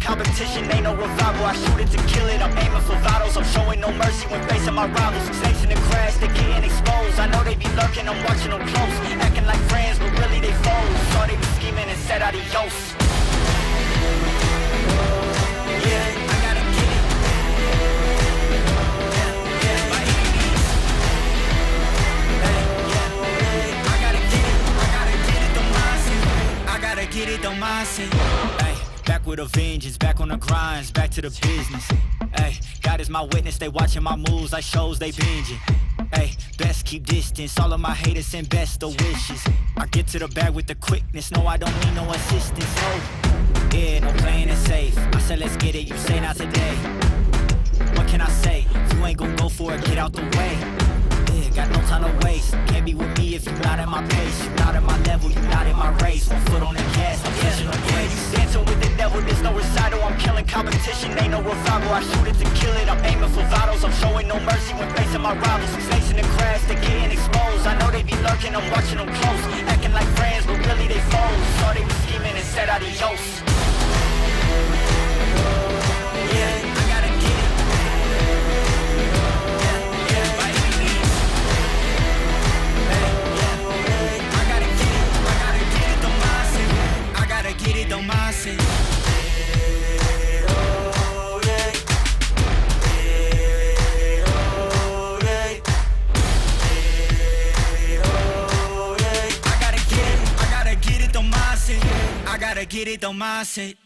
competition, ain't no revival. I shoot it to kill it, I'm aiming for vitals. I'm showing no mercy when facing my rivals. Snakes in the grass, they getting exposed. I know they be lurking, I'm watching them close. Acting like friends, but really they foes. Thought they be scheming and said adios. Yeah, I gotta get it. By any means. I gotta get it. I gotta get it, don't mind it. Hey, back with a vengeance, back on the grinds, back to the business. Hey, God is my witness, they watching my moves like shows, they binging. Hey, best keep distance, all of my haters send best of wishes. I get to the bag with the quickness, no I don't need no assistance, no. Yeah, no playing it safe, I said let's get it, you say not today. What can I say, if you ain't gon' go for it, get out the way. Yeah, got no time to waste, can't be with me if you're not at my pace. You're not at my level, you're not in my race. One foot on the gas, I'm pushing the brakes. You dancing with the devil, there's no recital. I'm killing competition, ain't no revival. I shoot it to kill it, I'm aiming for vitals. I'm showing no mercy when facing my rivals. Snakes in the grass, they getting exposed. I know they be lurking, I'm watching them close. Acting like friends, but really they foes. Thought they be scheming and said adios. Yeah, I gotta get it. By any means. I gotta get it, don't mind it. I gotta get it, don't mind it. I gotta get it, don't mind it.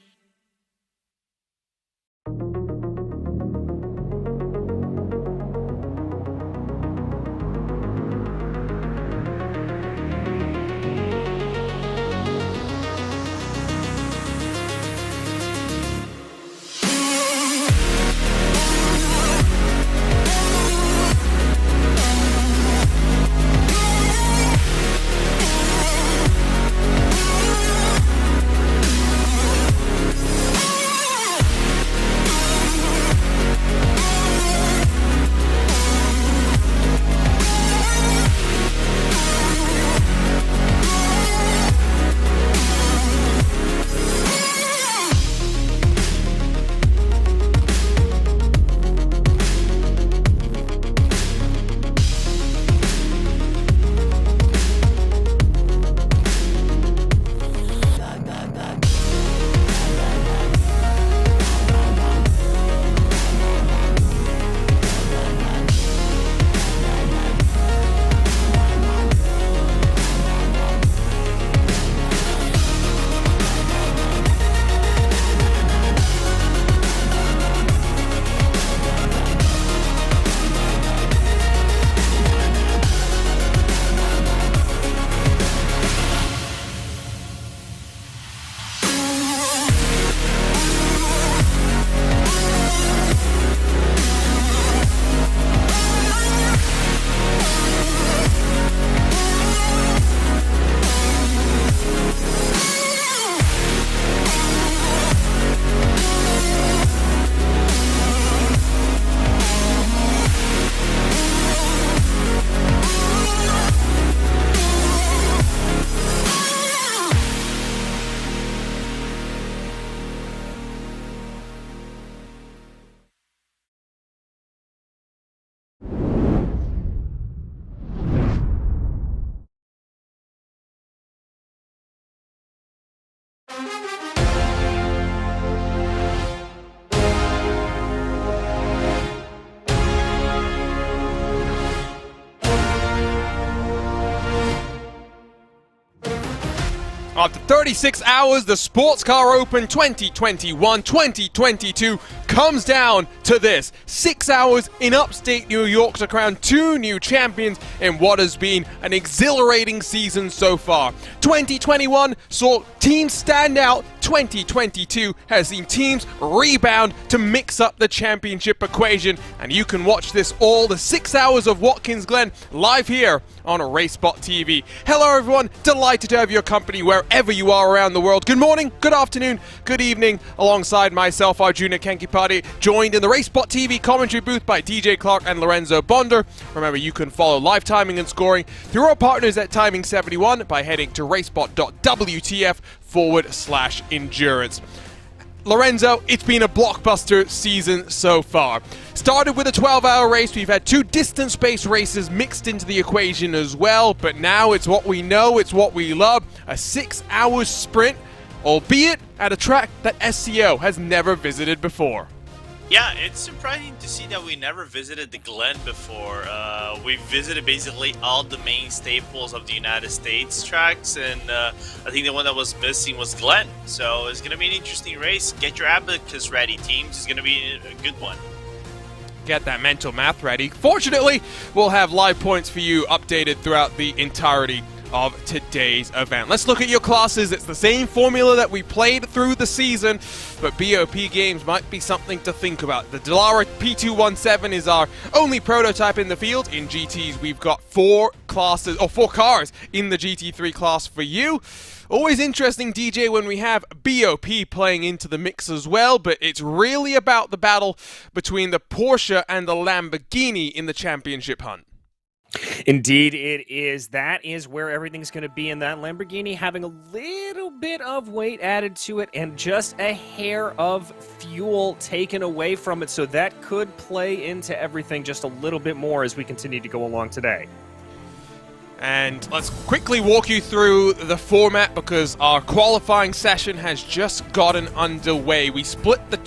After 36 hours, the Sports Car Open 2021-2022 comes down to this. 6 hours in upstate New York to crown two new champions in what has been an exhilarating season so far. 2021 saw teams stand out. 2022 has seen teams rebound to mix up the championship equation. And you can watch this all, the 6 hours of Watkins Glen, live here on RaceSpotTV. Hello everyone, delighted to have your company wherever you are around the world. Good morning, good afternoon, good evening, alongside myself, Arjuna Kankipati, joined in the RaceSpotTV commentary booth by DJ Clark and Lorenzo Bonder. Remember, you can follow live timing and scoring through our partners at Timing 71 by heading to racespot.wtf/endurance. Lorenzo, it's been a blockbuster season so far. Started with a 12-hour race, we've had 2 distance-based races mixed into the equation as well, but now it's what we know, it's what we love, a 6-hour sprint, albeit at a track that SCO has never visited before. Yeah, it's surprising to see that we never visited the Glen before. We visited basically all the main staples of the United States tracks, and I think the one that was missing was Glen. So it's going to be an interesting race. Get your abacus ready, teams. It's going to be a good one. Get that mental math ready. Fortunately, we'll have live points for you updated throughout the entirety of today's event. Let's look at your classes. It's the same formula that we played through the season, but BOP games might be something to think about. The Dallara P217 is our only prototype in the field. In GTs, we've got 4 cars in the GT3 class for you. Always interesting, DJ, when we have BOP playing into the mix as well, but it's really about the battle between the Porsche and the Lamborghini in the championship hunt. Indeed, it is. That is where everything's going to be in that Lamborghini, having a little bit of weight added to it and just a hair of fuel taken away from it. So that could play into everything just a little bit more as we continue to go along today. And let's quickly walk you through the format because our qualifying session has just gotten underway. We split the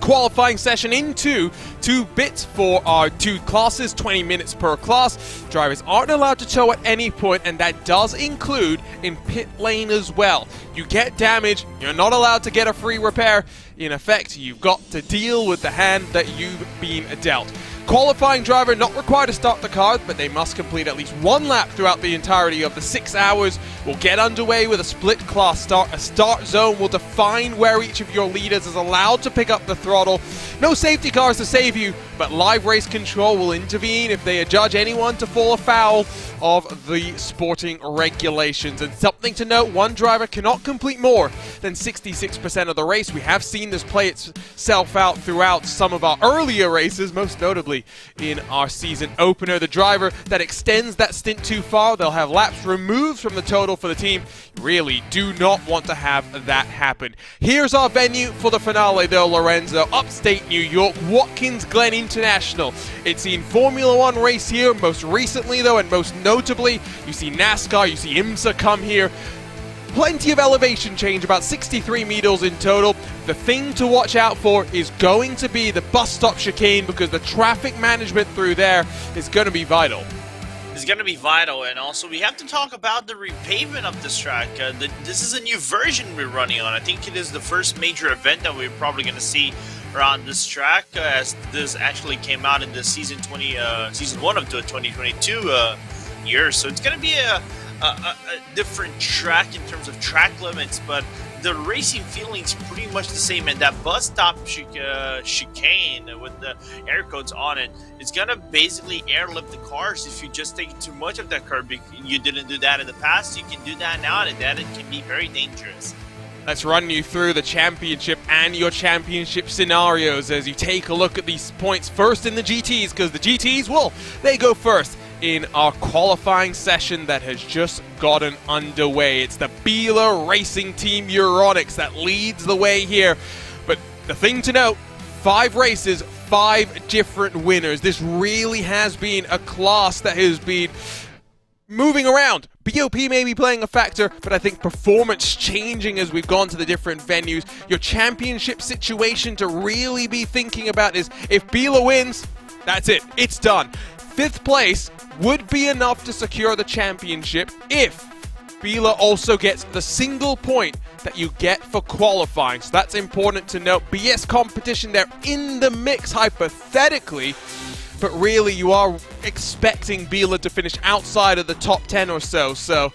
qualifying session into 2 bits for our 2 classes, 20 minutes per class. Drivers aren't allowed to tow at any point, and that does include in pit lane as well. You get damage, you're not allowed to get a free repair. In effect, you've got to deal with the hand that you've been dealt. Qualifying driver not required to start the car, but they must complete at least 1 lap throughout the entirety of the 6 hours. We'll get underway with a split class start. A start zone will define where each of your leaders is allowed to pick up the throttle. No safety cars to save you, but live race control will intervene if they adjudge anyone to fall afoul of the sporting regulations. And something to note, one driver cannot complete more than 66% of the race. We have seen this play itself out throughout some of our earlier races, most notably in our season opener. The driver that extends that stint too far, they'll have laps removed from the total for the team. You really do not want to have that happen. Here's our venue for the finale though, Lorenzo. Upstate New York, Watkins Glen International. It's seen Formula One race here most recently though, and most notably, you see NASCAR, you see IMSA come here. Plenty of elevation change, about 63 meters in total. The thing to watch out for is going to be the bus stop chicane because the traffic management through there is going to be vital. It's going to be vital, and also we have to talk about the repavement of this track. This is a new version we're running on. I think it is the first major event that we're probably going to see around this track, as this actually came out in the season 1 of the 2022 year. So it's going to be a different track in terms of track limits, but the racing feeling's pretty much the same. And that bus stop chicane with the air codes on it, it's gonna basically airlift the cars if you just take too much of that curb. You didn't do that in the past, you can do that now, and that it can be very dangerous. Let's run you through the championship and your championship scenarios as you take a look at these points first in the GTs, because the GTs, they go first in our qualifying session that has just gotten underway. It's the Biela Racing Team Euronics that leads the way here. But the thing to note, 5 races, 5 different winners. This really has been a class that has been moving around. BOP may be playing a factor, but I think performance changing as we've gone to the different venues. Your championship situation to really be thinking about is if Biela wins, that's it. It's done. 5th place would be enough to secure the championship if Biela also gets the single point that you get for qualifying. So that's important to note. BS competition there in the mix hypothetically, but really you are expecting Biela to finish outside of the top 10 or so. So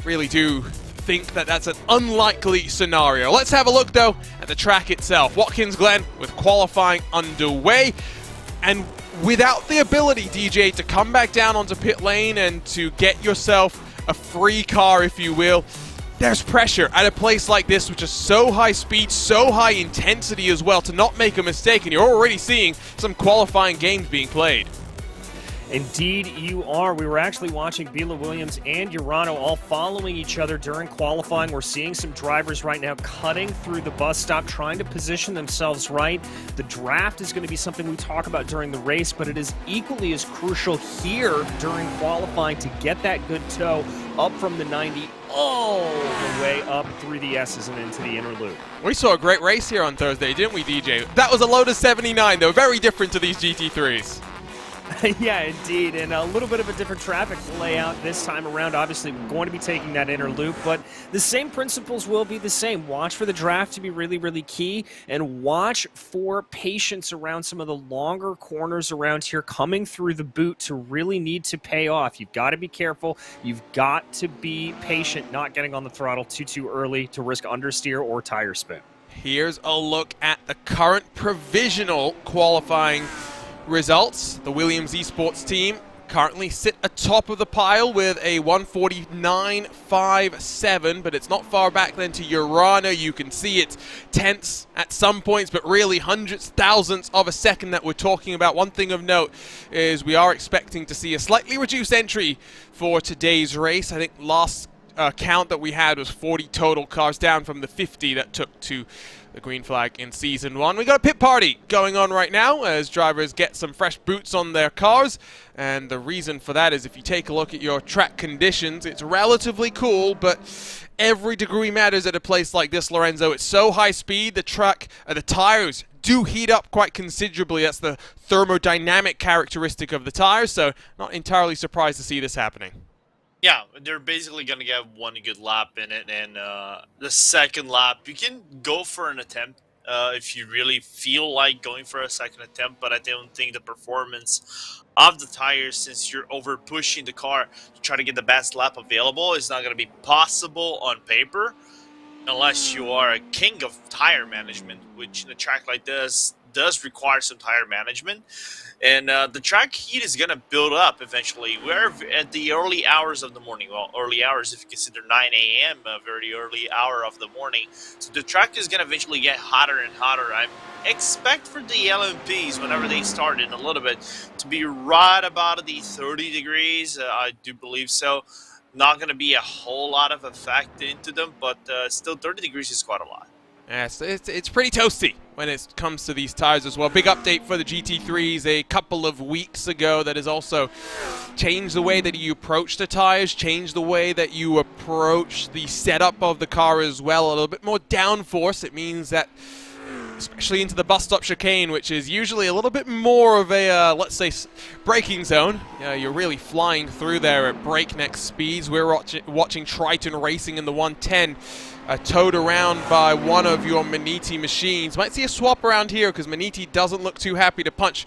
really do think that that's an unlikely scenario. Let's have a look though at the track itself. Watkins Glen with qualifying underway, and without the ability, DJ, to come back down onto pit lane and to get yourself a free car, if you will, there's pressure at a place like this, which is so high speed, so high intensity as well, to not make a mistake, and you're already seeing some qualifying games being played. Indeed, you are. We were actually watching Bila Williams and Urano all following each other during qualifying. We're seeing some drivers right now cutting through the bus stop, trying to position themselves right. The draft is going to be something we talk about during the race, but it is equally as crucial here during qualifying to get that good toe up from the 90 all the way up through the S's and into the inner loop. We saw a great race here on Thursday, didn't we, DJ? That was a Lotus 79, though. Very different to these GT3s. Yeah, indeed, and a little bit of a different traffic layout this time around. Obviously, we're going to be taking that inner loop, but the same principles will be the same. Watch for the draft to be really, really key, and watch for patience around some of the longer corners around here coming through the boot to really need to pay off. You've got to be careful. You've got to be patient, not getting on the throttle too early to risk understeer or tire spin. Here's a look at the current provisional qualifying results. The Williams Esports team currently sit atop of the pile with a 149.57, but it's not far back then to Urano. You can see it's tenths at some points, but really hundreds, thousandths of a second that we're talking about. One thing of note is we are expecting to see a slightly reduced entry for today's race. I think last count that we had was 40 total cars, down from the 50 that took to the green flag in Season 1. We got a pit party going on right now as drivers get some fresh boots on their cars, and the reason for that is if you take a look at your track conditions, it's relatively cool, but every degree matters at a place like this, Lorenzo. It's so high speed, the tires do heat up quite considerably. That's the thermodynamic characteristic of the tires, so not entirely surprised to see this happening. Yeah, they're basically going to get one good lap in it, and the second lap, you can go for an attempt if you really feel like going for a second attempt, but I don't think the performance of the tires, since you're over pushing the car to try to get the best lap available, is not going to be possible on paper unless you are a king of tire management, which in a track like this does require some tire management. And the track heat is going to build up eventually. We're at the early hours of the morning. Well, early hours if you consider 9 a.m. a very early hour of the morning. So the track is going to eventually get hotter and hotter. I expect for the LMPs, whenever they start in a little bit, to be right about the 30 degrees. I do believe so. Not going to be a whole lot of effect into them, but still 30 degrees is quite a lot. Yes, it's pretty toasty when it comes to these tires as well. Big update for the GT3s a couple of weeks ago that has also changed the way that you approach the tires, changed the way that you approach the setup of the car as well. A little bit more downforce. It means that, especially into the bus stop chicane, which is usually a little bit more of a, let's say, braking zone. You're really flying through there at breakneck speeds. We're watching Triton racing in the 110. Towed around by one of your Maniti machines. Might see a swap around here because Maniti doesn't look too happy to punch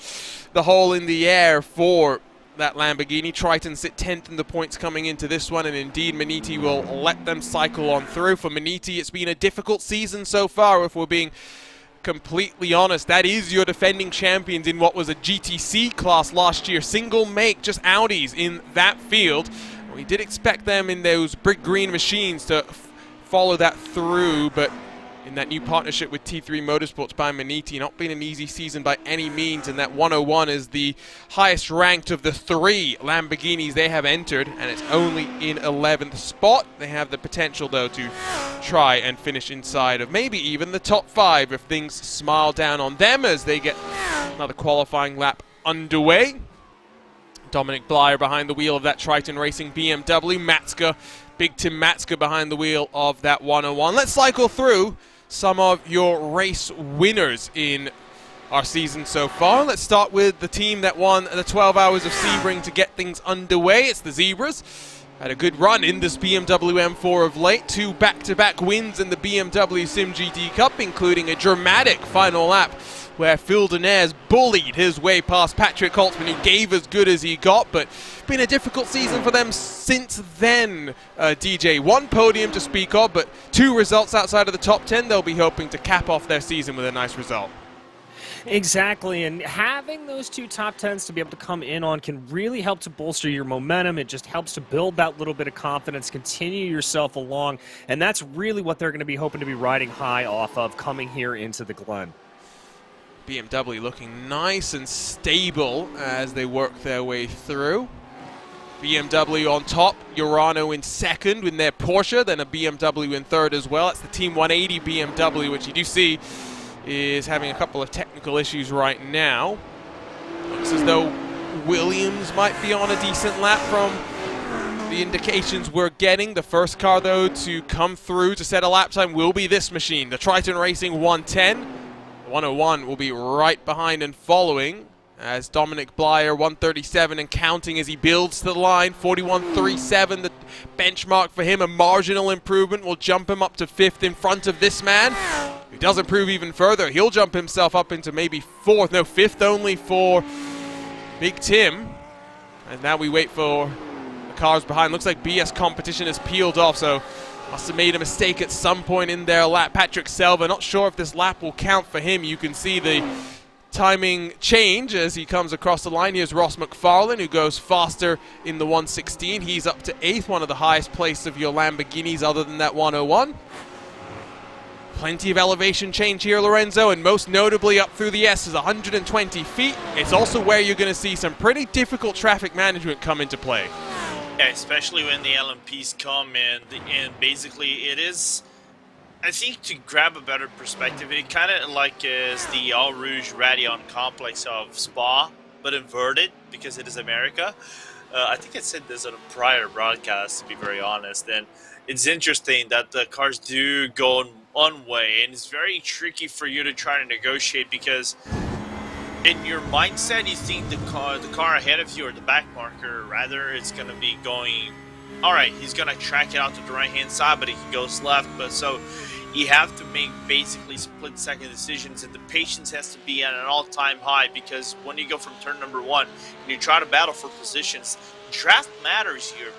the hole in the air for that Lamborghini. Triton sit 10th in the points coming into this one, and indeed Maniti will let them cycle on through. For Maniti, it's been a difficult season so far, if we're being completely honest. That is your defending champions in what was a GTC class last year. Single make, just Audis in that field. We did expect them in those brick green machines to follow that through, but in that new partnership with T3 Motorsports by Maniti, not been an easy season by any means, and that 101 is the highest ranked of the 3 Lamborghinis they have entered, and it's only in 11th spot. They have the potential, though, to try and finish inside of maybe even the top 5 if things smile down on them as they get another qualifying lap underway. Dominic Blyer behind the wheel of that Triton Racing BMW. Matska, Big Tim Matska behind the wheel of that 101. Let's cycle through some of your race winners in our season so far. Let's start with the team that won the 12 Hours of Sebring to get things underway. It's the Zebras. Had a good run in this BMW M4 of late. 2 back-to-back wins in the BMW Sim GT Cup, including a dramatic final lap where Phil Denez bullied his way past Patrick Holtzman, who gave as good as he got, but been a difficult season for them since then, DJ. 1 podium to speak of, but 2 results outside of the top 10. They'll be hoping to cap off their season with a nice result. Exactly, and having those 2 top 10s to be able to come in on can really help to bolster your momentum. It just helps to build that little bit of confidence, continue yourself along, and that's really what they're going to be hoping to be riding high off of coming here into the Glen. BMW looking nice and stable as they work their way through. BMW on top, Urano in second in their Porsche, then a BMW in third as well. That's the Team 180 BMW, which you do see is having a couple of technical issues right now. Looks as though Williams might be on a decent lap from the indications we're getting. The first car, though, to come through to set a lap time will be this machine, the Triton Racing 110. The 101 will be right behind and following, as Dominic Blyer, 137 and counting as he builds to the line. 41.37, the benchmark for him. A marginal improvement will jump him up to fifth in front of this man. If he does improve even further, he'll jump himself up into maybe fourth. No, fifth only for Big Tim. And now we wait for the cars behind. Looks like BS Competition has peeled off, so must have made a mistake at some point in their lap. Patrick Selva, not sure if this lap will count for him. You can see the timing change as he comes across the line. Here's Ross McFarlane, who goes faster in the 116. He's up to 8th, one of the highest placed of your Lamborghinis other than that 101. Plenty of elevation change here, Lorenzo, and most notably up through the S is 120 feet. It's also where you're going to see some pretty difficult traffic management come into play. Yeah, especially when the LMPs come in, and basically it is, I think, to grab a better perspective, it kind of like is the Eau Rouge Radeon complex of Spa, but inverted because it is America. I think I said this on a prior broadcast, to be very honest, and it's interesting that the cars do go one way, and it's very tricky for you to try to negotiate because in your mindset, you think the car ahead of you, or the back marker, rather, it's going to be going, all right, he's going to track it out to the right-hand side, but he goes left. But so you have to make basically split-second decisions, and the patience has to be at an all-time high because when you go from turn number one and you try to battle for positions, draft matters here.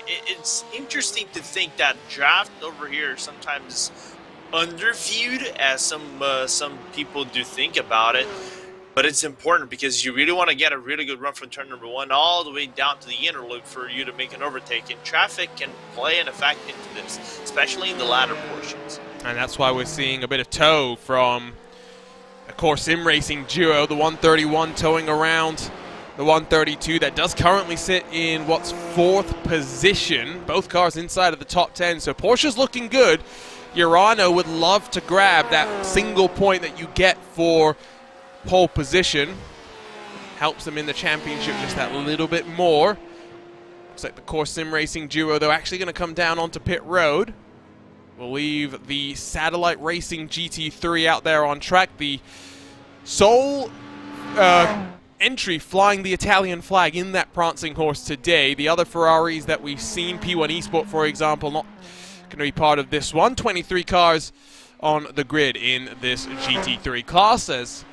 It's interesting to think that draft over here sometimes is underviewed, as some people do think about it. But it's important because you really want to get a really good run from turn number one all the way down to the inner loop for you to make an overtake. And traffic can play an effect into this, especially in the latter portions. And that's why we're seeing a bit of tow from a core sim racing duo, the 131 towing around the 132 that does currently sit in what's fourth position. Both cars inside of the top 10, so Porsche's looking good. Urano would love to grab that single point that you get for pole position. Helps them in the championship just that little bit more. Looks like the core sim racing duo, though, actually going to come down onto pit road. We'll leave the Satellite Racing GT3 out there on track. The sole entry flying the Italian flag in that prancing horse today. The other Ferraris that we've seen, P1 Esport, for example, not going to be part of this one. 23 cars on the grid in this GT3 class. There's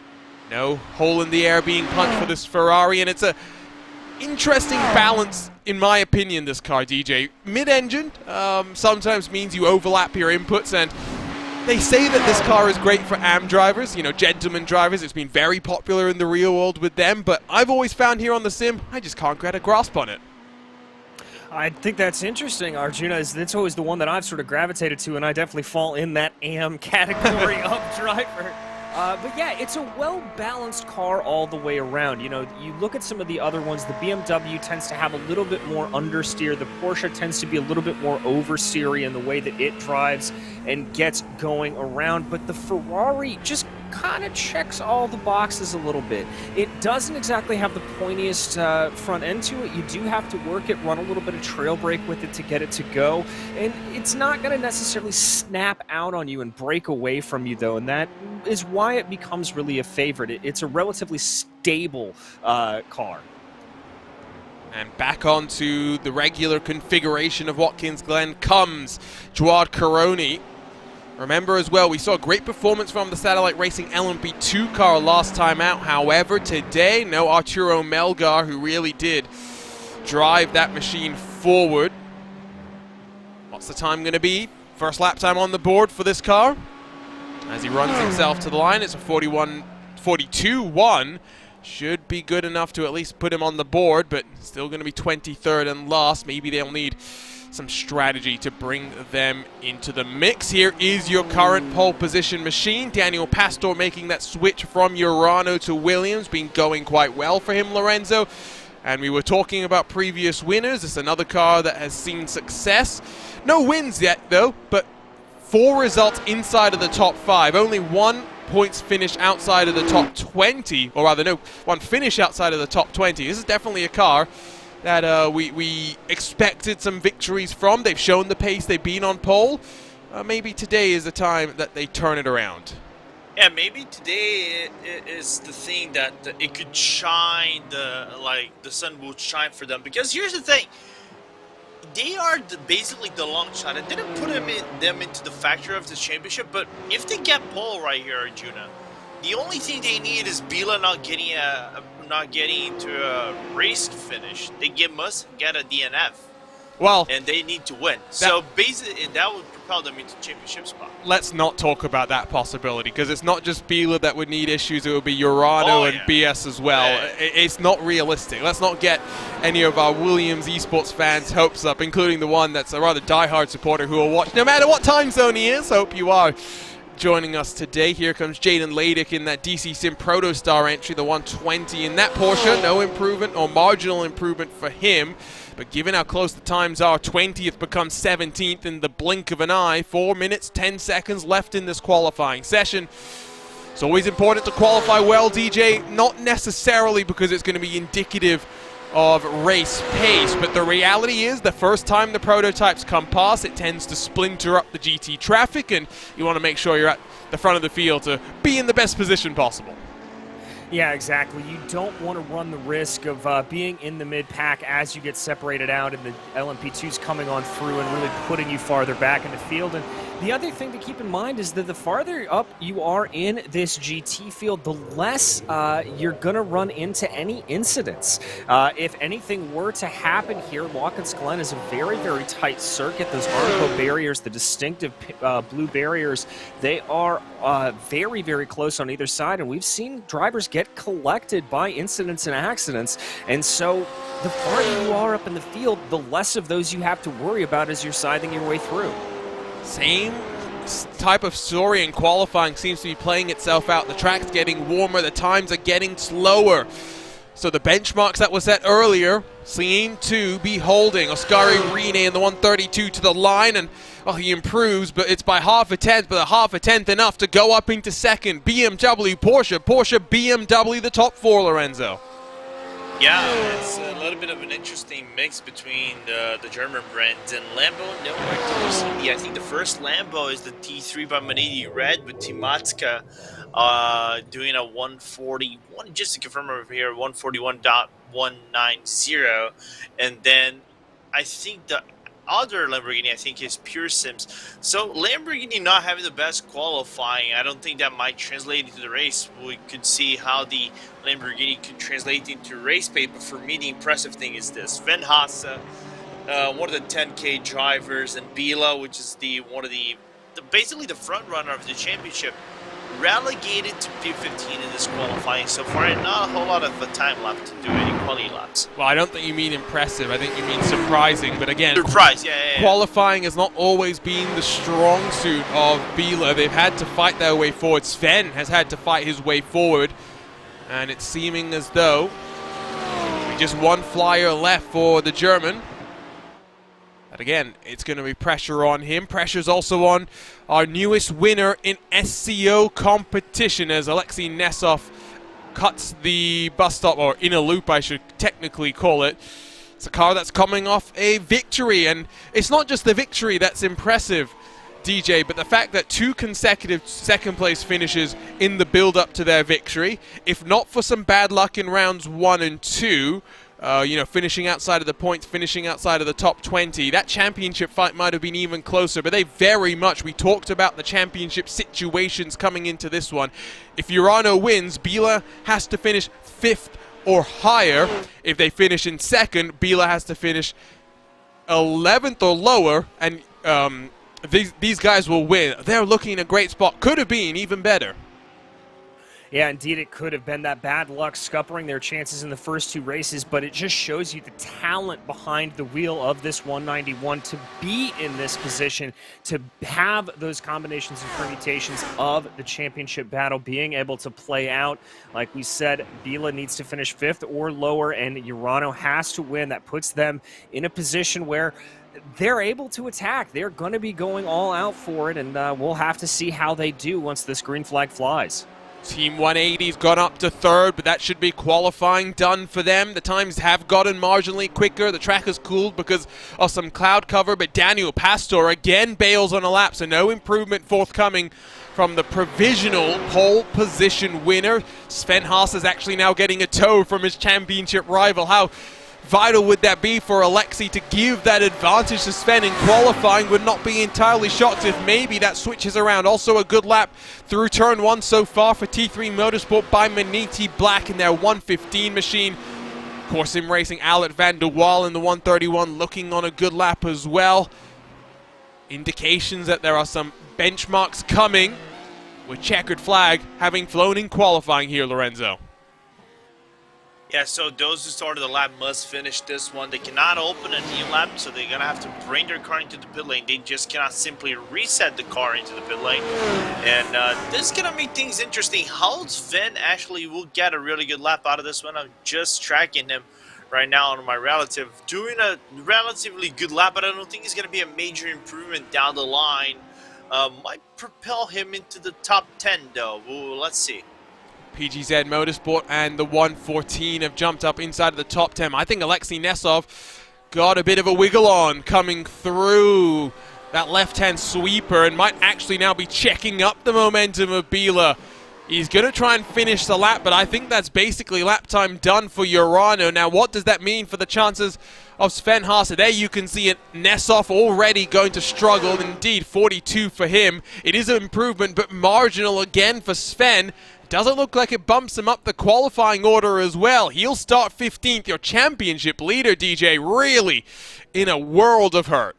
no hole in the air being punched for this Ferrari, and it's a interesting balance, in my opinion, this car, DJ. Mid-engine sometimes means you overlap your inputs, and they say that this car is great for AM drivers, you know, gentleman drivers. It's been very popular in the real world with them, but I've always found here on the sim, I just can't get a grasp on it. I think that's interesting, Arjuna. That's always the one that I've sort of gravitated to, and I definitely fall in that AM category of driver. But yeah, it's a well-balanced car all the way around. You know, you look at some of the other ones, the BMW tends to have a little bit more understeer. The Porsche tends to be a little bit more oversteery in the way that it drives and gets going around. But the Ferrari just kind of checks all the boxes a little bit. It doesn't exactly have the pointiest front end to it. You do have to work it, run a little bit of trail brake with it to get it to go. And it's not going to necessarily snap out on you and break away from you, though. And that is why it becomes really a favorite. It's a relatively stable car. And back onto the regular configuration of Watkins Glen comes Joad Caroni. Remember as well, we saw a great performance from the Satellite Racing LMP2 car last time out. However, today, no Arturo Melgar, who really did drive that machine forward. What's the time going to be? First lap time on the board for this car. As he runs himself to the line, it's a 42.1. Should be good enough to at least put him on the board, but still going to be 23rd and last. Maybe they'll need some strategy to bring them into the mix. Here is your current pole position machine. Daniel Pastor making that switch from Urano to Williams, been going quite well for him, Lorenzo. And we were talking about previous winners. It's another car that has seen success. No wins yet, though, but 4 results inside of the top 5. Only 1 points finish outside of the top 20, or rather, no, 1 finish outside of the top 20. This is definitely a car that we expected some victories from. They've shown the pace. They've been on pole. Maybe today is the time that they turn it around. Yeah, maybe today is the thing that it could shine, the sun will shine for them. Because here's the thing, they are basically the long shot. I didn't put them into the factor of the championship, but if they get pole right here, Arjuna, the only thing they need is Bila not getting to a race finish. They must get a DNF. Well, and they need to win. So basically, that would propel them into championship spot. Let's not talk about that possibility, because it's not just Bila that would need issues. It would be Urano and BS as well. Yeah. It's not realistic. Let's not get any of our Williams esports fans' hopes up, including the one that's a rather diehard supporter who will watch no matter what time zone he is. Hope you are joining us today. Here comes Jaden Ladick in that DC Sim Protostar entry, the 120 in that Porsche. No improvement or marginal improvement for him. But given how close the times are, 20th becomes 17th in the blink of an eye. 4 minutes, 10 seconds left in this qualifying session. It's always important to qualify well, DJ, not necessarily because it's going to be indicative of race pace, but the reality is the first time the prototypes come past, it tends to splinter up the GT traffic, and you want to make sure you're at the front of the field to be in the best position possible. Yeah, exactly. You don't want to run the risk of being in the mid-pack as you get separated out and the LMP2's coming on through and really putting you farther back in the field. And the other thing to keep in mind is that the farther up you are in this GT field, the less you're going to run into any incidents. If anything were to happen here, Watkins Glen is a very, very tight circuit. Those Arco barriers, the distinctive blue barriers, they are very, very close on either side, and we've seen drivers get collected by incidents and accidents. And so the farther you are up in the field, the less of those you have to worry about as you're scything your way through. Same type of story in qualifying seems to be playing itself out. The track's getting warmer, the times are getting slower. So the benchmarks that were set earlier seem to be holding. Oscari Rene in the 132 to the line, and well, he improves, but it's by half a tenth, but a half a tenth enough to go up into second. BMW, Porsche, BMW, the top 4, Lorenzo. Yeah, it's a little bit of an interesting mix between the German brands, and Lambo nowhere to see. I think the first Lambo is the T3 by Manidi Red with Timatska doing a 141, just to confirm over here, 141.190, and then I think the other Lamborghini, I think, is Pure Sims. So Lamborghini not having the best qualifying, I don't think that might translate into the race. We could see how the Lamborghini could translate into race pace, but for me the impressive thing is this. Van Haase, one of the 10K drivers, and Bila, which is one of the basically the front runner of the championship, relegated to P15 in this qualifying so far, and not a whole lot of time left to do any quality laps. Well, I don't think you mean impressive. I think you mean surprising. But again, surprise, yeah. Qualifying has not always been the strong suit of Bila. They've had to fight their way forward. Sven has had to fight his way forward, and it's seeming as though just one flyer left for the German. But again, it's going to be pressure on him. Pressure's also on our newest winner in SCO competition as Alexei Nesov cuts the bus stop, or inner loop I should technically call it. It's a car that's coming off a victory, and it's not just the victory that's impressive, DJ, but the fact that 2 consecutive second-place finishes in the build-up to their victory. If not for some bad luck in rounds 1 and 2, finishing outside of the points, finishing outside of the top 20, that championship fight might have been even closer, but we talked about the championship situations coming into this one. If Urano wins, Bila has to finish 5th or higher. If they finish in 2nd, Bila has to finish 11th or lower, and these guys will win. They're looking in a great spot. Could have been even better. Yeah, indeed, it could have been that bad luck scuppering their chances in the first 2 races, but it just shows you the talent behind the wheel of this 191 to be in this position, to have those combinations and permutations of the championship battle being able to play out. Like we said, Bila needs to finish 5th or lower, and Urano has to win. That puts them in a position where they're able to attack. They're going to be going all out for it, and we'll have to see how they do once this green flag flies. Team 180's gone up to 3rd, but that should be qualifying done for them. The times have gotten marginally quicker. The track has cooled because of some cloud cover, but Daniel Pastor again bails on a lap, so no improvement forthcoming from the provisional pole position winner. Sven Haas is actually now getting a tow from his championship rival. How vital would that be for Alexei to give that advantage to Sven in qualifying? Would not be entirely shocked if maybe that switches around. Also a good lap through turn 1 so far for T3 Motorsport by Maniti Black in their 115 machine. Of course, in racing, Alec van der Waal in the 131 looking on a good lap as well. Indications that there are some benchmarks coming with checkered flag having flown in qualifying here, Lorenzo. Yeah, so those who started the lap must finish this one. They cannot open a new lap, so they're going to have to bring their car into the pit lane. They just cannot simply reset the car into the pit lane. And this is going to make things interesting. How Sven actually will get a really good lap out of this one. I'm just tracking him right now on my relative. Doing a relatively good lap, but I don't think it's going to be a major improvement down the line. Might propel him into the top 10, though. Well, let's see. PGZ Motorsport and the 114 have jumped up inside of the top 10. I think Alexei Nesov got a bit of a wiggle on coming through that left-hand sweeper and might actually now be checking up the momentum of Bila. He's going to try and finish the lap, but I think that's basically lap time done for Urano. Now, what does that mean for the chances of Sven Haas? There you can see it. Nesov already going to struggle. Indeed, 42 for him. It is an improvement, but marginal again for Sven. Doesn't look like it bumps him up the qualifying order as well. He'll start 15th. Your championship leader, DJ, really in a world of hurt.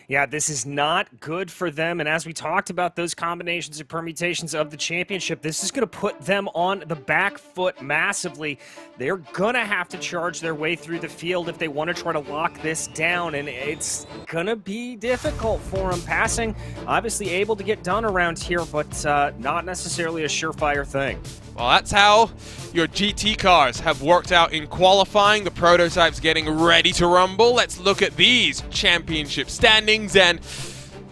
Yeah, this is not good for them, and as we talked about those combinations and permutations of the championship, this is going to put them on the back foot massively. They're going to have to charge their way through the field if they want to try to lock this down, and it's going to be difficult for them. Passing, obviously able to get done around here, but not necessarily a surefire thing. Well, that's how your GT cars have worked out in qualifying. The prototype's getting ready to rumble. Let's look at these championship standings, and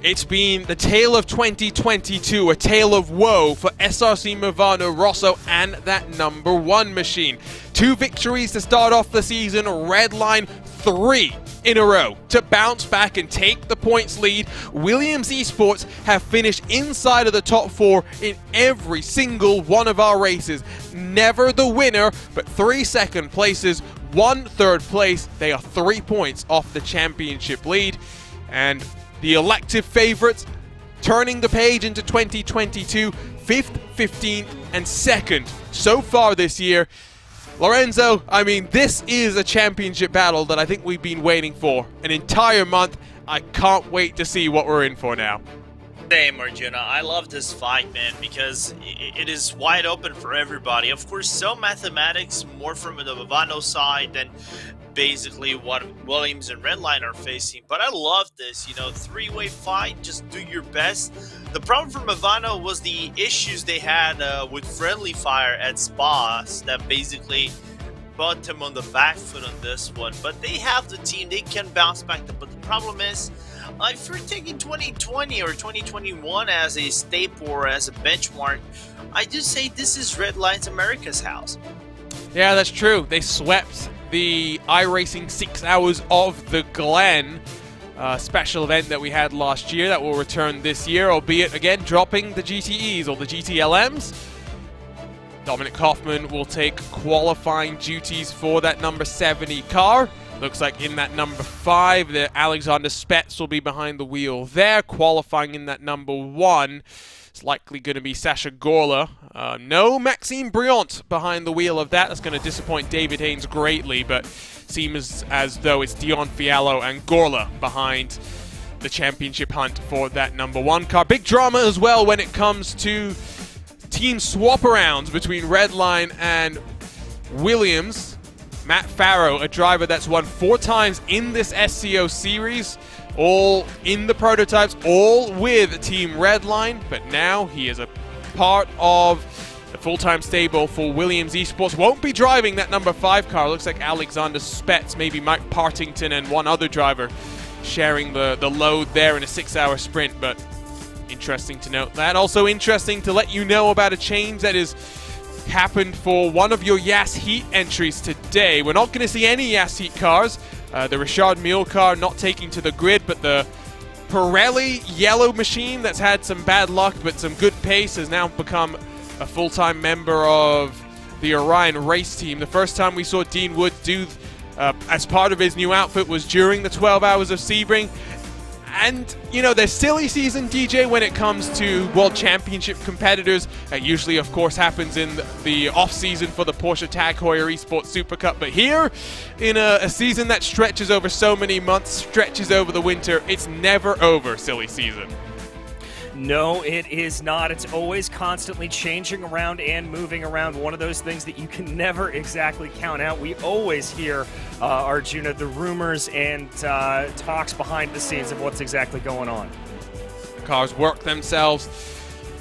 it's been the tale of 2022, a tale of woe for SRC Movano Rosso and that number 1 machine. 2 victories to start off the season, Redline 3 in a row to bounce back and take the points lead. Williams Esports have finished inside of the top 4 in every single one of our races. Never the winner, but 3 second places, 1 third place. They are 3 points off the championship lead. And the elective favorites turning the page into 2022, 5th, 15th, and 2nd so far this year. Lorenzo, I mean, this is a championship battle that I think we've been waiting for an entire month. I can't wait to see what we're in for now. Same, Arjuna. I love this fight, man, because it is wide open for everybody. Of course, so mathematics, more from the Movano side than basically what Williams and Redline are facing. But I love this, you know, 3-way fight, just do your best. The problem for Movano was the issues they had with friendly fire at Spas that basically put them on the back foot on this one. But they have the team, they can bounce back. But the problem is, if you're taking 2020 or 2021 as a staple or as a benchmark, I just say this is Redline's America's house. Yeah, that's true. They swept the iRacing 6 Hours of the Glen special event that we had last year that will return this year, albeit again dropping the GTEs or the GTLMs. Dominic Hoffman will take qualifying duties for that number 70 car. Looks like in that number 5, the Alexander Spets will be behind the wheel there. Qualifying in that number 1, it's likely going to be Sasha Gorla. No Maxime Briant behind the wheel of that. That's going to disappoint David Haynes greatly, but seems as though it's Dion Fiallo and Gorla behind the championship hunt for that number 1 car. Big drama as well when it comes to team swap-arounds between Redline and Williams. Matt Farrow, a driver that's won 4 times in this SCO series, all in the prototypes, all with Team Redline, but now he is a part of the full-time stable for Williams Esports. Won't be driving that number 5 car. Looks like Alexander Spetz, maybe Mike Partington and one other driver sharing the load there in a 6-hour sprint, but interesting to note that. Also interesting to let you know about a change that is happened for one of your Yas Heat entries today. We're not going to see any Yas Heat cars. The Richard Mille car not taking to the grid, but the Pirelli yellow machine that's had some bad luck but some good pace has now become a full-time member of the Orion race team. The first time we saw Dean Wood do as part of his new outfit was during the 12 hours of Sebring. And, you know, there's silly season, DJ, when it comes to World Championship competitors. That usually, of course, happens in the off-season for the Porsche Tag Heuer Esports Super Cup. But here, in a season that stretches over so many months, stretches over the winter, it's never over, silly season. No, it is not. It's always constantly changing around and moving around. One of those things that you can never exactly count out. We always hear, Arjuna, the rumors and talks behind the scenes of what's exactly going on. Cars work themselves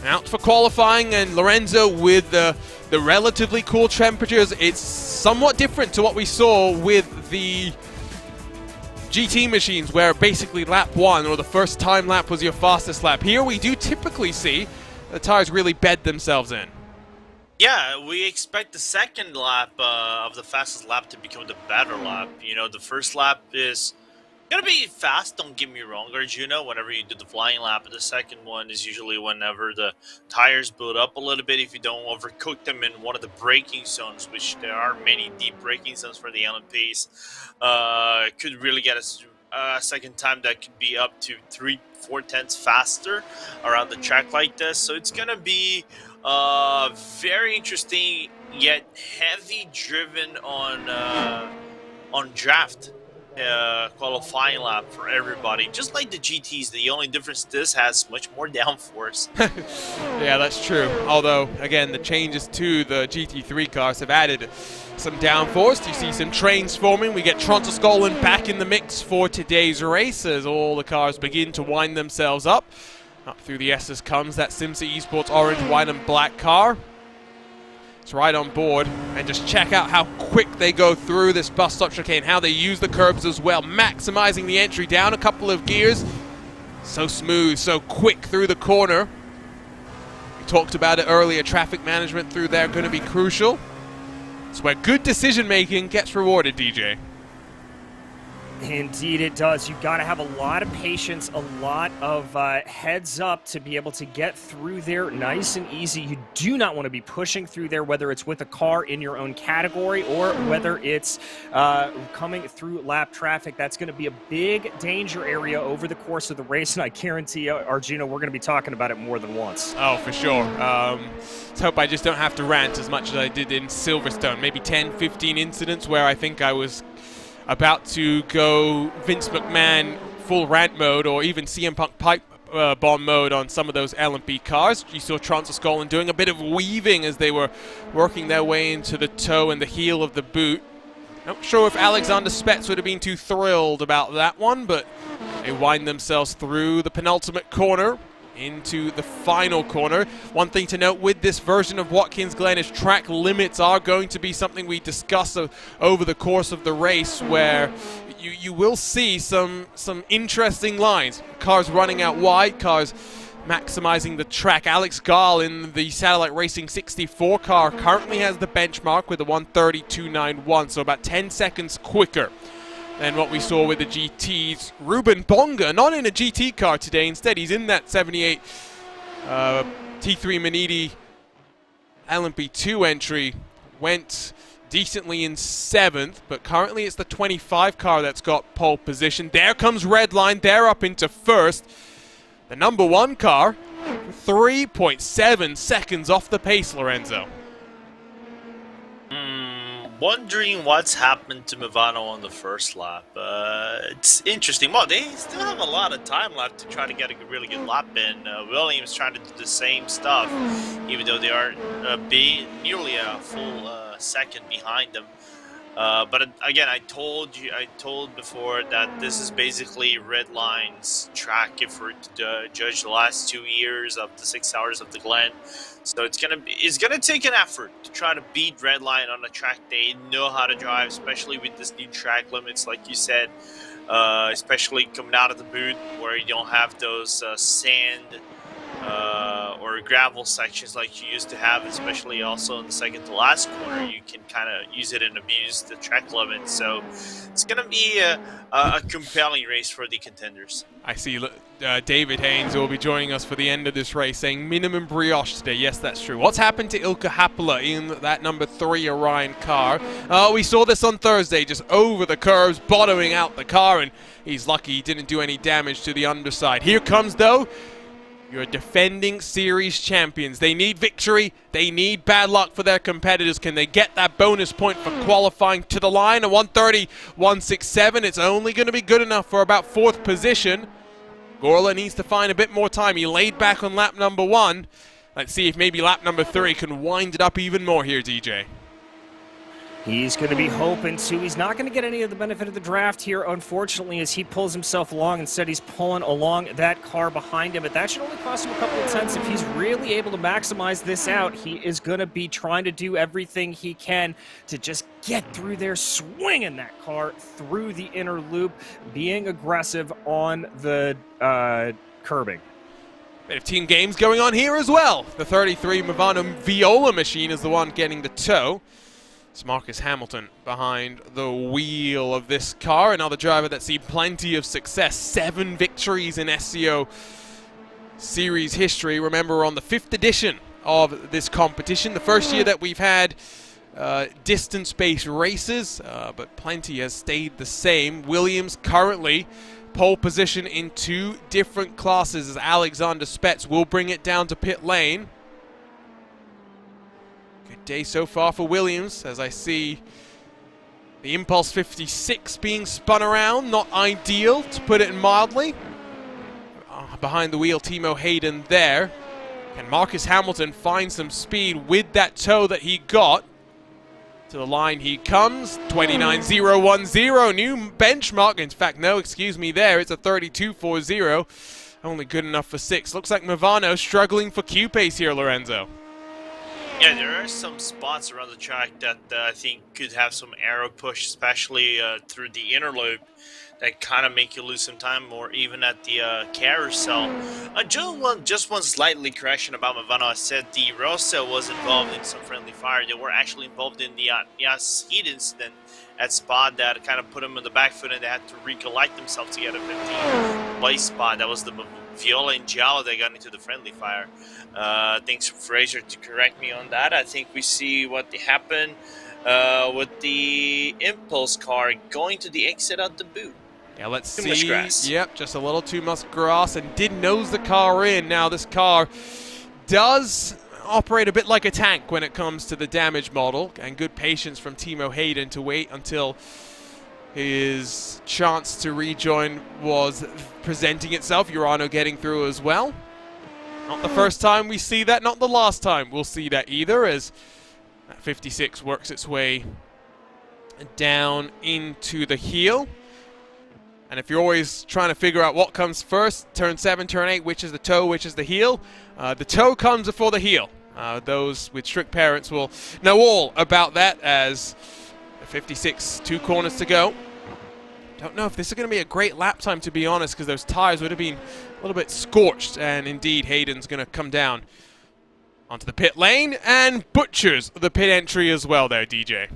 out for qualifying, and Lorenzo, with the relatively cool temperatures, it's somewhat different to what we saw with the GT machines, where basically lap 1 or the first time lap was your fastest lap. Here we do typically see the tires really bed themselves in. Yeah, we expect the second lap of the fastest lap to become the better lap. You know, the first lap is gonna be fast, don't get me wrong, Arjuna, whenever you do the flying lap. The second one is usually whenever the tires build up a little bit, if you don't overcook them in one of the braking zones, which there are many deep braking zones for the LMPs. Could really get a second time that could be up to 3-4 tenths faster around the track like this. So it's gonna be very interesting, yet heavy driven on draft. Qualifying lap for everybody, just like the GTs. The only difference, this has much more downforce. Yeah, that's true. Although, again, the changes to the GT3 cars have added some downforce. You see some trains forming. We get Trontoskolen back in the mix for today's race as all the cars begin to wind themselves up. Up through the S's comes that Simsa Esports orange, white and black car. It's right on board, and just check out how quick they go through this bus stop chicane, how they use the curbs as well, maximizing the entry down a couple of gears. So smooth, so quick through the corner. We talked about it earlier, traffic management through there going to be crucial. It's where good decision making gets rewarded, DJ. Indeed it does. You've got to have a lot of patience, a lot of heads up to be able to get through there nice and easy. You do not want to be pushing through there, whether it's with a car in your own category or whether it's coming through lap traffic. That's going to be a big danger area over the course of the race, and I guarantee you, Arjuna, we're going to be talking about it more than once. Oh, for sure. Let's hope I just don't have to rant as much as I did in Silverstone. Maybe 10, 15 incidents where I think I was about to go Vince McMahon full rant mode, or even CM Punk pipe bomb mode on some of those LMP cars. You saw Trontoskolen doing a bit of weaving as they were working their way into the toe and the heel of the boot. Not sure if Alexander Spetz would have been too thrilled about that one, but they wind themselves through the penultimate corner into the final corner. One thing to note with this version of Watkins Glen is track limits are going to be something we discuss over the course of the race, where you will see some interesting lines. Cars running out wide, cars maximizing the track. Alex Gall in the Satellite Racing 64 car currently has the benchmark with a 1:32.91, so about 10 seconds quicker than what we saw with the GTs. Ruben Bonga, not in a GT car today. Instead, he's in that 78 T3 Maniti LMP2 entry. Went decently in 7th, but currently it's the 25 car that's got pole position. There comes Redline. They're up into 1st. The number 1 car, 3.7 seconds off the pace, Lorenzo. wondering what's happened to Movano on the first lap. It's interesting. Well, they still have a lot of time left to try to get a really good lap in. Williams trying to do the same stuff, even though they are nearly a full second behind them. But again, I told before that this is basically Redline's track if we're to judge the last 2 years of the 6 hours of the Glen. So it's gonna take an effort to try to beat Redline on a track they know how to drive, especially with this new track limits, like you said. Especially coming out of the boot where you don't have those sand or gravel sections like you used to have, especially also in the second to last corner. You can kind of use it and abuse the track limit. So it's going to be a compelling race for the contenders. I see David Haynes will be joining us for the end of this race, saying minimum brioche today. Yes, that's true. What's happened to Ilkka Happila in that number 3 Orion car? We saw this on Thursday, just over the curves, bottoming out the car, and he's lucky he didn't do any damage to the underside. Here comes, though, your defending series champions. They need victory. They need bad luck for their competitors. Can they get that bonus point for qualifying to the line? A 1:30.167. It's only going to be good enough for about 4th position. Gorla needs to find a bit more time. He laid back on lap number 1. Let's see if maybe lap number 3 can wind it up even more here, DJ. He's going to be hoping to. He's not going to get any of the benefit of the draft here, unfortunately, as he pulls himself along. Instead, he's pulling along that car behind him. But that should only cost him a couple of tenths. If he's really able to maximize this out, he is going to be trying to do everything he can to just get through there, swinging that car through the inner loop, being aggressive on the curbing. Bit of team games going on here as well. The 33 Movano Viola machine is the one getting the tow. It's Marcus Hamilton behind the wheel of this car. Another driver that's seen plenty of success. 7 victories in SCO series history. Remember, we're on the 5th edition of this competition. The first year that we've had distance-based races, but plenty has stayed the same. Williams currently pole position in 2 different classes as Alexander Spetz will bring it down to pit lane. Good day so far for Williams, as I see the Impulse 56 being spun around. Not ideal, to put it mildly. Behind the wheel, Timo Hayden there. Can Marcus Hamilton find some speed with that tow that he got? To the line he comes. 29.010, new benchmark. In fact, no, excuse me there. It's a 32.40. Only good enough for 6. Looks like Movano struggling for Q pace here, Lorenzo. Yeah, there are some spots around the track that I think could have some aero push, especially through the inner loop, that kind of make you lose some time, or even at the carousel. Just one slightly correction about Movano. I said the Rosa was involved in some friendly fire. They were actually involved in the heat incident at spot that kind of put them on the back foot, and they had to recollect themselves to get a 15th place spot. That was the Viola and Giallo that got into the friendly fire. Thanks, Fraser, to correct me on that. I think we see what happened with the Impulse car going to the exit at the boot. Yeah, let's see. Too much grass. Yep, just a little too much grass, and did nose the car in. Now this car does operate a bit like a tank when it comes to the damage model, and good patience from Timo Hayden to wait until his chance to rejoin was presenting itself. Urano getting through as well. Not the first time we see that, not the last time we'll see that either, as that 56 works its way down into the heel. And if you're always trying to figure out what comes first, turn 7, turn 8, which is the toe, which is the heel, the toe comes before the heel. Those with strict parents will know all about that, as the 56, 2 corners to go. Don't know if this is going to be a great lap time, to be honest, because those tires would have been a little bit scorched. And indeed, Hayden's going to come down onto the pit lane and butchers the pit entry as well there, DJ.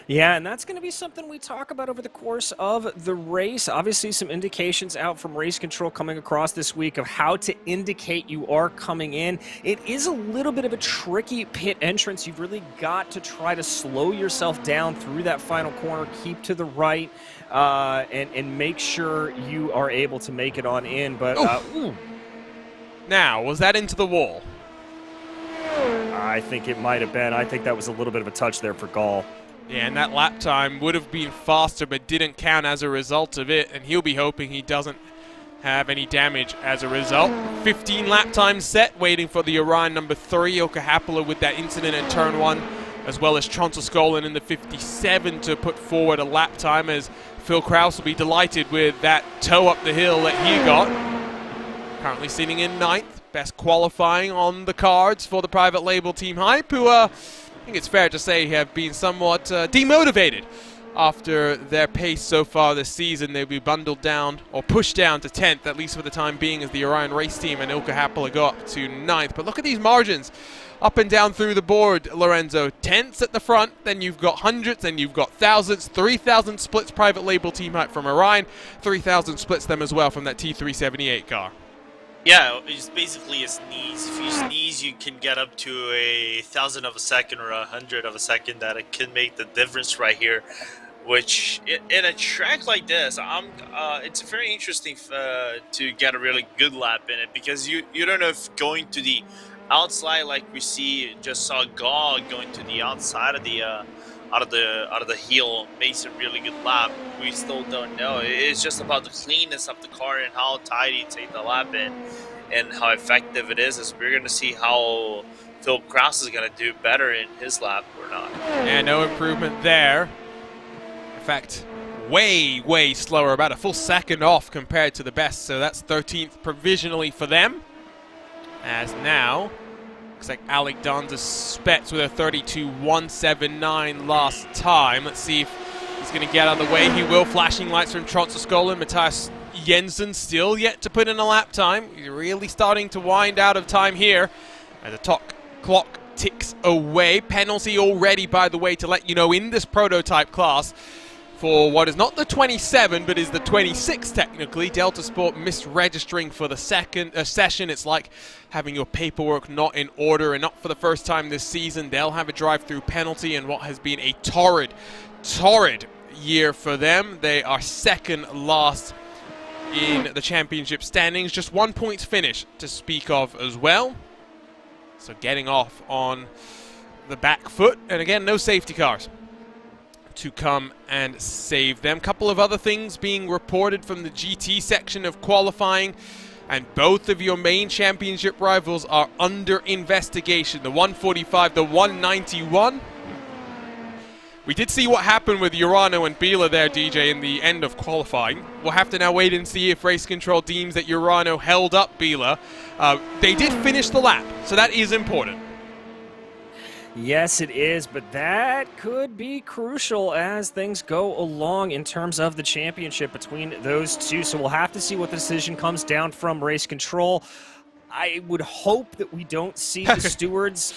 Yeah, and that's going to be something we talk about over the course of the race. Obviously, some indications out from race control coming across this week of how to indicate you are coming in. It is a little bit of a tricky pit entrance. You've really got to try to slow yourself down through that final corner, keep to the right, and make sure you are able to make it on in. But Now, was that into the wall? I think it might have been. I think that was a little bit of a touch there for Gall. Yeah, and that lap time would have been faster, but didn't count as a result of it, and he'll be hoping he doesn't have any damage as a result. 15 lap time set, waiting for the Orion number 3, Ilkka Happila with that incident in turn 1, as well as Tronsaskolan in the 57 to put forward a lap time, as Phil Kraus will be delighted with that toe up the hill that he got. Currently sitting in 9th, best qualifying on the cards for the private label Team Hype, who I think it's fair to say have been somewhat demotivated after their pace so far this season. They'll be bundled down, or pushed down to 10th, at least for the time being, as the Orion race team and Ilkka Happila go up to 9th. But look at these margins up and down through the board, Lorenzo. Tenths at the front, then you've got hundreds, then you've got thousands. 3,000 splits private label Team Hype from Orion, 3,000 splits them as well from that T378 car. Yeah, it's basically a sneeze. If you sneeze, you can get up to 1,000 of a second or 100 of a second. That it can make the difference right here. Which, in a track like this, it's very interesting to get a really good lap in it, because you don't know if going to the outside, like we just saw Gall going to the outside of the out of the heel, makes a really good lap. We still don't know. It's just about the cleanness of the car and how tight he takes the lap in, and how effective it is. As we're going to see how Phil Kraus is going to do better in his lap or not. Yeah, no improvement there. In fact, way slower, about a full second off compared to the best. So that's 13th provisionally for them. As now, looks like Alexander Spets with a 32.179 last time. Let's see if he's going to get out of the way. He will. Flashing lights from Tronsaskolan. Matthias Jensen still yet to put in a lap time. He's really starting to wind out of time here. And the clock ticks away. Penalty already, by the way, to let you know, in this prototype class, for what is not the 27, but is the 26 technically. Delta Sport misregistering for the second session. It's like having your paperwork not in order, and not for the first time this season. They'll have a drive-through penalty in what has been a torrid year for them. They are second last in the championship standings. Just 1 point finish to speak of as well. So getting off on the back foot. And again, no safety cars to come and save them. Couple of other things being reported from the GT section of qualifying, and both of your main championship rivals are under investigation. The 145, the 191. We did see what happened with Urano and Bila there, DJ, in the end of qualifying. We'll have to now wait and see if Race Control deems that Urano held up Bila. They did finish the lap, so that is important. Yes, it is, but that could be crucial as things go along in terms of the championship between those two. So we'll have to see what the decision comes down from Race Control. I would hope that we don't see the stewards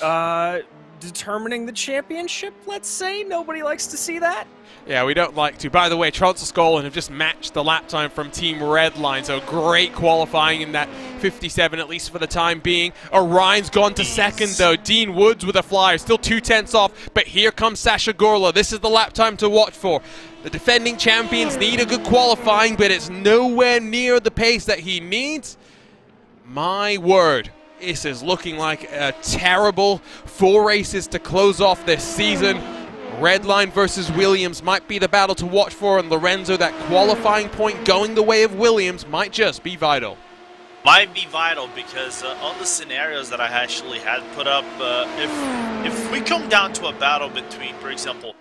determining the championship, let's say. Nobody likes to see that. Yeah, we don't like to. By the way, Tronsaskolan have just matched the lap time from Team Redline, so great qualifying in that 57, at least for the time being. Orion's gone to second, though. Dean Woods with a flyer, still 2/10 off, but here comes Sasha Gorla. This is the lap time to watch for. The defending champions need a good qualifying, but it's nowhere near the pace that he needs. My word, this is looking like a terrible 4 races to close off this season. Redline versus Williams might be the battle to watch for, and Lorenzo, that qualifying point going the way of Williams might just be vital. Might be vital, because all the scenarios that I actually had put up, if we come down to a battle between, for example,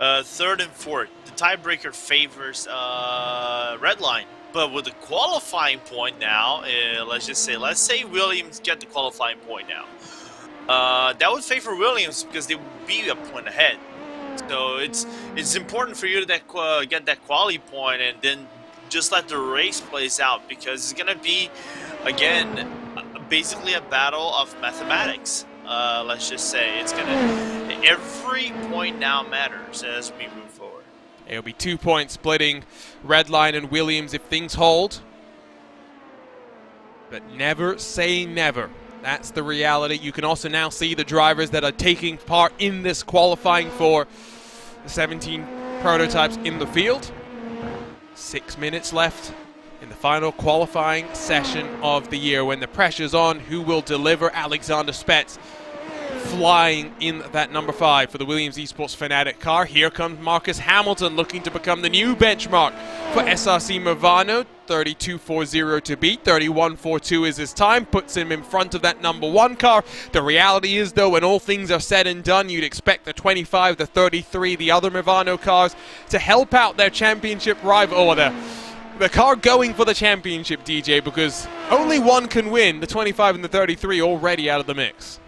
3rd and 4th, the tiebreaker favors Redline. But with the qualifying point now, let's say Williams get the qualifying point now. That would favor Williams because they would be a point ahead. So it's important for you to get that quality point, and then just let the race plays out, because it's going to be, again, basically a battle of mathematics. Let's just say it's going to, every point now matters as we move forward. It'll be 2 points splitting Redline and Williams if things hold. But never say never. That's the reality. You can also now see the drivers that are taking part in this qualifying for the 17 prototypes in the field. 6 minutes left in the final qualifying session of the year. When the pressure's on, who will deliver? Alexander Spets flying in that number 5 for the Williams Esports Fnatic car. Here comes Marcus Hamilton looking to become the new benchmark for SRC Movano. 32.40 to beat, 31.42 is his time, puts him in front of that number 1 car. The reality is, though, when all things are said and done, you'd expect the 25, the 33, the other Movano cars to help out their championship rival, or the car going for the championship, DJ, because only one can win, the 25 and the 33 already out of the mix.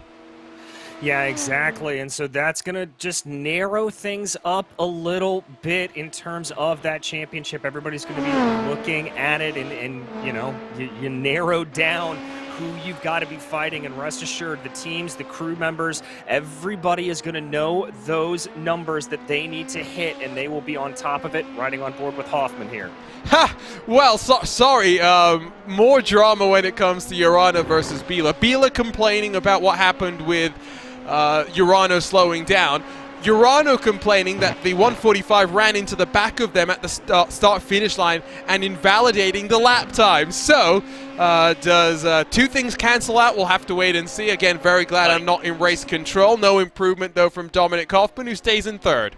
Yeah, exactly. And so that's going to just narrow things up a little bit in terms of that championship. Everybody's going to be looking at it, and you know, you narrow down who you've got to be fighting, and rest assured, the teams, the crew members, everybody is going to know those numbers that they need to hit, and they will be on top of it, riding on board with Hoffman here. Ha! Well, sorry, more drama when it comes to Urano versus Bila. Bila complaining about what happened with Urano slowing down. Urano complaining that the 145 ran into the back of them at the start-finish line and invalidating the lap time. So, does two things cancel out? We'll have to wait and see. Again, very glad I'm not in race control. No improvement, though, from Dominic Hoffman, who stays in 3rd.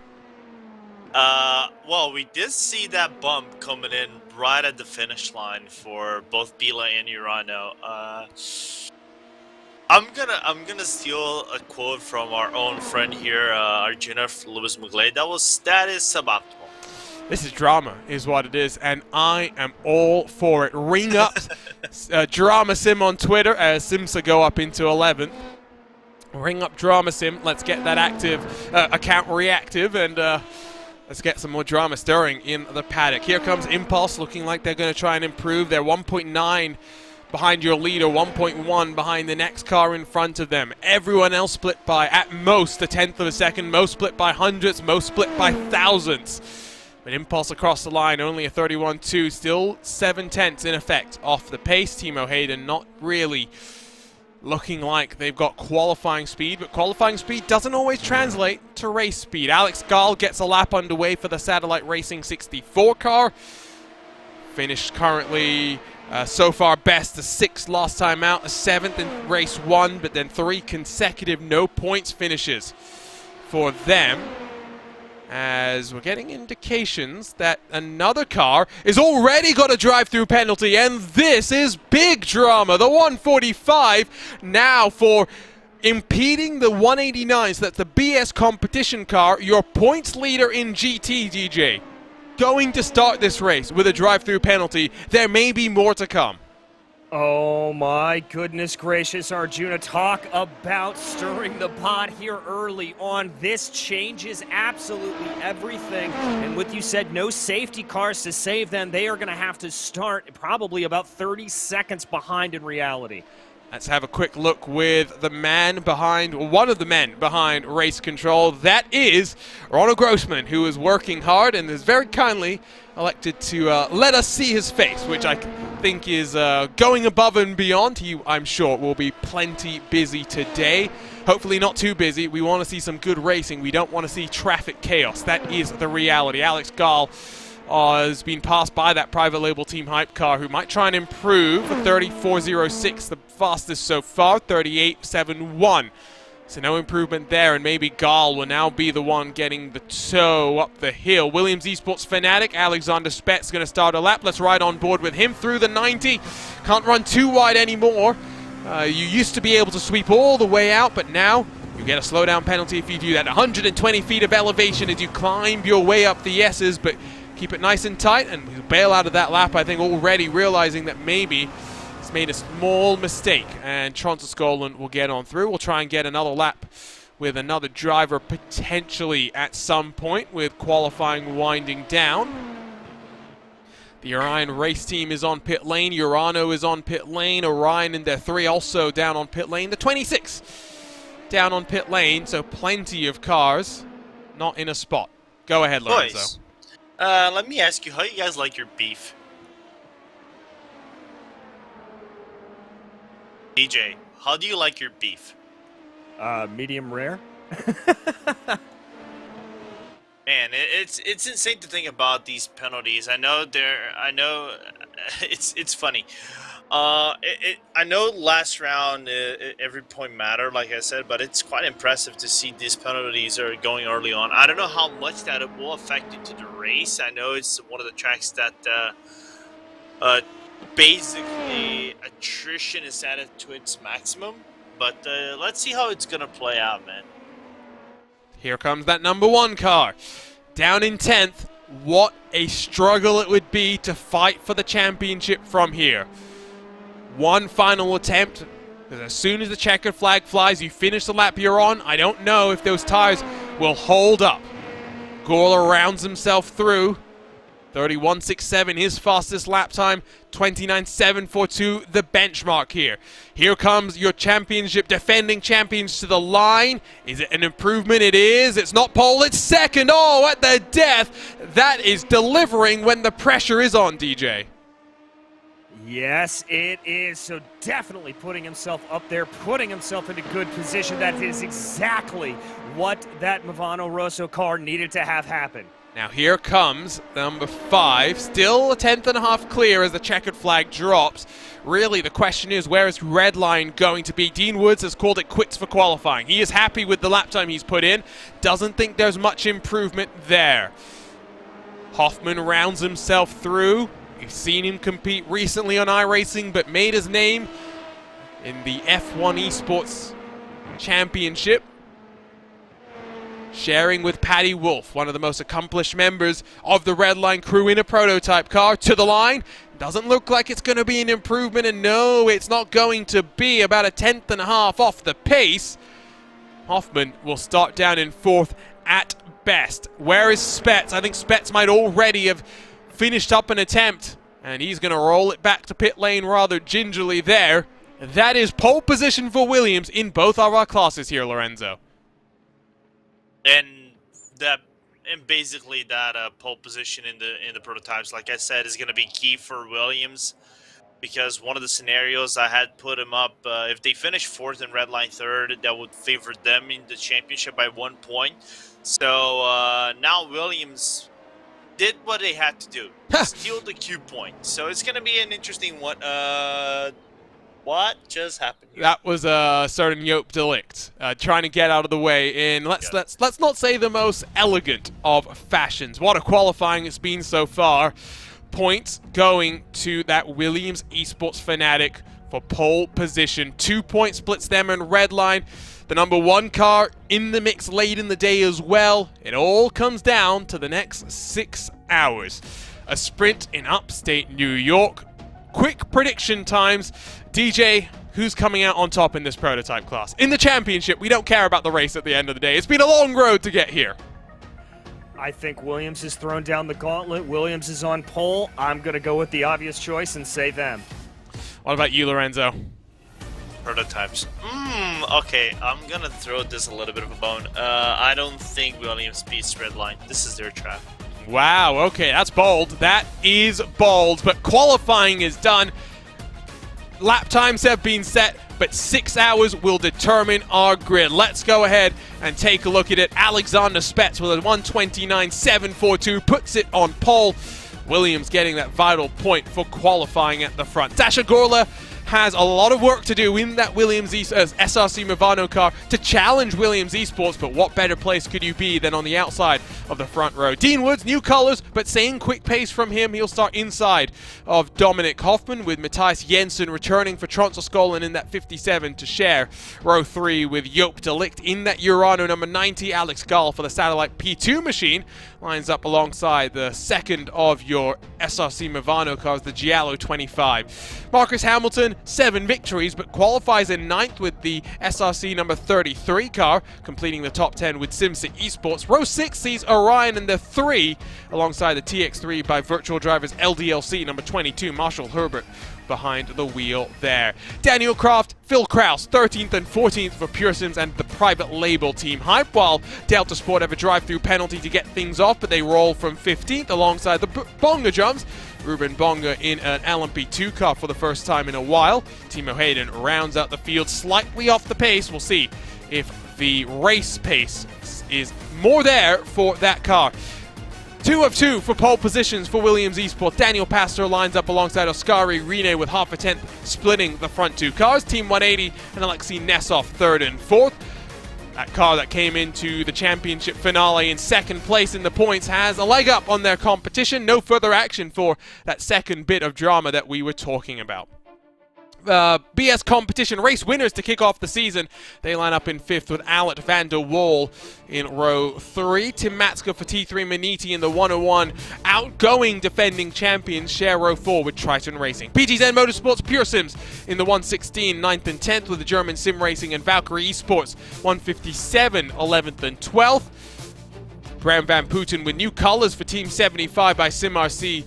Well, we did see that bump coming in right at the finish line for both Bila and Urano. I'm gonna steal a quote from our own friend here, Arjuna Lewis Muglay. That is suboptimal. This is drama, is what it is, and I am all for it. Ring up Drama Sim on Twitter as Simsa go up into 11th. Ring up Drama Sim. Let's get that active account reactive, and let's get some more drama stirring in the paddock. Here comes Impulse, looking like they're going to try and improve. They're 1.9 behind your leader, 1.1 behind the next car in front of them. Everyone else split by, at most, a tenth of a second. Most split by hundredths, most split by thousandths. But Impulse across the line, only a 31.2, still 7 tenths in effect off the pace. Timo Hayden not really looking like they've got qualifying speed, but qualifying speed doesn't always translate to race speed. Alex Gall gets a lap underway for the Satellite Racing 64 car. Finished currently so far best, a 6th last time out, a 7th in race 1, but then 3 consecutive no points finishes for them, as we're getting indications that another car is already got a drive-through penalty, and this is big drama. The 145 now for impeding the 189, so that's the BS competition car, your points leader in GT, DJ. Going to start this race with a drive-through penalty. There may be more to come. Oh my goodness gracious, Arjuna, talk about stirring the pot here early on. This changes absolutely everything. And with you said, no safety cars to save them. They are going to have to start probably about 30 seconds behind in reality. Let's have a quick look with the man behind, or one of the men behind race control. That is Ronald Grossman, who is working hard and has very kindly elected to let us see his face, which I think is going above and beyond. He, I'm sure, will be plenty busy today. Hopefully not too busy. We want to see some good racing. We don't want to see traffic chaos. That is the reality. Alex Gall has been passed by that private label Team Hype car, who might try and improve. 34.06, the fastest so far, 38.71. So no improvement there, and maybe Gall will now be the one getting the tow up the hill. Williams Esports Fnatic, Alexander Spet's going to start a lap. Let's ride on board with him through the 90. Can't run too wide anymore. You used to be able to sweep all the way out, but now you get a slowdown penalty if you do that. 120 feet of elevation as you climb your way up the S's, but keep it nice and tight, and we'll bail out of that lap, I think, already realizing that maybe it's made a small mistake, and Tronsaskolan will get on through. We'll try and get another lap with another driver potentially at some point, with qualifying winding down. The Orion race team is on pit lane. Urano is on pit lane. Orion and their 3 also down on pit lane. The 26 down on pit lane, so plenty of cars not in a spot. Go ahead, Lorenzo. Boys, let me ask you, how you guys like your beef? DJ, how do you like your beef? Medium rare. Man, it's insane to think about these penalties. I know it's funny. I know last round every point mattered, like I said, but it's quite impressive to see these penalties are going early on. I don't know how much that it will affect into the race. I know it's one of the tracks that basically attrition is at it to its maximum, but let's see how it's gonna play out, man. Here comes that number 1 car. Down in 10th. What a struggle it would be to fight for the championship from here. One final attempt, because as soon as the checkered flag flies, you finish the lap you're on. I don't know if those tires will hold up. Gorla rounds himself through. 31.67, his fastest lap time. 29.742, the benchmark here. Here comes your championship defending champions to the line. Is it an improvement? It is. It's not pole, it's second. Oh, at the death. That is delivering when the pressure is on, DJ. Yes, it is. So definitely putting himself up there, putting himself into good position. That is exactly what that Movano Rosso car needed to have happen. Now here comes number 5, still a 10.5 clear as the checkered flag drops. Really, the question is, where is Redline going to be? Dean Woods has called it quits for qualifying. He is happy with the lap time he's put in. Doesn't think there's much improvement there. Hoffman rounds himself through. You've seen him compete recently on iRacing, but made his name in the F1 Esports Championship, sharing with Paddy Wolf, one of the most accomplished members of the Redline crew in a prototype car. To the line. Doesn't look like it's going to be an improvement, and no, it's not going to be. About a 10.5 off the pace. Hoffman will start down in 4th at best. Where is Spets? I think Spets might already have finished up an attempt, and he's going to roll it back to pit lane rather gingerly there. That is pole position for Williams in both of our classes here, Lorenzo. And basically that pole position in the prototypes, like I said, is going to be key for Williams, because one of the scenarios I had put him up, if they finish 4th and Redline 3rd, that would favor them in the championship by 1 point. So now Williams did what they had to do, steal the Q point. So it's going to be an interesting one. What just happened here? That was a certain Joop Delict trying to get out of the way in, let's not say the most elegant of fashions. What a qualifying it's been so far. Points going to that Williams Esports Fanatic for pole position. 2-point splits them and Redline. The number 1 car in the mix late in the day as well. It all comes down to the next 6 hours. A sprint in upstate New York. Quick prediction times. DJ, who's coming out on top in this prototype class? In the championship, we don't care about the race at the end of the day. It's been a long road to get here. I think Williams has thrown down the gauntlet. Williams is on pole. I'm going to go with the obvious choice and say them. What about you, Lorenzo? Prototypes. Okay, I'm going to throw this a little bit of a bone. I don't think Williams beats Redline. This is their trap. Wow, okay, that's bold. That is bold, but qualifying is done. Lap times have been set, but 6 hours will determine our grid. Let's go ahead and take a look at it. Alexander Spets with a 129.742 puts it on pole. Williams getting that vital point for qualifying at the front. Sasha Gorla has a lot of work to do in that Williams SRC Movano car to challenge Williams Esports, but what better place could you be than on the outside of the front row? Dean Woods, new colors, but same quick pace from him. He'll start inside of Dominic Hoffman, with Matthias Jensen returning for Tronsoskollen in that 57 to share row 3 with Joop Delict in that Urano number 90. Alex Gall for the satellite P2 machine lines up alongside the second of your SRC Movano cars, the Giallo 25. Marcus Hamilton, 7 victories, but qualifies in 9th with the SRC number 33 car, completing the top 10 with SimCity Esports. Row 6 sees Orion in the 3, alongside the TX3 by Virtual Drivers LDLC number 22, Marshall Herbert behind the wheel there. Daniel Croft, Phil Kraus, 13th and 14th for Pure Sims and the private label team Hype, while Delta Sport have a drive-through penalty to get things off, but they roll from 15th alongside the Bonga Jumps. Ruben Bonga in an LMP2 car for the first time in a while. Timo Hayden rounds out the field slightly off the pace. We'll see if the race pace is more there for that car. 2 of 2 for pole positions for Williams Esports. Daniel Pastor lines up alongside Oskari Rene with half a tenth, splitting the front 2 cars. Team 180 and Alexei Nesov 3rd and 4th. That car that came into the championship finale in 2nd place in the points has a leg up on their competition. No further action for that second bit of drama that we were talking about. BS competition race winners to kick off the season. They line up in 5th with Alet van der Wal in row 3. Tim Matska for T3 Maniti in the 101. Outgoing defending champions share row 4 with Triton Racing. PGZ Motorsports Pure Sims in the 116, 9th and 10th with the German Sim Racing, and Valkyrie Esports 157, 11th and 12th. Bram Van Putten with new colors for Team 75 by SimRC,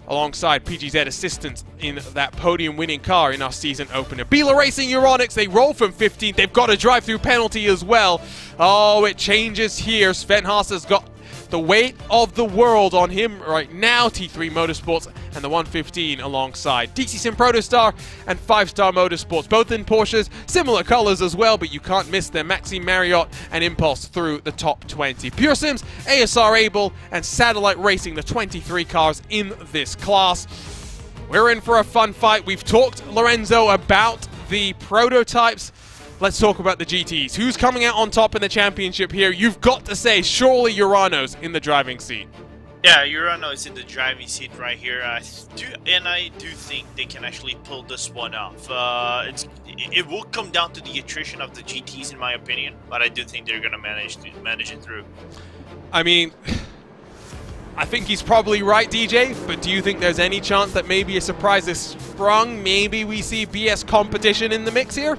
alongside PGZ assistants in that podium winning car in our season opener. Bila Racing Euronics, they roll from 15th. They've got a drive-through penalty as well. Oh, it changes here. Sven Haas has got the weight of the world on him right now. T3 Motorsports and the 115 alongside DC Sim Protostar and 5-Star Motorsports, both in Porsches, similar colors as well, but you can't miss them. Maxime Marriott and Impulse through the top 20. Pure Sims, ASR Able, and Satellite Racing, the 23 cars in this class. We're in for a fun fight. We've talked, Lorenzo, about the prototypes. Let's talk about the GTs. Who's coming out on top in the championship here? You've got to say, surely Urano's in the driving seat. Yeah, Urano is in the driving seat right here. I do think they can actually pull this one off. It will come down to the attrition of the GTs, in my opinion, but I do think they're going to manage it through. I mean, I think he's probably right, DJ, but do you think there's any chance that maybe a surprise is sprung? Maybe we see BS competition in the mix here?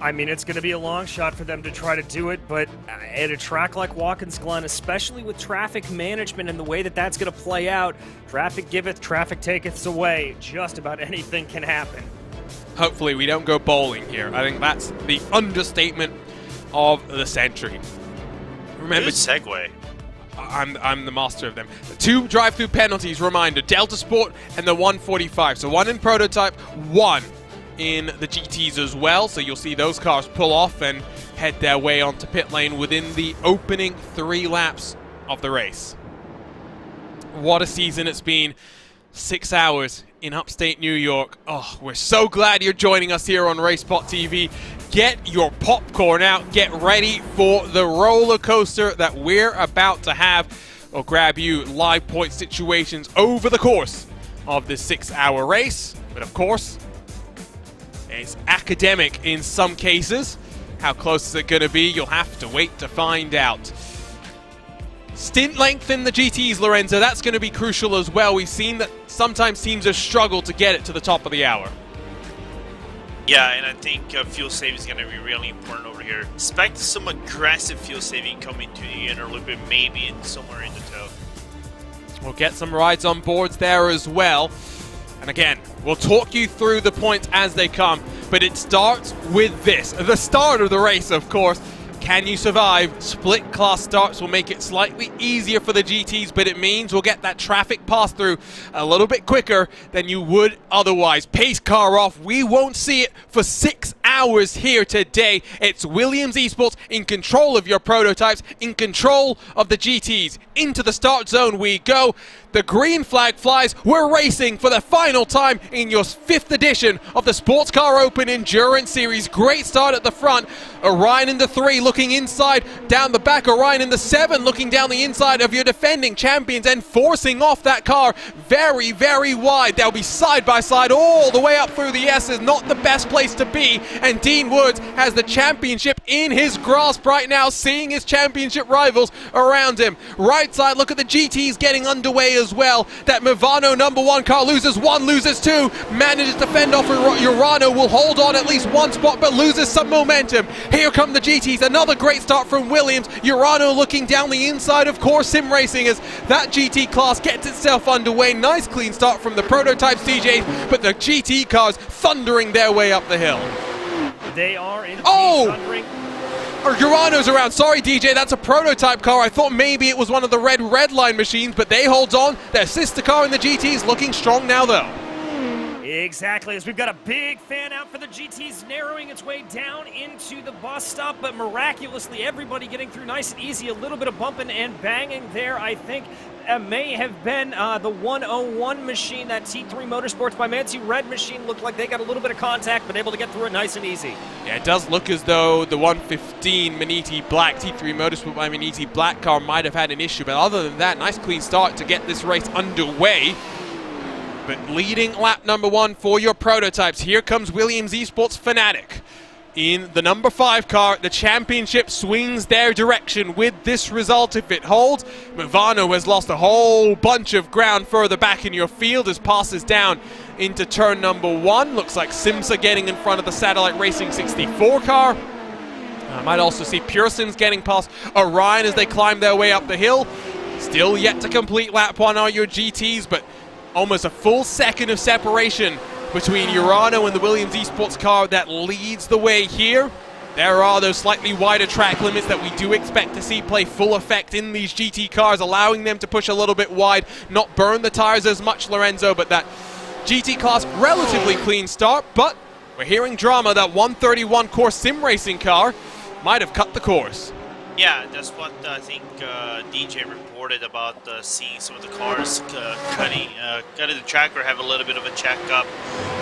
I mean, it's going to be a long shot for them to try to do it, but at a track like Watkins Glen, especially with traffic management and the way that that's going to play out, traffic giveth, traffic taketh away. Just about anything can happen. Hopefully we don't go bowling here. I think that's the understatement of the century. Remember, good segue. I'm the master of them. 2 drive-through penalties, reminder, Delta Sport and the 145. So 1 in prototype, 1 in the GTs as well. So you'll see those cars pull off and head their way onto pit lane within the opening 3 laps of the race. What a season it's been. 6 hours in upstate New York. Oh, we're so glad you're joining us here on RaceSpotTV. Get your popcorn out. Get ready for the roller coaster that we're about to have. We'll grab you live point situations over the course of this 6-hour race. But of course, it's academic in some cases. How close is it going to be? You'll have to wait to find out. Stint length in the GTs, Lorenzo, that's going to be crucial as well. We've seen that sometimes teams have struggled to get it to the top of the hour. Yeah, and I think fuel saving is going to be really important over here. Expect some aggressive fuel saving coming to the inner loop and maybe somewhere in the toe. We'll get some rides on boards there as well. And again, we'll talk you through the points as they come, but it starts with this. The start of the race, of course. Can you survive? Split class starts will make it slightly easier for the GTs, but it means we'll get that traffic pass through a little bit quicker than you would otherwise. Pace car off. We won't see it for 6 hours here today. It's Williams Esports in control of your prototypes, in control of the GTs. Into the start zone we go. The green flag flies. We're racing for the final time in your 5th edition of the Sports Car Open Endurance Series. Great start at the front. Orion in the 3 looking inside. Down the back, Orion in the 7 looking down the inside of your defending champions and forcing off that car very, very wide. They'll be side by side all the way up through the S's. Not the best place to be. And Dean Woods has the championship in his grasp right now, seeing his championship rivals around him. Right side, look at the GTs getting underway as well. That Movano #1 car loses 1, loses 2, manages to fend off Urano, will hold on at least 1 spot but loses some momentum. Here come the GTs, another great start from Williams. Urano looking down the inside of Core Sim Racing as that GT class gets itself underway. Nice clean start from the prototypes, DJs, but the GT cars thundering their way up the hill. They are indeed thundering. Urano's around. Sorry, DJ, that's a prototype car. I thought maybe it was one of the red line machines, but they hold on. Their sister car in the GT's looking strong now, though. Exactly, as we've got a big fan out for the GTs narrowing its way down into the bus stop, but miraculously everybody getting through nice and easy. A little bit of bumping and banging there, I think. May have been the 101 machine, that T3 Motorsports by Mancy Red machine. Looked like they got a little bit of contact, but able to get through it nice and easy. Yeah, it does look as though the 115 Maniti Black, T3 Motorsport by Maniti Black car might have had an issue, but other than that, nice clean start to get this race underway. But leading lap number 1 for your prototypes, here comes Williams Esports Fnatic. In the number 5 car, the championship swings their direction with this result if it holds. Movano has lost a whole bunch of ground further back in your field as passes down into turn number 1. Looks like Simsa getting in front of the Satellite Racing 64 car. I might also see Pure Sims getting past Orion as they climb their way up the hill. Still yet to complete lap 1 are your GTs, but almost a full second of separation between Urano and the Williams Esports car that leads the way here. There are those slightly wider track limits that we do expect to see play full effect in these GT cars, allowing them to push a little bit wide, not burn the tires as much, Lorenzo, but that GT class relatively clean start, but we're hearing drama. That 131 course sim racing car might have cut the course. Yeah, that's what I think DJ reported about seeing some of the cars cutting the track or have a little bit of a checkup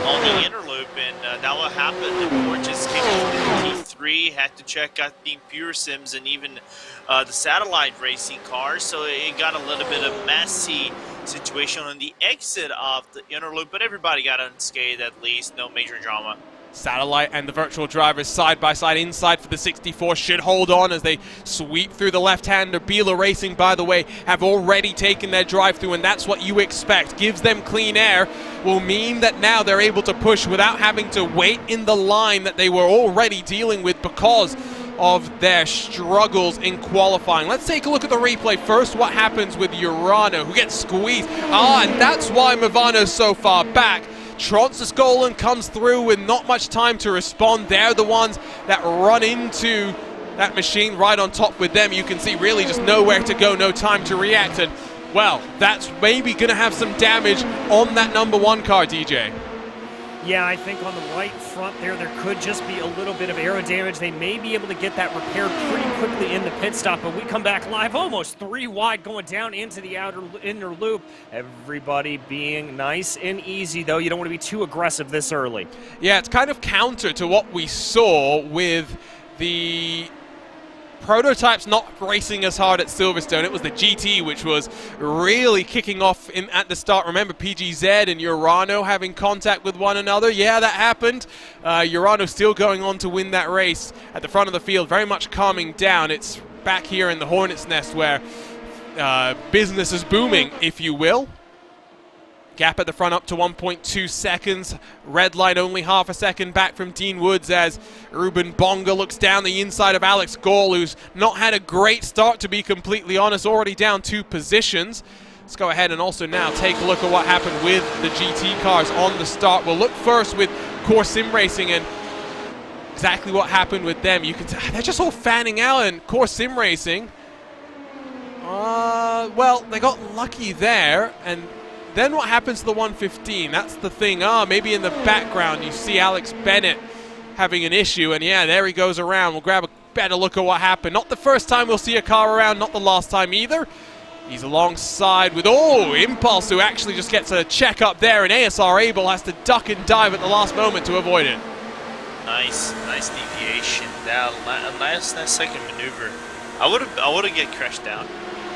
on the inner loop, and that what happened. The Borges came in with the T3, had to check out the Pure Sims and even the Satellite Racing cars, so it got a little bit of messy situation on the exit of the inner loop, but everybody got unscathed at least, no major drama. Satellite and the virtual drivers side by side inside for the 64 should hold on as they sweep through the left-hander. Bila Racing, by the way, have already taken their drive through, and that's what you expect. Gives them clean air, will mean that now they're able to push without having to wait in the line that they were already dealing with because of their struggles in qualifying. Let's take a look at the replay first. What happens with Urano, who gets squeezed? And that's why Movano's so far back. Tronsis Golan comes through with not much time to respond. They're the ones that run into that machine right on top with them. You can see really just nowhere to go, no time to react. And, well, that's maybe going to have some damage on that number 1 car, DJ. Yeah, I think on the right front there could just be a little bit of aero damage. They may be able to get that repaired pretty quickly in the pit stop, but we come back live almost 3 wide going down into the inner loop. Everybody being nice and easy, though. You don't want to be too aggressive this early. Yeah, it's kind of counter to what we saw with the prototypes not racing as hard at Silverstone. It was the GT which was really kicking off at the start. Remember PGZ and Urano having contact with one another? Yeah, that happened. Urano still going on to win that race at the front of the field, very much calming down. It's back here in the Hornet's Nest where business is booming, if you will. Gap at the front up to 1.2 seconds. Red line only half a second back from Dean Woods as Ruben Bonga looks down the inside of Alex Gall, who's not had a great start, to be completely honest, already down 2 positions. Let's go ahead and also now take a look at what happened with the GT cars on the start. We'll look first with Core Sim Racing and exactly what happened with them. You can they're just all fanning out, and Core Sim Racing, well, they got lucky there, and then what happens to the 115? That's the thing. Maybe in the background you see Alex Bennett having an issue, and yeah, there he goes around. We'll grab a better look at what happened. Not the first time we'll see a car around, not the last time either. He's alongside with, Impulse, who actually just gets a check up there, and ASR Abel has to duck and dive at the last moment to avoid it. Nice deviation. That nice second maneuver. I would have get crashed down.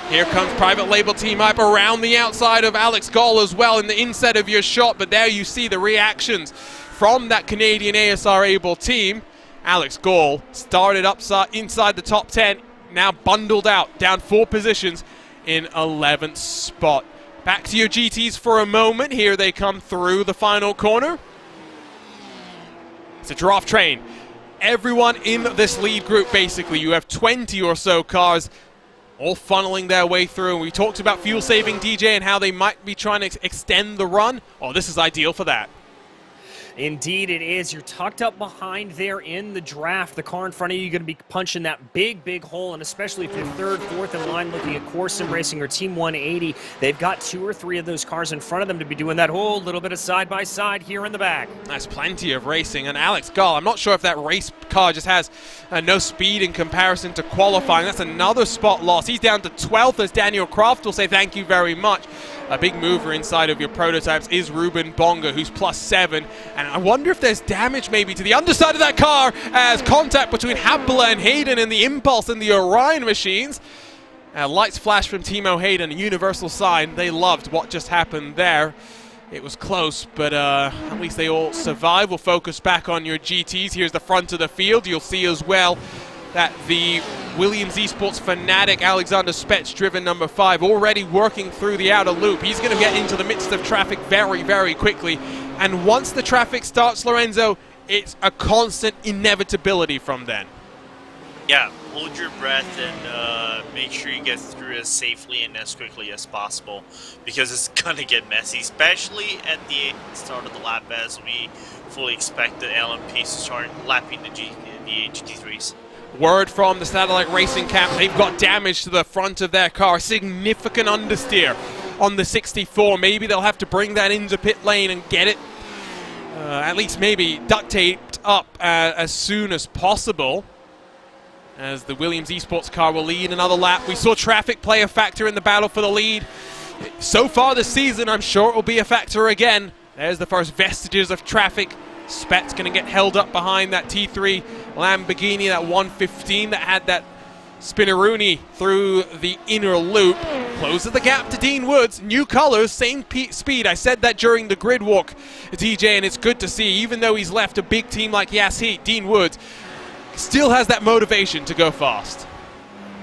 Here comes Private Label Team up around the outside of Alex Gall as well in the inside of your shot, but there you see the reactions from that Canadian ASR Able team. Alex Gall started inside the top 10, now bundled out, down 4 positions in 11th spot. Back to your GTs for a moment. Here they come through the final corner. It's a draft train. Everyone in this lead group, basically, you have 20 or so cars all funneling their way through. And we talked about fuel saving, DJ, and how they might be trying to extend the run. Oh, this is ideal for that. Indeed it is. You're tucked up behind there in the draft. The car in front of you, going to be punching that big hole, and especially if you're third, fourth in line looking at Core Sim Racing or Team 180, they've got 2 or 3 of those cars in front of them to be doing that whole little bit of side-by-side here in the back. That's plenty of racing. And Alex Gall, I'm not sure if that race car just has no speed in comparison to qualifying. That's another spot loss. He's down to 12th as Daniel Croft will say thank you very much. A big mover inside of your prototypes is Ruben Bonga, who's +7. And I wonder if there's damage maybe to the underside of that car as contact between Habla and Hayden and the Impulse and the Orion machines. Lights flash from Timo Hayden, a universal sign. They loved what just happened there. It was close, but at least they all survive. We'll focus back on your GTs. Here's the front of the field. You'll see as well that the Williams Esports fanatic Alexander Spets, driven number 5, already working through the outer loop. He's going to get into the midst of traffic very quickly. And once the traffic starts, Lorenzo, it's a constant inevitability from then. Yeah, hold your breath and make sure you get through as safely and as quickly as possible, because it's going to get messy, especially at the start of the lap, as we fully expect the LMPs to start lapping the GT3s. Word from the Satellite Racing camp, they've got damage to the front of their car, significant understeer on the 64. Maybe they'll have to bring that into pit lane and get it at least maybe duct taped up as soon as possible, as the Williams Esports car will lead another lap. We saw traffic play a factor in the battle for the lead. So far this season, I'm sure it will be a factor again. There's the first vestiges of traffic. Spet's going to get held up behind that T3 Lamborghini, that 115 that had that spinneroonie through the inner loop. Closes the gap to Dean Woods. New colors, same speed. I said that during the grid walk, DJ, and it's good to see. Even though he's left a big team like Yas Heat, Dean Woods still has that motivation to go fast.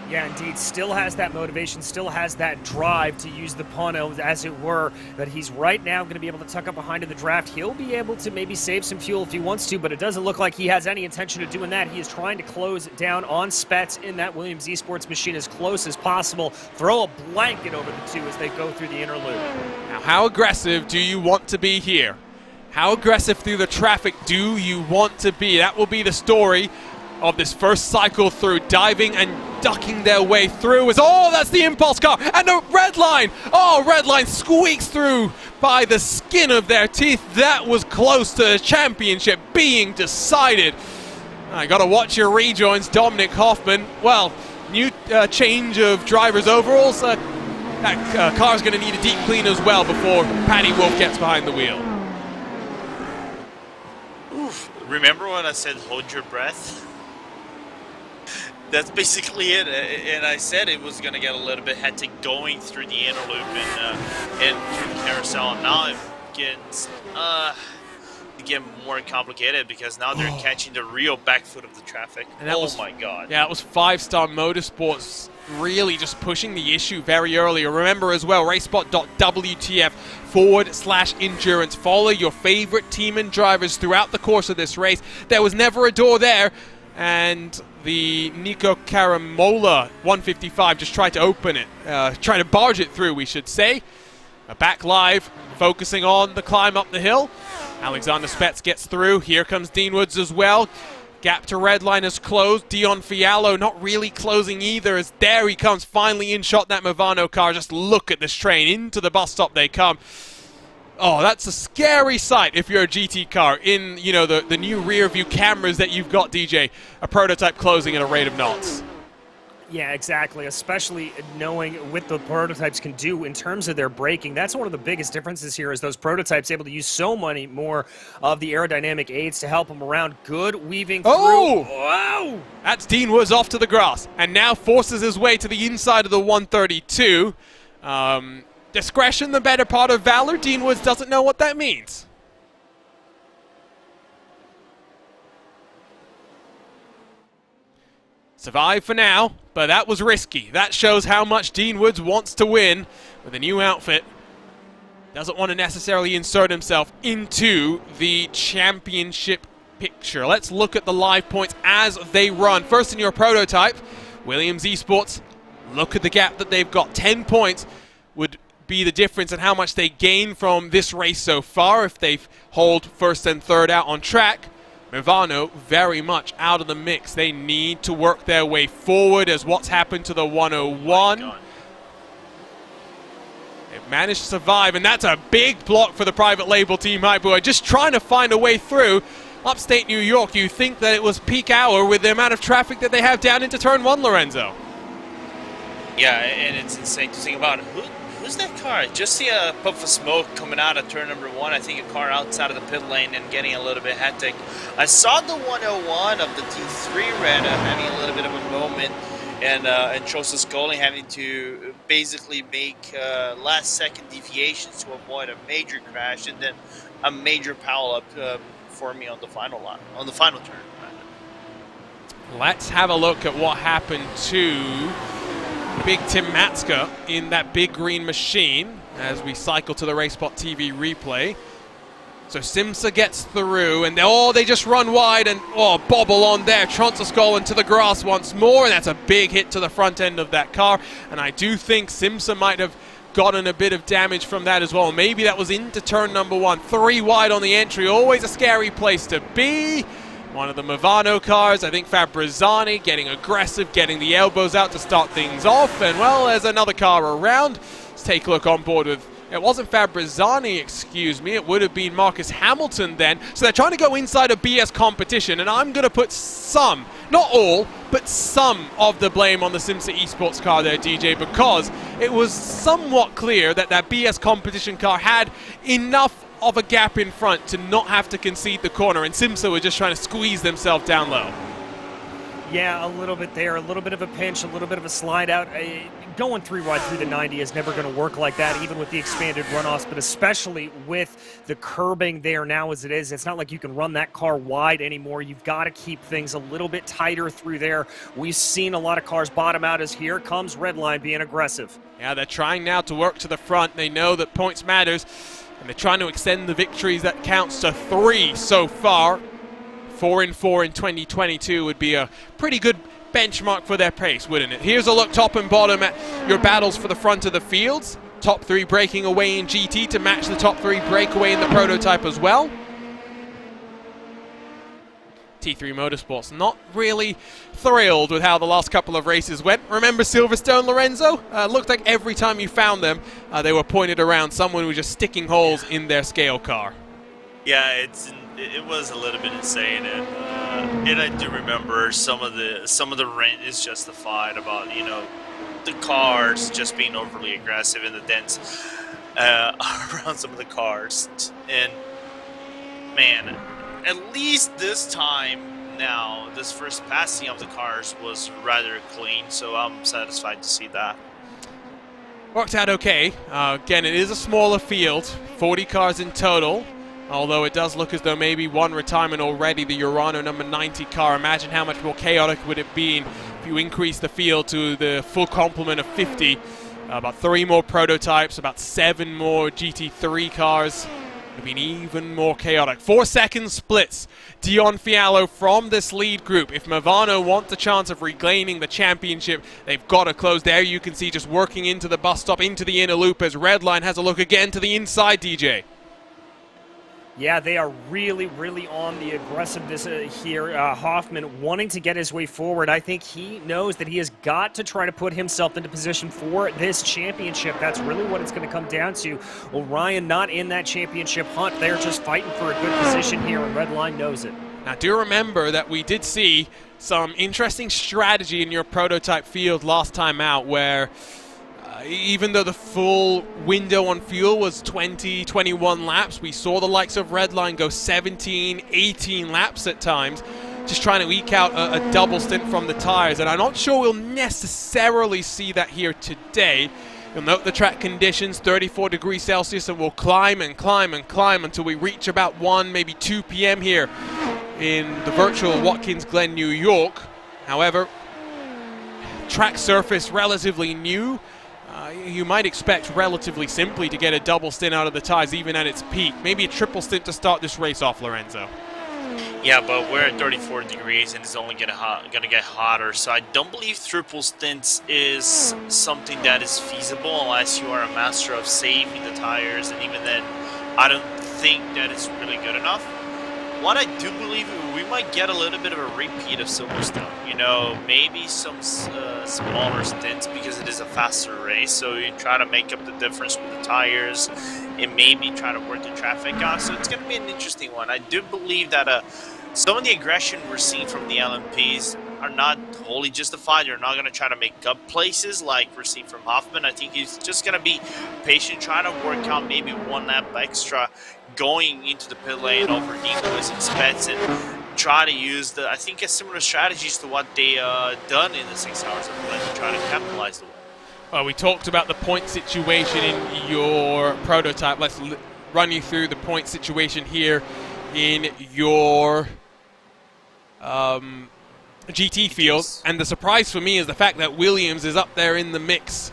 Yeah, indeed, still has that motivation, still has that drive, to use the pun as it were, that he's right now going to be able to tuck up behind in the draft. He'll be able to maybe save some fuel if he wants to, but it doesn't look like he has any intention of doing that. He is trying to close down on Spets in that Williams Esports machine as close as possible. Throw a blanket over the two as they go through the inner loop. Now, how aggressive do you want to be here? How aggressive through the traffic do you want to be? That will be the story of this first cycle through, diving and ducking their way through. That's the Impulse car, and a red line. Red line squeaks through by the skin of their teeth. That was close to the championship being decided. I gotta watch your rejoins, Dominic Hoffman. Well, new change of drivers overalls. That car's gonna need a deep clean as well before Paddy Wolf gets behind the wheel. Oof. Remember when I said hold your breath? That's basically it, and I said it was going to get a little bit hectic going through the inner loop and through the carousel, and now it gets more complicated because now they're catching the real back foot of the traffic. And my god. Yeah, it was 5-Star Motorsports really just pushing the issue very early. Remember as well, RaceSpot.WTF/endurance. Follow your favorite team and drivers throughout the course of this race. There was never a door there, and the Nico Caramola 155 just tried to open it, trying to barge it through, we should say. Back live, focusing on the climb up the hill. Alexander Spets gets through. Here comes Dean Woods as well. Gap to redline is closed. Dion Fiallo not really closing either, as there he comes, finally in shot that Movano car. Just look at this train. Into the bus stop they come. That's a scary sight if you're a GT car in, the new rear view cameras that you've got, DJ. A prototype closing at a rate of knots. Yeah, exactly, especially knowing what the prototypes can do in terms of their braking. That's one of the biggest differences here, is those prototypes able to use so many more of the aerodynamic aids to help them around. Good weaving through. Wow! That's Dean Woods off to the grass, and now forces his way to the inside of the 132. Discretion, the better part of valor. Dean Woods doesn't know what that means. Survive for now, but that was risky. That shows how much Dean Woods wants to win with a new outfit. Doesn't want to necessarily insert himself into the championship picture. Let's look at the live points as they run. First in your prototype, Williams Esports. Look at the gap that they've got. 10 points would be the difference in how much they gain from this race so far if they hold first and third out on track. Movano very much out of the mix. They need to work their way forward as what's happened to the 101. They've managed to survive, and that's a big block for the private label team Hype, who are just trying to find a way through. Upstate New York, you think that it was peak hour with the amount of traffic that they have down into turn 1, Lorenzo. Yeah, and it's insane to think about. Who's that car? I just see a puff of smoke coming out of turn number 1. I think a car outside of the pit lane and getting a little bit hectic. I saw the 101 of the T3 Red having a little bit of a moment, and Trosa's Goalie having to basically make last-second deviations to avoid a major crash and then a major foul-up for me on the final lap, on the final turn. Let's have a look at what happened to Big Tim Matska in that big green machine as we cycle to the RaceSpotTV replay. So Simsa gets through, and they just run wide and bobble on there. Trontoskull into the grass once more, and that's a big hit to the front end of that car. And I do think Simsa might have gotten a bit of damage from that as well. Maybe that was into turn number 1. 3 wide on the entry, always a scary place to be. One of the Movano cars, I think Fabrizzani getting aggressive, getting the elbows out to start things off. And, well, there's another car around. Let's take a look on board with, it wasn't Fabrizzani, excuse me. It would have been Marcus Hamilton then. So they're trying to go inside a BS competition. And I'm going to put some, not all, but some of the blame on the Simsa Esports car there, DJ, because it was somewhat clear that that BS competition car had enough of a gap in front to not have to concede the corner, and Simsa were just trying to squeeze themselves down low. Yeah, a little bit there, a little bit of a pinch, a little bit of a slide out. Going 3 wide through the 90 is never going to work like that, even with the expanded runoffs, but especially with the curbing there now as it is. It's not like you can run that car wide anymore. You've got to keep things a little bit tighter through there. We've seen a lot of cars bottom out as here comes Redline being aggressive. Yeah, they're trying now to work to the front. They know that points matters, and they're trying to extend the victories. That counts to 3 so far. 4 and 4 in 2022 would be a pretty good benchmark for their pace, wouldn't it? Here's a look top and bottom at your battles for the front of the fields. Top 3 breaking away in GT to match the top 3 breakaway in the prototype as well. T3 Motorsports not really thrilled with how the last couple of races went. Remember Silverstone, Lorenzo? Looked like every time you found them, they were pointed around. Someone was just sticking holes in their scale car. Yeah, it was a little bit insane, and I do remember some of the rant is justified about the cars just being overly aggressive in the dents around some of the cars, and man, at least this time now, this first passing of the cars was rather clean, so I'm satisfied to see that. Worked out okay. Again, it is a smaller field, 40 cars in total. Although it does look as though maybe one retirement already, the Urano number 90 car. Imagine how much more chaotic would it be if you increase the field to the full complement of 50. About 3 more prototypes, about 7 more GT3 cars. It would have been even more chaotic. 4-second splits. Dion Fiallo from this lead group. If Movano want a chance of regaining the championship, they've got to close. There you can see just working into the bus stop, into the inner loop as Redline has a look again to the inside, DJ. Yeah, they are really, really on the aggressiveness here. Hoffman wanting to get his way forward. I think he knows that he has got to try to put himself into position for this championship. That's really what it's going to come down to. Orion not in that championship hunt. They're just fighting for a good position here, and Redline knows it. Now, do remember that we did see some interesting strategy in your prototype field last time out where even though the full window on fuel was 20, 21 laps, we saw the likes of Redline go 17, 18 laps at times, just trying to eke out a double stint from the tires. And I'm not sure we'll necessarily see that here today. You'll note the track conditions, 34 degrees Celsius, and we'll climb and climb and climb until we reach about 1, maybe 2 p.m. here in the virtual Watkins, Glen, New York. However, track surface relatively new. You might expect relatively simply to get a double stint out of the tires even at its peak. Maybe a triple stint to start this race off, Lorenzo. Yeah, but we're at 34 degrees and it's only gonna get hotter. So I don't believe triple stints is something that is feasible unless you are a master of saving the tires. And even then, I don't think that is really good enough. What I do believe, we might get a little bit of a repeat of Silverstone. You know, maybe some smaller stints because it is a faster race. So you try to make up the difference with the tires and maybe try to work the traffic out. So it's going to be an interesting one. I do believe that some of the aggression we're seeing from the LMPs are not wholly justified. They're not going to try to make up places like we're seeing from Hoffman. I think he's just going to be patient, trying to work out maybe one lap extra going into the pit lane over Nico's expense and try to use I think a similar strategies to what they done in the 6 hours of Glen to try to capitalize the win. Well, we talked about the point situation in your prototype. Let's run you through the point situation here in your GT field. And the surprise for me is the fact that Williams is up there in the mix.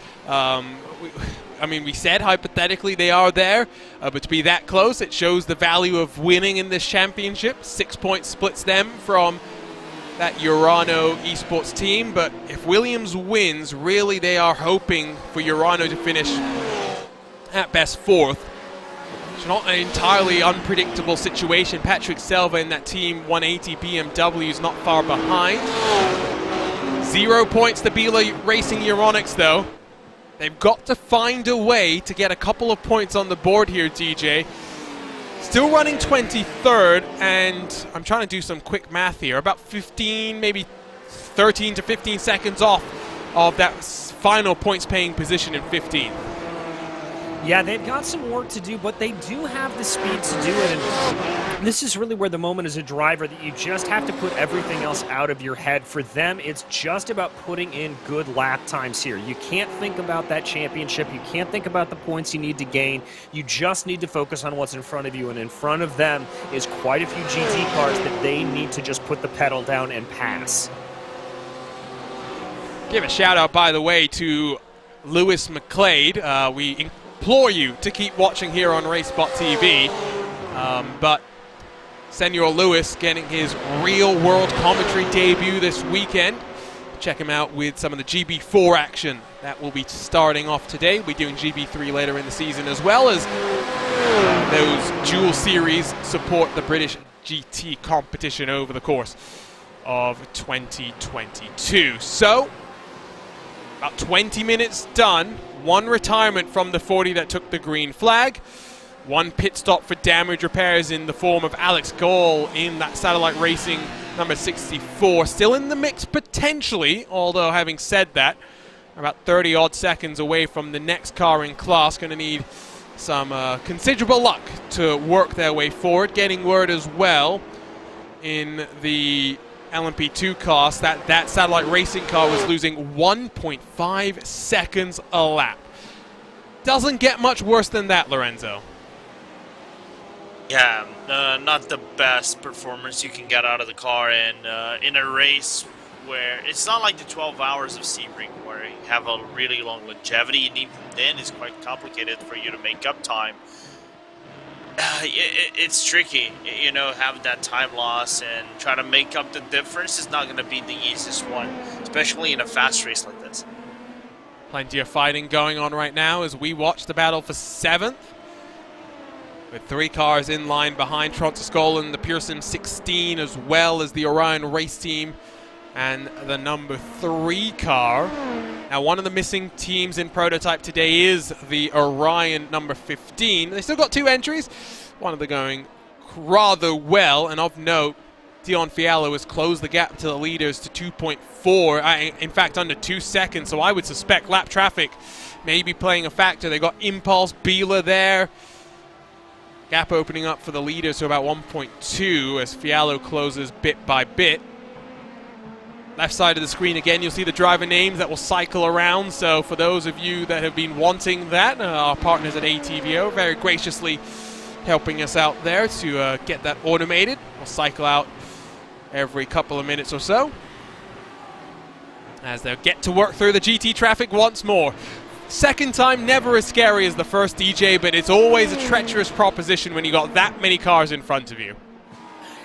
I mean, we said hypothetically they are there, but to be that close, it shows the value of winning in this championship. 6 points splits them from that Urano esports team, but if Williams wins, really they are hoping for Urano to finish at best fourth. It's not an entirely unpredictable situation. Patrick Selva in that team 180 BMW is not far behind. 0 points to Bila Racing Euronics though. They've got to find a way to get a couple of points on the board here, DJ. Still running 23rd, and I'm trying to do some quick math here. About 15, maybe 13 to 15 seconds off of that final points-paying position in 15th. Yeah, they've got some work to do, but they do have the speed to do it. And this is really where the moment as a driver that you just have to put everything else out of your head. For them, it's just about putting in good lap times here. You can't think about that championship. You can't think about the points you need to gain. You just need to focus on what's in front of you. And in front of them is quite a few GT cars that they need to just put the pedal down and pass. Give a shout out, by the way, to Lewis McClade. We implore you to keep watching here on RaceSpotTV, but Senor Lewis getting his real-world commentary debut this weekend. Check him out with some of the GB4 action that will be starting off today. We'll be doing GB3 later in the season, as well as those dual series support the British GT competition over the course of 2022. So, about 20 minutes done. One retirement from the 40 that took the green flag. One pit stop for damage repairs in the form of Alex Gall in that Satellite Racing number 64. Still in the mix potentially, although having said that, about 30 odd seconds away from the next car in class. Going to need some considerable luck to work their way forward. Getting word as well in the LMP2 class that Satellite Racing car was losing 1.5 seconds a lap. Doesn't get much worse than that, Lorenzo. Yeah, not the best performance you can get out of the car in a race where it's not like the 12 hours of Sebring where you have a really long longevity, and even then it's quite complicated for you to make up time. It's tricky, you know, having that time loss and try to make up the difference is not going to be the easiest one, especially in a fast race like this. Plenty of fighting going on right now as we watch the battle for 7th. With 3 cars in line behind Trontascolan, the Pearson 16, as well as the Orion race team and the number 3 car. Now, one of the missing teams in prototype today is the Orion number 15. They still got 2 entries. One of them going rather well, and of note, Dion Fiallo has closed the gap to the leaders to 2.4, in fact under 2 seconds, so I would suspect lap traffic may be playing a factor. They got Impulse, Bila there. Gap opening up for the leaders to about 1.2 as Fiallo closes bit by bit. Left side of the screen again, you'll see the driver names that will cycle around. So for those of you that have been wanting that, our partners at ATVO very graciously helping us out there to get that automated. We'll cycle out every couple of minutes or so as they'll get to work through the GT traffic once more. Second time, never as scary as the first, DJ, but it's always a treacherous proposition when you got that many cars in front of you.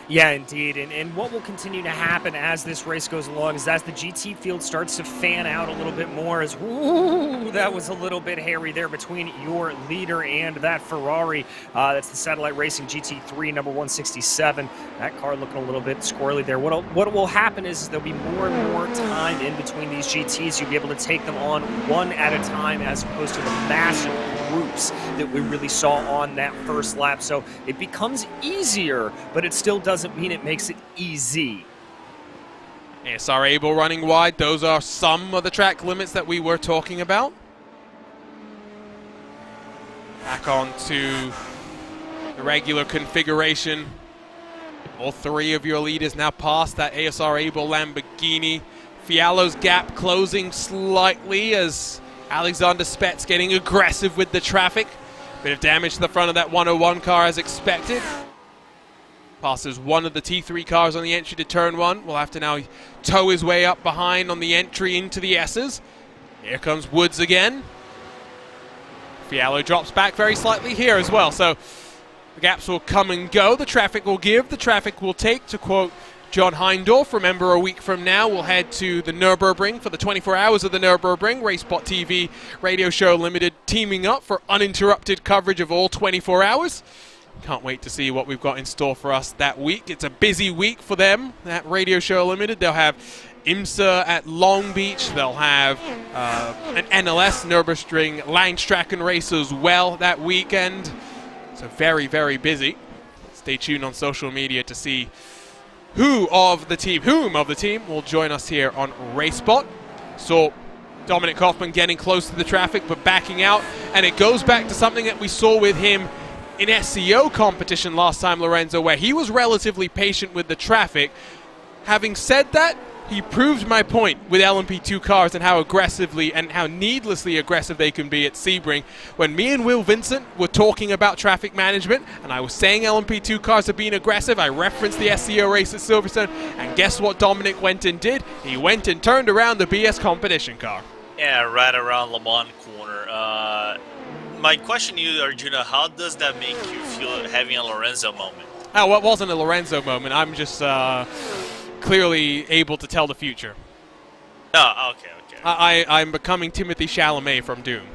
Yeah, indeed. And what will continue to happen as this race goes along is as the GT field starts to fan out a little bit more, as ooh, that was a little bit hairy there between your leader and that Ferrari. That's the Satellite Racing GT3 number 167. That car looking a little bit squirrely there. What will happen is there'll be more and more time in between these GTs. You'll be able to take them on one at a time as opposed to the massive groups that we really saw on that first lap. So it becomes easier, but it still doesn't mean it makes it easy. ASR Able running wide. Those are some of the track limits that we were talking about. Back on to the regular configuration. All three of your leaders now past that ASR Able Lamborghini. Fialo's gap closing slightly as Alexander Spetz getting aggressive with the traffic. Bit of damage to the front of that 101 car as expected. Passes one of the T3 cars on the entry to turn one. Will have to now tow his way up behind on the entry into the S's. Here comes Woods again. Fialo drops back very slightly here as well. So the gaps will come and go. The traffic will give, the traffic will take, to quote John Heindorf. Remember, a week from now, we'll head to the Nürburgring for the 24 hours of the Nürburgring. RaceSpotTV Radio Show Limited teaming up for uninterrupted coverage of all 24 hours. Can't wait to see what we've got in store for us that week. It's a busy week for them, that Radio Show Limited. They'll have IMSA at Long Beach. They'll have an NLS Nürburgring Langstracken race as well that weekend. So very, very busy. Stay tuned on social media to see whom of the team will join us here on RaceSpot. So Dominic Hoffman getting close to the traffic but backing out, and it goes back to something that we saw with him in SEO competition last time, Lorenzo, where he was relatively patient with the traffic. Having said that, he proved my point with LMP2 cars and how aggressively and how needlessly aggressive they can be at Sebring. When me and Will Vincent were talking about traffic management and I was saying LMP2 cars are being aggressive, I referenced the SEO race at Silverstone, and guess what Dominic went and did? He went and turned around the BS competition car. Yeah, right around Le Mans corner. My question to you, Arjuna, how does that make you feel having a Lorenzo moment? Oh, well, it wasn't a Lorenzo moment. I'm just clearly able to tell the future. Oh, okay. I'm becoming Timothée Chalamet from Doom.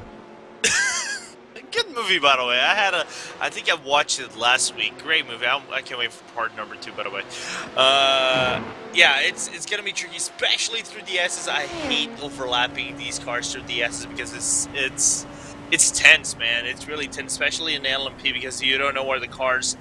Good movie, by the way. I think I watched it last week. Great movie. I can't wait for part number 2, by the way. Yeah, it's gonna be tricky, especially through the S's. I hate overlapping these cars through the S's because it's tense, man. It's really tense, especially in LMP, because you don't know where the cars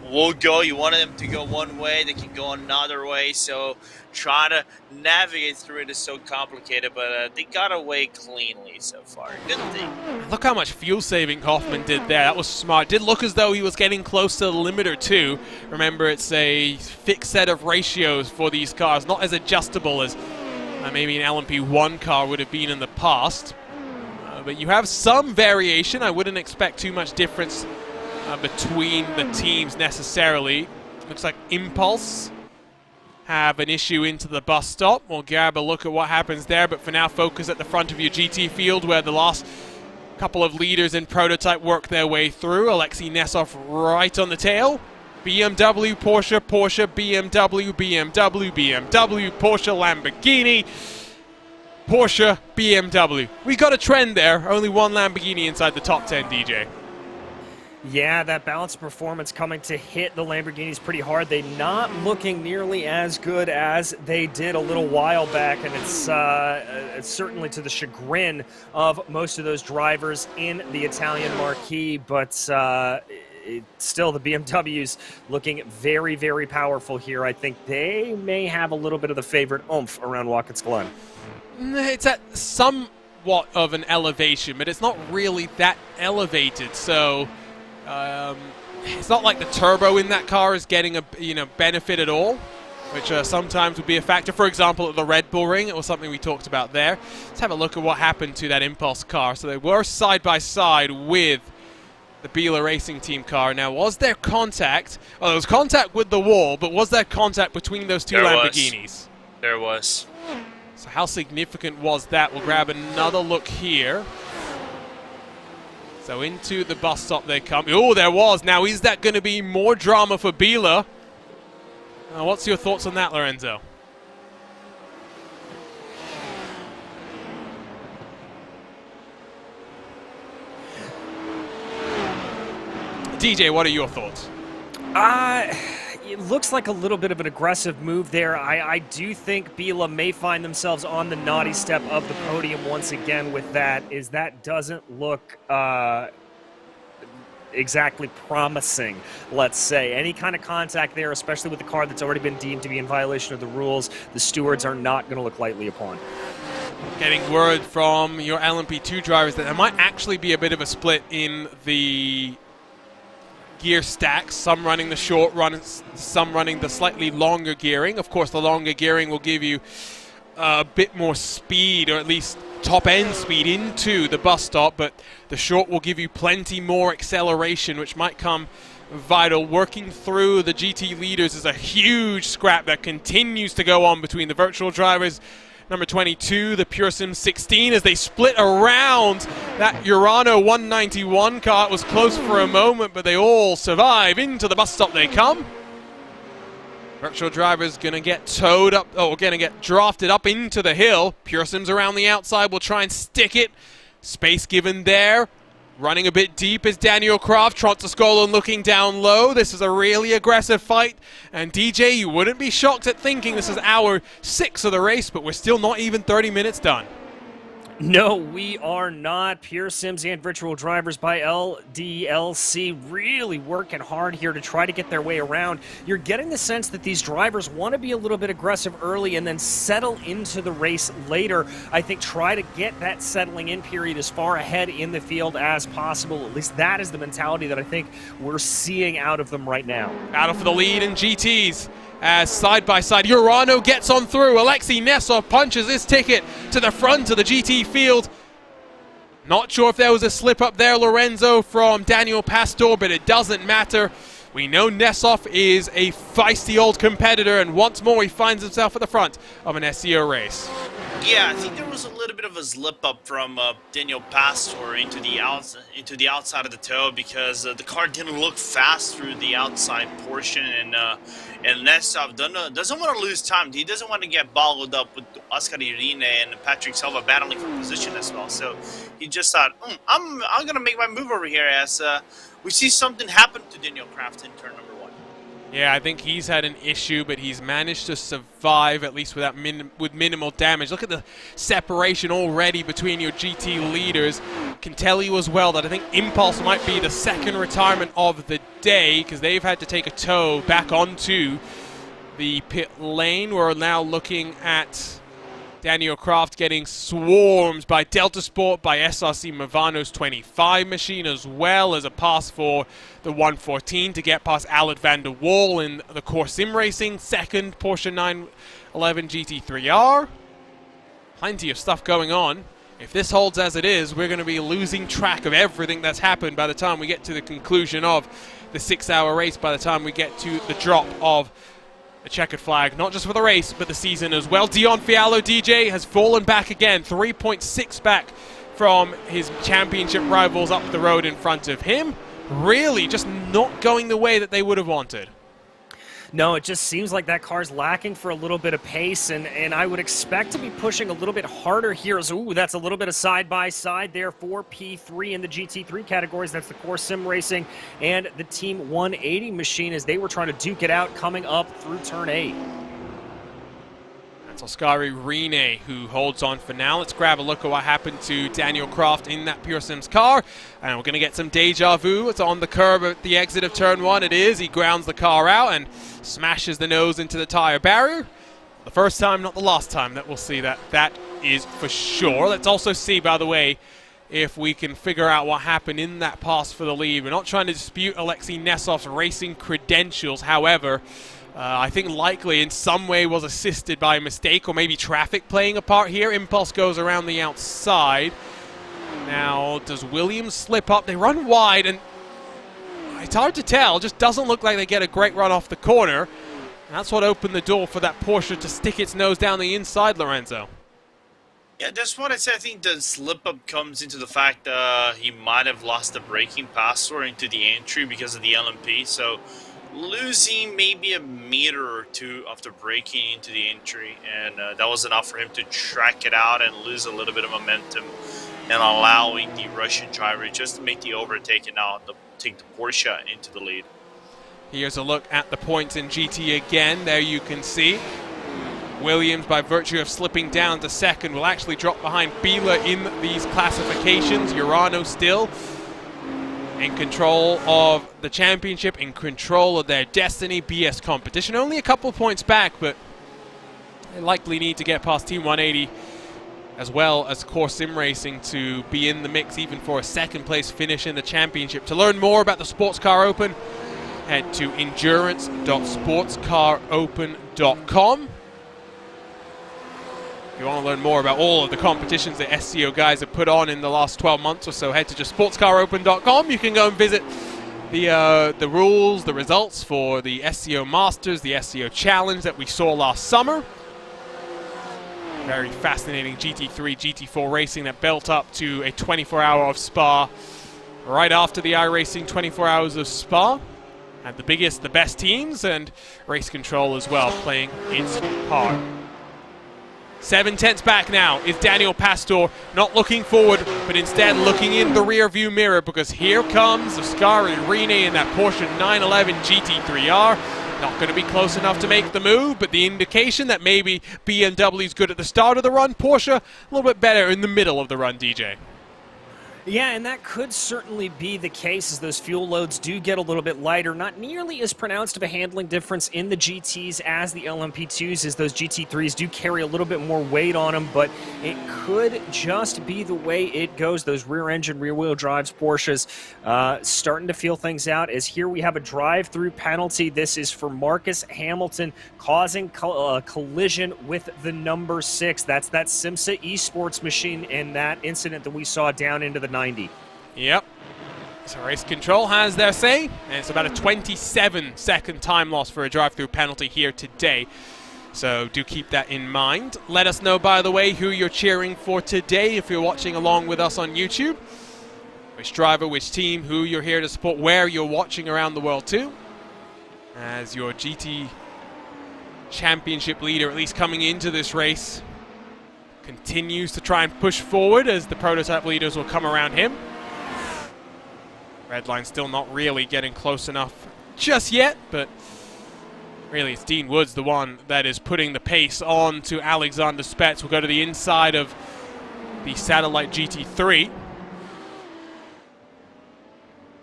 will go. You want them to go one way, they can go another way, so trying to navigate through it is so complicated, but they got away cleanly so far. Good thing. Look how much fuel saving Hoffman did there. That was smart. Did look as though he was getting close to the limiter too. Remember, it's a fixed set of ratios for these cars, not as adjustable as maybe an LMP1 car would have been in the past. But you have some variation. I wouldn't expect too much difference between the teams necessarily. Looks like Impulse have an issue into the bus stop. We'll grab a look at what happens there, but for now focus at the front of your GT field where the last couple of leaders in Prototype work their way through. Alexei Nesov right on the tail. BMW, Porsche, Porsche, BMW, BMW, BMW, Porsche, Lamborghini, Porsche, BMW. We got a trend there. Only one Lamborghini inside the top 10, DJ. Yeah, that balanced performance coming to hit the Lamborghinis pretty hard. They're not looking nearly as good as they did a little while back, and it's certainly to the chagrin of most of those drivers in the Italian marquee, but still the BMWs looking very, very powerful here. I think they may have a little bit of the favorite oomph around Watkins Glen. It's at somewhat of an elevation, but it's not really that elevated, so it's not like the turbo in that car is getting a benefit at all, which sometimes would be a factor. For example, at the Red Bull Ring, it was something we talked about there. Let's have a look at what happened to that Impulse car. So they were side by side with the Biela Racing Team car. Now, was there contact? Well, there was contact with the wall, but was there contact between those two Lamborghinis? There was. So how significant was that? We'll grab another look here. So into the bus stop they come. Oh, there was. Now, is that going to be more drama for Biela? What's your thoughts on that, Lorenzo? DJ, what are your thoughts? It looks like a little bit of an aggressive move there. I do think Bila may find themselves on the naughty step of the podium once again with that, is that doesn't look exactly promising, let's say. Any kind of contact there, especially with the car that's already been deemed to be in violation of the rules, the stewards are not going to look lightly upon. Getting word from your LMP2 drivers that there might actually be a bit of a split in the gear stacks, some running the short run, some running the slightly longer gearing. Of course, the longer gearing will give you a bit more speed, or at least top-end speed into the bus stop, but the short will give you plenty more acceleration, which might come vital. Working through the GT leaders is a huge scrap that continues to go on between the virtual drivers, number 22, the Pure Sim 16, as they split around that Urano 191 car. It was close for a moment, but they all survive. Into the bus stop they come. Virtual drivers gonna get towed up, gonna get drafted up into the hill. Pure Sims around the outside will try and stick it. Space given there. Running a bit deep is Daniel Kraft. Trotskolo looking down low. This is a really aggressive fight. And DJ, you wouldn't be shocked at thinking this is hour 6 of the race, but we're still not even 30 minutes done. No, we are not. Pure Sims and virtual drivers by LDLC really working hard here to try to get their way around. You're getting the sense that these drivers want to be a little bit aggressive early and then settle into the race later. I think try to get that settling in period as far ahead in the field as possible. At least that is the mentality that I think we're seeing out of them right now. Battle for the lead in GTs. As side-by-side, Urano gets on through. Alexei Nesov punches his ticket to the front of the GT field. Not sure if there was a slip up there, Lorenzo, from Daniel Pastor, but it doesn't matter. We know Nesov is a feisty old competitor, and once more he finds himself at the front of an SEO race. Yeah, I think there was a little bit of a slip up from Daniel Pastor into the outside of the toe, because the car didn't look fast through the outside portion, and Nesov doesn't want to lose time. He doesn't want to get boggled up with Oscar Irine and Patrick Silva battling for position as well. So he just thought, I'm gonna make my move over here, as we see something happen to Daniel Kraft in turn number 1. Yeah, I think he's had an issue, but he's managed to survive, at least without with minimal damage. Look at the separation already between your GT leaders. Can tell you as well that I think Impulse might be the second retirement of the day, because they've had to take a tow back onto the pit lane. We're now looking at Daniel Kraft getting swarmed by Delta Sport, by SRC Movano's 25 machine, as well as a pass for the 114 to get past Alec van der Wall in the Core Sim Racing, second Porsche 911 GT3R. Plenty of stuff going on. If this holds as it is, we're going to be losing track of everything that's happened by the time we get to the conclusion of the 6-hour race, by the time we get to the drop of a checkered flag, not just for the race, but the season as well. Dion Fiallo, DJ, has fallen back again, 3.6 back from his championship rivals up the road in front of him. Really just not going the way that they would have wanted. No, it just seems like that car's lacking for a little bit of pace, and I would expect to be pushing a little bit harder here. Ooh, that's a little bit of side-by-side there for P3 in the GT3 categories. That's the Core Sim Racing and the Team 180 machine, as they were trying to duke it out coming up through turn 8. That's Oscari Rene who holds on for now. Let's grab a look at what happened to Daniel Kraft in that Pure Sims car. And we're going to get some deja vu. It's on the curb at the exit of turn 1. It is. He grounds the car out and smashes the nose into the tire barrier. The first time, not the last time that we'll see that. That is for sure. Let's also see, by the way, if we can figure out what happened in that pass for the lead. We're not trying to dispute Alexei Nesov's racing credentials. However, I think likely in some way was assisted by a mistake, or maybe traffic playing a part here. Impulse goes around the outside. Now, does Williams slip up? They run wide, and it's hard to tell. It just doesn't look like they get a great run off the corner. That's what opened the door for that Porsche to stick its nose down the inside, Lorenzo. Yeah, that's what I said. I think the slip-up comes into the fact he might have lost the braking pass or into the entry because of the LMP. So losing maybe a meter or two after breaking into the entry, and that was enough for him to track it out and lose a little bit of momentum, and allowing the Russian driver just to make the overtake and now take the Porsche into the lead. Here's a look at the points in GT again. There you can see Williams, by virtue of slipping down to second, will actually drop behind Biela in these classifications. Urano still in control of the championship, in control of their destiny. BS competition only a couple points back, but they likely need to get past Team 180 as well as Core Sim Racing to be in the mix even for a second place finish in the championship. To learn more about the Sports Car Open, head to endurance.sportscaropen.com. If you want to learn more about all of the competitions that SCO guys have put on in the last 12 months or so, head to just sportscaropen.com. You can go and visit the rules, the results for the SCO Masters, the SCO Challenge that we saw last summer. Very fascinating GT3, GT4 racing that built up to a 24-hour of Spa right after the iRacing 24 hours of Spa. Had the biggest, the best teams, and Race Control as well playing its part. 7/10 back now is Daniel Pastor, not looking forward, but instead looking in the rear view mirror, because here comes Oscar Rene in that Porsche 911 GT3R. Not going to be close enough to make the move, but the indication that maybe BMW's good at the start of the run, Porsche a little bit better in the middle of the run, DJ. Yeah, and that could certainly be the case as those fuel loads do get a little bit lighter. Not nearly as pronounced of a handling difference in the GTs as the LMP2s, as those GT3s do carry a little bit more weight on them, but it could just be the way it goes. Those rear-engine, rear-wheel drives Porsches starting to feel things out, as here we have a drive-through penalty. This is for Marcus Hamilton, causing collision with the number 6. That's that Simsa Esports machine in that incident that we saw down into the 90. Yep. So Race Control has their say, and it's about a 27-second time loss for a drive-through penalty here today. So do keep that in mind. Let us know, by the way, who you're cheering for today if you're watching along with us on YouTube. Which driver, which team, who you're here to support, where you're watching around the world too. As your GT Championship leader, at least coming into this race, continues to try and push forward as the prototype leaders will come around him. Redline still not really getting close enough just yet, but really it's Dean Woods, the one that is putting the pace on to Alexander Spetz. We'll go to the inside of the Satellite GT3.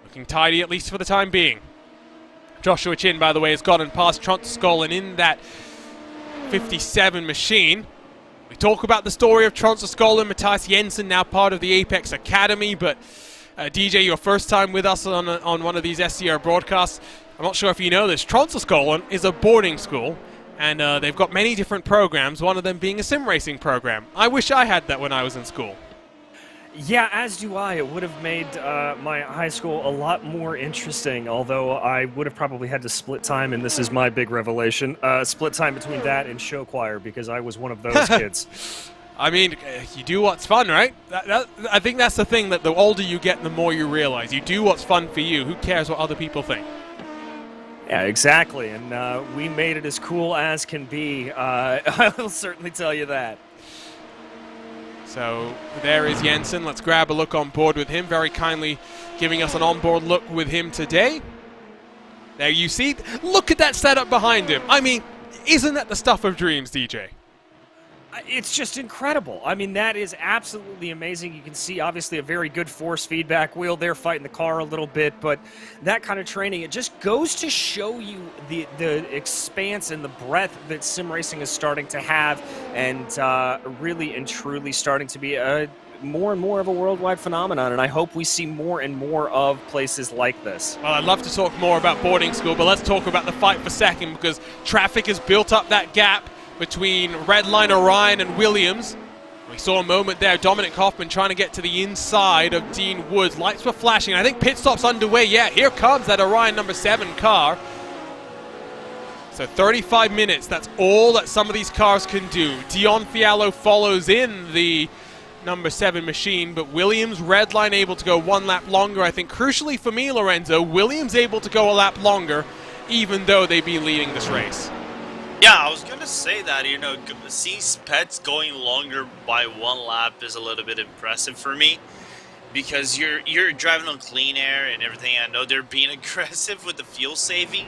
Looking tidy, at least for the time being. Joshua Chin, by the way, has gotten past Trontaskolin in that 57 machine. We talk about the story of Trontaskolin, Matthias Jensen, now part of the Apex Academy, but DJ, your first time with us on one of these SCR broadcasts. I'm not sure if you know this, Trontaskolin is a boarding school, and they've got many different programs, one of them being a sim racing program. I wish I had that when I was in school. Yeah, as do I. It would have made my high school a lot more interesting, although I would have probably had to split time, and this is my big revelation, split time between that and show choir, because I was one of those kids. I mean, you do what's fun, right? I think that's the thing, that the older you get, the more you realize. You do what's fun for you. Who cares what other people think? Yeah, exactly, and we made it as cool as can be. I will certainly tell you that. So there is Jensen. Let's grab a look on board with him. Very kindly giving us an onboard look with him today. There you see. Look at that setup behind him. I mean, isn't that the stuff of dreams, DJ? It's just incredible. I mean, that is absolutely amazing. You can see, obviously, a very good force feedback wheel there fighting the car a little bit, but that kind of training, it just goes to show you the expanse and the breadth that sim racing is starting to have, and really and truly starting to be more and more of a worldwide phenomenon, and I hope we see more and more of places like this. Well, I'd love to talk more about boarding school, but let's talk about the fight for second, because traffic has built up that gap between Redline, Orion, and Williams. We saw a moment there, Dominic Hoffman trying to get to the inside of Dean Woods. Lights were flashing. I think pit stop's underway. Yeah, here comes that Orion number 7 car. So 35 minutes, that's all that some of these cars can do. Dion Fiallo follows in the number 7 machine, but Williams, Redline able to go one lap longer. I think crucially for me, Lorenzo, Williams able to go a lap longer, even though they've been leading this race. Yeah, I was gonna say that, you know, seeing Pets going longer by 1 lap is a little bit impressive for me, because you're driving on clean air and everything. I know they're being aggressive with the fuel saving,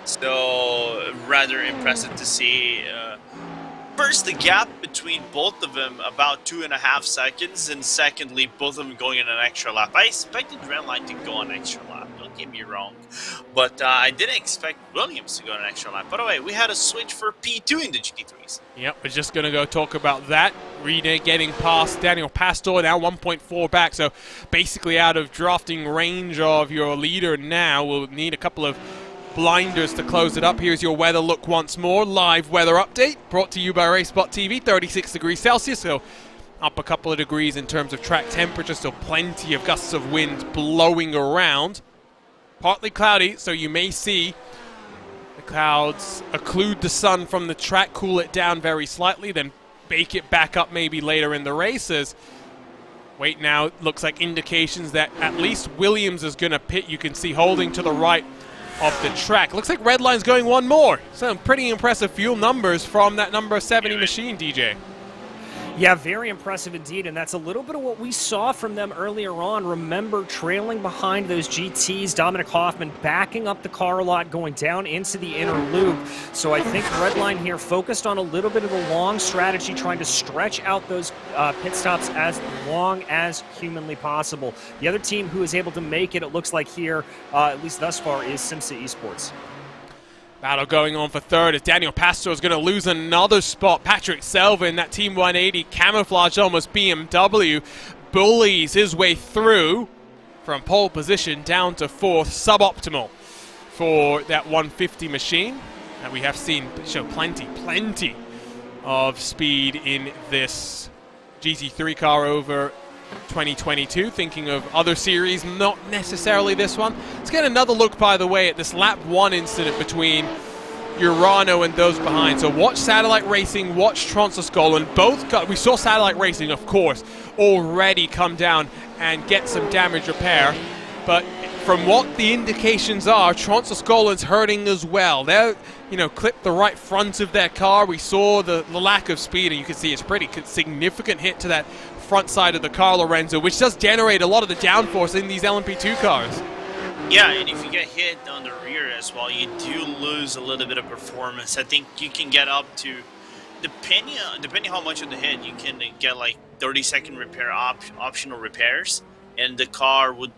so rather impressive to see. First, the gap between both of them about 2.5 seconds, and secondly, both of them going in an extra lap. I expected Redline to go an extra lap, don't get me wrong, but I didn't expect Williams to go an extra lap. By the way, we had a switch for P2 in the GT3s. Yep, we're just going to go talk about that. Rene getting past Daniel Pastor, now 1.4 back, so basically out of drafting range of your leader now. We'll need a couple of blinders to close it up. Here's your weather look once more. Live weather update brought to you by RaceSpotTV. 36 degrees Celsius, so up a couple of degrees in terms of track temperature, so plenty of gusts of wind blowing around. Partly cloudy, so you may see the clouds occlude the sun from the track, cool it down very slightly, then bake it back up maybe later in the races. Wait now, looks like indications that at least Williams is going to pit. You can see holding to the right of the track. Looks like Redline's going one more. Some pretty impressive fuel numbers from that number 70 machine, DJ. Yeah, very impressive indeed, and that's a little bit of what we saw from them earlier on. Remember, trailing behind those GTs, Dominic Hoffman backing up the car a lot, going down into the inner loop. So I think Redline here focused on a little bit of a long strategy, trying to stretch out those pit stops as long as humanly possible. The other team who is able to make it, it looks like here, at least thus far, is Simsa Esports. Battle going on for third as Daniel Pastor is going to lose another spot. Patrick Selvin, that Team 180 camouflage almost BMW, bullies his way through from pole position down to fourth, suboptimal for that 150 machine. And we have seen show plenty of speed in this GT3 car over 2022. Thinking of other series, not necessarily this one. Let's get another look, by the way, at this lap 1 incident between Urano and those behind. So watch Satellite Racing, watch Tronsascolan. Both we saw Satellite Racing, of course, already come down and get some damage repair. But from what the indications are, Tronsascolan's hurting as well. They're, clipped the right front of their car. We saw the lack of speed, and you can see it's pretty significant hit to that front side of the car, Lorenzo, which does generate a lot of the downforce in these LMP2 cars. Yeah, and if you get hit on the rear as well, you do lose a little bit of performance. I think you can get up to, depending how much of the hit, you can get like 30-second repair optional repairs, and the car would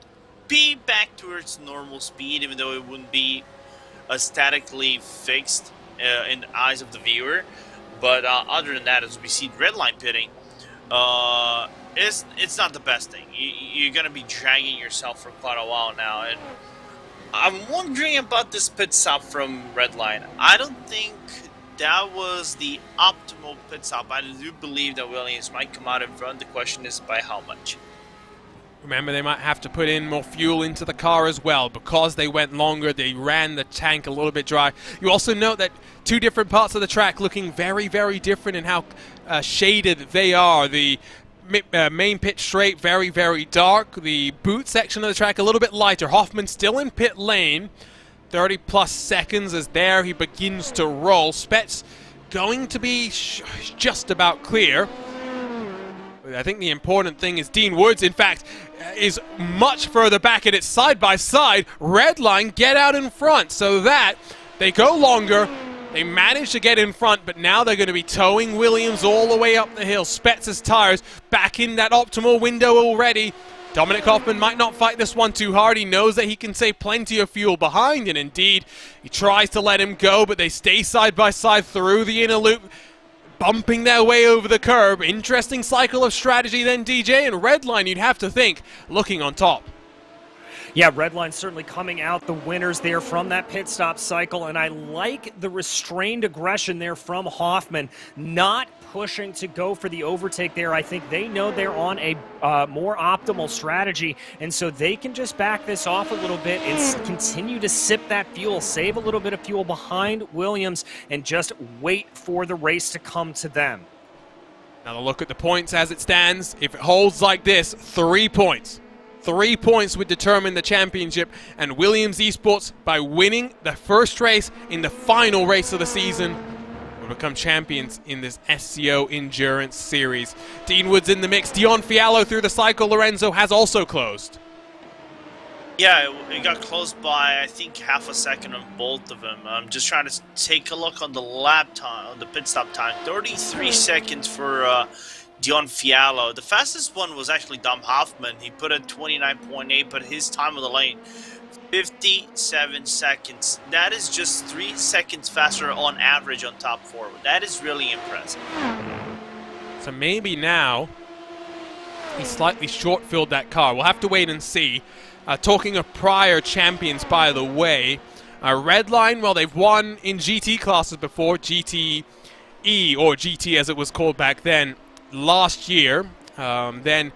be back towards normal speed, even though it wouldn't be statically fixed in the eyes of the viewer. But other than that, as we see Redline pitting, it's not the best thing. You're going to be dragging yourself for quite a while now, and I'm wondering about this pit stop from Redline. I don't think that was the optimal pit stop. I do believe that Williams might come out in front. The question is by how much. Remember, they might have to put in more fuel into the car as well. Because they went longer, they ran the tank a little bit dry. You also note that two different parts of the track looking very, very different in how shaded they are. The main pit straight, very, very dark. The boot section of the track a little bit lighter. Hoffman still in pit lane. 30-plus seconds as there he begins to roll. Spets going to be just about clear. I think the important thing is Dean Woods, in fact, is much further back, and it's side-by-side. Redline get out in front, so that they go longer. They manage to get in front, but now they're going to be towing Williams all the way up the hill. Spets' tires back in that optimal window already. Dominic Hoffman might not fight this one too hard. He knows that he can save plenty of fuel behind, and indeed, he tries to let him go, but they stay side-by-side through the inner loop, bumping their way over the curb. Interesting cycle of strategy then, DJ, and Redline, you'd have to think, looking on top. Yeah, Redline certainly coming out the winners there from that pit stop cycle, and I like the restrained aggression there from Hoffman, not pushing to go for the overtake there. I think they know they're on a more optimal strategy, and so they can just back this off a little bit and continue to sip that fuel, save a little bit of fuel behind Williams, and just wait for the race to come to them. Now a look at the points as it stands. If it holds like this, 3 points. 3 points would determine the championship, and Williams Esports, by winning the first race in the final race of the season, will become champions in this SCO Endurance Series. Dean Wood's in the mix. Dion Fiallo through the cycle. Lorenzo has also closed. Yeah, it got closed by, I think, half a second on both of them. I'm just trying to take a look on the lap time, on the pit stop time. 33 seconds for Dion Fiallo. The fastest one was actually Dom Hoffman. He put at 29.8, but his time on the lane, 57 seconds. That is just 3 seconds faster on average on top four. That is really impressive. So maybe now he slightly short-filled that car. We'll have to wait and see. Talking of prior champions, by the way, Redline, well, they've won in GT classes before, GTE, or GT as it was called back then, last year. Then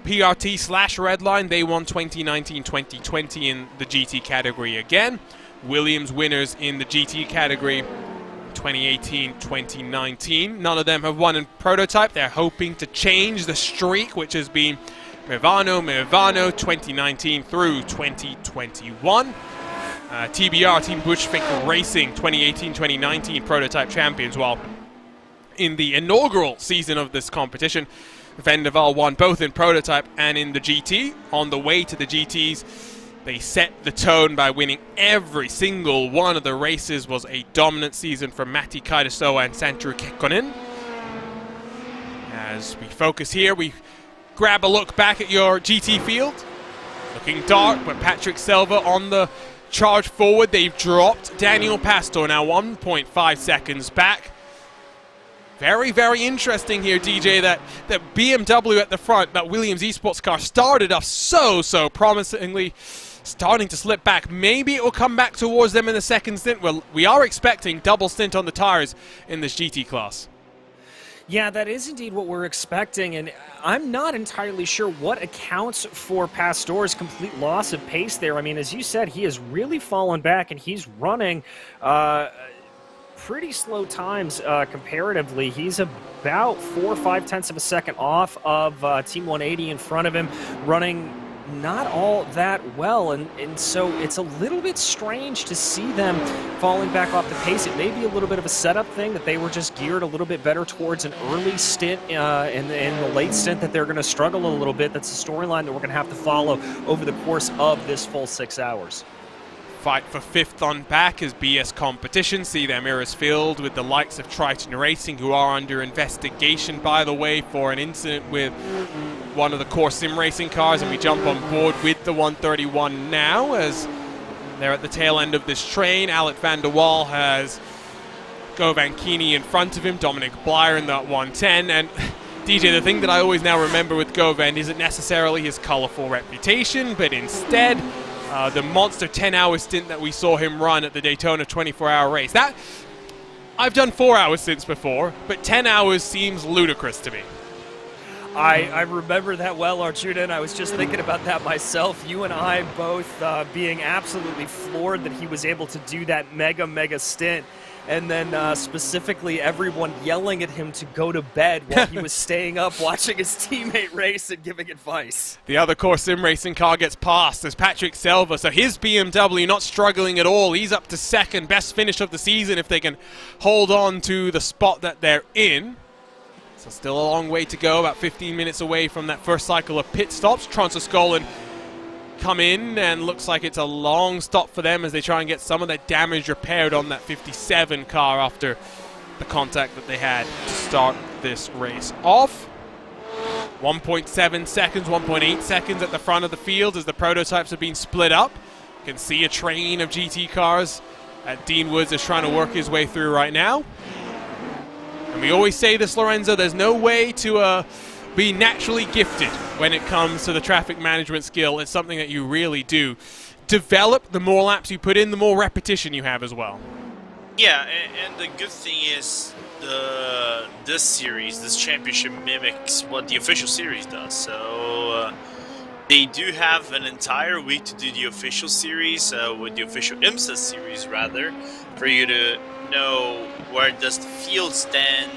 PRT/Redline, they won 2019-2020 in the GT category again. Williams winners in the GT category 2018-2019. None of them have won in Prototype. They're hoping to change the streak, which has been Mirvano 2019 through 2021. TBR, Team Bushfink Racing, 2018-2019 Prototype champions, while in the inaugural season of this competition, Vendaval won both in Prototype and in the GT. On the way to the GTs, they set the tone by winning every single one of the races. Was a dominant season for Matti Kaidasoa and Santtu Kekkonen. As we focus here, we grab a look back at your GT field. Looking dark, but Patrick Selva on the charge forward. They've dropped Daniel Pastor now 1.5 seconds back. Very, very interesting here, DJ, that BMW at the front, that Williams Esports car started off so promisingly, starting to slip back. Maybe it will come back towards them in the second stint. Well, we are expecting double stint on the tires in this GT class. Yeah, that is indeed what we're expecting, and I'm not entirely sure what accounts for Pastor's complete loss of pace there. I mean, as you said, he has really fallen back, and he's running pretty slow times comparatively. He's about 4 or 5 tenths of a second off of Team 180 in front of him, running not all that well, and so it's a little bit strange to see them falling back off the pace. It may be a little bit of a setup thing, that they were just geared a little bit better towards an early stint, in the late stint that they're going to struggle a little bit. That's a storyline that we're going to have to follow over the course of this full 6 hours. Fight for 5th on back as BS Competition see their mirrors filled with the likes of Triton Racing, who are under investigation, by the way, for an incident with one of the core sim racing cars. And we jump on board with the 131 now as they're at the tail end of this train. Alec van der Waal has Govan Keeney in front of him, Dominic Blyer in that 110. And DJ, the thing that I always now remember with Govan isn't necessarily his colorful reputation, but instead the monster 10-hour stint that we saw him run at the Daytona 24-hour race. That, I've done 4-hour stints before, but 10 hours seems ludicrous to me. I remember that well, Arjuna, and I was just thinking about that myself. You and I both being absolutely floored that he was able to do that mega stint. And then specifically everyone yelling at him to go to bed while he was staying up watching his teammate race and giving advice. The other core sim racing car gets passed as Patrick Selva. So his BMW not struggling at all. He's up to 2nd, best finish of the season if they can hold on to the spot that they're in. So still a long way to go, about 15 minutes away from that first cycle of pit stops. Transoscolan come in, and looks like it's a long stop for them as they try and get some of that damage repaired on that 57 car after the contact that they had to start this race off. 1.7 seconds, 1.8 seconds at the front of the field as the prototypes have been split up. You can see a train of GT cars that Dean Woods is trying to work his way through right now. And we always say this, Lorenzo, there's no way to be naturally gifted when it comes to the traffic management skill. It's something that you really do develop. The more laps you put in, the more repetition you have as well. Yeah, and the good thing is this series, this championship, mimics what the official series does. So they do have an entire week to do the official series, with the official IMSA series rather, for you to know where does the field stand.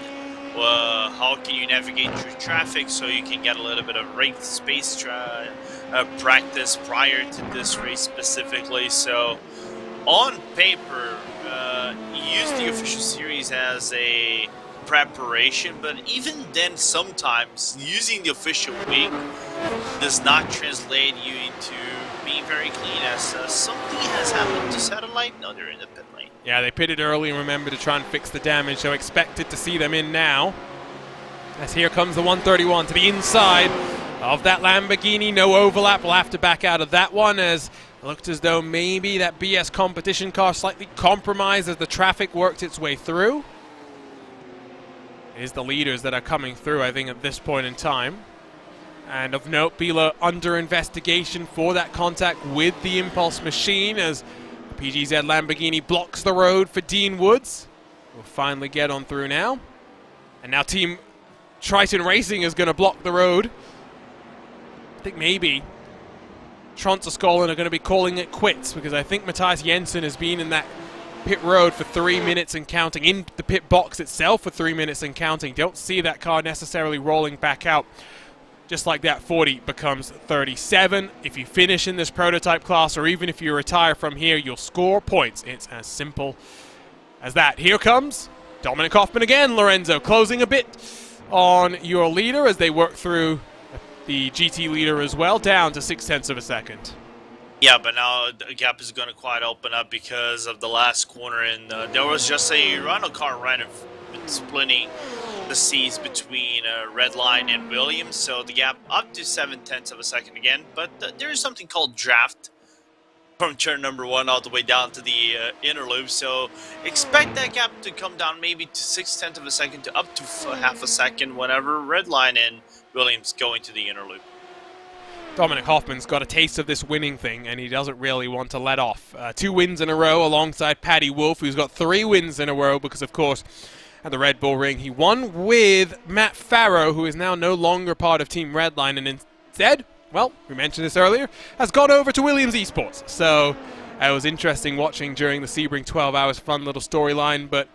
How can you navigate through traffic so you can get a little bit of race space practice prior to this race specifically. So on paper, you use the official series as a preparation, but even then sometimes using the official week does not translate you into being very clean, as something has happened to Satellite. No, they're in the pit lane. Yeah, they pitted early and remember to try and fix the damage, so expected to see them in now. As here comes the 131 to the inside of that Lamborghini. No overlap. We'll have to back out of that one, as it looked as though maybe that BS competition car slightly compromised as the traffic worked its way through. It is the leaders that are coming through, I think, at this point in time. And of note, Bila under investigation for that contact with the Impulse machine, as the PGZ Lamborghini blocks the road for Dean Woods. We'll finally get on through now. And now Team Triton Racing is going to block the road. I think maybe Tronsaskolen are going to be calling it quits, because I think Matthias Jensen has been in that pit road for 3 minutes and counting, in the pit box itself for 3 minutes and counting. Don't see that car necessarily rolling back out. Just like that, 40 becomes 37. If you finish in this prototype class, or even if you retire from here, you'll score points. It's as simple as that. Here comes Dominic Hoffman again. Lorenzo closing a bit on your leader as they work through the GT leader as well, down to 0.6 of a second. Yeah, but now the gap is going to quite open up because of the last corner, and there was just a rental car right in splitting the seas between Redline and Williams, so the gap up to 0.7 of a second again. But there is something called draft from turn number 1 all the way down to the inner loop, so expect that gap to come down maybe to 0.6 of a second to up to half a second whenever Redline and Williams go into the inner loop. Dominic Hoffman's got a taste of this winning thing, and he doesn't really want to let off. 2 wins in a row alongside Paddy Wolf, who's got 3 wins in a row because, of course, at the Red Bull Ring, he won with Matt Farrow, who is now no longer part of Team Redline, and instead, well, we mentioned this earlier, has gone over to Williams Esports. So it was interesting watching during the Sebring 12 Hours, fun little storyline. But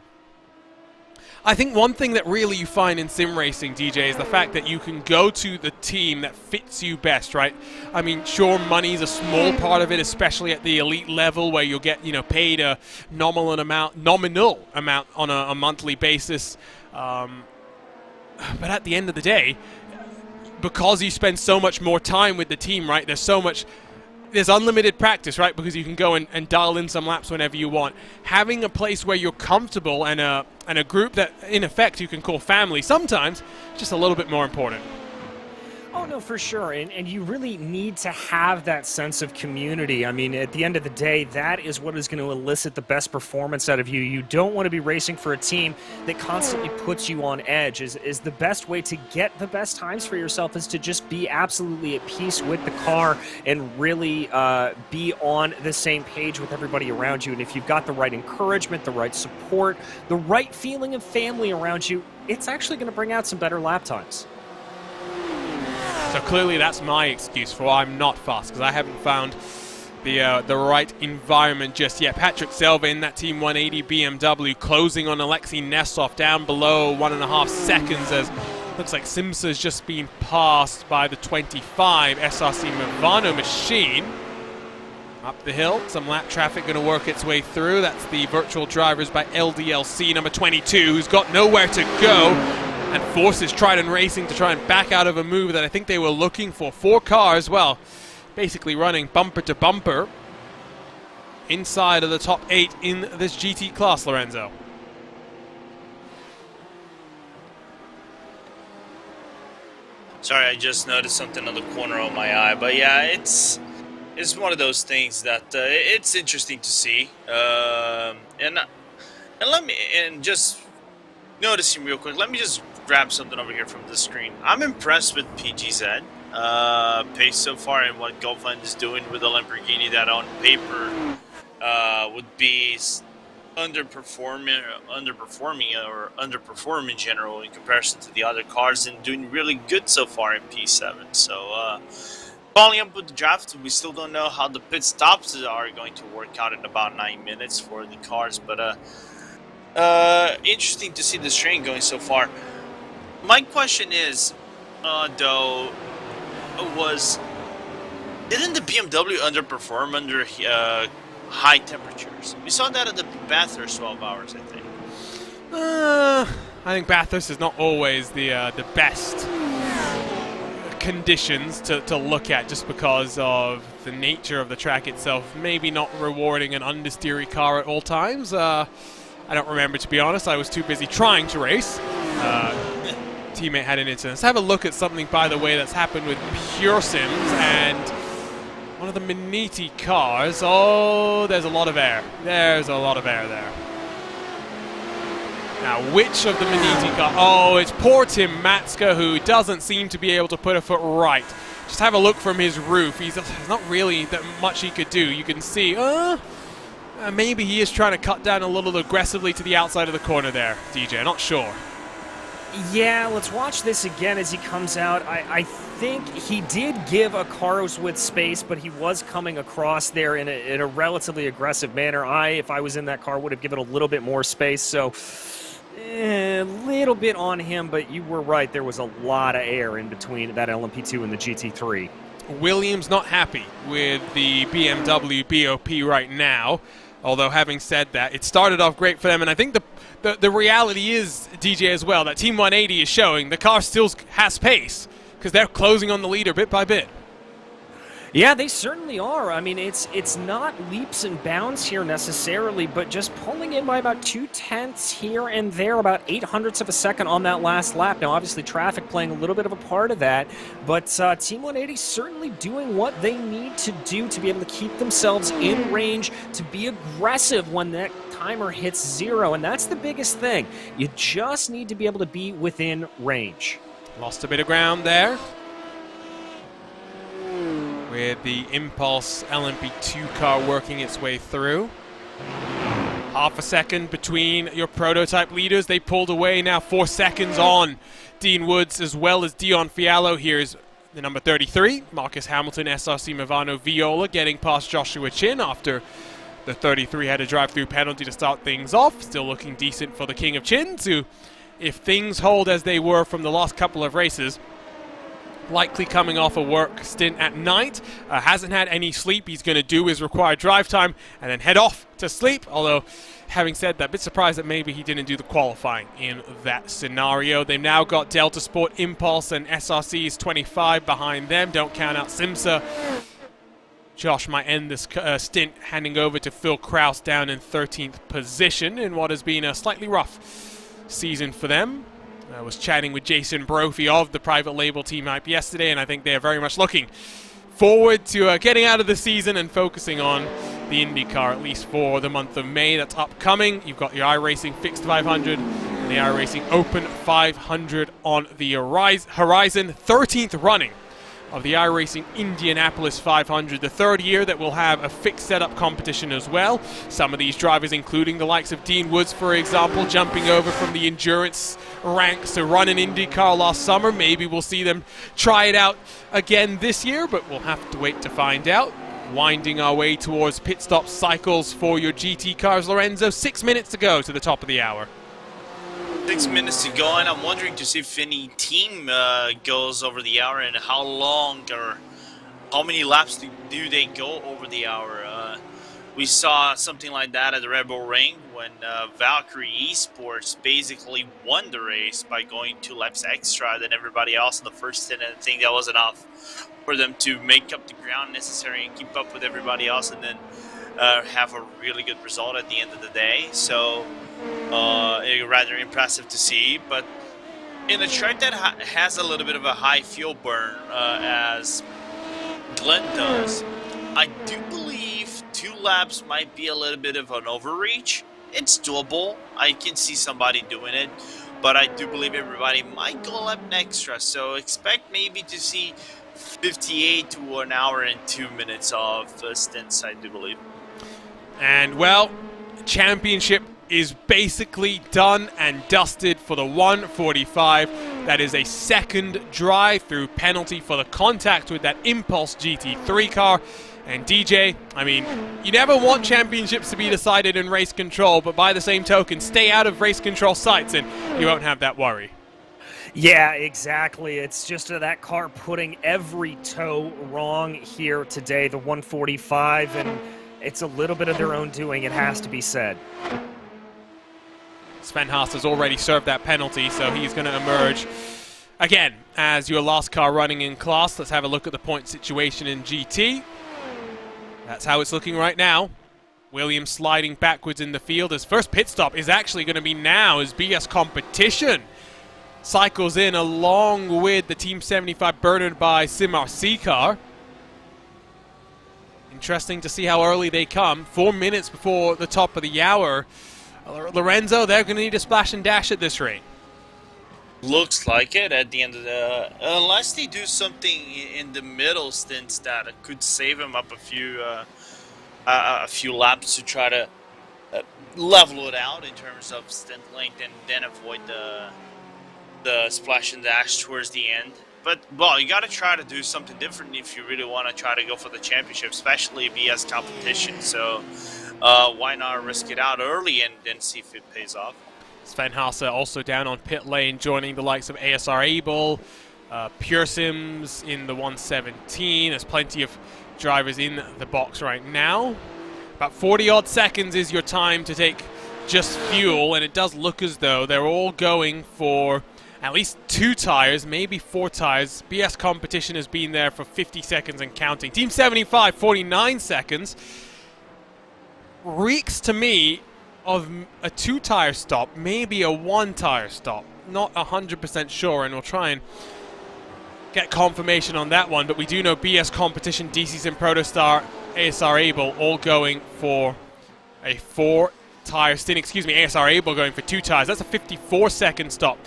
I think one thing that really you find in sim racing, DJ, is the fact that you can go to the team that fits you best, right? I mean, sure, money's a small part of it, especially at the elite level where you'll get, paid a nominal amount on a monthly basis. But at the end of the day, because you spend so much more time with the team, right? There's unlimited practice, right? Because you can go and dial in some laps whenever you want. Having a place where you're comfortable and a group that, in effect, you can call family, sometimes just a little bit more important. Oh, no, for sure. And you really need to have that sense of community. I mean, at the end of the day, that is what is going to elicit the best performance out of you. You don't want to be racing for a team that constantly puts you on edge. Is the best way to get the best times for yourself is to just be absolutely at peace with the car and really be on the same page with everybody around you. And if you've got the right encouragement, the right support, the right feeling of family around you, it's actually going to bring out some better lap times. So clearly that's my excuse for why I'm not fast, because I haven't found the right environment just yet. Patrick Silva in that Team 180 BMW closing on Alexei Nesov down below 1.5 seconds, as looks like Simsa's just been passed by the 25 SRC Movano machine. Up the hill, some lap traffic going to work its way through. That's the virtual drivers by LDLC number 22, who's got nowhere to go, and forces Triton Racing to try and back out of a move that I think they were looking for. 4 cars, well, basically running bumper to bumper inside of the top 8 in this GT class, Lorenzo. Sorry, I just noticed something on the corner of my eye, but yeah, it's one of those things that it's interesting to see, and just noticing real quick. Let me just grab something over here from the screen. I'm impressed with PGZ pace so far and what Glen is doing with the Lamborghini that on paper would be underperforming in general in comparison to the other cars, and doing really good so far in P7. So following up with the draft, we still don't know how the pit stops are going to work out in about 9 minutes for the cars, but interesting to see this train going so far. My question is, though, was Didn't the BMW underperform under high temperatures? We saw that at the Bathurst 12 hours, I think. I think Bathurst is not always the best conditions to look at, just because of the nature of the track itself. Maybe not rewarding an understeery car at all times. I don't remember, to be honest. I was too busy trying to race. Teammate had an incident. Let's have a look at something, by the way, that's happened with Pure Sims and one of the Maniti cars. Oh, there's a lot of air. There's a lot of air there. Now, which of the Maniti cars? Oh, it's poor Tim Matska, who doesn't seem to be able to put a foot right. Just have a look from his roof. There's not really that much he could do. You can see, maybe he is trying to cut down a little aggressively to the outside of the corner there, DJ. Not sure. Yeah, let's watch this again as he comes out. I think he did give a cars with space, but he was coming across there in a relatively aggressive manner. If I was in that car, would have given a little bit more space, so a little bit on him, but you were right. There was a lot of air in between that LMP2 and the GT3. Williams not happy with the BMW BOP right now, although having said that, it started off great for them, and I think the reality is, DJ, as well, that Team 180 is showing the car still has pace because they're closing on the leader bit by bit. Yeah, they certainly are. I mean, it's not leaps and bounds here necessarily, but just pulling in by about 0.2 here and there, about 0.08 of a second on that last lap. Now, obviously, traffic playing a little bit of a part of that, but Team 180 certainly doing what they need to do to be able to keep themselves in range, to be aggressive when that timer hits 0, and that's the biggest thing. You just need to be able to be within range. Lost a bit of ground there with the Impulse LMP2 car working its way through. Half a second between your prototype leaders. They pulled away now, 4 seconds on Dean Woods as well as Dion Fiallo. Here's the number 33, Marcus Hamilton, SRC Movano Viola, getting past Joshua Chin after the 33 had a drive-through penalty to start things off. Still looking decent for the King of Chins, who, if things hold as they were from the last couple of races, likely coming off a work stint at night, hasn't had any sleep. He's going to do his required drive time and then head off to sleep, although having said that, a bit surprised that maybe he didn't do the qualifying in that scenario. They've now got Delta Sport, Impulse, and SRC's 25 behind them. Don't count out Simsa. Josh might end this stint handing over to Phil Kraus down in 13th position in what has been a slightly rough season for them. I was chatting with Jason Brophy of the private label team hype yesterday, and I think they are very much looking forward to getting out of the season and focusing on the IndyCar, at least for the month of May. That's upcoming. You've got your iRacing Fixed 500 and the iRacing Open 500 on the horizon. 13th running of the iRacing Indianapolis 500, the third year that will have a fixed setup competition as well. Some of these drivers, including the likes of Dean Woods, for example, jumping over from the endurance ranks to run an IndyCar last summer. Maybe we'll see them try it out again this year, but we'll have to wait to find out. Winding our way towards pit stop cycles for your GT cars, Lorenzo. 6 minutes to go to the top of the hour. 6 minutes to go, and I'm wondering to see if any team goes over the hour and how long or how many laps do they go over the hour. We saw something like that at the Red Bull Ring when Valkyrie Esports basically won the race by going 2 laps extra than everybody else in the first stint, and I think that was enough for them to make up the ground necessary and keep up with everybody else, and then have a really good result at the end of the day. So rather impressive to see, but in a track that has a little bit of a high fuel burn as Glen does, I do believe 2 laps might be a little bit of an overreach. It's doable. I can see somebody doing it, but I do believe everybody might go a lap extra, so expect maybe to see 58 to an hour and 2 minutes of stints, I do believe. And well, championship is basically done and dusted for the 145. That is a second drive-through penalty for the contact with that Impulse GT3 car. And DJ, I mean, you never want championships to be decided in race control, but by the same token, stay out of race control sites and you won't have that worry. Yeah, exactly. It's just that car putting every toe wrong here today, the 145, and it's a little bit of their own doing, it has to be said. Sven Haas has already served that penalty, so he's going to emerge again as your last car running in class. Let's have a look at the point situation in GT. That's how it's looking right now. Williams sliding backwards in the field. His first pit stop is actually going to be now as BS Competition cycles in along with the Team 75 burnered by Simar car. Interesting to see how early they come. 4 minutes before the top of the hour. Lorenzo, they're going to need a splash and dash at this rate. Looks like it at the end of the... unless they do something in the middle stints that could save him up a few laps to try to level it out in terms of stint length and then avoid the splash and dash towards the end. But, well, you got to try to do something different if you really want to try to go for the championship, especially BS competition. So why not risk it out early and then see if it pays off? Sven Haas also down on pit lane, joining the likes of ASR Able, Pure Sims in the 117. There's plenty of drivers in the box right now. About 40-odd seconds is your time to take just fuel, and it does look as though they're all going for at least 2 tires, maybe 4 tires. BS Competition has been there for 50 seconds and counting. Team 75, 49 seconds. Reeks to me of a 2-tire stop, maybe a 1-tire stop. Not 100% sure, and we'll try and get confirmation on that one, but we do know BS Competition, DC's and Protostar, ASR Able all going for a 4-tire stint. Excuse me, ASR Able going for 2 tires. That's a 54-second stop.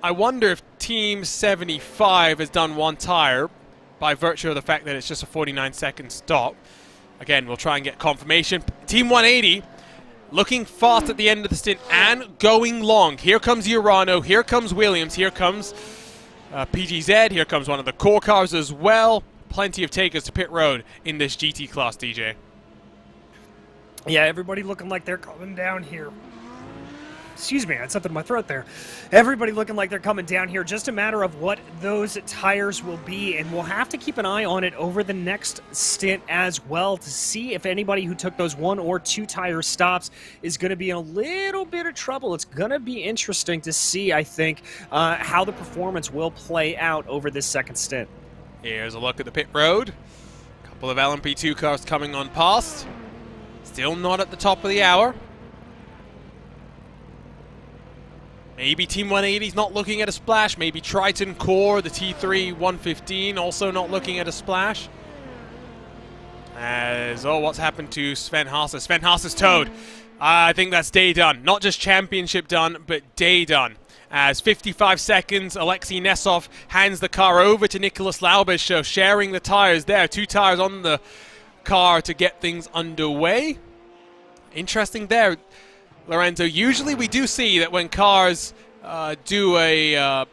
I wonder if Team 75 has done 1 tire by virtue of the fact that it's just a 49-second stop. Again, we'll try and get confirmation. Team 180 looking fast at the end of the stint and going long. Here comes Urano, here comes Williams, here comes PGZ, here comes one of the core cars as well. Plenty of takers to pit road in this GT class, DJ. Yeah, everybody looking like they're coming down here. Excuse me, I had something in my throat there. Everybody looking like they're coming down here. Just a matter of what those tires will be, and we'll have to keep an eye on it over the next stint as well to see if anybody who took those 1 or 2 tire stops is going to be in a little bit of trouble. It's going to be interesting to see, I think, how the performance will play out over this second stint. Here's a look at the pit road. A couple of LMP2 cars coming on past. Still not at the top of the hour. Maybe Team 180's not looking at a splash. Maybe Triton Core, the T3 115, also not looking at a splash. As, oh, what's happened to Sven Haas? Sven Haas is towed. I think that's day done. Not just championship done, but day done. As 55 seconds, Alexei Nesov hands the car over to Nicholas Laubish, so sharing the tires there. 2 tires on the car to get things underway. Interesting there, Lorenzo. Usually we do see that when cars do a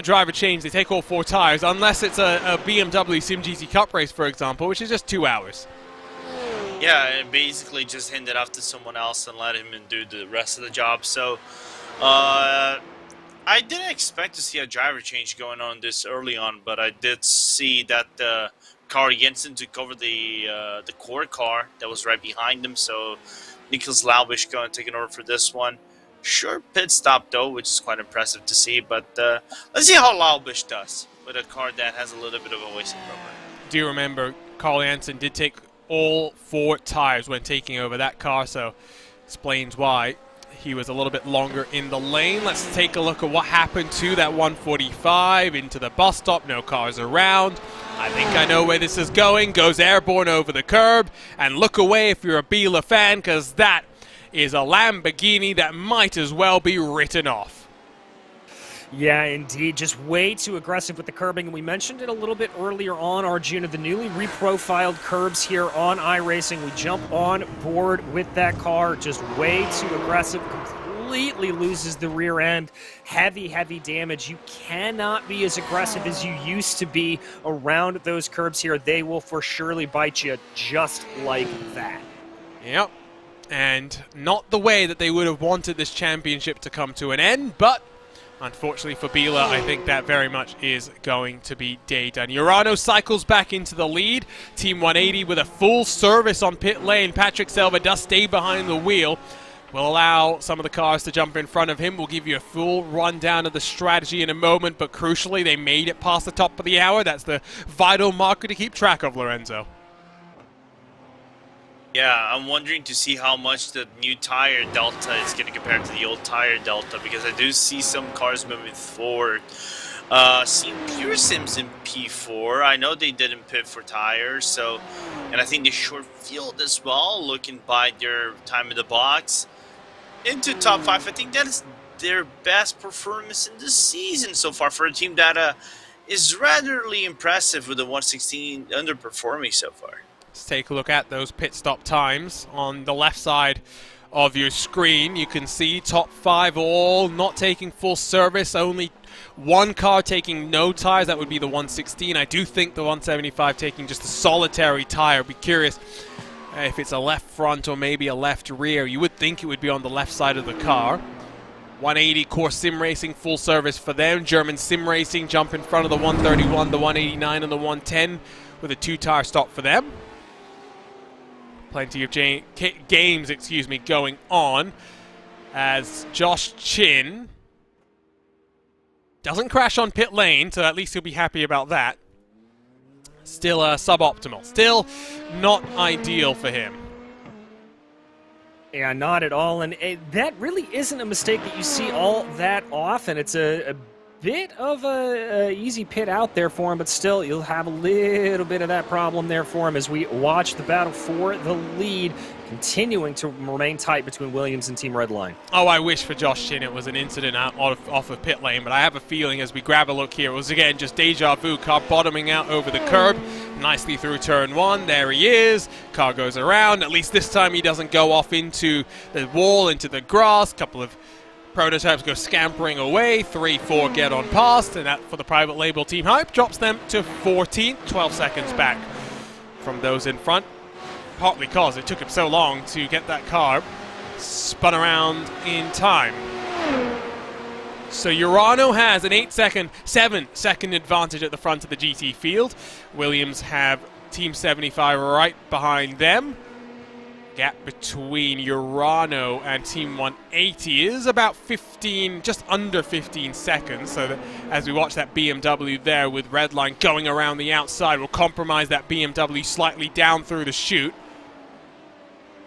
driver change, they take all 4 tires, unless it's a BMW SimGT Cup race, for example, which is just 2 hours. Yeah, and basically just hand it off to someone else and let him do the rest of the job. So, I didn't expect to see a driver change going on this early on, but I did see that car Jensen took over the core car that was right behind him. So Nicholas Laubish going to take it over for this one. Short pit stop though, which is quite impressive to see. But let's see how Laubish does with a car that has a little bit of a wasting rubber. Do you remember Carl Jansen did take all 4 tires when taking over that car, so explains why he was a little bit longer in the lane. Let's take a look at what happened to that 145 into the bus stop. No cars around. I think I know where this is going. Goes airborne over the curb. And look away if you're a Biela fan, because that is a Lamborghini that might as well be written off. Yeah, indeed. Just way too aggressive with the curbing. And we mentioned it a little bit earlier on, Arjuna, the newly reprofiled curbs here on iRacing. We jump on board with that car. Just way too aggressive. Completely loses the rear end. Heavy, heavy damage. You cannot be as aggressive as you used to be around those curbs here. They will for surely bite you just like that. Yep. And not the way that they would have wanted this championship to come to an end, but Unfortunately for Bila, I think that very much is going to be day done. Urano cycles back into the lead. Team 180 with a full service on pit lane. Patrick Selva does stay behind the wheel. We'll allow some of the cars to jump in front of him. We'll give you a full rundown of the strategy in a moment, but crucially, they made it past the top of the hour. That's the vital marker to keep track of, Lorenzo. Yeah, I'm wondering to see how much the new tire delta is going to compare to the old tire delta, because I do see some cars moving forward. Seeing Pure Sims in P4, I know they didn't pit for tires, and I think they short field as well, looking by their time in the box. Into top 5, I think that is their best performance in the season so far for a team that is ratherly impressive with the 116 underperforming so far. Let's take a look at those pit stop times. On the left side of your screen, you can see top 5 all not taking full service, only one car taking no tires. That would be the 116. I do think the 175 taking just a solitary tire. Be curious if it's a left front or maybe a left rear. You would think it would be on the left side of the car. 180 Core Sim Racing, full service for them. German Sim Racing jump in front of the 131, the 189 and the 110 with a 2-tire stop for them. Plenty of games, going on as Josh Chin doesn't crash on pit lane, so at least he'll be happy about that. Still suboptimal. Still not ideal for him. Yeah, not at all. And that really isn't a mistake that you see all that often. It's a bit of a easy pit out there for him, but still you'll have a little bit of that problem there for him as we watch the battle for the lead continuing to remain tight between Williams and Team Redline. Oh, I wish for Josh Chin it was an incident off of pit lane, but I have a feeling as we grab a look here, it was again just deja vu. Car bottoming out over the curb, nicely through turn 1. There he is. Car goes around. At least this time he doesn't go off into the wall, into the grass. Couple of prototypes go scampering away. 3-4 get on past, and that for the private label Team Hype drops them to 14, 12 seconds back from those in front. Partly because it took him so long to get that car spun around in time. So Urano has an 7-second advantage at the front of the GT field. Williams have Team 75 right behind them. Gap between Urano and Team 180 is about 15, just under 15 seconds. So that as we watch that BMW there with Redline going around the outside, will compromise that BMW slightly down through the chute.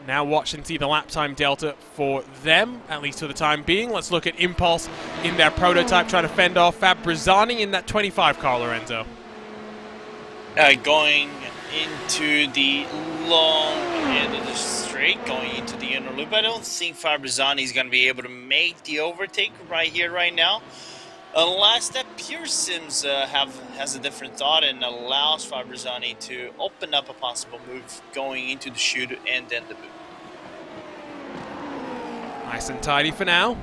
Now watch and see the lap time delta for them, at least for the time being. Let's look at Impulse in their prototype, trying to fend off Fabrizzani in that 25 car, Lorenzo. Going into the long end of the straight, going into the inner loop. I don't think Fabrizzani is going to be able to make the overtake right here, right now. Unless that Pure Sims has a different thought and allows Fabrizzani to open up a possible move going into the chute and then the boot. Nice and tidy for now.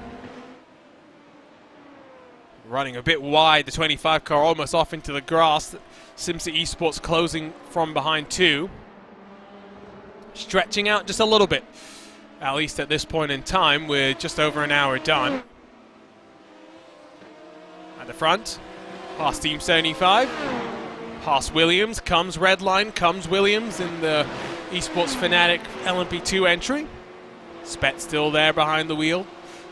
Running a bit wide, the 25 car almost off into the grass. Simsa Esports closing from behind too. Stretching out just a little bit, at least at this point in time. We're just over an hour done. At the front, past Team 75, past Williams, comes Redline, comes Williams in the Esports Fnatic LMP2 entry. Spet still there behind the wheel.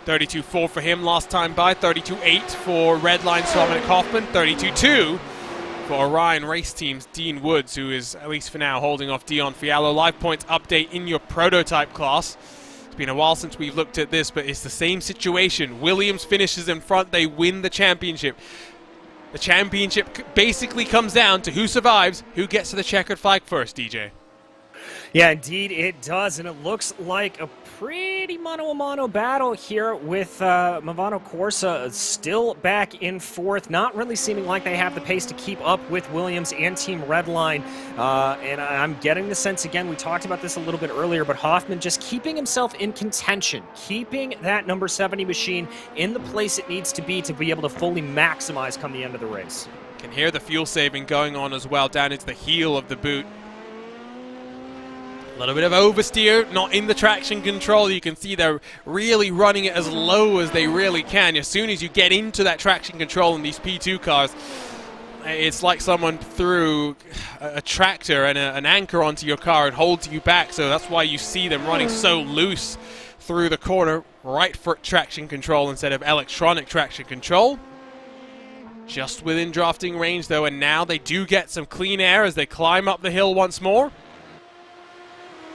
32.4 for him last time by, 32.8 for Redline Dominic Hoffman, 32.2 for Orion Race Team's Dean Woods, who is, at least for now, holding off Dion Fiallo. Live points update in your prototype class. It's been a while since we've looked at this, but it's the same situation. Williams finishes in front, they win the championship. The championship basically comes down to who survives, who gets to the checkered flag first, DJ. Yeah, indeed it does, and it looks like a pretty mano-a-mano battle here with Movano Corsa still back in fourth, not really seeming like they have the pace to keep up with Williams and Team Redline, and I'm getting the sense, again, we talked about this a little bit earlier, but Hoffman just keeping himself in contention, keeping that number 70 machine in the place it needs to be able to fully maximize come the end of the race. Can hear the fuel saving going on as well down into the heel of the boot. A little bit of oversteer, not in the traction control. You can see they're really running it as low as they really can. As soon as you get into that traction control in these P2 cars, it's like someone threw a tractor and an anchor onto your car and holds you back. So that's why you see them running so loose through the corner. Right foot traction control instead of electronic traction control. Just within drafting range though, and now they do get some clean air as they climb up the hill once more.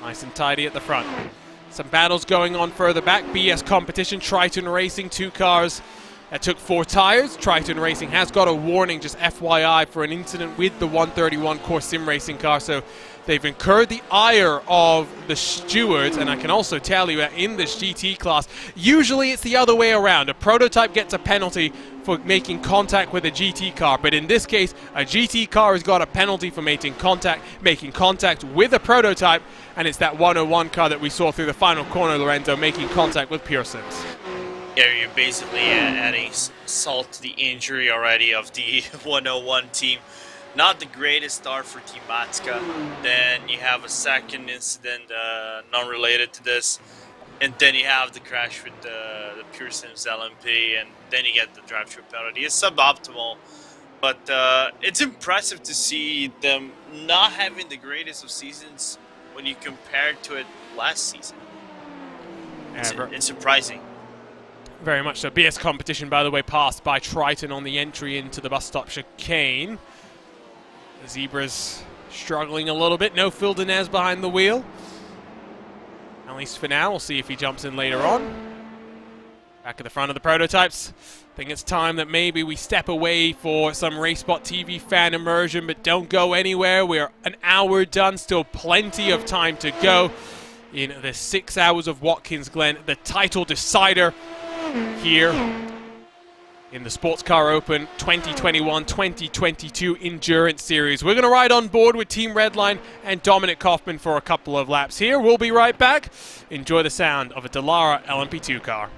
Nice and tidy at the front. Some battles going on further back. BS competition, Triton Racing, 2 cars that took 4 tires. Triton Racing has got a warning, just FYI, for an incident with the 131 Course Sim Racing car. So they've incurred the ire of the stewards, and I can also tell you that in this GT class, usually it's the other way around. A prototype gets a penalty for making contact with a GT car, but in this case, a GT car has got a penalty for making contact with a prototype, and it's that 101 car that we saw through the final corner, Lorenzo, making contact with Pearson's. Yeah, you're basically adding salt to the injury already of the 101 team. Not the greatest start for Team Matska. Then you have a second incident non-related to this. And then you have the crash with the Pearson's LMP, and then you get the drive-through penalty. It's suboptimal, but it's impressive to see them not having the greatest of seasons when you compare it to it last season. It's surprising. Very much so. BS competition, by the way, passed by Triton on the entry into the bus stop chicane. The Zebras struggling a little bit. No Phil Dinez behind the wheel. At least for now. We'll see if he jumps in later on. Back at the front of the prototypes. I think it's time that maybe we step away for some RaceSpotTV fan immersion, but don't go anywhere. We're an hour done. Still plenty of time to go in the 6 hours of Watkins Glen, the title decider here in the Sports Car Open 2021-2022 Endurance Series. We're going to ride on board with Team Redline and Dominic Kaufman for a couple of laps here. We'll be right back. Enjoy the sound of a Dallara LMP2 car.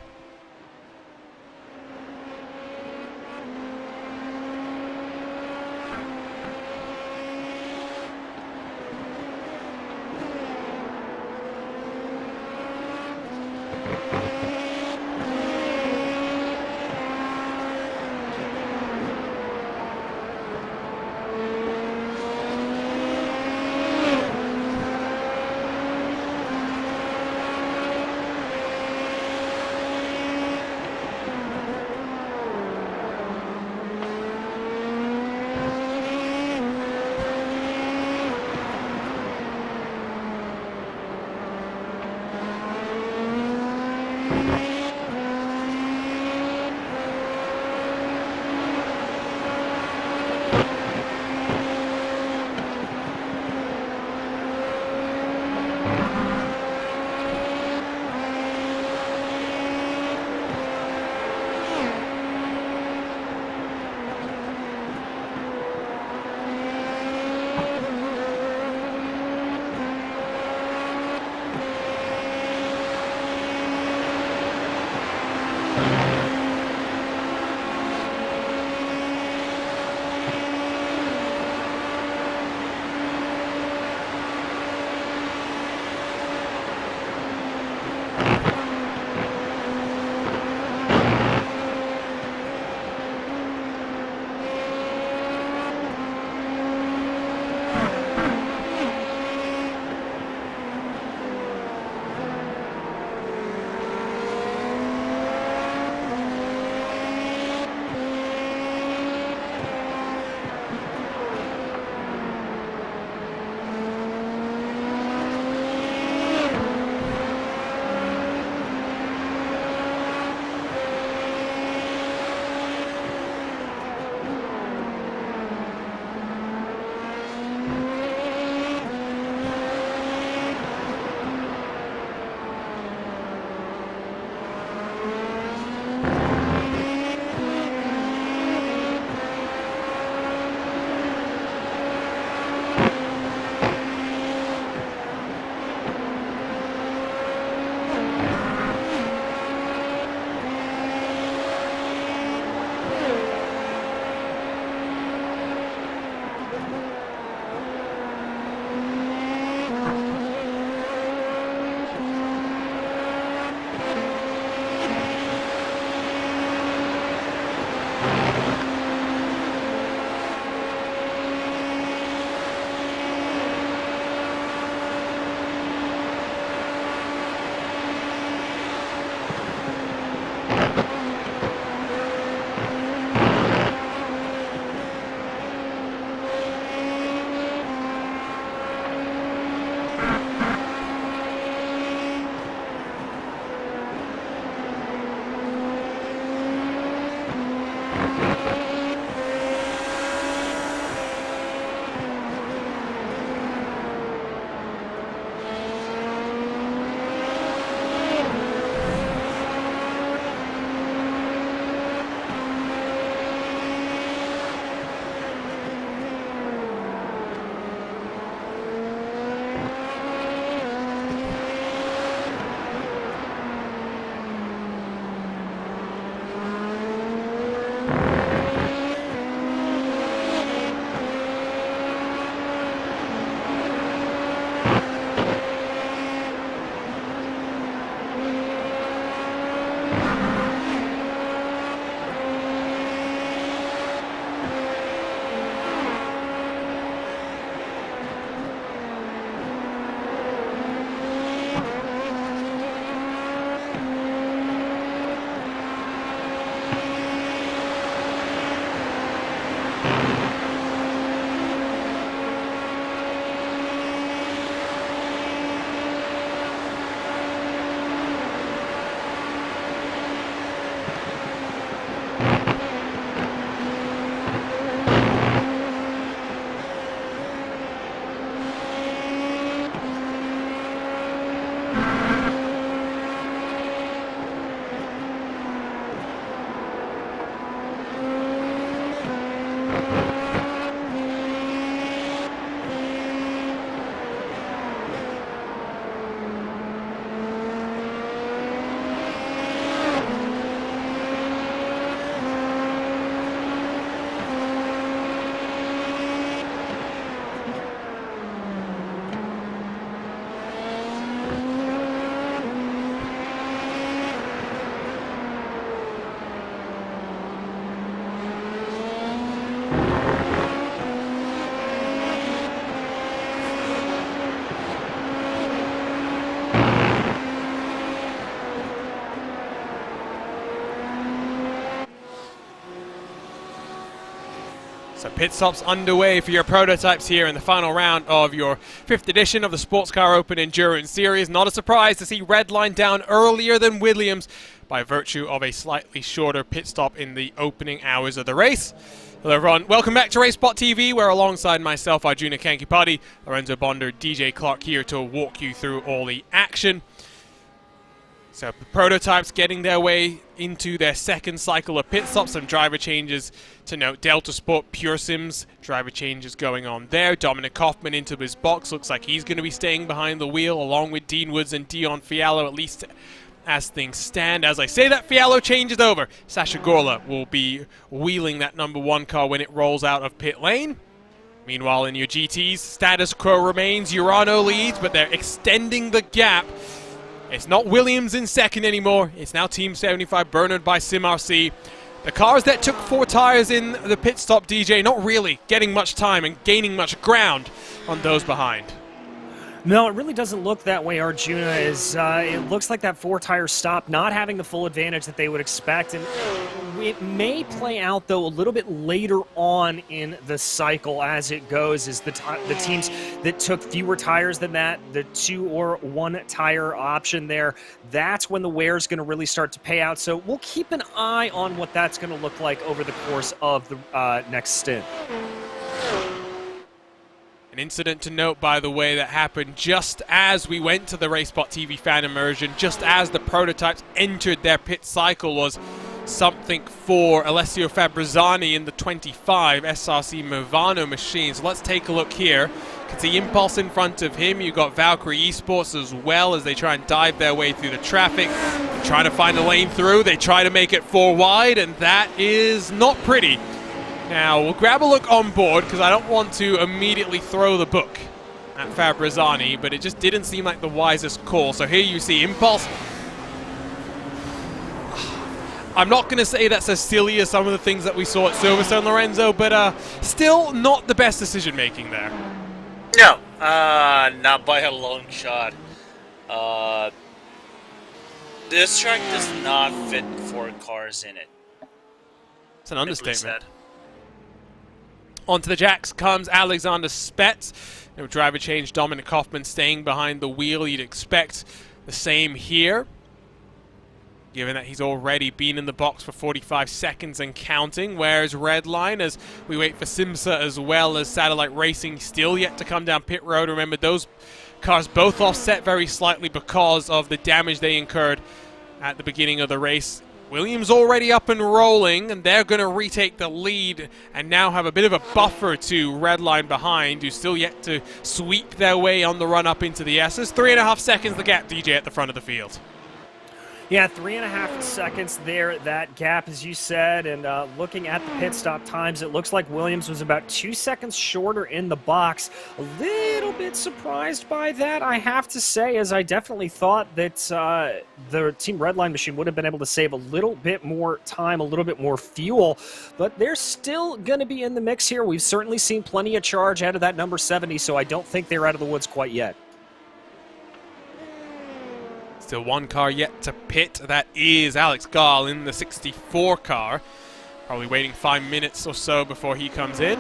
So pit stops underway for your prototypes here in the final round of your 5th edition of the Sports Car Open Endurance Series. Not a surprise to see Redline down earlier than Williams by virtue of a slightly shorter pit stop in the opening hours of the race. Hello everyone, welcome back to RaceSpotTV, where alongside myself, Arjuna Kankipati, Lorenzo Bonder, DJ Clark here to walk you through all the action. So the prototypes getting their way into their second cycle of pit stops. Some driver changes to note. Delta Sport Pure Sims, driver changes going on there. Dominic Kaufman into his box. Looks like he's going to be staying behind the wheel along with Dean Woods and Dion Fiallo, at least as things stand. As I say that, Fiallo changes over. Sasha Gorla will be wheeling that number 1 car when it rolls out of pit lane. Meanwhile, in your GTs, status quo remains. Urano leads, but they're extending the gap. It's not Williams in second anymore. It's now Team 75, Bernard by SimRC. The cars that took 4 tires in the pit stop, DJ, not really getting much time and gaining much ground on those behind. No, it really doesn't look that way, Arjuna. It looks like that 4-tire stop not having the full advantage that they would expect. And it may play out, though, a little bit later on in the cycle as it goes, is the teams that took fewer tires than that, the 2 or 1 tire option there, that's when the wear is going to really start to pay out. So we'll keep an eye on what that's going to look like over the course of the next stint. An incident to note, by the way, that happened just as we went to the RaceSpotTV fan immersion, just as the prototypes entered their pit cycle, was something for Alessio Fabrizzani in the 25 SRC Movano machine. So let's take a look here. You can see Impulse in front of him. You've got Valkyrie Esports as well as they try and dive their way through the traffic. They're trying to find a lane through. They try to make it 4 wide, and that is not pretty. Now, we'll grab a look on board because I don't want to immediately throw the book at Fabrizzani, but it just didn't seem like the wisest call. So here you see Impulse. I'm not going to say that's as silly as some of the things that we saw at Silverstone, Lorenzo, but still not the best decision-making there. No, not by a long shot. This track does not fit 4 cars in it. It's an understatement. Onto the jacks comes Alexander Spetz. No driver change, Dominic Kaufman staying behind the wheel. You'd expect the same here, given that he's already been in the box for 45 seconds and counting. Whereas Redline, as we wait for Simsa as well as Satellite Racing, still yet to come down pit road. Remember, those cars both offset very slightly because of the damage they incurred at the beginning of the race. Williams already up and rolling, and they're going to retake the lead and now have a bit of a buffer to Redline behind, who's still yet to sweep their way on the run up into the S's. 3.5 seconds the gap, DJ, at the front of the field. Yeah, 3.5 seconds there, that gap, as you said, and looking at the pit stop times, it looks like Williams was about 2 seconds shorter in the box. A little bit surprised by that, I have to say, as I definitely thought that the Team Redline machine would have been able to save a little bit more time, a little bit more fuel, but they're still going to be in the mix here. We've certainly seen plenty of charge out of that number 70, so I don't think they're out of the woods quite yet. Still 1 car yet to pit. That is Alex Gall in the 64 car. Probably waiting 5 minutes or so before he comes in.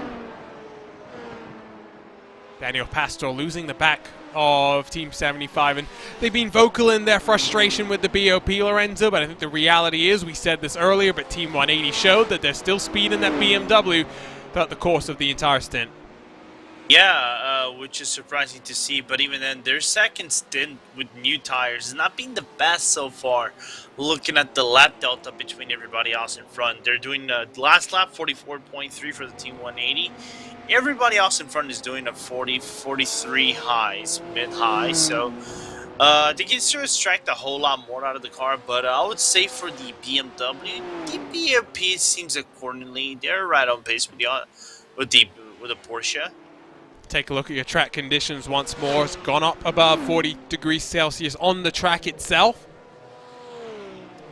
Daniel Pastor losing the back of Team 75. And they've been vocal in their frustration with the BOP, Lorenzo. But I think the reality is, we said this earlier, but Team 180 showed that there's still speed in that BMW throughout the course of the entire stint. Yeah, which is surprising to see, but even then, their second stint with new tires has not been the best so far. Looking at the lap delta between everybody else in front, they're doing the last lap 44.3 for the Team 180. Everybody else in front is doing a 43 highs, mid-high, so they can still extract a whole lot more out of the car, but I would say for the BMW, the BOP seems accordingly. They're right on pace with the Porsche. Take a look at your track conditions once more. It's gone up above 40 degrees Celsius on the track itself.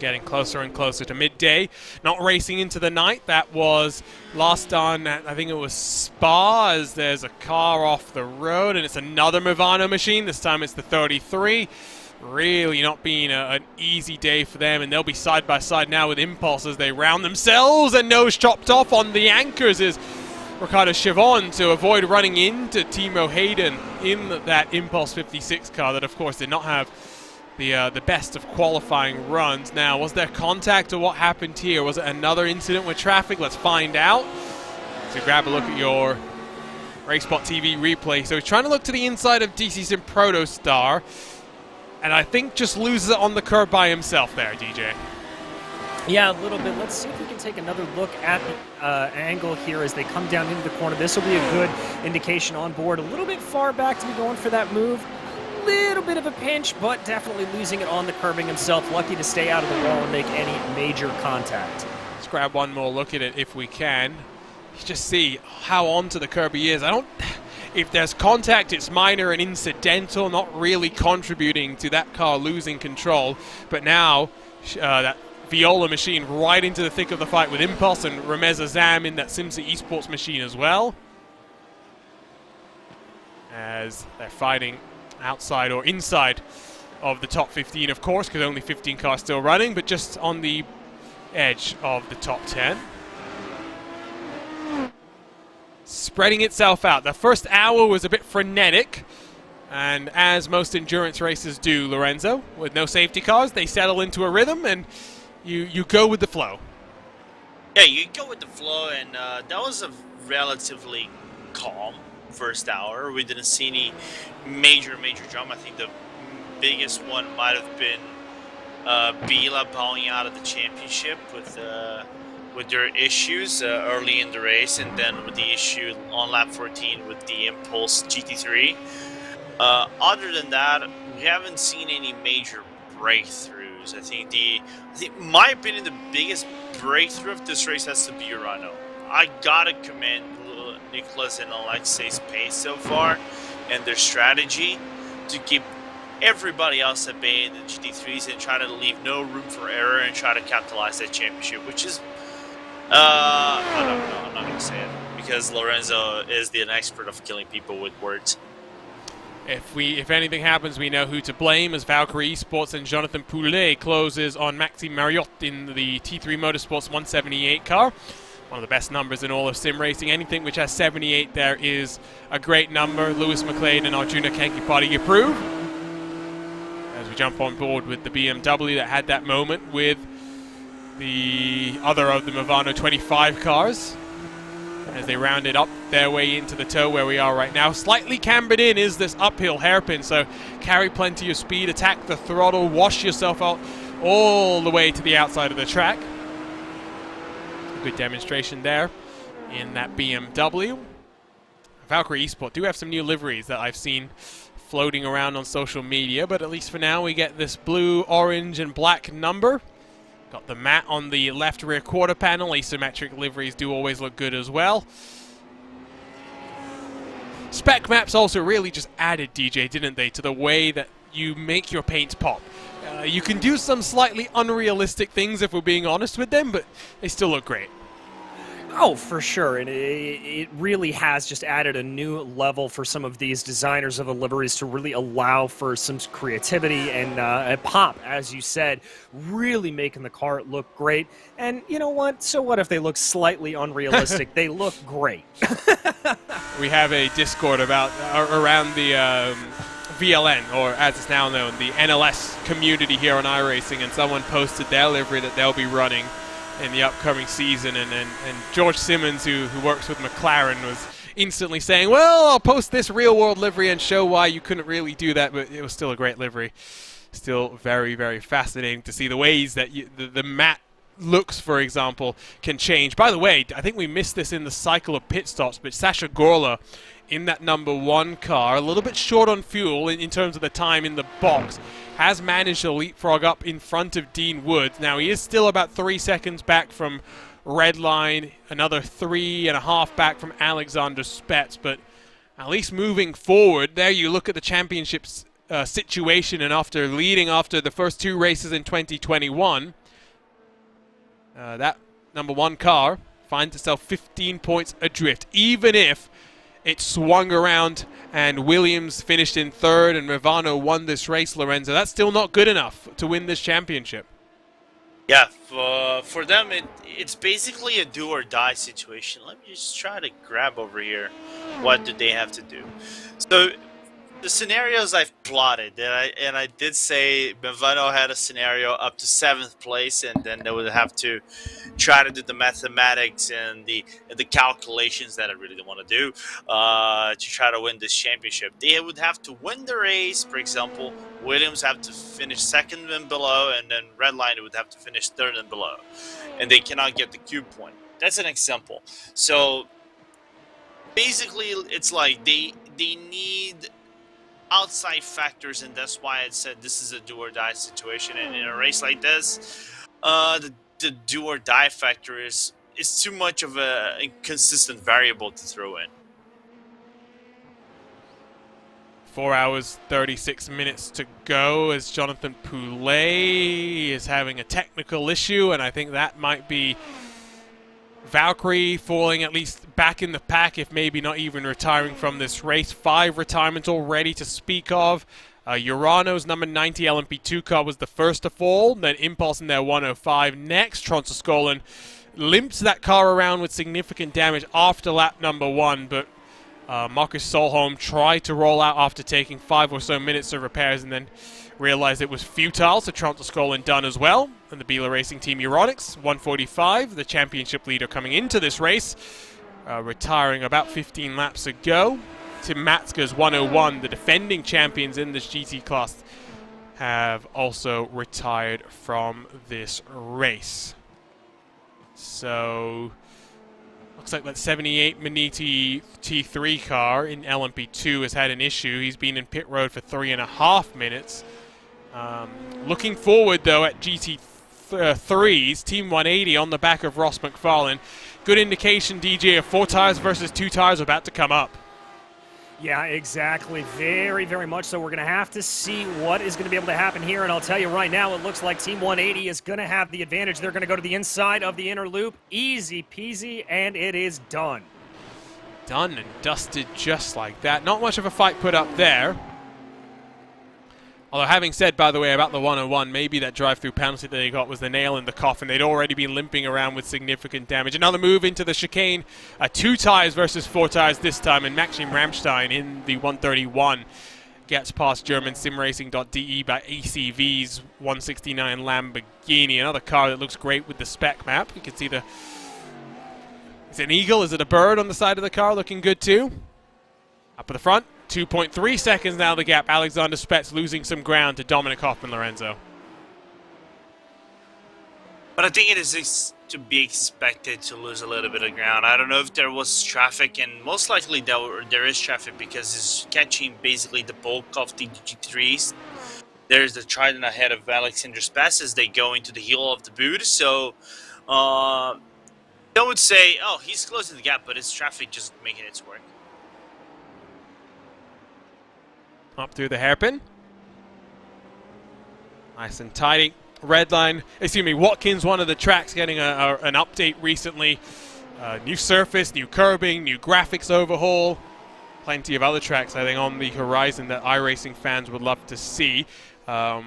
Getting closer and closer to midday. Not racing into the night. That was last done at, I think it was Spa, as there's a car off the road, and it's another Movano machine. This time it's the 33. Really not being an easy day for them, and they'll be side by side now with Impulse as they round themselves, and nose chopped off on the anchors is Ricardo Chivon to avoid running into Timo Hayden in that Impulse 56 car that, of course, did not have the best of qualifying runs. Now, was there contact or what happened here? Was it another incident with traffic? Let's find out. So grab a look at your RaceSpotTV replay. So he's trying to look to the inside of DC Sim Protostar, and I think just loses it on the curb by himself there, DJ. Yeah, a little bit. Let's see if we can take another look at the angle here as they come down into the corner. This will be a good indication on board. A little bit far back to be going for that move. Little bit of a pinch, but definitely losing it on the curbing himself. Lucky to stay out of the wall and make any major contact. Let's grab one more look at it if we can. You just see how onto the curb he is. If there's contact, it's minor and incidental, not really contributing to that car losing control. But now, that Viola machine right into the thick of the fight with Impulse and Ramez Azam in that Simsa Esports machine as well. As they're fighting outside or inside of the top 15, of course, because only 15 cars still running, but just on the edge of the top 10. Spreading itself out. The first hour was a bit frenetic, and as most endurance races do, Lorenzo, with no safety cars, they settle into a rhythm, and you go with the flow. Yeah, you go with the flow, and that was a relatively calm first hour. We didn't see any major drama. I think the biggest one might have been Bila bowing out of the championship with their issues early in the race, and then with the issue on lap 14 with the Impulse GT3. Other than that, we haven't seen any major breakthroughs. I think my opinion, the biggest breakthrough of this race has to be Urano. I gotta commend Nicholas and Alexei's pace so far and their strategy to keep everybody else at bay in the GT3s and try to leave no room for error and try to capitalize that championship, which is I'm not going to say it because Lorenzo is an expert of killing people with words. If anything happens, we know who to blame, as Valkyrie Esports and Jonathan Poulet closes on Maxime Mariotte in the T3 Motorsports 178 car. One of the best numbers in all of sim racing. Anything which has 78 there is a great number. Lewis McLeod and Arjuna Kankipati approve. As we jump on board with the BMW that had that moment with the other of the Movano 25 cars, as they rounded up their way into the toe where we are right now. Slightly cambered in is this uphill hairpin, so carry plenty of speed, attack the throttle, wash yourself out all the way to the outside of the track. Good demonstration there in that BMW. Valkyrie Esport do have some new liveries that I've seen floating around on social media, but at least for now we get this blue, orange, and black number. Got the matte on the left rear quarter panel. Asymmetric liveries do always look good as well. Spec maps also really just added, DJ, didn't they, to the way that you make your paints pop. You can do some slightly unrealistic things if we're being honest with them, but they still look great. Oh, for sure, and it really has just added a new level for some of these designers of the liveries to really allow for some creativity and a pop, as you said, really making the car look great. And you know what? So what if they look slightly unrealistic? They look great. We have a Discord about around the VLN, or as it's now known, the NLS community here on iRacing, and someone posted their livery that they'll be running in the upcoming season, and George Simmons, who works with McLaren, was instantly saying, well, I'll post this real-world livery and show why you couldn't really do that, but it was still a great livery. Still very, very fascinating to see the ways that the matte looks, for example, can change. By the way, I think we missed this in the cycle of pit stops, but Sasha Gorla in that #1 car, a little bit short on fuel in terms of the time in the box, has managed to leapfrog up in front of Dean Woods. Now, he is still about 3 seconds back from Redline, another 3.5 back from Alexander Spetz, but at least moving forward, there you look at the championship's situation, and after the first 2 races in 2021, that #1 car finds itself 15 points adrift, even if it swung around and Williams finished in 3rd and Movano won this race, Lorenzo. That's still not good enough to win this championship. Yeah, for them, it's basically a do or die situation. Let me just try to grab over here. What do they have to do? So the scenarios I've plotted, and I did say Benvenuto had a scenario up to 7th place, and then they would have to try to do the mathematics and the calculations that I really don't want to do to try to win this championship. They would have to win the race, for example. Williams have to finish 2nd and below, and then Redline would have to finish 3rd and below, and they cannot get the cube point. That's an example. So basically, it's like they need outside factors, and that's why I said this is a do or die situation. And in a race like this, the do or die factor is too much of a inconsistent variable to throw in. 4 hours, 36 minutes to go as Jonathan Poulet is having a technical issue, and I think that might be Valkyrie falling at least back in the pack, if maybe not even retiring from this race. 5 retirements already to speak of. Urano's number 90 LMP2 car was the first to fall, then Impulse in their 105 next. Tronsaskolan limps that car around with significant damage after lap number 1, but Marcus Solholm tried to roll out after taking 5 or so minutes of repairs and then realized it was futile, so Tronsaskolan done as well. And the Biela Racing Team Euronics, 145, the championship leader coming into this race, retiring about 15 laps ago. Tim Matzke's 101, the defending champions in this GT class, have also retired from this race. So looks like that 78 Maniti T3 car in LMP2 has had an issue. He's been in pit road for 3.5 minutes. Looking forward, though, at GT3's Team 180 on the back of Ross McFarlane. Good indication, DJ, of 4 tires versus 2 tires about to come up. Yeah, exactly. Very, very much so. We're going to have to see what is going to be able to happen here. And I'll tell you right now, it looks like Team 180 is going to have the advantage. They're going to go to the inside of the inner loop. Easy peasy, and it is done. Done and dusted just like that. Not much of a fight put up there. Although having said, by the way, about the 101, maybe that drive-through penalty that they got was the nail in the coffin. They'd already been limping around with significant damage. Another move into the chicane. 2 tires versus 4 tires this time, and Maxim Ramstein in the 131 gets past German simracing.de by ACV's 169 Lamborghini. Another car that looks great with the spec map. You can see the... Is it an eagle? Is it a bird on the side of the car? Looking good too. Up at the front. 2.3 seconds now the gap. Alexander Spetz losing some ground to Dominic Hoffman-Lorenzo. But I think it is to be expected to lose a little bit of ground. I don't know if there was traffic, and most likely there is traffic because it's catching basically the bulk of the G3s. There's the Trident ahead of Alexander Spetz as they go into the heel of the boot. So I would say, oh, he's closing the gap, but it's traffic just making it work. Up through the hairpin. Nice and tidy. Redline, excuse me, Watkins, one of the tracks, getting an update recently. New surface, new curbing, new graphics overhaul. Plenty of other tracks, I think, on the horizon that iRacing fans would love to see. SEO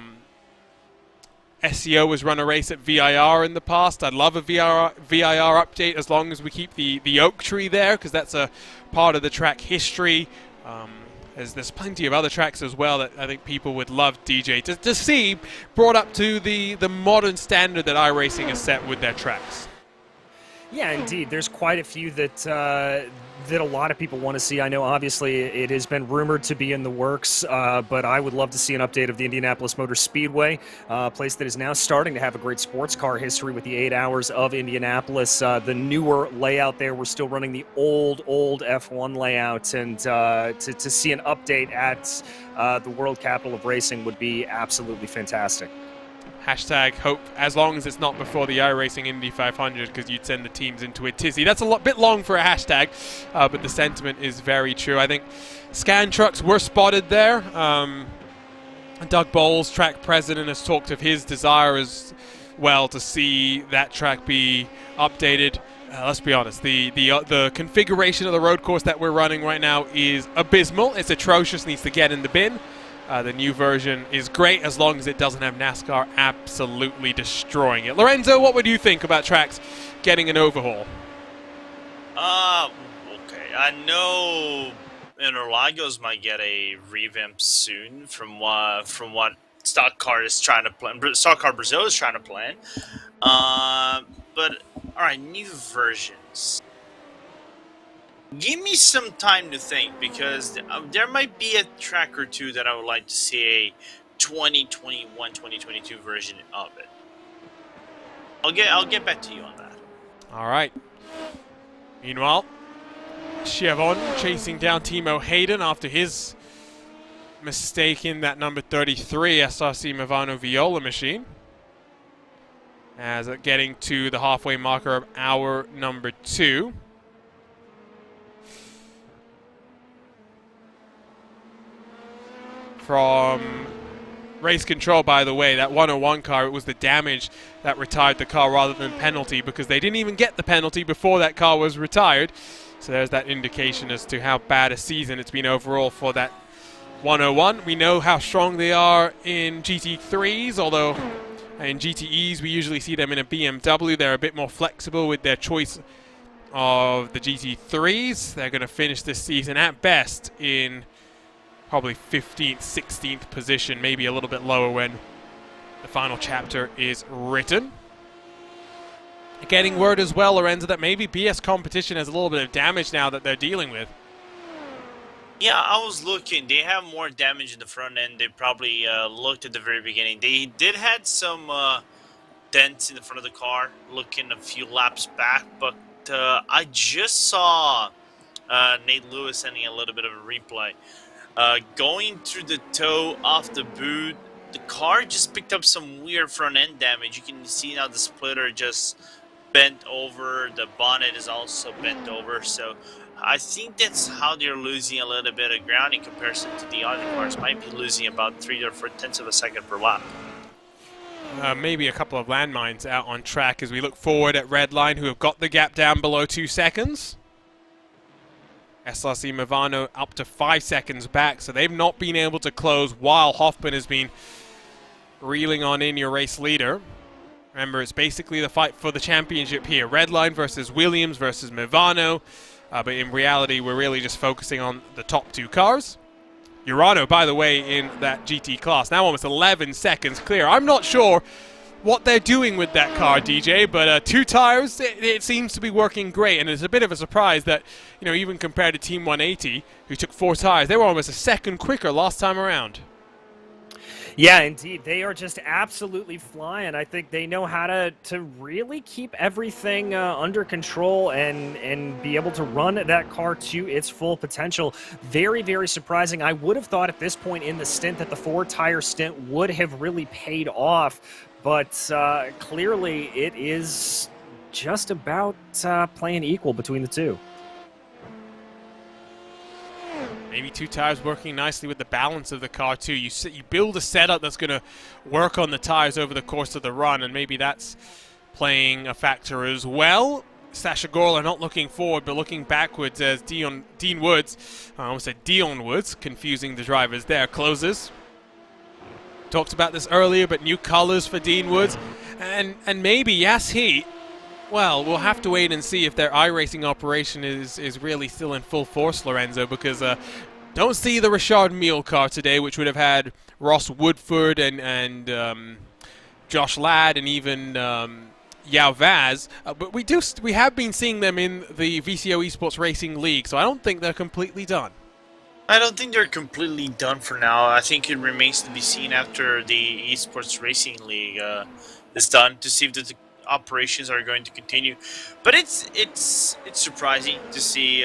has run a race at VIR in the past. I'd love a VIR update as long as we keep the oak tree there, because that's a part of the track history. There's plenty of other tracks as well that I think people would love, DJ, to see brought up to the modern standard that iRacing has set with their tracks. Yeah, indeed. There's quite a few that a lot of people want to see. I know, obviously, it has been rumored to be in the works, but I would love to see an update of the Indianapolis Motor Speedway, a place that is now starting to have a great sports car history with the 8 hours of Indianapolis. The newer layout there, we're still running the old F1 layout, and to see an update at the World Capital of Racing would be absolutely fantastic. Hashtag hope, as long as it's not before the iRacing Indy 500, because you'd send the teams into a tizzy. That's a bit long for a hashtag, but the sentiment is very true. I think Scan trucks were spotted there. Doug Bowles, track president, has talked of his desire as well to see that track be updated. Let's be honest, the configuration of the road course that we're running right now is abysmal. It's atrocious, needs to get in the bin. The new version is great as long as it doesn't have NASCAR absolutely destroying it. Lorenzo, what would you think about tracks getting an overhaul? Okay. I know Interlagos might get a revamp soon from what Stock Car is trying to plan. Stock Car Brazil is trying to plan. But all right, new versions. Give me some time to think, because there might be a track or two that I would like to see a 2021, 2022 version of it. I'll get back to you on that. All right. Meanwhile, Chevron chasing down Timo Hayden after his mistake in that number 33 SRC Movano Viola machine. As getting to the halfway marker of hour number 2. From race control, by the way, that 101 car, it was the damage that retired the car rather than penalty, because they didn't even get the penalty before that car was retired. So there's that indication as to how bad a season it's been overall for that 101. We know how strong they are in GT3s, although in GTEs we usually see them in a BMW. They're a bit more flexible with their choice of the GT3s. They're going to finish this season at best in probably 15th, 16th position, maybe a little bit lower when the final chapter is written. Getting word as well, Lorenzo, that maybe BS Competition has a little bit of damage now that they're dealing with. Yeah, I was looking. They have more damage in the front end. They probably looked at the very beginning. They did had some dents in the front of the car, looking a few laps back, but I just saw Nate Lewis sending a little bit of a replay. Going through the toe off the boot, the car just picked up some weird front end damage. You can see now the splitter just bent over. The bonnet is also bent over. So I think that's how they're losing a little bit of ground in comparison to the other cars. Might be losing about 3 or 4 tenths of a second per lap. Maybe a couple of landmines out on track as we look forward at Redline, who have got the gap down below 2 seconds. SRC Movano up to 5 seconds back, so they've not been able to close while Hoffman has been reeling on in your race leader. Remember, it's basically the fight for the championship here. Redline versus Williams versus Movano, but in reality, we're really just focusing on the top 2 cars. Urano, by the way, in that GT class, now almost 11 seconds clear. I'm not sure what they're doing with that car, DJ, but 2 tires, it seems to be working great, and it's a bit of a surprise that, you know, even compared to Team 180, who took 4 tires, they were almost a second quicker last time around. Yeah, indeed. They are just absolutely flying. I think they know how to really keep everything under control and be able to run that car to its full potential. Very, very surprising. I would have thought at this point in the stint that the 4-tire stint would have really paid off, but clearly it is just about playing equal between the two. Maybe 2 tires working nicely with the balance of the car too. You build a setup that's going to work on the tires over the course of the run, and maybe that's playing a factor as well. Sasha Gorla not looking forward, but looking backwards as Dean Woods, I almost said Dion Woods, confusing the drivers there, closes. Talked about this earlier, but new colors for Dean Woods. And maybe, yes, well, we'll have to wait and see if their iRacing operation is really still in full force, Lorenzo, because don't see the Richard Mille car today, which would have had Ross Woodford and Josh Ladd and even Yao Vaz. But we have been seeing them in the VCO Esports Racing League, so I don't think they're completely done. I don't think they're completely done for now. I think it remains to be seen after the Esports Racing League is done to see if the operations are going to continue. But it's surprising to see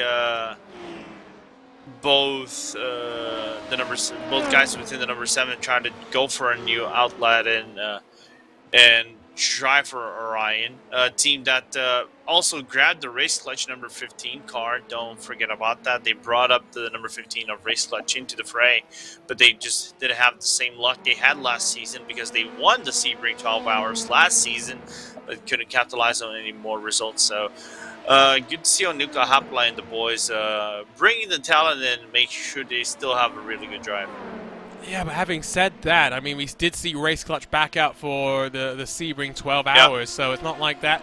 both guys within the number 7 trying to go for a new outlet and try for Orion, a team that also grabbed the Race Clutch number 15 car. Don't forget about that. They brought up the number 15 of Race Clutch into the fray, but they just didn't have the same luck they had last season because they won the Sebring 12 Hours last season, but couldn't capitalize on any more results. So good to see Onuka Hapla and the boys bringing the talent and make sure they still have a really good drive. Yeah, but having said that, I mean, we did see Race Clutch back out for the Sebring 12 hours, so it's not like that.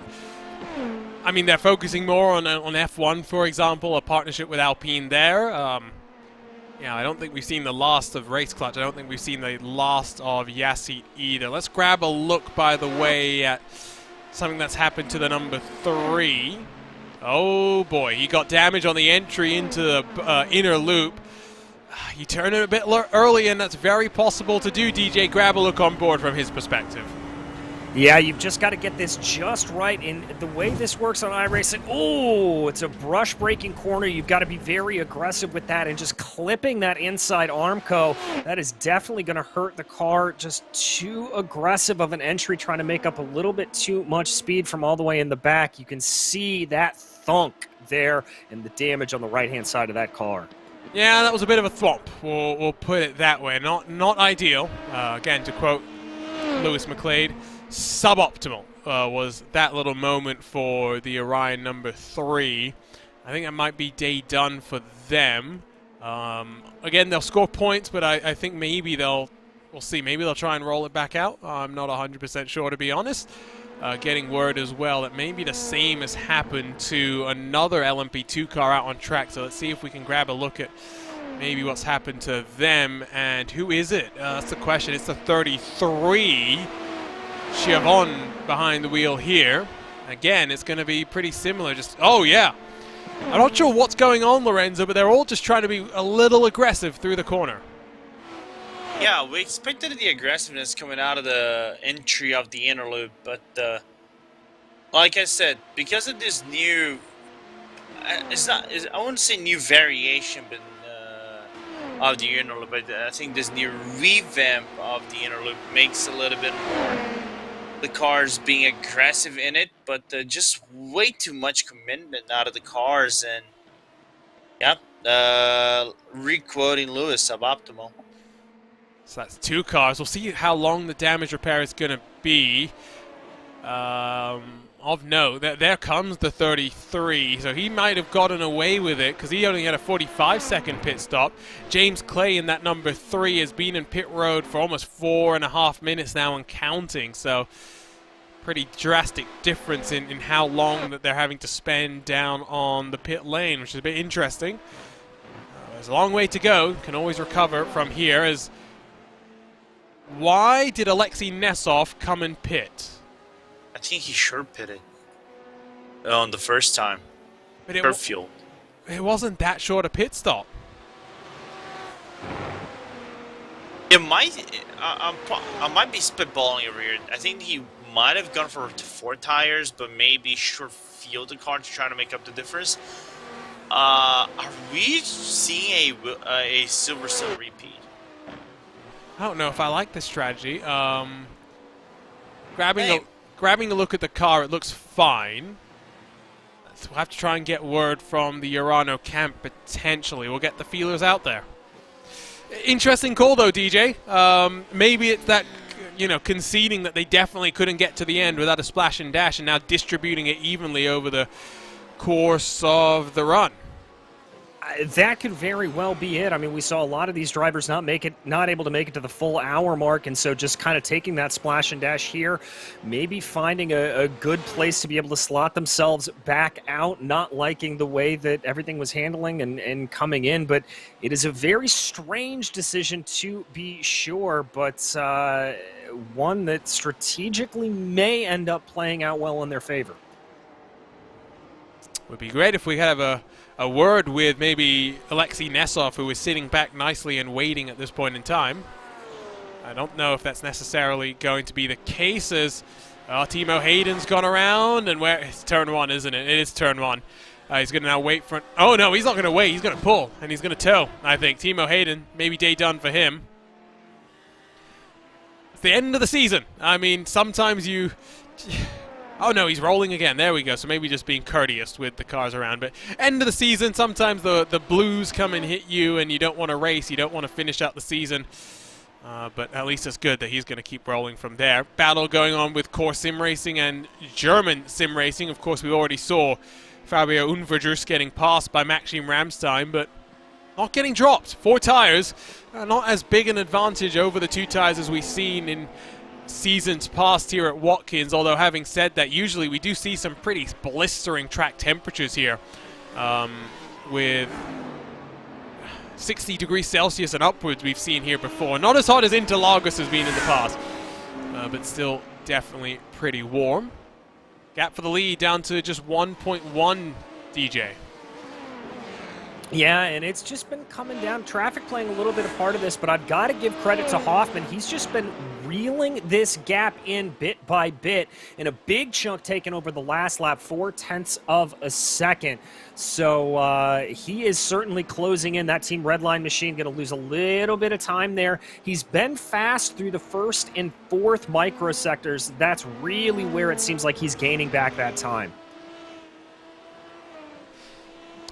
I mean, they're focusing more on F1, for example, a partnership with Alpine there. Yeah, I don't think we've seen the last of Race Clutch. I don't think we've seen the last of Yassit either. Let's grab a look, by the way, at something that's happened to the number 3. Oh boy, he got damage on the entry into the inner loop. You turn it a bit early, and that's very possible to do, DJ. Grab a look on board from his perspective. Yeah, you've just got to get this just right. And the way this works on iRacing, oh, it's a brush-breaking corner. You've got to be very aggressive with that, and just clipping that inside Armco, that is definitely going to hurt the car. Just too aggressive of an entry, trying to make up a little bit too much speed from all the way in the back. You can see that thunk there and the damage on the right-hand side of that car. Yeah, that was a bit of a thwomp. We'll put it that way. Not ideal. Again, to quote Lewis McLeod, suboptimal was that little moment for the Orion number 3. I think that might be day done for them. Again, they'll score points, but I think maybe we'll see. Maybe they'll try and roll it back out. I'm not 100% sure, to be honest. Getting word as well that maybe the same has happened to another LMP2 car out on track. So let's see if we can grab a look at maybe what's happened to them. And who is it? That's the question. It's the 33. Chiavon behind the wheel here. Again, it's going to be pretty similar. Oh, yeah. I'm not sure what's going on, Lorenzo, but they're all just trying to be a little aggressive through the corner. Yeah, we expected the aggressiveness coming out of the entry of the inner loop, but like I said, because of this new, I wouldn't say new variation, but of the inner loop, but I think this new revamp of the inner loop makes a little bit more the cars being aggressive in it, but just way too much commitment out of the cars, and yeah, re-quoting Lewis, suboptimal. So that's 2 cars. We'll see how long the damage repair is going to be. Of note, there comes the 33. So he might have gotten away with it because he only had a 45-second pit stop. James Clay in that number 3 has been in pit road for almost 4.5 minutes now and counting. So pretty drastic difference in how long that they're having to spend down on the pit lane, which is a bit interesting. There's a long way to go. Can always recover from here. Why did Alexei Nesov come and pit? I think he sure pitted on the first time. But Fuel. It wasn't that short a pit stop. It might. I might be spitballing over here. I think he might have gone for 4 tires, but maybe short fueled the car to try to make up the difference. Are we seeing a Silverstone repeat? I don't know if I like this strategy. Grabbing a look at the car, it looks fine. So we'll have to try and get word from the Urano camp, potentially. We'll get the feelers out there. Interesting call, though, DJ. Maybe it's that, conceding that they definitely couldn't get to the end without a splash and dash, and now distributing it evenly over the course of the run. That could very well be it. I mean, we saw a lot of these drivers not able to make it to the full hour mark, and so just kind of taking that splash and dash here, maybe finding a good place to be able to slot themselves back out, not liking the way that everything was handling and coming in, but it is a very strange decision to be sure, but one that strategically may end up playing out well in their favor. Would be great if we could have a word with maybe Alexei Nesov, who is sitting back nicely and waiting at this point in time. I don't know if that's necessarily going to be the case, as Timo Hayden's gone around, and it's turn 1, isn't it? It is turn 1. He's going to now wait for... Oh, no, he's not going to wait. He's going to pull, and he's going to tow, I think. Timo Hayden, maybe day done for him. It's the end of the season. I mean, sometimes you... Oh, no, he's rolling again. There we go. So maybe just being courteous with the cars around. But end of the season, sometimes the blues come and hit you, and you don't want to race. You don't want to finish out the season. But at least it's good that he's going to keep rolling from there. Battle going on with Core Sim Racing and German Sim Racing. Of course, we already saw Fabio Unverjus getting passed by Maxim Ramstein, but not getting dropped. 4 tires, not as big an advantage over the 2 tires as we've seen in seasons past here at Watkins, although having said that, usually we do see some pretty blistering track temperatures here with 60 degrees Celsius and upwards we've seen here before. Not as hot as Interlagos has been in the past, but still definitely pretty warm. Gap for the lead down to just 1.1, DJ. Yeah, and it's just been coming down. Traffic playing a little bit of part of this, but I've got to give credit to Hoffman. He's just been reeling this gap in bit by bit, and a big chunk taken over the last lap, 0.4 of a second. So he is certainly closing in. That Team Redline machine going to lose a little bit of time there. He's been fast through the first and fourth microsectors. That's really where it seems like he's gaining back that time.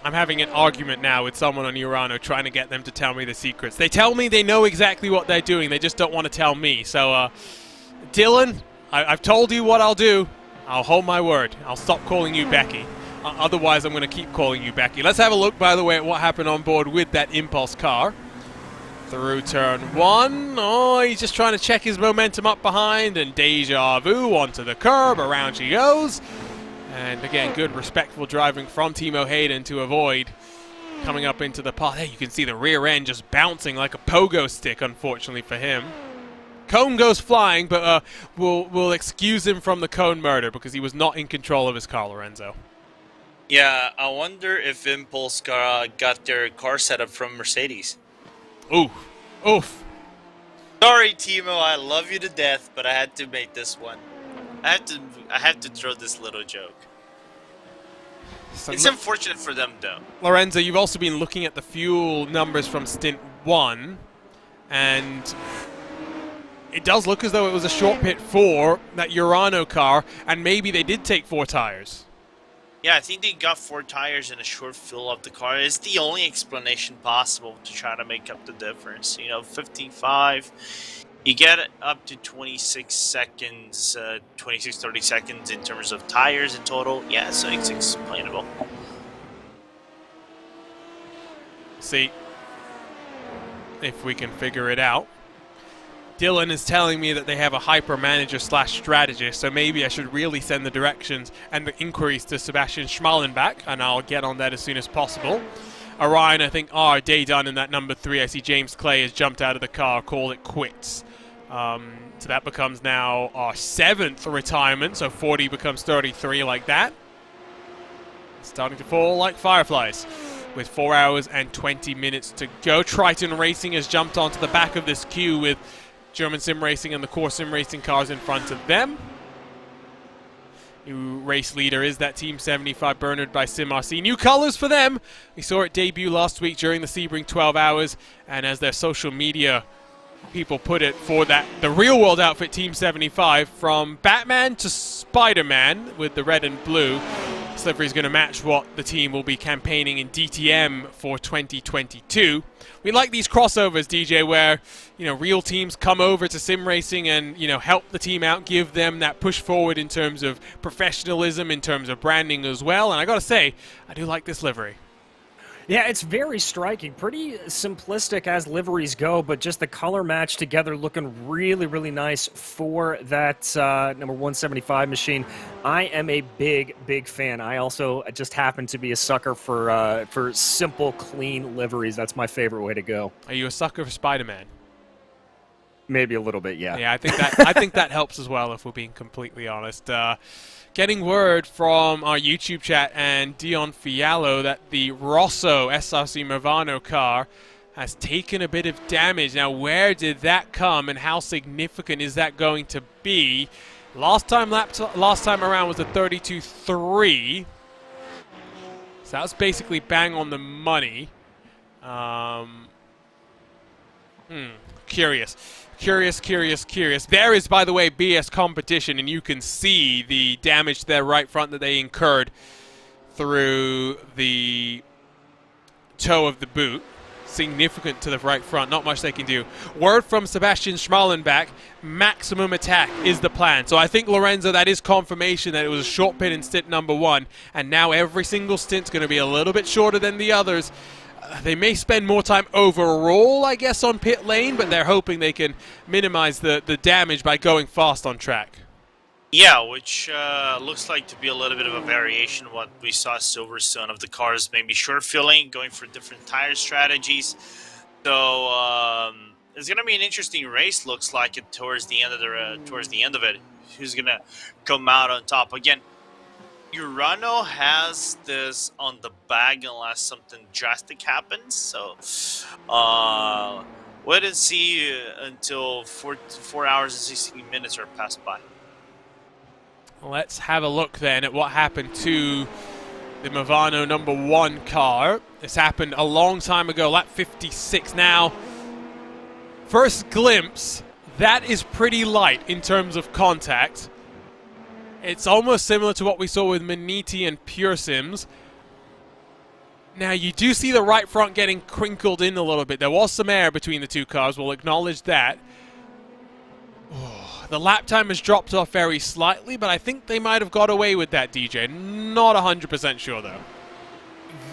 I'm having an argument now with someone on Urano trying to get them to tell me the secrets. They tell me they know exactly what they're doing. They just don't want to tell me. So, Dylan, I've told you what I'll do. I'll hold my word. I'll stop calling you Becky. Otherwise, I'm going to keep calling you Becky. Let's have a look, by the way, at what happened on board with that Impulse car. Through turn 1. Oh, he's just trying to check his momentum up behind. And deja vu onto the curb. Around she goes. And again, good, respectful driving from Timo Hayden to avoid coming up into the path. Hey, you can see the rear end just bouncing like a pogo stick, unfortunately for him. Cone goes flying, but we'll excuse him from the cone murder because he was not in control of his car, Lorenzo. Yeah, I wonder if Impulse got their car setup from Mercedes. Oof. Oof. Sorry, Timo, I love you to death, but I had to make this one. I had to throw this little joke. So it's unfortunate for them, though. Lorenzo, you've also been looking at the fuel numbers from stint 1, and it does look as though it was a short pit for that Urano car, and maybe they did take 4 tires. Yeah, I think they got 4 tires and a short fill of the car. It's the only explanation possible to try to make up the difference. You know, 55... You get up to 26 seconds, 30 seconds in terms of tires in total. Yeah, so it's explainable. See if we can figure it out. Dylan is telling me that they have a hyper manager / strategist, so maybe I should really send the directions and the inquiries to Sebastian Schmalenbach, and I'll get on that as soon as possible. Orion, I think, day done in that number 3. I see James Clay has jumped out of the car, call it quits. So that becomes now our 7th retirement, so 40 becomes 33 like that. Starting to fall like fireflies with 4 hours and 20 minutes to go. Triton Racing has jumped onto the back of this queue with German Sim Racing and the Core Sim Racing cars in front of them. New race leader is that Team 75 Bernard by SimRC. New colors for them. We saw it debut last week during the Sebring 12 hours, and as their social media people put it, for that the real world outfit Team 75, from Batman to Spider-Man with the red and blue. This livery is going to match what the team will be campaigning in DTM for 2022. We like these crossovers, DJ, where, you know, real teams come over to sim racing and, you know, help the team out, give them that push forward in terms of professionalism, in terms of branding as well. And I got to say, I do like this livery. Yeah, it's very striking. Pretty simplistic as liveries go, but just the color match together looking really, really nice for that number 175 machine. I am a big, big fan. I also just happen to be a sucker for simple, clean liveries. That's my favorite way to go. Are you a sucker for Spider-Man? Maybe a little bit, yeah. Yeah, I think that helps as well, if we're being completely honest. Getting word from our YouTube chat and Dion Fiallo that the Rosso SRC Movano car has taken a bit of damage. Now, where did that come and how significant is that going to be? Last time around was a 32.3. So that was basically bang on the money. Curious. There is, by the way, BS competition, and you can see the damage to their right front that they incurred through the toe of the boot. Significant to the right front. Not much they can do. Word from Sebastian Schmalenbach, maximum attack is the plan. So I think, Lorenzo, that is confirmation that it was a short pit in stint number 1, and now every single stint's going to be a little bit shorter than the others. They may spend more time overall, I guess, on pit lane, but they're hoping they can minimize the damage by going fast on track. Yeah, which looks like to be a little bit of a variation of what we saw at Silverstone, of the cars maybe short filling, going for different tire strategies. So it's going to be an interesting race. Looks like it towards the end of it. Who's going to come out on top again? Urano has this on the bag unless something drastic happens. So wait and see until 4 hours and 16 minutes are passed by. Let's have a look then at what happened to the Movano number 1 car. This happened a long time ago, lap 56 now. First glimpse, that is pretty light in terms of contact. It's almost similar to what we saw with Maniti and Pure Sims. Now, you do see the right front getting crinkled in a little bit. There was some air between the two cars, we'll acknowledge that. The lap time has dropped off very slightly, but I think they might have got away with that, DJ. Not 100% sure, though.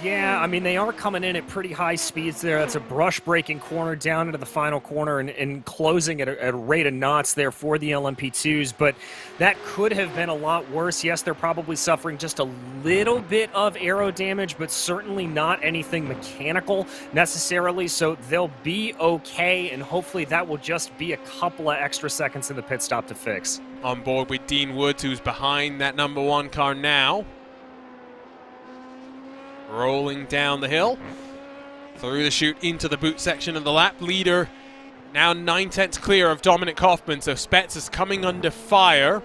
Yeah, I mean, they are coming in at pretty high speeds there. That's a brush-breaking corner down into the final corner and closing at a rate of knots there for the LMP2s, but that could have been a lot worse. Yes, they're probably suffering just a little bit of aero damage, but certainly not anything mechanical necessarily, so they'll be okay, and hopefully that will just be a couple of extra seconds in the pit stop to fix. On board with Dean Woods, who's behind that number 1 car now. Rolling down the hill, through the chute into the boot section of the lap. Leader now 9/10 clear of Dominic Hoffman, so Spets is coming under fire.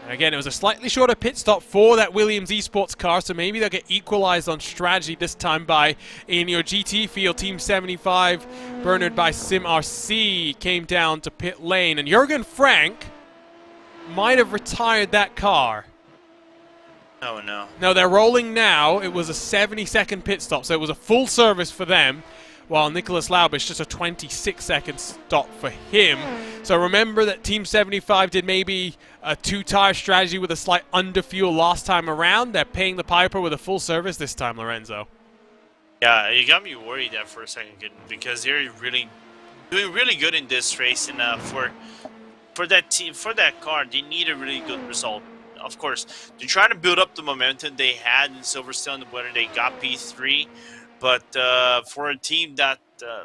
And again, it was a slightly shorter pit stop for that Williams Esports car, so maybe they'll get equalized on strategy this time by, in your GT field, Team 75, Bernard by Sim RC, came down to pit lane, and Jürgen Frank might have retired that car. Oh, no. No, they're rolling now. It was a 70-second pit stop, so it was a full service for them, while Nicholas Laubisch just a 26-second stop for him. So remember that Team 75 did maybe a 2-tire strategy with a slight underfuel last time around. They're paying the piper with a full service this time, Lorenzo. Yeah, you got me worried there for a second, because they're really doing really good in this race, and for that team, for that car, they need a really good result. Of course, they're trying to build up the momentum they had in Silverstone, whether they got P3. But for a team that,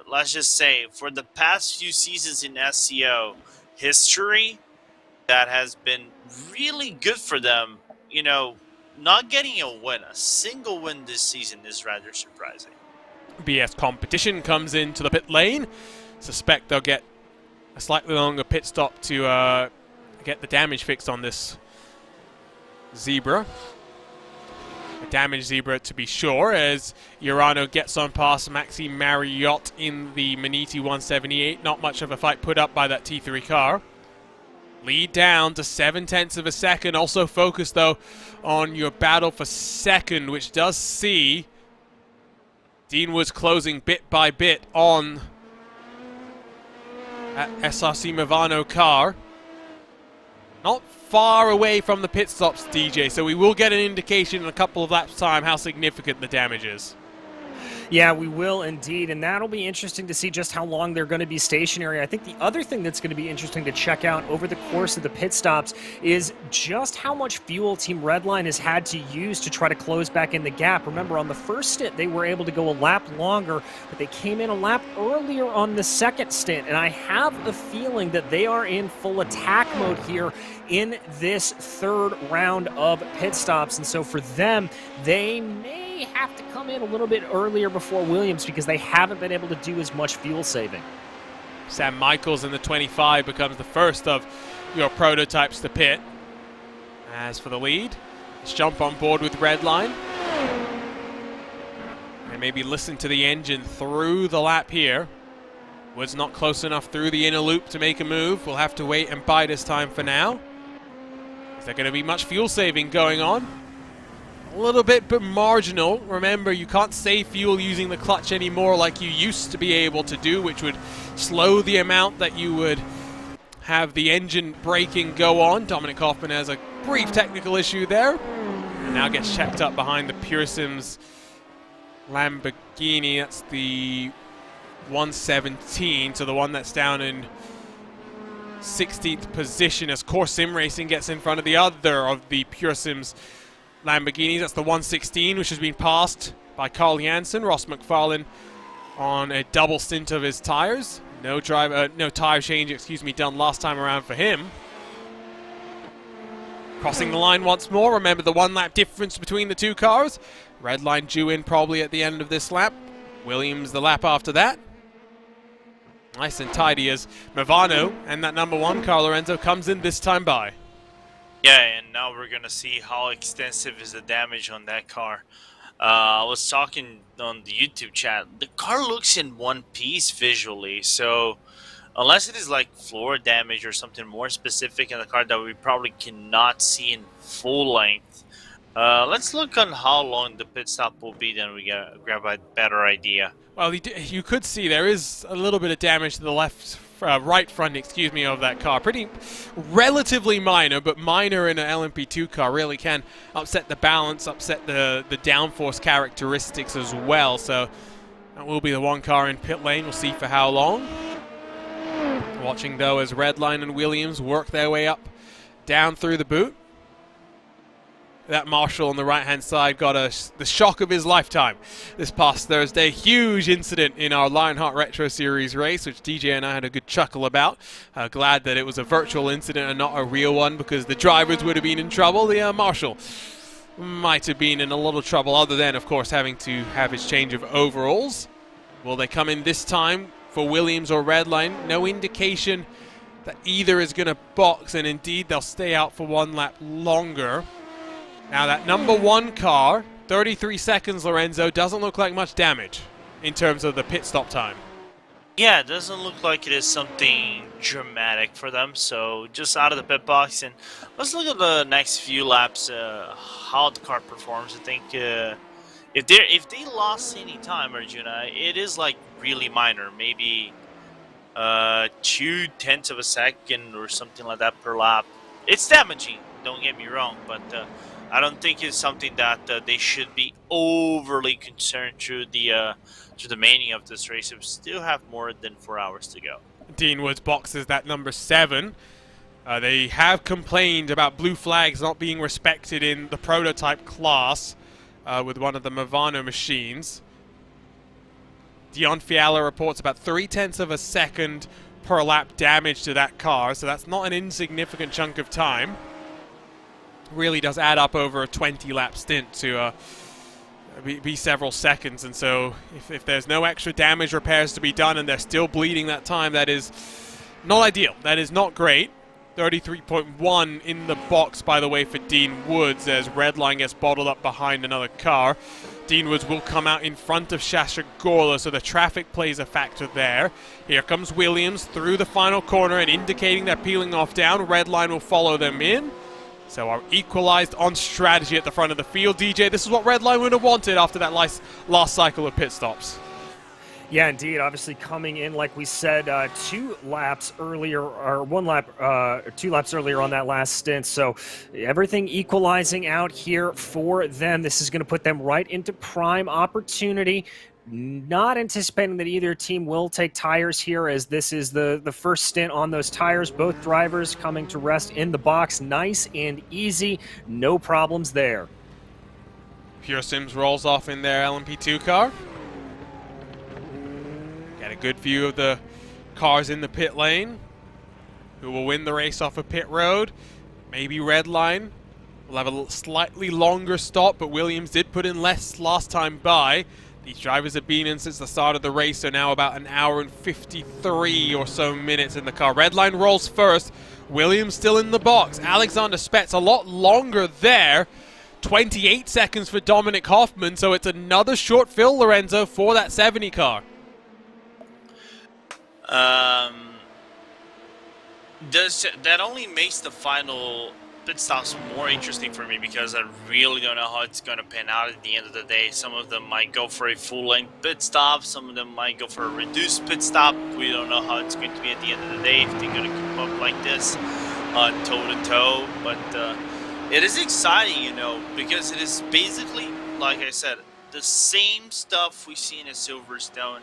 let's just say, for the past few seasons in SCO history, that has been really good for them. You know, not getting a win, a single win this season is rather surprising. BS Competition comes into the pit lane. Suspect they'll get a slightly longer pit stop to get the damage fixed on this Zebra. A damaged Zebra, to be sure, as Urano gets on past Maxime Marriott in the Maniti 178. Not much of a fight put up by that T3 car. Lead down to 7/10 of a second. Also focus, though, on your battle for second, which does see Dean Woods closing bit by bit on that SRC Movano car. Not far away from the pit stops, DJ, so we will get an indication in a couple of laps' time how significant the damage is. Yeah, we will indeed, and that'll be interesting to see just how long they're going to be stationary. I think the other thing that's going to be interesting to check out over the course of the pit stops is just how much fuel Team Redline has had to use to try to close back in the gap. Remember, on the first stint, they were able to go a lap longer, but they came in a lap earlier on the second stint, and I have a feeling that they are in full attack mode here in this third round of pit stops, and so for them, they may have to come in a little bit earlier before Williams because they haven't been able to do as much fuel saving. Sam Michaels in the 25 becomes the first of your prototypes to pit. As for the lead, let's jump on board with Redline. And maybe listen to the engine through the lap here. Woods not close enough through the inner loop to make a move. We'll have to wait and bide his time for now. Is there going to be much fuel saving going on? A little bit, but marginal. Remember, you can't save fuel using the clutch anymore like you used to be able to do, which would slow the amount that you would have the engine braking go on. Dominic Hoffman has a brief technical issue there. And now gets checked up behind the Pure Sims Lamborghini. That's the 117, so the one that's down in 16th position as Core Sim Racing gets in front of the other of the Pure Sims Lamborghinis. That's the 116, which has been passed by Carl Janssen. Ross McFarlane on a double stint of his tires. No tire change, done last time around for him. Crossing the line once more. Remember the 1 lap difference between the two cars. Red line due in probably at the end of this lap. Williams the lap after that. Nice and tidy as Movano and that number 1 Carl Lorenzo comes in this time by. Yeah, and now we're gonna see how extensive is the damage on that car. I was talking on the YouTube chat. The car looks in one piece visually, so unless it is like floor damage or something more specific in the car that we probably cannot see in full length, let's look on how long the pit stop will be, then we grab a better idea. Well, you could see there is a little bit of damage to the right front, of that car. Pretty relatively minor, but minor in an LMP2 car really can upset the balance, upset the downforce characteristics as well. So that will be the 1 car in pit lane. We'll see for how long. Watching though as Redline and Williams work their way up down through the boot. That Marshall on the right-hand side got the shock of his lifetime this past Thursday. Huge incident in our Lionheart Retro Series race, which DJ and I had a good chuckle about. Glad that it was a virtual incident and not a real one, because the drivers would have been in trouble. The Marshall might have been in a little trouble, other than, of course, having to have his change of overalls. Will they come in this time for Williams or Redline? No indication that either is going to box, and indeed they'll stay out for 1 lap longer. Now that number 1 car, 33 seconds, Lorenzo, doesn't look like much damage in terms of the pit stop time. Yeah, it doesn't look like it is something dramatic for them, so just out of the pit box, and let's look at the next few laps, how the car performs. I think if they lost any time, Arjuna, it is like really minor, maybe 0.2 of a second or something like that per lap. It's damaging, don't get me wrong, but I don't think it's something that they should be overly concerned through the mania of this race. We still have more than 4 hours to go. Dean Woods boxes that number 7. They have complained about blue flags not being respected in the prototype class with one of the Movano machines. Dion Fiala reports about 0.3 of a second per lap damage to that car, so that's not an insignificant chunk of time. Really does add up over a 20-lap stint to be several seconds, and so if there's no extra damage repairs to be done and they're still bleeding that time, that is not ideal. That is not great. 33.1 in the box, by the way, for Dean Woods as Redline gets bottled up behind another car. Dean Woods will come out in front of Shasha Gorla, so the traffic plays a factor there. Here comes Williams through the final corner and indicating they're peeling off down. Redline will follow them in. So our equalized on strategy at the front of the field. DJ, this is what Redline would have wanted after that last cycle of pit stops. Yeah, indeed. Obviously coming in, like we said, 2 laps earlier, or 2 laps earlier on that last stint. So everything equalizing out here for them. This is going to put them right into prime opportunity. Not anticipating that either team will take tires here, as this is the first stint on those tires. Both drivers coming to rest in the box. Nice and easy. No problems there. Pure Sims rolls off in their LMP2 car. Got a good view of the cars in the pit lane. Who will win the race off of pit road? Maybe Redline. We'll have a slightly longer stop, but Williams did put in less last time by. These drivers have been in since the start of the race, so now about 1 hour and 53 or so minutes in the car. Redline rolls first. Williams still in the box. Alexander Spetz a lot longer there. 28 seconds for Dominic Hoffman, so it's another short fill, Lorenzo, for that 70 car. That only makes the final pit stops more interesting for me, because I really don't know how it's going to pan out at the end of the day. Some of them might go for a full-length pit stop. Some of them might go for a reduced pit stop. We don't know how it's going to be at the end of the day, if they're going to keep up like this toe-to-toe. But it is exciting, you know, because it is basically, like I said, the same stuff we see in a Silverstone.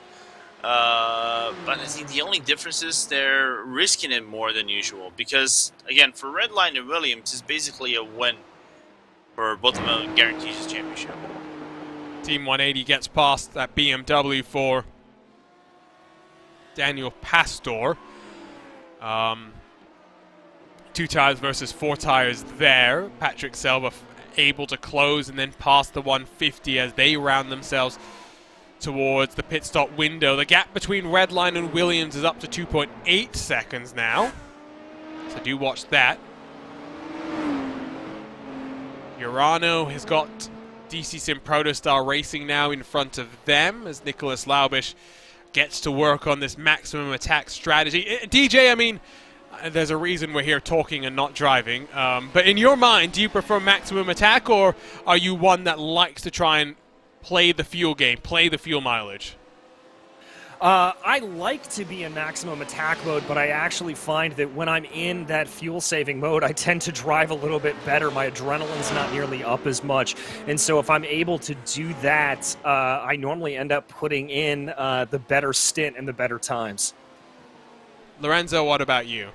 But I think the only difference is they're risking it more than usual. Because, again, for Redline and Williams, it's basically a win for both of them, guarantees a championship. Team 180 gets past that BMW for Daniel Pastor. 2 tires versus 4 tires there. Patrick Selva able to close and then pass the 150 as they round themselves towards the pit stop window. The gap between Redline and Williams is up to 2.8 seconds now. So do watch that. Urano has got DC Sim Protostar Racing now in front of them as Nicholas Laubish gets to work on this maximum attack strategy. DJ, I mean, there's a reason we're here talking and not driving. But in your mind, do you prefer maximum attack, or are you one that likes to try and play the fuel game, play the fuel mileage? I like to be in maximum attack mode, but I actually find that when I'm in that fuel-saving mode, I tend to drive a little bit better. My adrenaline's not nearly up as much. And so if I'm able to do that, I normally end up putting in the better stint and the better times. Lorenzo, what about you?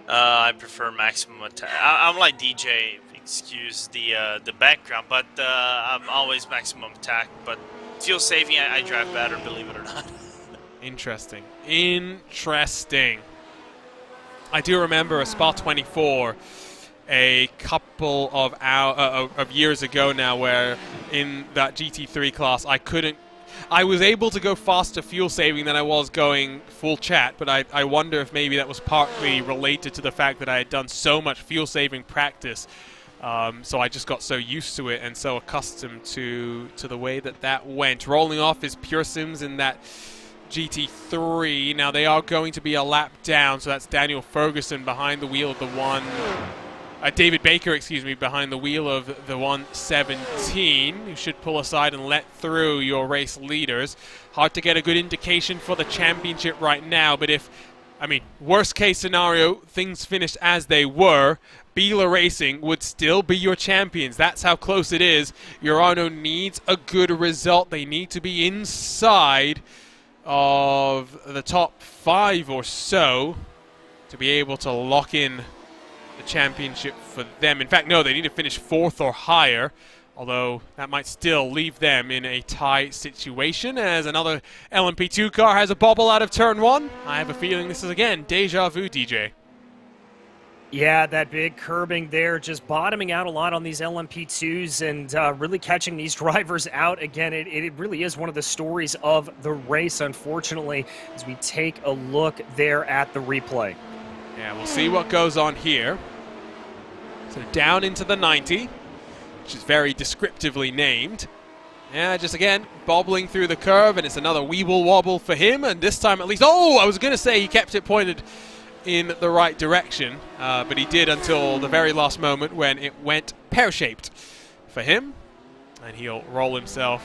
I prefer maximum attack. I'm like DJ, excuse the background, but I'm always maximum attack. But fuel saving, I drive better, believe it or not. Interesting. Interesting. I do remember a Spa 24 a couple of years ago now, where in that GT3 class I was able to go faster fuel saving than I was going full chat, but I wonder if maybe that was partly related to the fact that I had done so much fuel saving practice. So I just got so used to it and so accustomed to the way that went. Rolling off is Pure Sims in that GT3. Now they are going to be a lap down, so that's Daniel Ferguson behind the wheel of the David Baker, excuse me, behind the wheel of the 117. You should pull aside and let through your race leaders. Hard to get a good indication for the championship right now, but worst case scenario, things finished as they were, Bila Racing would still be your champions. That's how close it is. Urano needs a good result. They need to be inside of the top 5 or so to be able to lock in the championship for them. In fact, no, they need to finish 4th or higher, although that might still leave them in a tie situation as another LMP2 car has a bobble out of turn 1. I have a feeling this is, again, deja vu, DJ. Yeah, that big curbing there, just bottoming out a lot on these LMP2s and really catching these drivers out. Again, it really is one of the stories of the race, unfortunately, as we take a look there at the replay. Yeah, we'll see what goes on here. So down into the 90, which is very descriptively named. Yeah, just again, bobbling through the curve, and it's another weeble wobble for him, and this time at least, I was going to say he kept it pointed in the right direction, but he did until the very last moment when it went pear-shaped for him, and he'll roll himself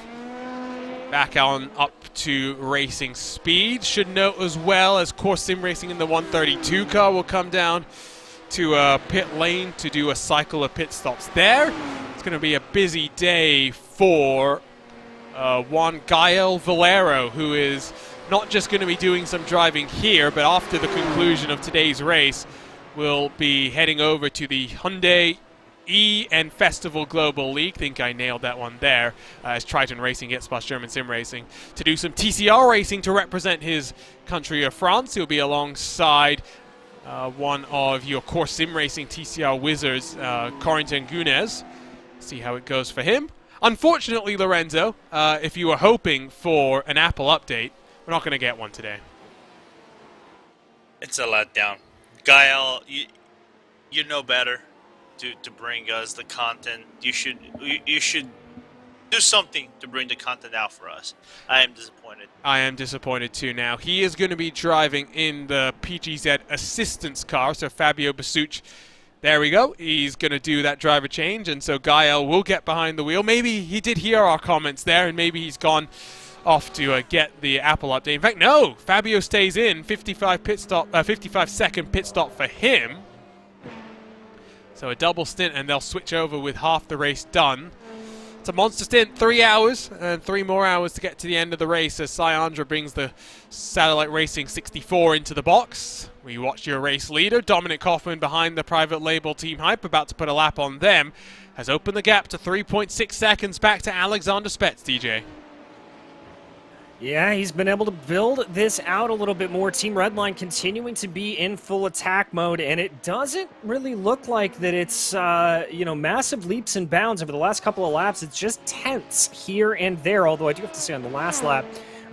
back on up to racing speed. Should note as well, as Course Sim Racing in the 132 car will come down to pit lane to do a cycle of pit stops there. It's going to be a busy day for Juan Gael Valero, who is not just going to be doing some driving here, but after the conclusion of today's race, will be heading over to the Hyundai E and Festival Global League. Think I nailed that one there, as Triton Racing gets past German Sim Racing to do some TCR racing to represent his country of France. He'll be alongside one of your Course Sim Racing TCR wizards, Corentin Gunes. See how it goes for him. Unfortunately, Lorenzo, if you were hoping for an Apple update, we're not going to get one today. It's a letdown. Gael, you know better to bring us the content. You should do something to bring the content out for us. I am disappointed. I am disappointed too now. He is going to be driving in the PGZ assistance car, so Fabio Basucci, there we go. He's going to do that driver change, and so Gael will get behind the wheel. Maybe he did hear our comments there, and maybe he's gone off to get the Apple update. In fact, no, Fabio stays in. 55-second pit stop for him. So a double stint, and they'll switch over with half the race done. It's a monster stint, 3 hours, and 3 more hours to get to the end of the race as Syandra brings the Satellite Racing 64 into the box. We watch your race leader, Dominic Kaufman, behind the private label Team Hype, about to put a lap on them, has opened the gap to 3.6 seconds back to Alexander Spets, DJ. Yeah, he's been able to build this out a little bit more. Team Redline continuing to be in full attack mode, and it doesn't really look like that it's, massive leaps and bounds over the last couple of laps. It's just tenths here and there, although I do have to say on the last lap,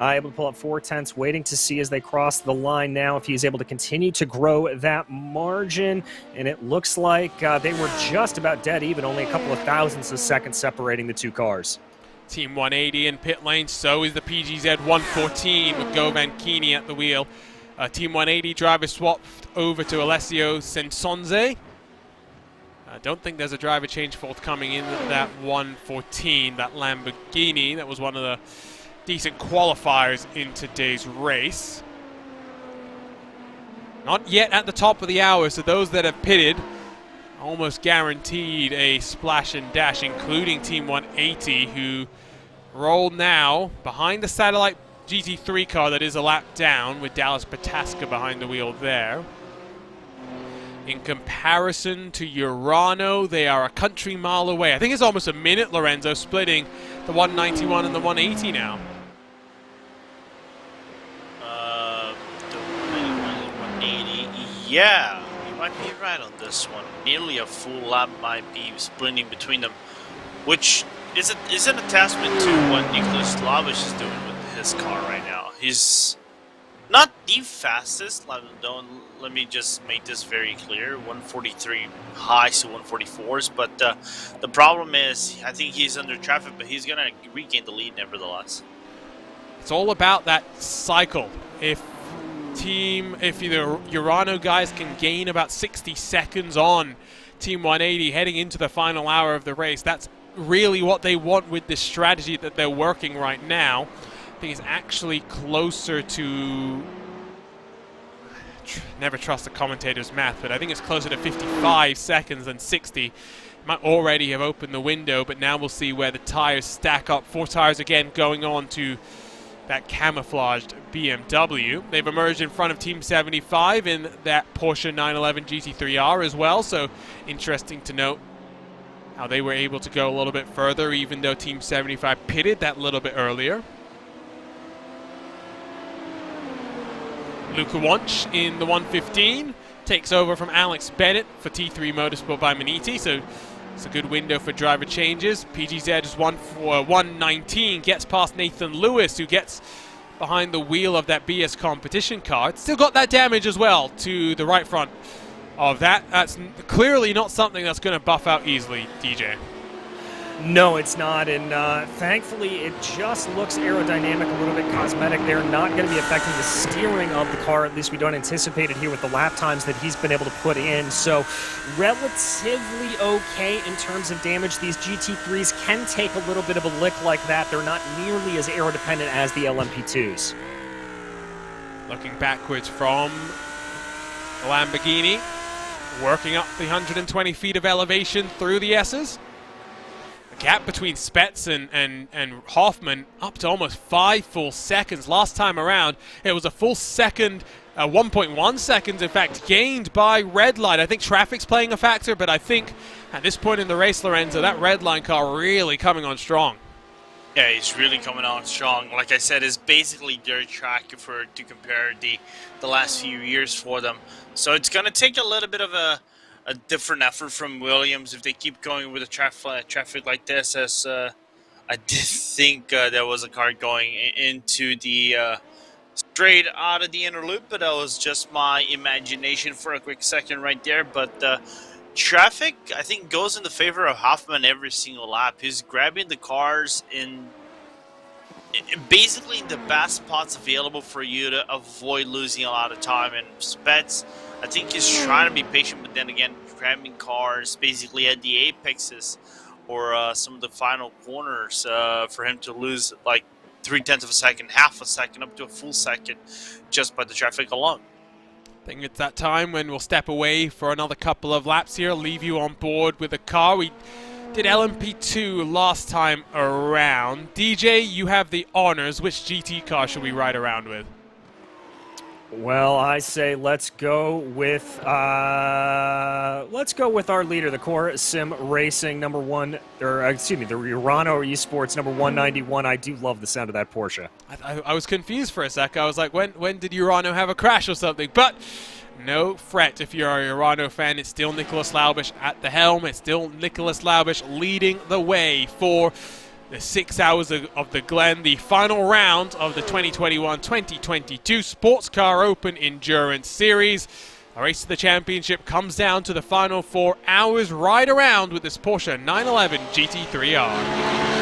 able to pull up 4 tenths, waiting to see as they cross the line now if he's able to continue to grow that margin. And it looks like they were just about dead even, only a couple of thousandths of seconds separating the two cars. Team 180 in pit lane, so is the PGZ 114 with Govan Keeney at the wheel. Team 180 driver swapped over to Alessio Sensonze. I don't think there's a driver change forthcoming in that 114, that Lamborghini. That was one of the decent qualifiers in today's race. Not yet at the top of the hour, so those that have pitted almost guaranteed a splash and dash, including Team 180, who roll now behind the Satellite GT3 car that is a lap down, with Dallas Pataska behind the wheel there. In comparison to Urano, they are a country mile away. I think it's almost a minute, Lorenzo, splitting the 191 and the 180 now. The 191 and 180, yeah. Might be right on this one. Nearly a full lap might be splitting between them, which is an attachment to what Nicholas Slavish is doing with his car right now. He's not the fastest. Let me just make this very clear. 143 highs to 144s, but the problem is I think he's under traffic, but he's gonna regain the lead nevertheless. It's all about that cycle. If either Urano guys can gain about 60 seconds on Team 180 heading into the final hour of the race, that's really what they want with this strategy that they're working right now. I think it's actually closer to, never trust the commentator's math, but I think it's closer to 55 seconds than 60. Might already have opened the window, but now we'll see where the tires stack up. 4 tires again going on to that camouflaged BMW. They've emerged in front of Team 75 in that Porsche 911 GT3R as well, so interesting to note how they were able to go a little bit further even though Team 75 pitted that little bit earlier. Luca Wunsch in the 115 takes over from Alex Bennett for T3 Motorsport by Maniti, so it's a good window for driver changes. PGZ is 119, gets past Nathan Lewis, who gets behind the wheel of that BS competition car. It's still got that damage as well to the right front of that. That's clearly not something that's going to buff out easily, DJ. No, it's not, and thankfully it just looks aerodynamic, a little bit cosmetic. They're not going to be affecting the steering of the car, at least we don't anticipate it here with the lap times that he's been able to put in. So relatively okay in terms of damage. These GT3s can take a little bit of a lick like that. They're not nearly as aerodependent as the LMP2s. Looking backwards from the Lamborghini, working up the 120 feet of elevation through the S's. Gap between Spets and Hoffman up to almost 5 full seconds. Last time around, it was a full second, 1.1 seconds, in fact, gained by Redline. I think traffic's playing a factor, but I think at this point in the race, Lorenzo, that Redline car really coming on strong. Yeah, he's really coming on strong. Like I said, it's basically their track to compare the last few years for them. So it's going to take a little bit of a different effort from Williams if they keep going with a traffic like this, as I did think there was a car going into the straight out of the inner loop, but that was just my imagination for a quick second right there. But traffic, I think, goes in the favor of Hoffman every single lap. He's grabbing the cars in basically the best spots available for you to avoid losing a lot of time. And Spets, I think he's trying to be patient, but then again, grabbing cars basically at the apexes or some of the final corners for him to lose like 0.3 of a second, half a second, up to a full second just by the traffic alone. I think it's that time when we'll step away for another couple of laps here, leave you on board with the car. We did LMP2 last time around. DJ, you have the honors. Which GT car should we ride around with? Well, I say let's go with our leader, the Core Sim Racing the Urano Esports number 191. I do love the sound of that Porsche. I was confused for a sec. I was like, when did Urano have a crash or something? But no fret if you're a Urano fan. It's still Nicholas Laubish at the helm. It's still Nicholas Laubish leading the way for the 6 hours of the Glen, the final round of the 2021-2022 Sports Car Open Endurance Series. The race to the championship comes down to the final 4 hours ride around with this Porsche 911 GT3R.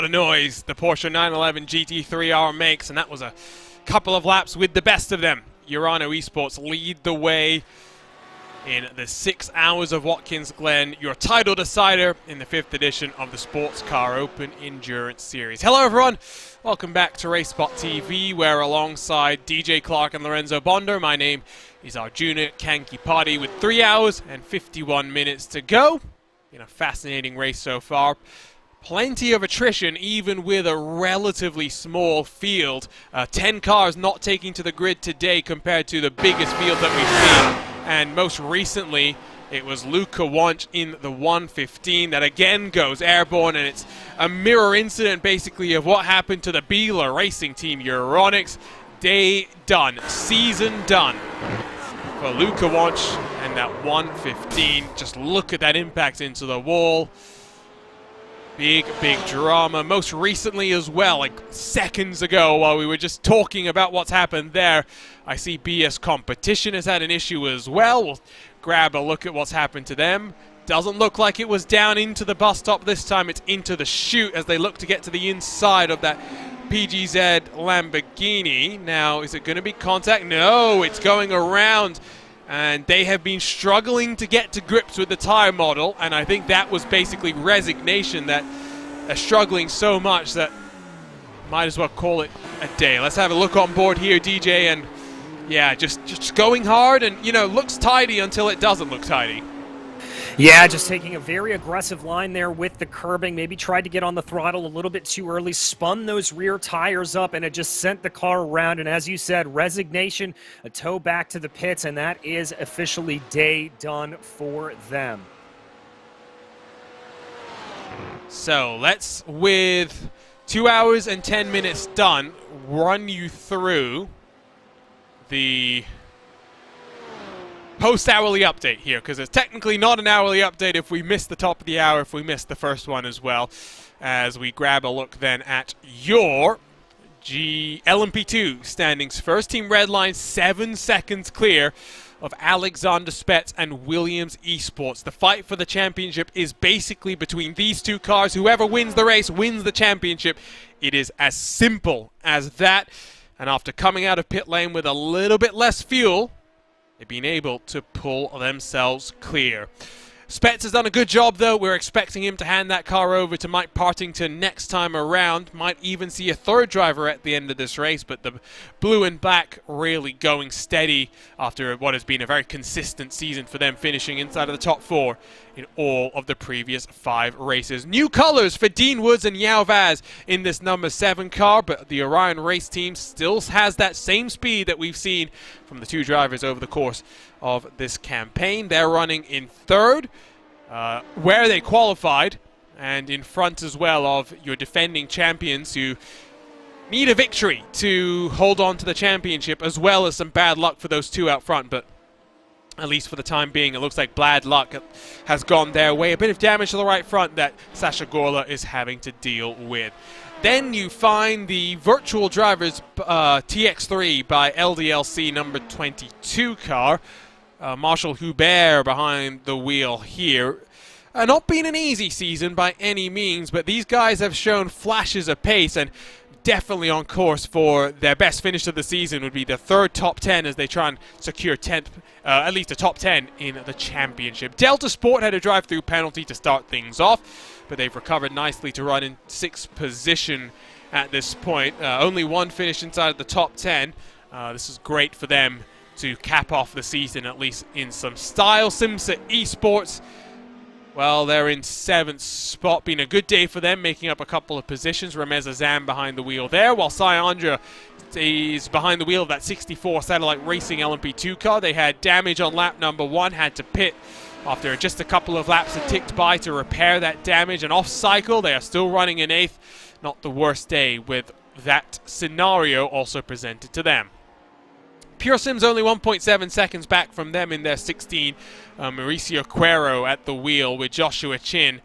lot of noise the Porsche 911 GT3R makes, and that was a couple of laps with the best of them. Urano Esports lead the way in the 6 hours of Watkins Glen, your title decider in the 5th edition of the Sports Car Open Endurance Series. Hello everyone, welcome back to RaceSpotTV, where alongside DJ Clark and Lorenzo Bonder, my name is Arjuna Kankipati with 3 hours and 51 minutes to go. In a fascinating race so far. Plenty of attrition, even with a relatively small field. 10 cars not taking to the grid today compared to the biggest field that we've seen. And most recently, it was Luca Wunsch in the 115 that again goes airborne, and it's a mirror incident basically of what happened to the Biela Racing Team Euronics. Day done, season done for Luca Wunsch and that 115. Just look at that impact into the wall. Big drama. Most recently as well, like seconds ago while we were just talking about what's happened there, I see BS Competition has had an issue as well. We'll grab a look at what's happened to them. Doesn't look like it was down into the bus stop this time. It's into the chute as they look to get to the inside of that PGZ Lamborghini. Now, is it going to be contact? No, it's going around. And they have been struggling to get to grips with the tire model, and I think that was basically resignation, that they're struggling so much that might as well call it a day. Let's have a look on board here, DJ, and yeah, just going hard, and you know, looks tidy until it doesn't look tidy. Yeah, just taking a very aggressive line there with the curbing. Maybe tried to get on the throttle a little bit too early, spun those rear tires up, and it just sent the car around. And as you said, resignation, a tow back to the pits, and that is officially day done for them. So let's, with 2 hours and 10 minutes done, run you through the post-hourly update here, because it's technically not an hourly update if we missed the top of the hour, if we missed the first one as well, as we grab a look then at your LMP2 standings. First team Redline, 7 seconds clear of Alexander Spets and Williams Esports. The fight for the championship is basically between these two cars. Whoever wins the race wins the championship. It is as simple as that. And after coming out of pit lane with a little bit less fuel, they've been able to pull themselves clear. Spets has done a good job, though. We're expecting him to hand that car over to Mike Partington next time around. Might even see a third driver at the end of this race, but the blue and black really going steady after what has been a very consistent season for them, finishing inside of the top 4 in all of the previous 5 races. New colors for Dean Woods and Yao Vaz in this number 7 car, but the Orion race team still has that same speed that we've seen from the 2 drivers over the course of this campaign. They're running in 3rd, where they qualified, and in front as well of your defending champions who need a victory to hold on to the championship, as well as some bad luck for those 2 out front. But at least for the time being, it looks like bad luck has gone their way. A bit of damage to the right front that Sasha Gorla is having to deal with. Then you find the virtual drivers TX3 by LDLC number 22 car. Marshall Hubert behind the wheel here. Not been an easy season by any means, but these guys have shown flashes of pace and definitely on course for their best finish of the season. Would be the 3rd top 10 as they try and secure 10th, at least a top 10 in the championship. Delta Sport had a drive-through penalty to start things off, but they've recovered nicely to run in 6th position at this point. Only 1 finish inside of the top 10. This is great for them to cap off the season, at least in some style. Simsa Esports, well, they're in 7th spot. Been a good day for them, making up a couple of positions. Ramez Azam behind the wheel there, while Sayandra is behind the wheel of that 64 Satellite Racing LMP2 car. They had damage on lap number 1, had to pit after just a couple of laps had ticked by to repair that damage. And off cycle, they are still running in 8th. Not the worst day with that scenario also presented to them. Pure Sims only 1.7 seconds back from them in their 16. Mauricio Cuero at the wheel with Joshua Chin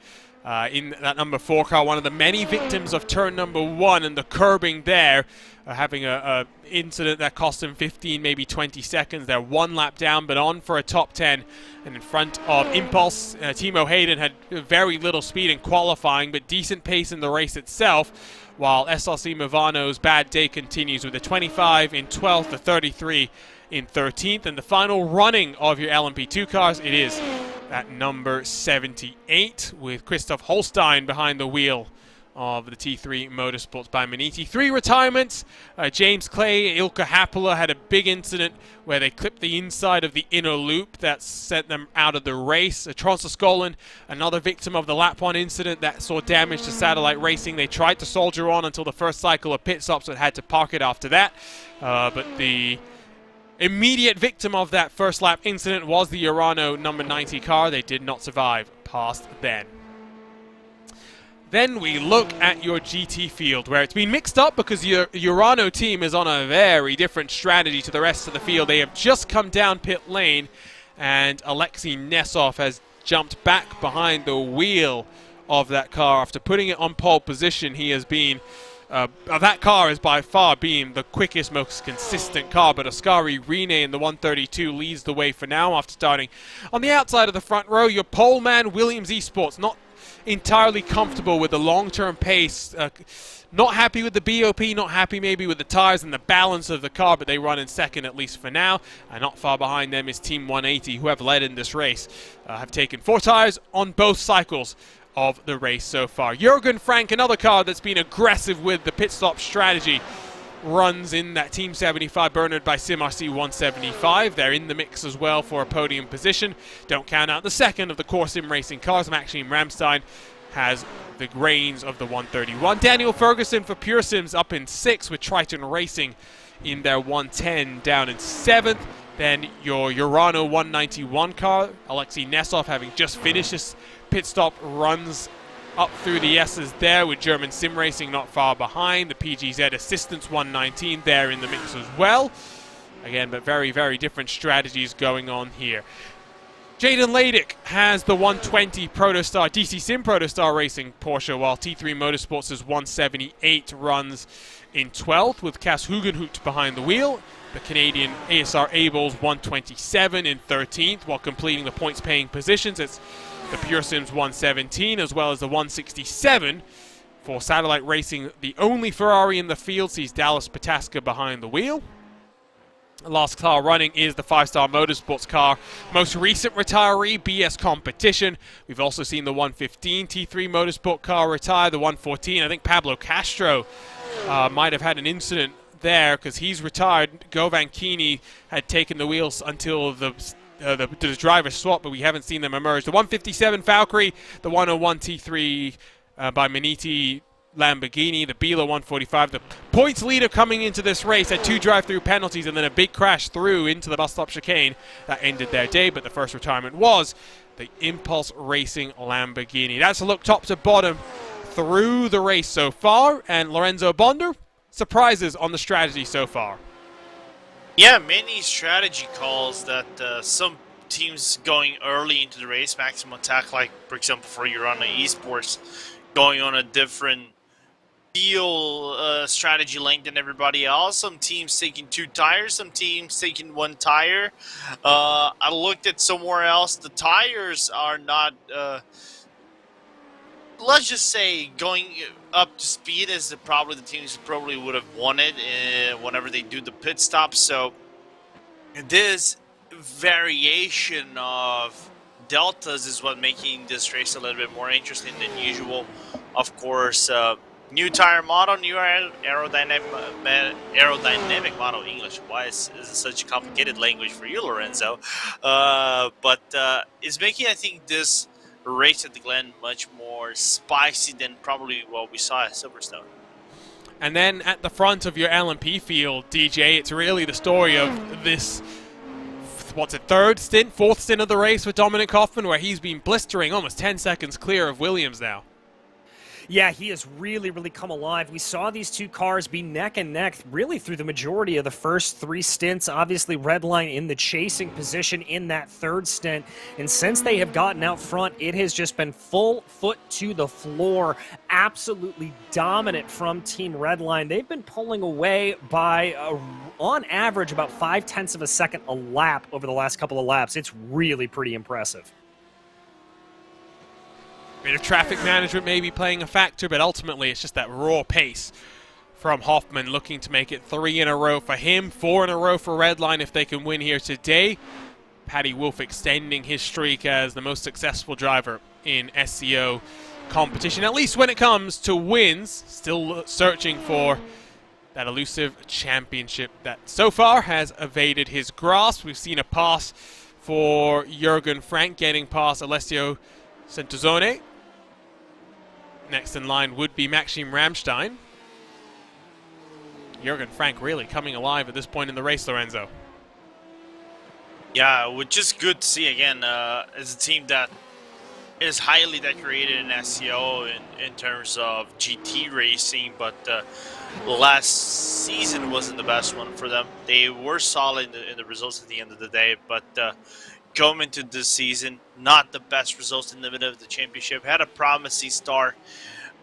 in that number 4 car, one of the many victims of turn number 1 and the curbing there, having a incident that cost him 15, maybe 20 seconds. They're 1 lap down, but on for a top 10. And in front of Impulse, Timo Hayden had very little speed in qualifying, but decent pace in the race itself, while SLC Movano's bad day continues with a 25 in 12th, the 33 in 13th. And the final running of your LMP2 cars, it is at number 78 with Christoph Holstein behind the wheel of the T3 Motorsports by Maniti. 3 retirements. James Clay, Ilkka Happila had a big incident where they clipped the inside of the inner loop that sent them out of the race. Tronsaskolin, another victim of the lap 1 incident that saw damage to Satellite Racing. They tried to soldier on until the first cycle of pit stops, but had to park it after that. But the immediate victim of that first lap incident was the Urano number 90 car. They did not survive past then. Then we look at your GT field, where it's been mixed up because your Urano team is on a very different strategy to the rest of the field. They have just come down pit lane, and Alexei Nesov has jumped back behind the wheel of that car after putting it on pole position. He has been that car has by far been the quickest, most consistent car, but Ascari Rene in the 132 leads the way for now after starting on the outside of the front row. Your pole man, Williams Esports, not entirely comfortable with the long-term pace, not happy with the BOP, not happy maybe with the tires and the balance of the car, but they run in second at least for now. And not far behind them is Team 180, who have led in this race, have taken 4 tires on both cycles of the race so far. Jürgen Frank, another car that's been aggressive with the pit stop strategy, runs in that Team 75 Bernard by SimRC 175. They're in the mix as well for a podium position. Don't count out the second of the Core Sim Racing cars. Maxime Ramstein has the reins of the 131. Daniel Ferguson for Pure Sims up in 6th, with Triton Racing in their 110 down in 7th. Then your Urano 191 car, Alexei Nesov, having just finished his pit stop, runs up through the S's there, with German Sim Racing not far behind. The PGZ Assistance 119 there in the mix as well. Again, but very, very different strategies going on here. Jaden Ladick has the 120 Protostar, DC Sim Protostar Racing Porsche, while T3 Motorsports' 178 runs in 12th, with Cass Hugenhout behind the wheel. The Canadian ASR Abels 127 in 13th, while completing the points-paying positions. It's the Pure Sims 117, as well as the 167 for Satellite Racing. The only Ferrari in the field sees Dallas Pataska behind the wheel. The last car running is the 5-Star Motorsports car. Most recent retiree, BS Competition. We've also seen the 115 T3 Motorsport car retire, the 114. I think Pablo Castro might have had an incident there because he's retired. Govan Keeney had taken the wheels until the driver swap, but we haven't seen them emerge. The 157 Valkyrie, the 101 T3 by Maniti Lamborghini, the Bila 145. The points leader coming into this race had 2 drive-through penalties and then a big crash through into the bus stop chicane that ended their day, but the first retirement was the Impulse Racing Lamborghini. That's a look top to bottom through the race so far, and Lorenzo Bonder, surprises on the strategy so far. Yeah, many strategy calls that some teams going early into the race, maximum attack, like for example for Urano Esports, going on a different field strategy length than everybody else. Some teams taking 2 tires, some teams taking 1 tire. I looked at somewhere else. The tires are not, let's just say, going up to speed as probably the teams probably would have wanted whenever they do the pit stop. So this variation of deltas is what making this race a little bit more interesting than usual. Of course, new tire model, new aerodynamic model. English. Why is this such a complicated language for you, Lorenzo? But it's making, I think, this race at the Glen much more spicy than probably what we saw at Silverstone. And then at the front of your LMP field, DJ, it's really the story of this, what's it, 4th stint of the race with Dominic Hoffman, where he's been blistering almost 10 seconds clear of Williams now. Yeah, he has really, really come alive. We saw these two cars be neck and neck really through the majority of the first 3 stints. Obviously, Redline in the chasing position in that 3rd stint. And since they have gotten out front, it has just been full foot to the floor. Absolutely dominant from Team Redline. They've been pulling away by, on average, about 0.5 of a second a lap over the last couple of laps. It's really pretty impressive. Bit of traffic management maybe playing a factor, but ultimately it's just that raw pace from Hoffman, looking to make it 3 in a row for him, 4 in a row for Redline if they can win here today. Paddy Wolf extending his streak as the most successful driver in SCO competition, at least when it comes to wins. Still searching for that elusive championship that so far has evaded his grasp. We've seen a pass for Jürgen Frank, getting past Alessio Centozone. Next in line would be Maxim Ramstein. Jürgen Frank really coming alive at this point in the race, Lorenzo. Yeah, which is good to see again as a team that is highly decorated in SEO in terms of GT racing, but last season wasn't the best one for them. They were solid in the results at the end of the day, but going into this season, not the best results in the middle of the championship. Had a promising start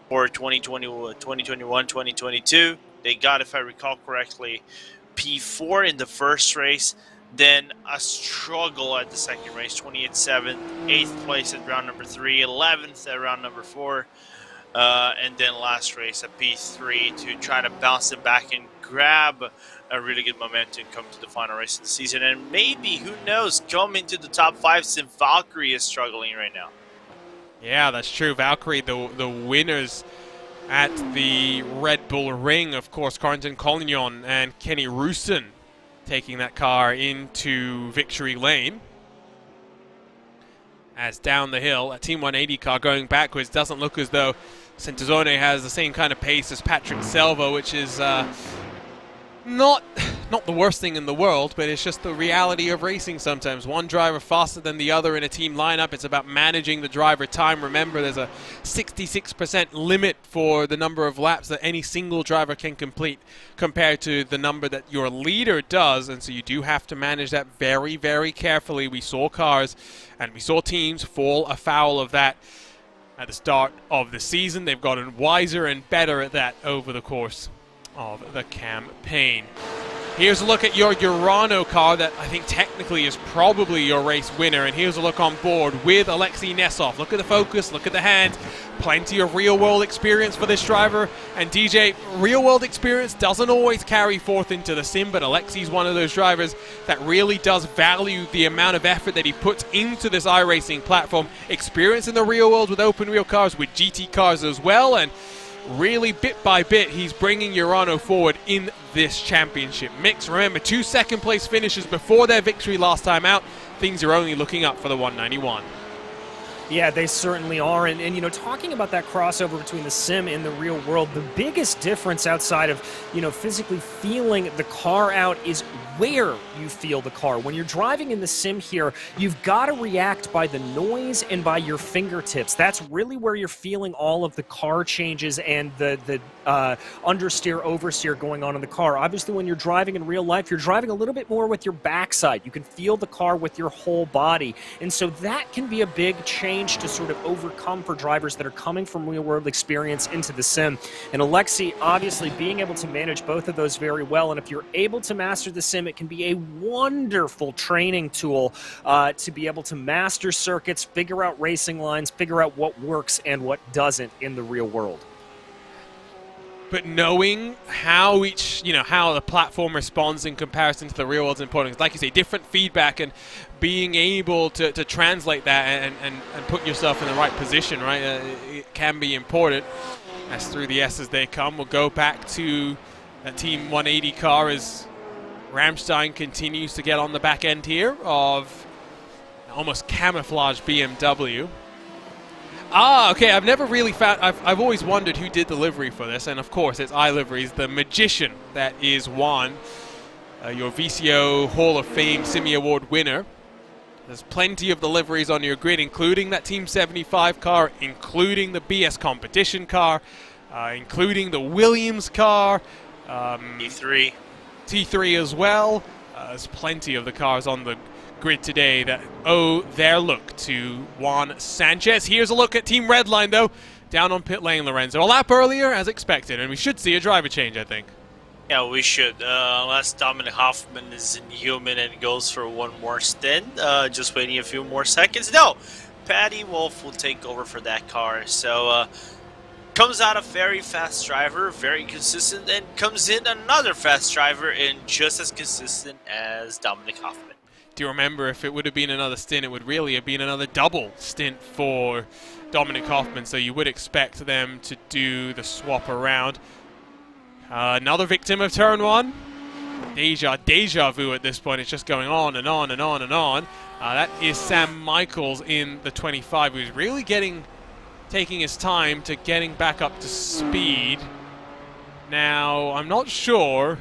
for 2021, 2022. They got, if I recall correctly, P4 in the first race, then a struggle at the second race, 28-7, 8th place at round number 3, 11th at round number 4, and then last race at P3 to try to bounce it back and grab a really good momentum come to the final race of the season. And maybe, who knows, come into the top 5 since Valkyrie is struggling right now. Yeah, that's true. Valkyrie, the winners at the Red Bull Ring, of course, Corentin Collignon and Kenny Roosen taking that car into victory lane. As down the hill, a Team 180 car going backwards. Doesn't look as though Centozone has the same kind of pace as Patrick Selva, which is not the worst thing in the world, but it's just the reality of racing sometimes. One driver faster than the other in a team lineup. It's about managing the driver time. Remember, there's a 66% limit for the number of laps that any single driver can complete compared to the number that your leader does, and so you do have to manage that very, very carefully. We saw cars and we saw teams fall afoul of that at the start of the season. They've gotten wiser and better at that over the course of the campaign. Here's a look at your Urano car that I think technically is probably your race winner, and here's a look on board with Alexei Nesov. Look at the focus, look at the hand, plenty of real-world experience for this driver. And DJ, real-world experience doesn't always carry forth into the sim, but Alexei's one of those drivers that really does value the amount of effort that he puts into this iRacing platform. Experience in the real world with open-wheel cars, with GT cars as well, and really, bit by bit, he's bringing Urano forward in this championship mix. Remember, 2 second-place finishes before their victory last time out. Things are only looking up for the 191. Yeah, they certainly are. And you know, talking about that crossover between the sim and the real world, the biggest difference outside of, you know, physically feeling the car out is where you feel the car. When you're driving in the sim here, you've got to react by the noise and by your fingertips. That's really where you're feeling all of the car changes and the understeer, oversteer going on in the car. Obviously, when you're driving in real life, you're driving a little bit more with your backside. You can feel the car with your whole body. And so that can be a big change to sort of overcome for drivers that are coming from real world experience into the sim. And Alexei obviously being able to manage both of those very well. And if you're able to master the sim, it can be a wonderful training tool to be able to master circuits, figure out racing lines, figure out what works and what doesn't in the real world. But knowing how how the platform responds in comparison to the real world is important. Like you say, different feedback, and being able to translate that and put yourself in the right position, right? It can be important. As through the S's they come, we'll go back to that Team 180 car as Ramstein continues to get on the back end here of almost camouflage BMW. Okay, I've never really found, I've always wondered who did the livery for this, and of course it's iLiveries, the magician that is Juan, your VCO Hall of Fame Simi Award winner. There's plenty of deliveries on your grid, including that Team 75 car, including the BS competition car, including the Williams car. T3 as well. There's plenty of the cars on the grid today that owe their look to Juan Sanchez. Here's a look at Team Redline, though, down on pit lane, Lorenzo. A lap earlier, as expected, and we should see a driver change, I think. Yeah, we should. Unless Dominic Hoffman is inhuman and goes for one more stint, just waiting a few more seconds. No, Patty Wolf will take over for that car. So, comes out a very fast driver, very consistent, and comes in another fast driver and just as consistent as Dominic Hoffman. Do you remember if it would have been another stint, it would really have been another double stint for Dominic Hoffman, so you would expect them to do the swap around. Another victim of turn one. Deja vu at this point. It's just going on and on and on and on. That is Sam Michaels in the 25, who's really taking his time to getting back up to speed. Now, I'm not sure.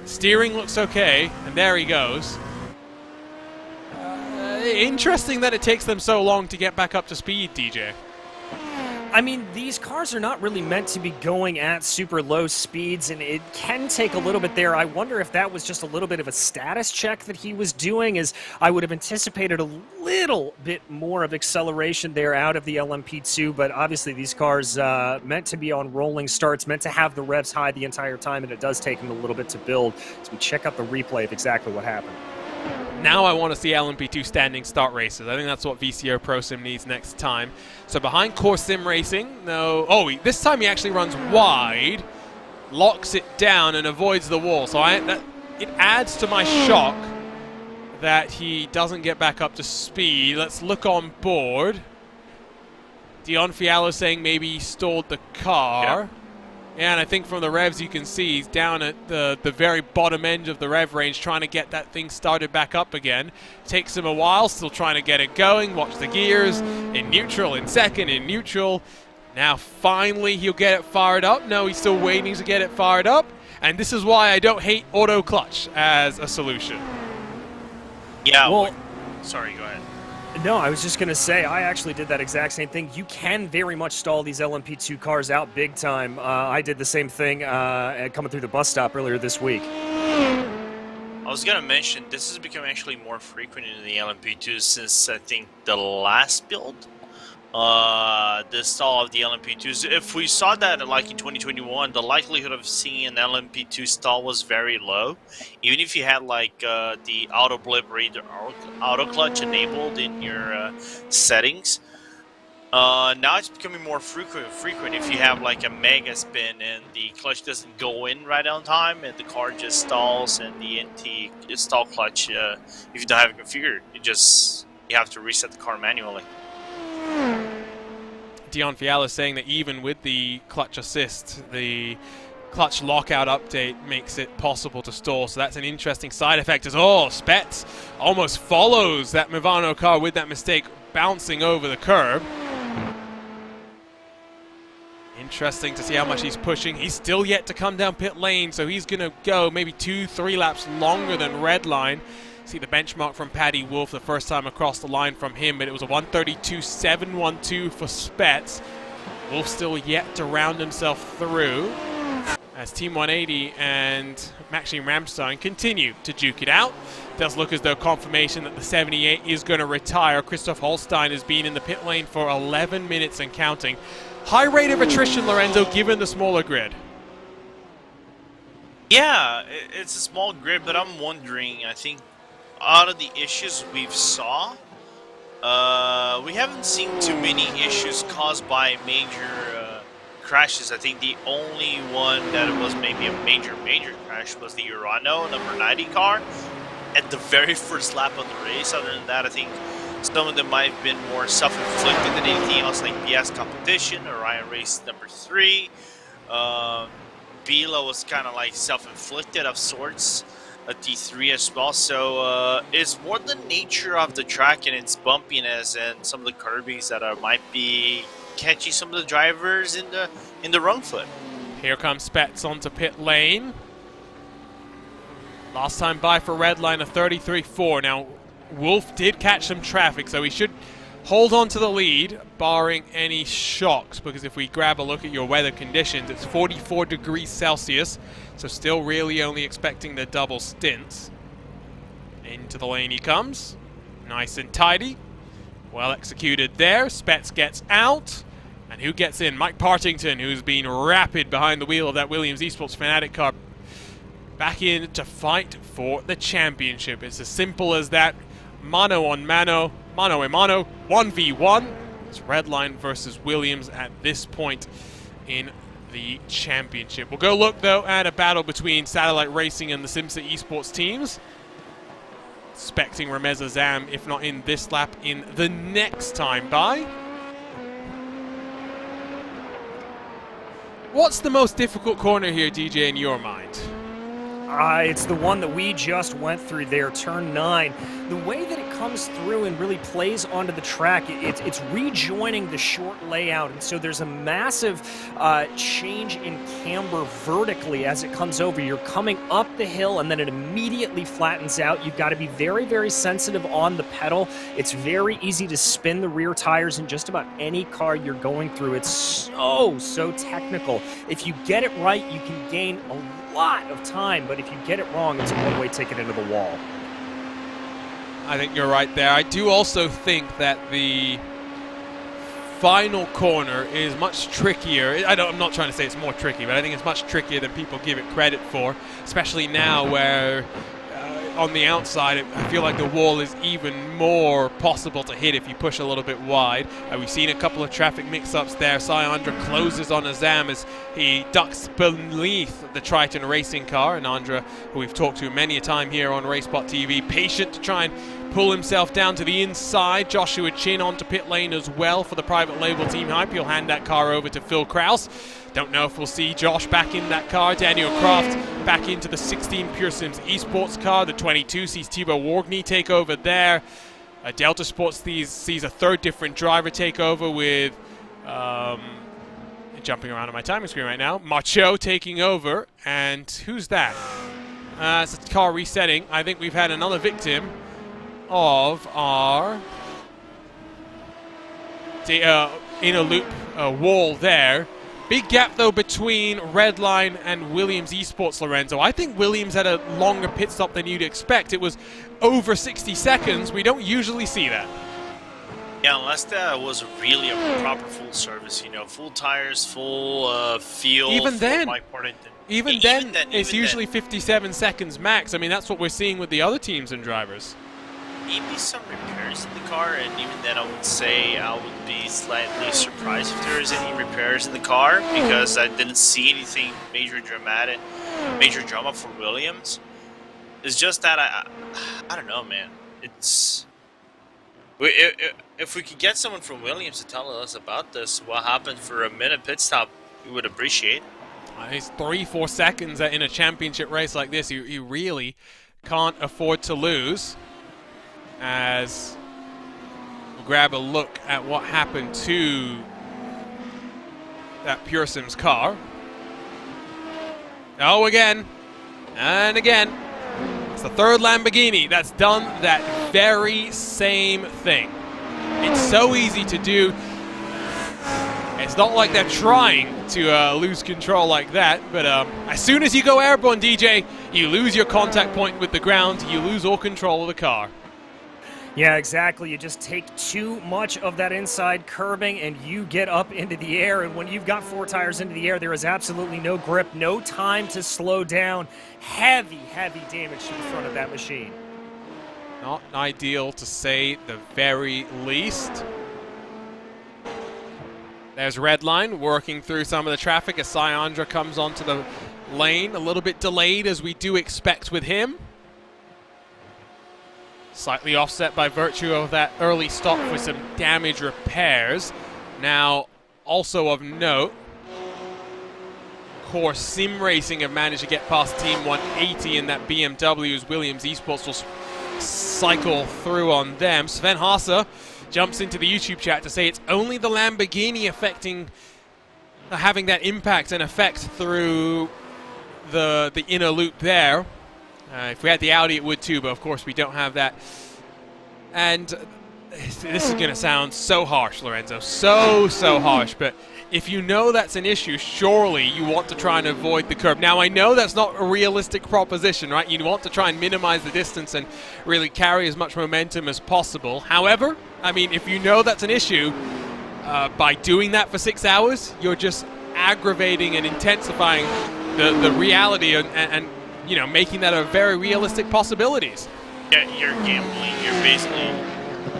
Steering looks okay, and there he goes. Interesting that it takes them so long to get back up to speed, DJ. I mean, these cars are not really meant to be going at super low speeds, and it can take a little bit there. I wonder if that was just a little bit of a status check that he was doing, as I would have anticipated a little bit more of acceleration there out of the LMP2, but obviously these cars meant to be on rolling starts, meant to have the revs high the entire time, and it does take them a little bit to build. So we check out the replay of exactly what happened. Now I want to see LMP2 standing start races. I think that's what VCO Pro Sim needs next time. So behind Core Sim Racing, no. Oh, this time he actually runs wide, locks it down, and avoids the wall. So it adds to my shock that he doesn't get back up to speed. Let's look on board. Dion Fiallo saying maybe he stalled the car. Yeah, and I think from the revs you can see he's down at the very bottom end of the rev range trying to get that thing started back up again. Takes him a while, still trying to get it going. Watch the gears. In neutral, in second, in neutral. Now finally he'll get it fired up. No, he's still waiting to get it fired up. And this is why I don't hate auto clutch as a solution. Yeah, well, sorry, go ahead. No, I was just going to say, I actually did that exact same thing. You can very much stall these LMP2 cars out big time. I did the same thing coming through the bus stop earlier this week. I was going to mention, this has become actually more frequent in the LMP2 since, I think, the last build. The stall of the LMP2s. If we saw that like in 2021, the likelihood of seeing an LMP2 stall was very low. Even if you had like the auto blip or either auto clutch enabled in your settings. Now it's becoming more frequent if you have like a mega spin and the clutch doesn't go in right on time and the car just stalls, and the NT stall clutch, if you don't have it configured, you have to reset the car manually. Dion Fiallo saying that even with the clutch assist, the clutch lockout update makes it possible to stall. So that's an interesting side effect as Spets almost follows that Movano car with that mistake, bouncing over the curb. Interesting to see how much he's pushing. He's still yet to come down pit lane, so he's going to go maybe 2-3 laps longer than Redline. See the benchmark from Paddy Wolf the first time across the line from him, but it was a 132.712 for Spets. Wolf still yet to round himself through as Team 180 and Maxime Ramstein continue to duke it out. Does look as though confirmation that the 78 is going to retire. Christoph Holstein has been in the pit lane for 11 minutes and counting. High rate of attrition, Lorenzo, given the smaller grid. Yeah, it's a small grid, but I'm wondering, I think out of the issues we've saw, we haven't seen too many issues caused by major crashes. I think the only one that was maybe a major crash was the Urano number 90 car at the very first lap of the race. Other than that, I think some of them might have been more self-inflicted than anything else, like BS competition, Orion race number 3. Bila was kind of like self-inflicted of sorts. A T3 as well, so it's more the nature of the track and its bumpiness and some of the curbings that might be catching some of the drivers in the wrong foot. Here comes Spets onto pit lane. Last time by for Redline, a 33.4. Now, Wolf did catch some traffic, so he should hold on to the lead, barring any shocks, because if we grab a look at your weather conditions, it's 44 degrees Celsius, so still really only expecting the double stints. Into the lane he comes. Nice and tidy. Well executed there. Spets gets out. And who gets in? Mike Partington, who's been rapid behind the wheel of that Williams Esports Fanatic car. Back in to fight for the championship. It's as simple as that. Mano on mano, mano a mano, 1v1. It's Redline versus Williams at this point in the championship. We'll go look, though, at a battle between Satellite Racing and the Simsa Esports teams. Expecting Ramez Azam, if not in this lap, in the next time by. What's the most difficult corner here, DJ, in your mind? It's the one that we just went through there, turn 9. The way that it comes through and really plays onto the track, it's rejoining the short layout, and so there's a massive change in camber vertically as it comes over. You're coming up the hill, and then it immediately flattens out. You've got to be very, very sensitive on the pedal. It's very easy to spin the rear tires in just about any car you're going through. It's so technical. If you get it right, you can gain a lot of time, but if you get it wrong, it's a one-way ticket into the wall. I think you're right there. I do also think that the final corner is much trickier. I'm not trying to say it's more tricky, but I think it's much trickier than people give it credit for, especially now where on the outside, I feel like the wall is even more possible to hit if you push a little bit wide. We've seen a couple of traffic mix-ups there. Andra closes on Azam as he ducks beneath the Triton racing car. And Andra, who we've talked to many a time here on RaceSpotTV, patient to try and pull himself down to the inside. Joshua Chin onto pit lane as well for the private label Team Hype. He'll hand that car over to Phil Kraus. Don't know if we'll see Josh back in that car. Daniel Croft back into the 16 Pure Sims Esports car. The 22 sees Thibaut Wargny take over there. Delta Sports sees a third different driver take over with, jumping around on my timing screen right now, Macho taking over. And who's that? It's a car resetting. I think we've had another victim of our inner loop wall there. Big gap, though, between Redline and Williams Esports, Lorenzo. I think Williams had a longer pit stop than you'd expect. It was over 60 seconds. We don't usually see that. Yeah, unless that was really a proper full service, you know, full tires, full fuel. Even then, even then, it's even usually 57 seconds max. I mean, that's what we're seeing with the other teams and drivers. Maybe some repairs in the car, and even then I would say I would be slightly surprised if there is any repairs in the car, because I didn't see anything major drama for Williams. It's just that I don't know, man. It's if we could get someone from Williams to tell us about this, what happened for a minute pit stop, we would appreciate. It's 3-4 seconds in a championship race like this. You really can't afford to lose. As we'll grab a look at what happened to that Pure Sims car. Oh, again and again. It's the third Lamborghini that's done that very same thing. It's so easy to do. It's not like they're trying to lose control like that, but as soon as you go airborne, DJ, you lose your contact point with the ground. You lose all control of the car. Yeah, exactly. You just take too much of that inside curbing and you get up into the air. And when you've got 4 tires into the air, there is absolutely no grip, no time to slow down. Heavy, heavy damage to the front of that machine. Not ideal, to say the very least. There's Redline working through some of the traffic as Syandra comes onto the lane. A little bit delayed, as we do expect with him. Slightly offset by virtue of that early stop with some damage repairs. Now, also of note, Core Sim Racing have managed to get past Team 180 in that BMW, as Williams Esports will cycle through on them. Sven Haase jumps into the YouTube chat to say it's only the Lamborghini having that impact and effect through the inner loop there. If we had the Audi, it would too, but of course we don't have that And this is going to sound so harsh, Lorenzo, so harsh, but if you know that's an issue, surely you want to try and avoid the curb. Now, I know that's not a realistic proposition, right? You want to try and minimize the distance and really carry as much momentum as possible. However, I mean, if you know that's an issue, by doing that for 6 hours, you're just aggravating and intensifying the reality and you know, making that a very realistic possibilities. Yeah, you're gambling. You're basically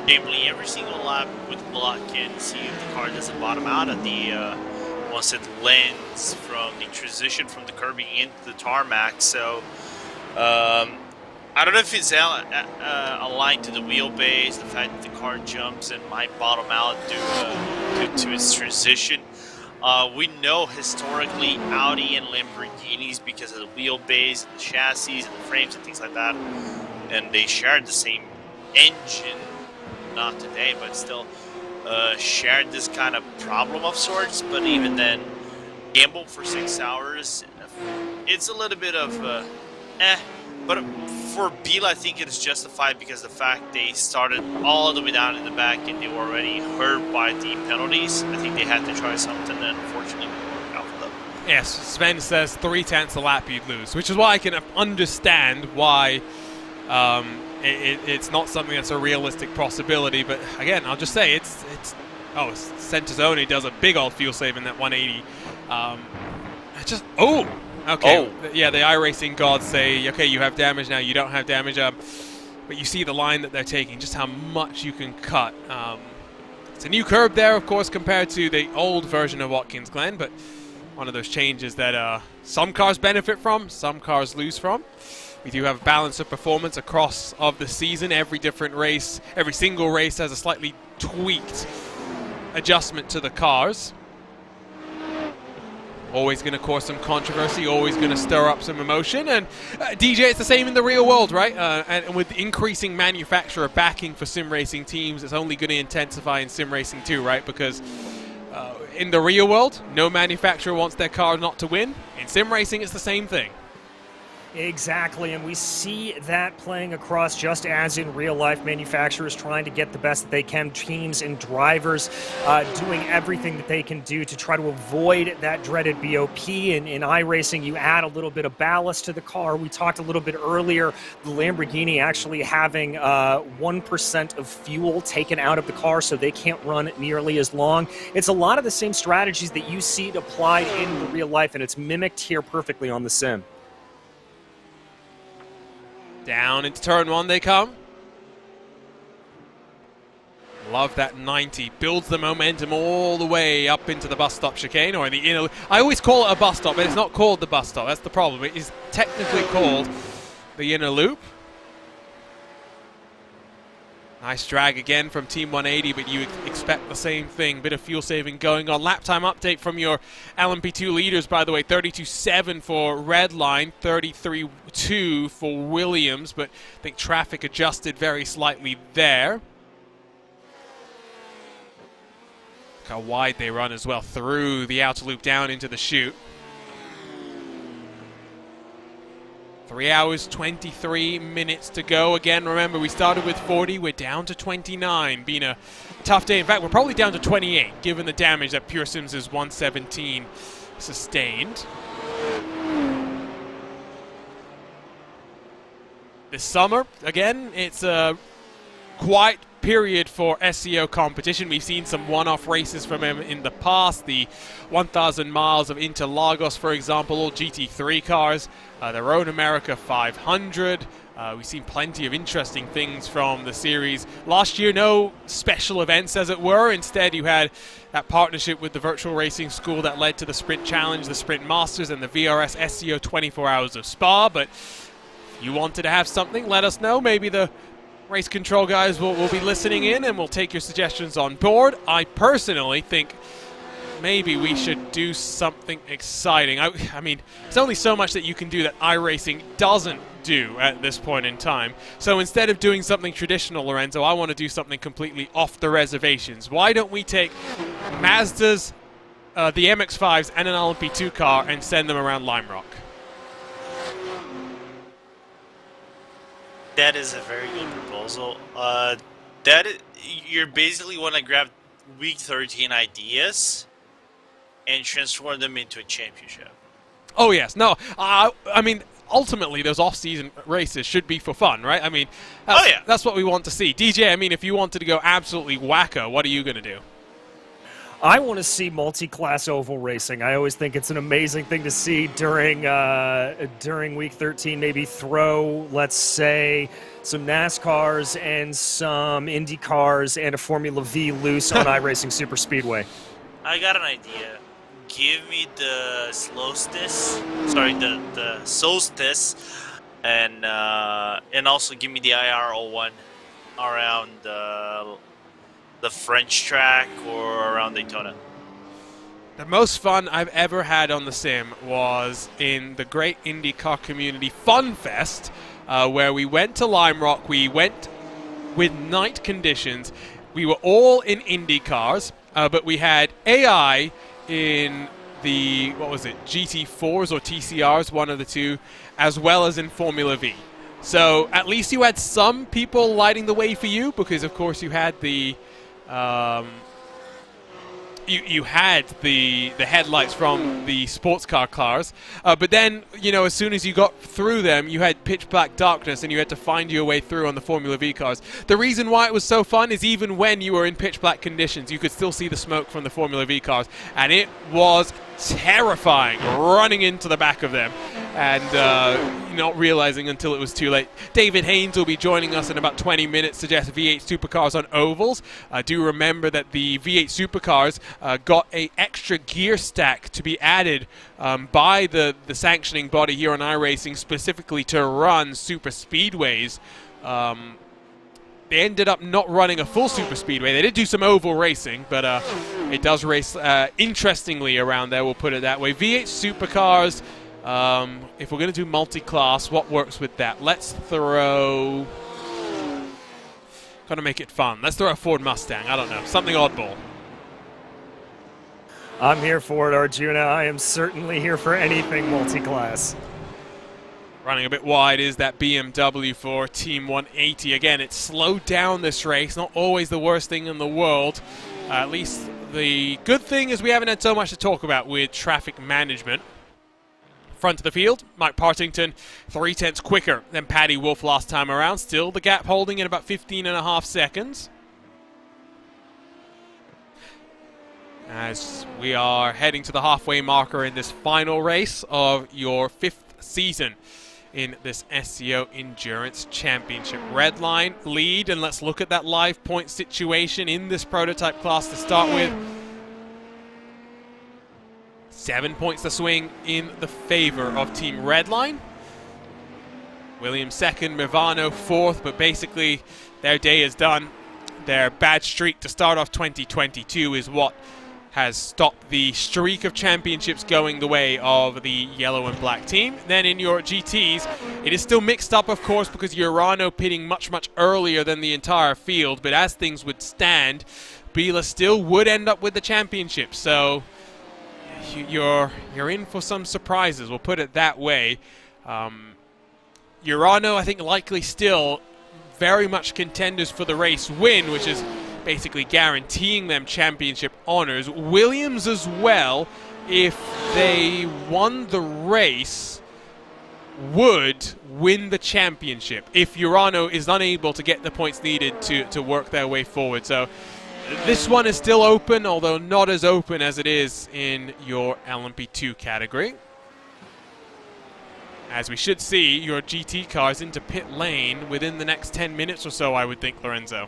gambling every single lap with Watkins. See if the car doesn't bottom out at the once it lands from the transition from the curbing into the tarmac. So I don't know if it's aligned to the wheelbase, the fact that the car jumps and might bottom out due to its transition. We know historically Audi and Lamborghinis, because of the wheelbase and the chassis and the frames and things like that, and they shared the same engine, not today, but still shared this kind of problem of sorts. But even then, gamble for 6 hours, it's a little bit of but for Biel, I think it is justified because the fact they started all the way down in the back and they were already hurt by the penalties. I think they had to try something, and unfortunately it didn't work out for them. Yes, Sven says 3/10 a lap you'd lose, which is why I can understand why it's not something that's a realistic possibility. But again, I'll just say Centezoni does a big old fuel save in that 180. Okay. Oh. Yeah, the iRacing gods say, okay, you have damage now, you don't have damage. But you see the line that they're taking, just how much you can cut. It's a new curb there, of course, compared to the old version of Watkins Glen, but one of those changes that some cars benefit from, some cars lose from. We do have a balance of performance across of the season. Every different race, every single race has a slightly tweaked adjustment to the cars. Always going to cause some controversy, always going to stir up some emotion. And DJ, it's the same in the real world, right? And with increasing manufacturer backing for sim racing teams, it's only going to intensify in sim racing too, right? Because in the real world, no manufacturer wants their car not to win. In sim racing, it's the same thing. Exactly, and we see that playing across just as in real life. Manufacturers trying to get the best that they can, teams and drivers doing everything that they can do to try to avoid that dreaded BOP. In iRacing, you add a little bit of ballast to the car. We talked a little bit earlier, the Lamborghini actually having 1% of fuel taken out of the car so they can't run nearly as long. It's a lot of the same strategies that you see applied in the real life, and it's mimicked here perfectly on the sim. Down into turn one they come. Love that 90. Builds the momentum all the way up into the bus stop chicane, or in the inner. I always call it a bus stop, but it's not called the bus stop. That's the problem. It is technically called the inner loop. Nice drag again from Team 180, but you expect the same thing. Bit of fuel saving going on. Lap time update from your LMP2 leaders, by the way. 32.7 for Redline, 33.2 for Williams, but I think traffic adjusted very slightly there. Look how wide they run as well through the outer loop down into the chute. 3 hours, 23 minutes to go. Again, remember, we started with 40. We're down to 29. Been a tough day. In fact, we're probably down to 28, given the damage that Pure Sims' 117 sustained. This summer, again, it's a quiet period for SEO competition. We've seen some one-off races from him in the past. The 1,000 miles of Interlagos, for example, all GT3 cars. Their own America 500. We've seen plenty of interesting things from the series. Last year, no special events, as it were. Instead, you had that partnership with the virtual racing school that led to the Sprint Challenge, the Sprint Masters, and the VRS SEO 24 Hours of Spa. But if you wanted to have something, let us know. Maybe the race control guys will be listening in, and we'll take your suggestions on board. I personally think maybe we should do something exciting. I mean, there's only so much that you can do that iRacing doesn't do at this point in time. So instead of doing something traditional, Lorenzo, I want to do something completely off the reservations. Why don't we take Mazda's, the MX-5s and an LMP2 car and send them around Lime Rock? That is a very good proposal. You're basically want to grab week 13 ideas and transform them into a championship. Oh yes, no, I mean, ultimately those off-season races should be for fun, right? I mean, that's what we want to see. DJ, I mean, if you wanted to go absolutely wacko, what are you going to do? I want to see multi-class oval racing. I always think it's an amazing thing to see during week 13. Maybe throw, let's say, some NASCARs and some Indy cars and a Formula V loose on iRacing Super Speedway. I got an idea. Give me the solstice, and also give me the IR01 around the French track or around Daytona. The most fun I've ever had on the sim was in the Great IndyCar Community Fun Fest, where we went to Lime Rock. We went with night conditions. We were all in Indy cars, but we had AI in the, what was it, GT4s or TCRs, one of the two, as well as in Formula V. So at least you had some people lighting the way for you, because of course you had the you had the headlights from the sports car cars, but then, you know, as soon as you got through them, you had pitch black darkness and you had to find your way through on the Formula V cars. The reason why it was so fun is even when you were in pitch black conditions, you could still see the smoke from the Formula V cars, and it was terrifying running into the back of them and not realizing until it was too late. David Haynes will be joining us in about 20 minutes to suggest V8 supercars on ovals. Do remember that the V8 supercars got a extra gear stack to be added by the sanctioning body here on iRacing, specifically to run super speedways. They ended up not running a full super speedway. They did do some oval racing, but it does race interestingly around there, we'll put it that way. V8 supercars, if we're going to do multi-class, what works with that? Let's throw... Got to make it fun. Let's throw a Ford Mustang. I don't know. Something oddball. I'm here for it, Arjuna. I am certainly here for anything multi-class. Running a bit wide is that BMW for Team 180. Again, it's slowed down this race. Not always the worst thing in the world. At least the good thing is we haven't had so much to talk about with traffic management. Front of the field, Mike Partington 0.3 quicker than Paddy Wolf last time around. Still the gap holding in about 15.5 seconds. As we are heading to the halfway marker in this final race of your 5th season in this SCO Endurance Championship. Red line lead, and let's look at that live point situation in this prototype class to start with. 7 points to swing in the favor of Team Redline. Williams second, Mirvano fourth, but basically their day is done. Their bad streak to start off 2022 is what has stopped the streak of championships going the way of the yellow and black team. Then in your GTs, it is still mixed up, of course, because Urano pitting much, much earlier than the entire field. But as things would stand, Bila still would end up with the championship. So you're in for some surprises, we'll put it that way. Urano, I think, likely still very much contenders for the race win, which is basically guaranteeing them championship honors. Williams as well, if they won the race, would win the championship if Urano is unable to get the points needed to work their way forward. So this one is still open, although not as open as it is in your LMP2 category. As we should see your GT cars into pit lane within the next 10 minutes or so, I would think, Lorenzo.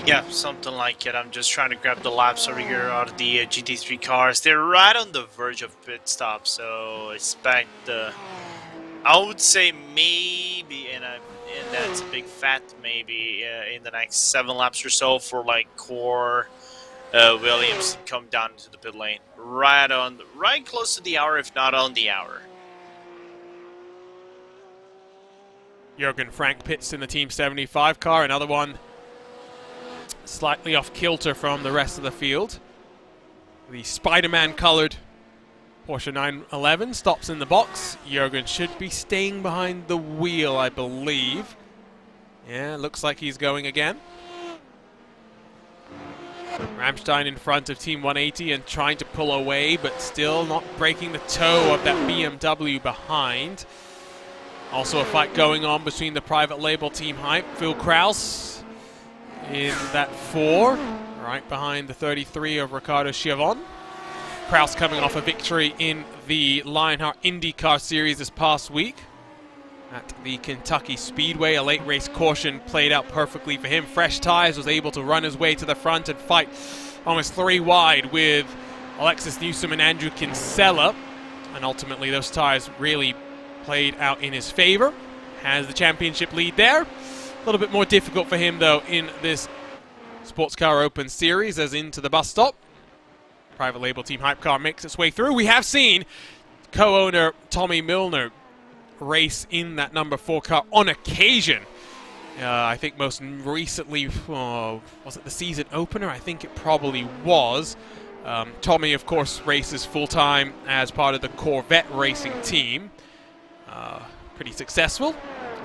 Yeah, something like it. I'm just trying to grab the laps over here out of the GT3 cars. They're right on the verge of pit stop, so expect I would say maybe, and that's a big fat maybe, in the next 7 laps or so for like Core Williams to come down into the pit lane. Right close to the hour, if not on the hour. Jürgen Frank pits in the Team 75 car, another one slightly off kilter from the rest of the field. The Spider-Man colored Porsche 911 stops in the box. Jürgen should be staying behind the wheel, I believe. Yeah, looks like he's going again. Rammstein in front of Team 180 and trying to pull away, but still not breaking the toe of that BMW behind. Also a fight going on between the private label Team Hype. Phil Kraus in that 4, right behind the 33 of Ricardo Chiavon. Kraus coming off a victory in the Lionheart IndyCar Series this past week at the Kentucky Speedway. A late race caution played out perfectly for him. Fresh tires, was able to run his way to the front and fight almost 3 wide with Alexis Newsom and Andrew Kinsella. And ultimately those tires really played out in his favor. Has the championship lead there. A little bit more difficult for him though in this Sports Car Open Series as into the bus stop. Private label Team Hype car makes its way through. We have seen co-owner Tommy Milner race in that number 4 car on occasion. I think most recently, was it the season opener? I think it probably was. Tommy, of course, races full-time as part of the Corvette racing team. Pretty successful.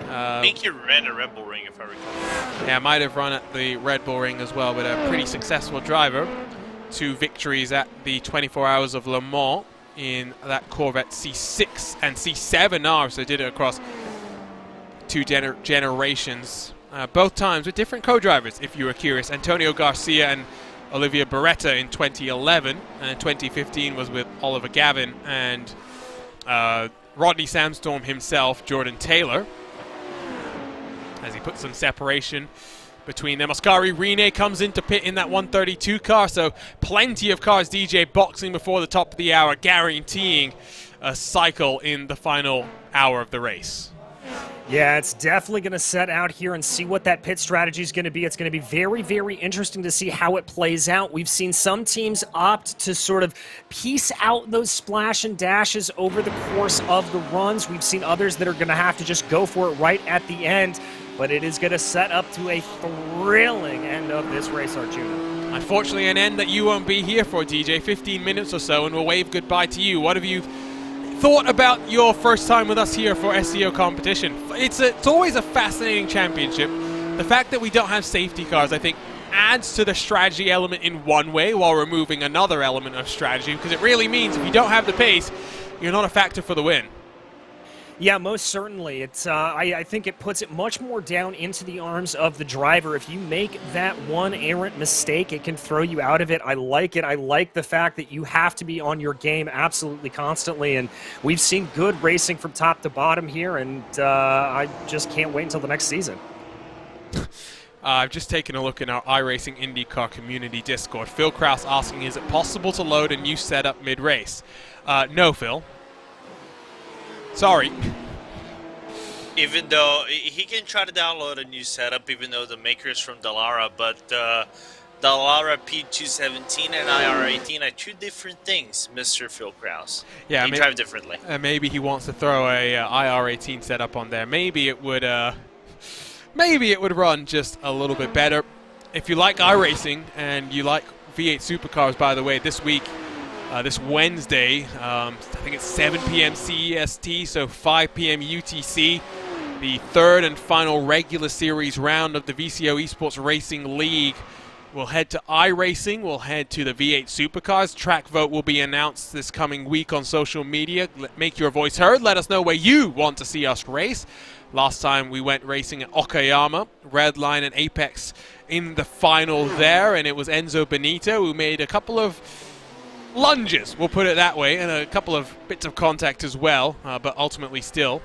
I think he ran a Red Bull Ring, if I recall. Yeah, might have run at the Red Bull Ring as well, but a pretty successful driver. 2 victories at the 24 Hours of Le Mans in that Corvette C6 and C7R, so did it across 2 generations. Both times with different co-drivers, if you were curious. Antonio Garcia and Olivia Beretta in 2011, and 2015 was with Oliver Gavin and Rodney Sandstorm himself, Jordan Taylor, as he put some separation between them. Oscari Rene comes into pit in that 132 car, so plenty of cars DJ boxing before the top of the hour, guaranteeing a cycle in the final hour of the race. Yeah, it's definitely going to set out here and see what that pit strategy is going to be. It's going to be very, very interesting to see how it plays out. We've seen some teams opt to sort of piece out those splash and dashes over the course of the runs. We've seen others that are going to have to just go for it right at the end. But it is going to set up to a thrilling end of this race, Arjuna. Unfortunately, an end that you won't be here for, DJ. 15 minutes or so, and we'll wave goodbye to you. What have you thought about your first time with us here for SEO competition? It's always a fascinating championship. The fact that we don't have safety cars, I think, adds to the strategy element in one way while removing another element of strategy, because it really means if you don't have the pace, you're not a factor for the win. Yeah, most certainly. It's I think it puts it much more down into the arms of the driver. If you make that one errant mistake, it can throw you out of it. I like it. I like the fact that you have to be on your game absolutely constantly, and we've seen good racing from top to bottom here, and I just can't wait until the next season. I've just taken a look in our iRacing IndyCar community Discord. Phil Kraus asking, is it possible to load a new setup mid-race? No, Phil. Sorry. Even though he can try to download a new setup, even though the maker is from Dallara, but Dallara P217 and IR18 are 2 different things, Mr. Phil Kraus. Yeah, they drive differently. Maybe he wants to throw a IR18 setup on there. Maybe it would run just a little bit better. If you like iRacing and you like V8 supercars, by the way, this week. This Wednesday, I think it's 7 p.m. CEST, so 5 p.m. UTC. The 3rd and final regular series round of the VCO Esports Racing League will head to iRacing. We'll head to the V8 Supercars. Track vote will be announced this coming week on social media. Make your voice heard. Let us know where you want to see us race. Last time we went racing at Okayama, Redline and Apex in the final there, and it was Enzo Benito who made a couple of lunges, we'll put it that way, and a couple of bits of contact as well, but ultimately still,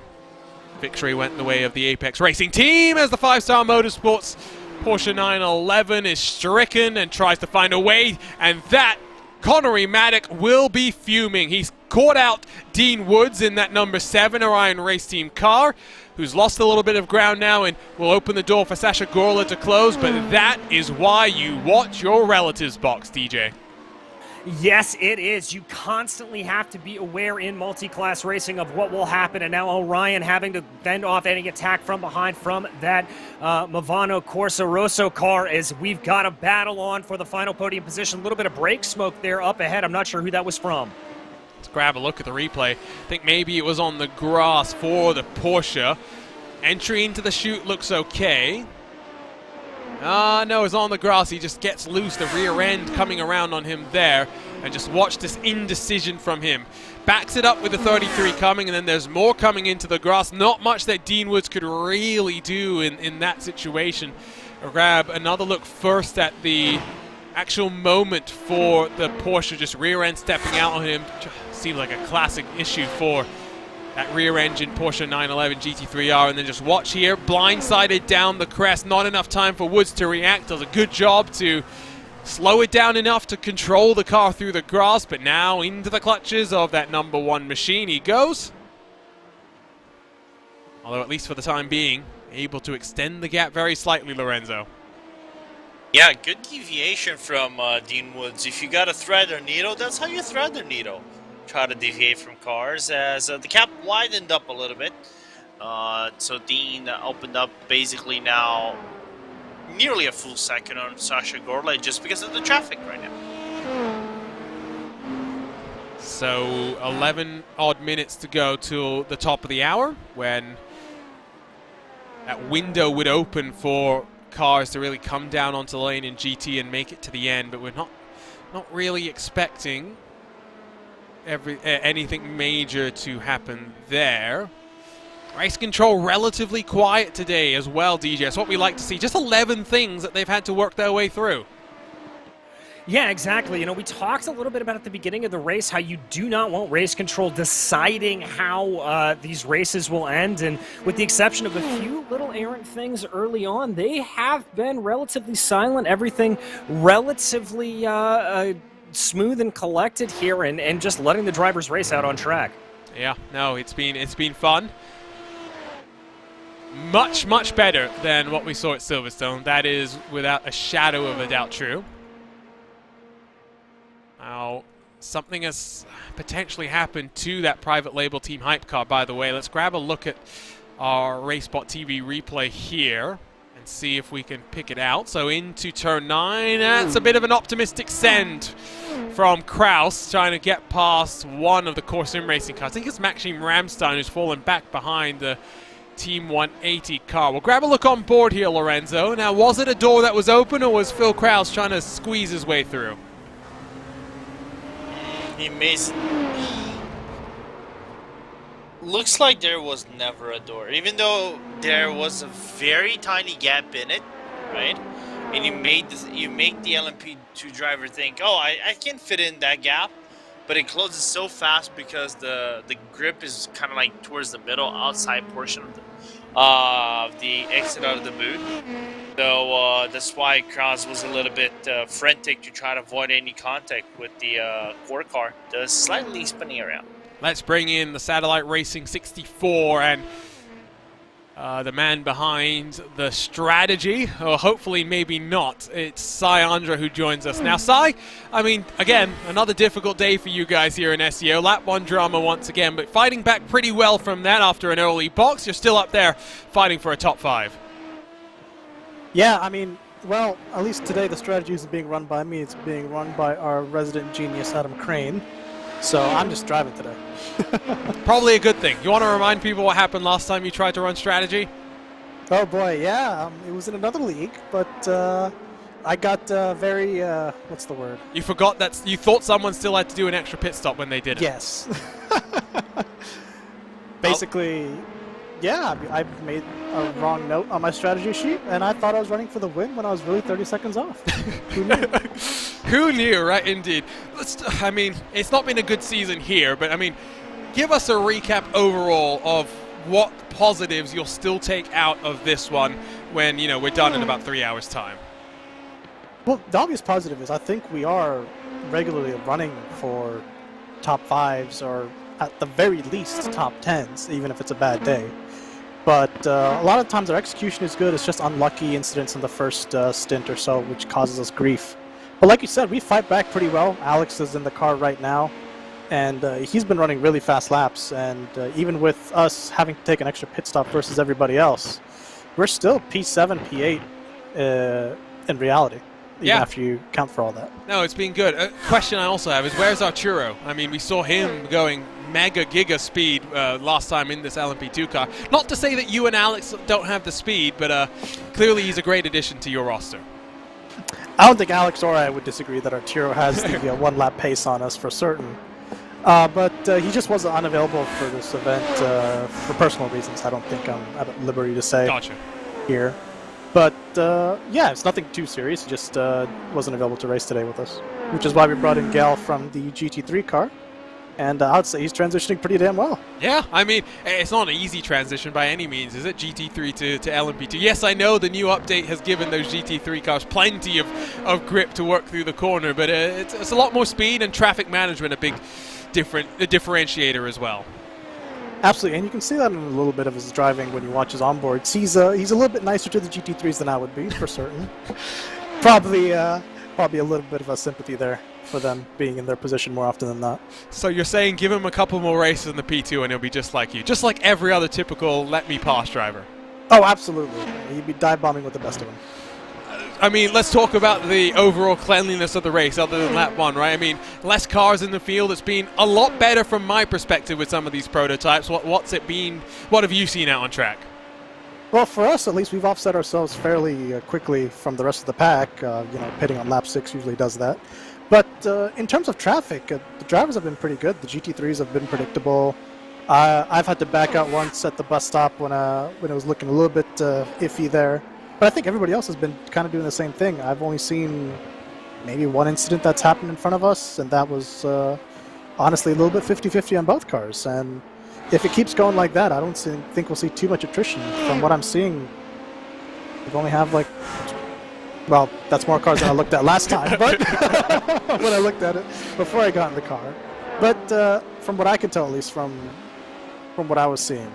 victory went the way of the Apex Racing team as the 5-Star Motorsports Porsche 911 is stricken and tries to find a way, and that Connery Maddock will be fuming. He's caught out Dean Woods in that number 7 Orion Race Team car, who's lost a little bit of ground now and will open the door for Sasha Gorla to close, but that is why you watch your relatives box, DJ. Yes, it is. You constantly have to be aware in multi-class racing of what will happen. And now Orion having to fend off any attack from behind from that Movano Corsa Rosso car as we've got a battle on for the final podium position. A little bit of brake smoke there up ahead. I'm not sure who that was from. Let's grab a look at the replay. I think maybe it was on the grass for the Porsche. Entry into the chute looks okay. No, it's on the grass. He just gets loose. The rear end coming around on him there. And just watch this indecision from him. Backs it up with the 33 coming, and then there's more coming into the grass. Not much that Dean Woods could really do in that situation. Grab another look first at the actual moment for the Porsche, just rear end stepping out on him. Seemed like a classic issue for that rear engine Porsche 911 GT3R. And then just watch here, blindsided down the crest. Not enough time for Woods to react. Does a good job to slow it down enough to control the car through the grass, but now into the clutches of that number one machine he goes. Although at least for the time being, able to extend the gap very slightly, Lorenzo. Yeah, good deviation from Dean Woods. If you got a thread or needle, that's how you thread the needle. Try to deviate from cars as the gap widened up a little bit. So Dean opened up basically now nearly a full second on Sasha Gorley just because of the traffic right now. So 11 odd minutes to go till the top of the hour when that window would open for cars to really come down onto the lane in GT and make it to the end, but we're not really expecting anything major to happen there. Race control relatively quiet today as well, DJ. That's what we like to see. Just 11 things that they've had to work their way through. Yeah, exactly. You know, we talked a little bit about at the beginning of the race how you do not want race control deciding how these races will end. And with the exception of a few little errant things early on, they have been relatively silent. Everything relatively smooth and collected here, and just letting the drivers race out on track. Yeah, no, it's been fun. Much better than what we saw at Silverstone. That is without a shadow of a doubt true. Now, something has potentially happened to that private label team hype car, by the way. Let's grab a look at our RaceSpotTV replay here and see if we can pick it out. So into turn 9, that's a bit of an optimistic send from Kraus, trying to get past one of the Core Sim Racing cars. I think it's Maxime Ramstein who's fallen back behind the Team 180 car. We'll grab a look on board here, Lorenzo. Now, was it a door that was open, or was Phil Kraus trying to squeeze his way through? He missed. Looks like there was never a door, even though there was a very tiny gap in it, right? And you make the LMP2 driver think, oh, I can fit in that gap, but it closes so fast because the grip is kind of like towards the middle outside portion of the exit out of the boot. So that's why Kraus was a little bit frantic to try to avoid any contact with the core car, the slightly spinning around. Let's bring in the Satellite Racing 64 and the man behind the strategy, or hopefully maybe not. It's Sai Andra who joins us. Now, Sai, I mean, again, another difficult day for you guys here in SEO. Lap 1 drama once again, but fighting back pretty well from that after an early box. You're still up there fighting for a top 5. Yeah, I mean, well, at least today the strategy isn't being run by me. It's being run by our resident genius, Adam Crane. So I'm just driving today. Probably a good thing. You want to remind people what happened last time you tried to run strategy? Oh boy, yeah. It was in another league, but I got very, what's the word? You forgot that you thought someone still had to do an extra pit stop when they did it. Yes. Basically, yeah, I made a wrong note on my strategy sheet, and I thought I was running for the win when I was really 30 seconds off. Who knew? Who knew, right? Indeed. I mean, it's not been a good season here, but I mean, give us a recap overall of what positives you'll still take out of this one when, you know, we're done in about 3 hours' time. Well, the obvious positive is I think we are regularly running for top 5s or at the very least top 10s, even if it's a bad day. But a lot of times our execution is good. It's just unlucky incidents in the first stint or so, which causes us grief. But like you said, we fight back pretty well. Alex is in the car right now, and he's been running really fast laps. And even with us having to take an extra pit stop versus everybody else, we're still P7, P8 in reality. even after you count for all that. No, it's been good. A question I also have is, where's Arturo? I mean, we saw him going mega giga speed last time in this LMP2 car. Not to say that you and Alex don't have the speed, but clearly he's a great addition to your roster. I don't think Alex or I would disagree that Arturo has the one-lap pace on us for certain. But he just wasn't unavailable for this event for personal reasons. I don't think I'm at liberty to say here. But yeah, it's nothing too serious. He just wasn't available to race today with us, which is why we brought in Gal from the GT3 car. And I'd say he's transitioning pretty damn well. Yeah, I mean, it's not an easy transition by any means, is it? GT3 to LMP2. Yes, I know the new update has given those GT3 cars plenty of grip to work through the corner, but it's a lot more speed, and traffic management a big differentiator as well. Absolutely, and you can see that in a little bit of his driving when you watch his onboards. He's a little bit nicer to the GT3s than I would be, for certain. Probably a little bit of a sympathy there for them being in their position more often than not. So you're saying give him a couple more races in the P2 and he'll be just like you, just like every other typical let-me-pass driver. Oh, absolutely. He'd be dive bombing with the best of them. I mean, let's talk about the overall cleanliness of the race other than lap one, right? I mean, less cars in the field. It's been a lot better from my perspective with some of these prototypes. What's it been? What have you seen out on track? Well, for us, at least, we've offset ourselves fairly quickly from the rest of the pack. Pitting on lap 6 usually does that. But in terms of traffic, the drivers have been pretty good. The GT3s have been predictable. I've had to back out once at the bus stop when it was looking a little bit iffy there. But I think everybody else has been kind of doing the same thing. I've only seen maybe one incident that's happened in front of us, and that was honestly a little bit 50-50 on both cars. And if it keeps going like that, I don't think we'll see too much attrition. From what I'm seeing, we've only have well, that's more cars than I looked at last time, but when I looked at it before I got in the car. But from what I can tell, at least from what I was seeing,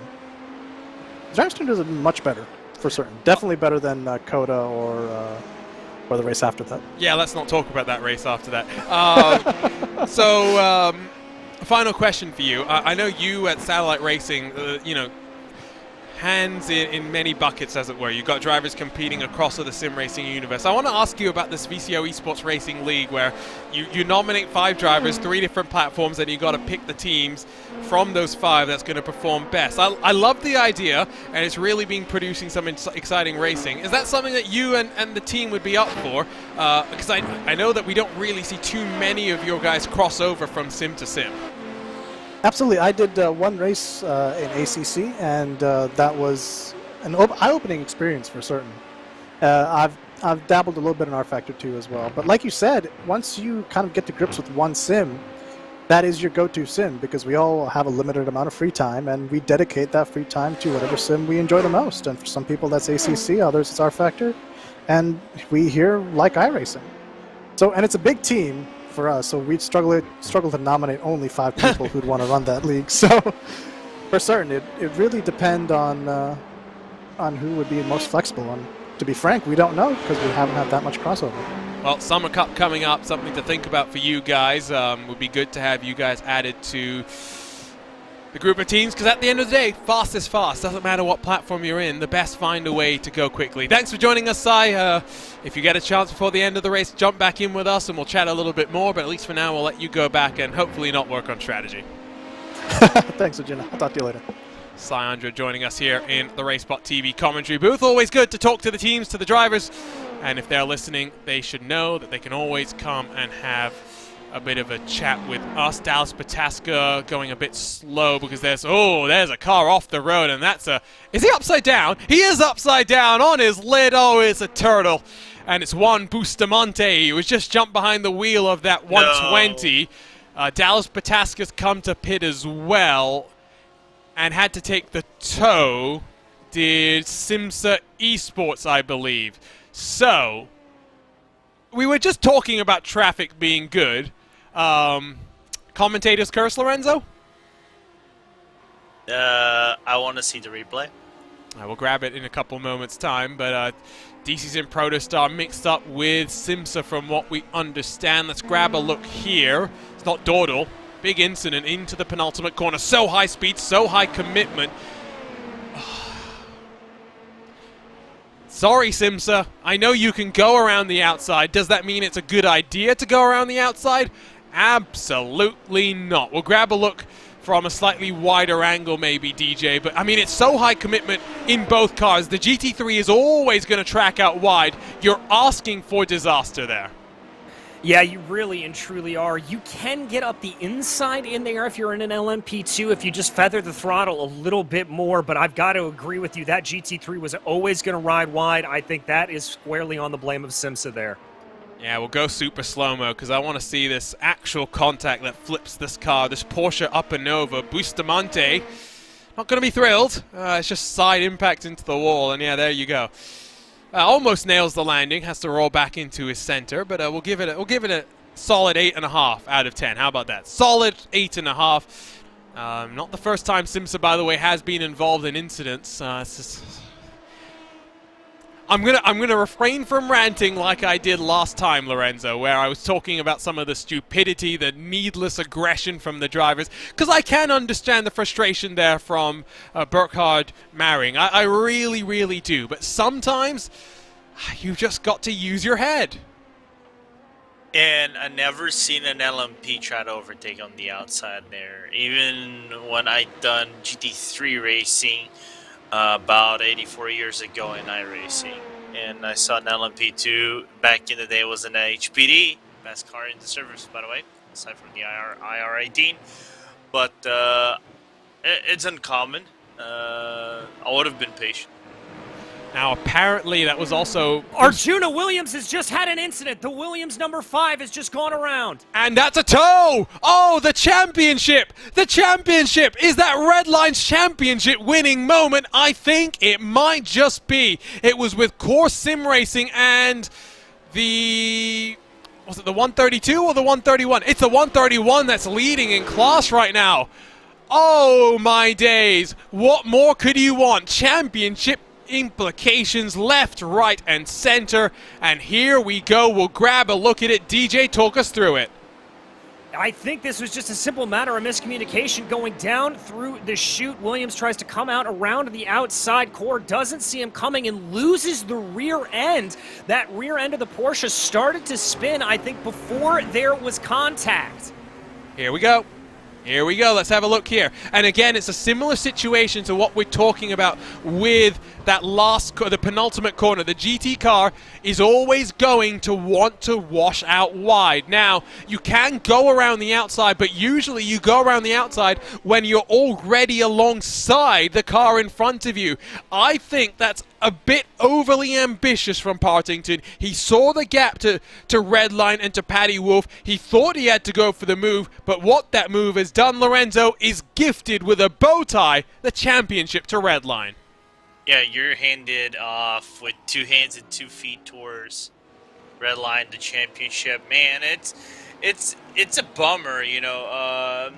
the drive standards have been much better. For certain. Definitely better than Coda or the race after that. Yeah, let's not talk about that race after that. Final question for you. I know you at Satellite Racing, hands in many buckets, as it were. You've got drivers competing across the sim racing universe. I want to ask you about this VCO Esports Racing League, where you nominate 5 drivers, 3 different platforms, and you got to pick the teams from those 5 that's going to perform best. I love the idea, and it's really been producing some exciting racing. Is that something that you and the team would be up for? Because I know that we don't really see too many of your guys cross over from sim to sim. Absolutely. I did one race in ACC, and that was an eye-opening experience for certain. I've dabbled a little bit in R Factor 2 as well. But like you said, once you kind of get to grips with one sim, that is your go-to sim, because we all have a limited amount of free time, and we dedicate that free time to whatever sim we enjoy the most. And for some people, that's ACC, others it's R Factor, and we here like iRacing. And it's a big team for us, so we'd struggle to nominate only 5 people who'd want to run that league. So for certain, it really depends on who would be most flexible. And to be frank, we don't know, because we haven't had that much crossover. Well, Summer Cup coming up, something to think about for you guys. Would be good to have you guys added to the group of teams, because at the end of the day, fast is fast. Doesn't matter what platform you're in, the best find a way to go quickly. Thanks for joining us, Sai. If you get a chance before the end of the race, jump back in with us and we'll chat a little bit more, but at least for now, we'll let you go back and hopefully not work on strategy. Thanks, Regina. I'll talk to you later. Sai joining us here in the RaceSpotTV commentary booth. Always good to talk to the teams, to the drivers, and if they're listening, they should know that they can always come and have a bit of a chat with us. Dallas Pataska going a bit slow because there's a car off the road, and is he upside down? He is upside down on his lid. Oh, it's a turtle. And it's Juan Bustamante, who has just jumped behind the wheel of that 120. No. Dallas Pataska's come to pit as well and had to take the tow. Did Simsa Esports, I believe. So, we were just talking about traffic being good. Commentator's curse, Lorenzo? I want to see the replay. I will grab it in a couple moments' time, but DC's in Protostar mixed up with Simsa from what we understand. Let's grab a look here. It's not Dordal. Big incident into the penultimate corner. So high speed, so high commitment. Sorry, Simsa. I know you can go around the outside. Does that mean it's a good idea to go around the outside? Absolutely not. We'll grab a look from a slightly wider angle maybe, DJ, but I mean, it's so high commitment in both cars. The GT3 is always going to track out wide. You're asking for disaster there. Yeah, you really and truly are. You can get up the inside in there if you're in an LMP2, if you just feather the throttle a little bit more, but I've got to agree with you. That GT3 was always going to ride wide. I think that is squarely on the blame of Simsa there. Yeah, we'll go super slow-mo because I want to see this actual contact that flips this car, this Porsche Upernova. Bustamante, not going to be thrilled. It's just side impact into the wall, and yeah, there you go. Almost nails the landing, has to roll back into his center, but we'll give it a solid 8.5 out of 10. How about that? Solid 8.5. Not the first time Simsa, by the way, has been involved in incidents. I'm gonna refrain from ranting like I did last time, Lorenzo, where I was talking about some of the stupidity, the needless aggression from the drivers, because I can understand the frustration there from Burkhard Maring. I really, really do. But sometimes you've just got to use your head. And I never seen an LMP try to overtake on the outside there. Even when I done GT3 racing about 84 years ago in iRacing, and I saw an LMP2 back in the day. It was an HPD, best car in the service, by the way, aside from the IR18. But it's uncommon. I would have been patient. Now, apparently, that was also... Arjuna Williams has just had an incident. The Williams number 5 has just gone around. And that's a toe! Oh, the championship! The championship! Is that Redline's championship winning moment? I think it might just be. It was with Core Sim Racing and the... Was it the 132 or the 131? It's the 131 that's leading in class right now. Oh, my days. What more could you want? Championship implications left, right, and center. And here we go. We'll grab a look at it. DJ, talk us through it. I think this was just a simple matter of miscommunication going down through the chute. Williams tries to come out around the outside. Core doesn't see him coming and loses the rear end. That rear end of the Porsche started to spin, I think, before there was contact. Here we go. Here we go. Let's have a look here. And again, it's a similar situation to what we're talking about with that the penultimate corner. The GT car is always going to want to wash out wide. Now, you can go around the outside, but usually you go around the outside when you're already alongside the car in front of you. I think that's a bit overly ambitious from Partington. He saw the gap to Redline and to Paddy Wolf. He thought he had to go for the move, but what that move has done, Lorenzo, is gifted with a bow tie the championship to Redline. Yeah, you're handed off with 2 hands and 2 feet towards Redline, the championship. Man, it's a bummer, you know,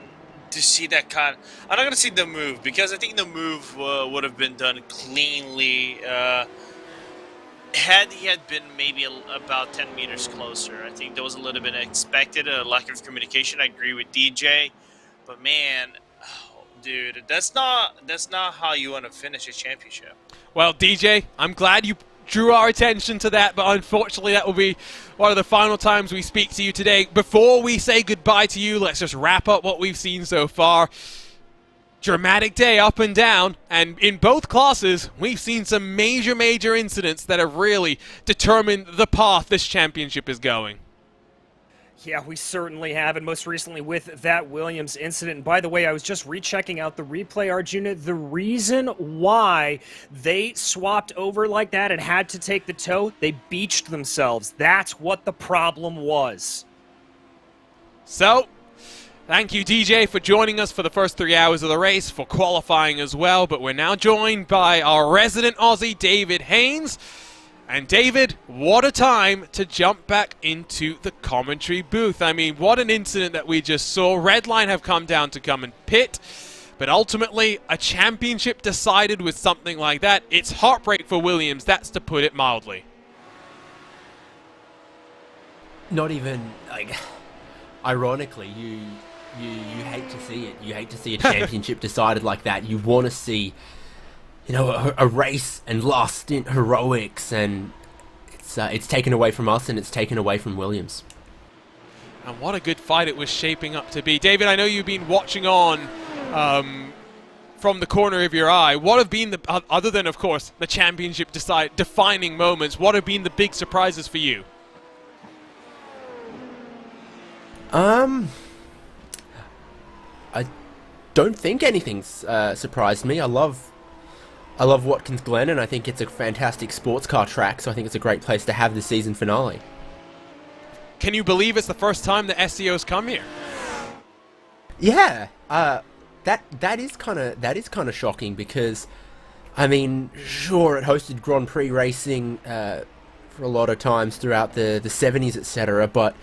to see that kind. I'm not gonna see the move because I think the move would have been done cleanly had he had been maybe about 10 meters closer. I think that was a little bit expected, a lack of communication. I agree with DJ, but man, dude, that's not how you want to finish a championship. Well, DJ, I'm glad you drew our attention to that, but unfortunately that will be one of the final times we speak to you today. Before we say goodbye to you, let's just wrap up what we've seen so far. Dramatic day up and down, and in both classes, we've seen some major incidents that have really determined the path this championship is going. Yeah, we certainly have, and most recently with that Williams incident. And by the way, I was just rechecking out the replay, Arjuna. The reason why they swapped over like that and had to take the toe, they beached themselves. That's what the problem was. So, thank you, DJ, for joining us for the first 3 hours of the race, for qualifying as well. But we're now joined by our resident Aussie, David Haynes. And David, what a time to jump back into the commentary booth. I mean, what an incident that we just saw. Redline have come down to come and pit, but ultimately a championship decided with something like that. It's heartbreak for Williams, that's to put it mildly. Not even, like, ironically, you hate to see it. You hate to see a championship decided like that. You want to see a race and last stint heroics, and it's taken away from us and it's taken away from Williams. And what a good fight it was shaping up to be. David, I know you've been watching on from the corner of your eye. What have been other than, of course, the championship defining moments, what have been the big surprises for you? I don't think anything's surprised me. I love Watkins Glen, and I think it's a fantastic sports car track, so I think it's a great place to have the season finale. Can you believe it's the first time the SEO's come here? Yeah, that is kind of shocking, because, I mean, sure, it hosted Grand Prix racing for a lot of times throughout the 70s, etc., but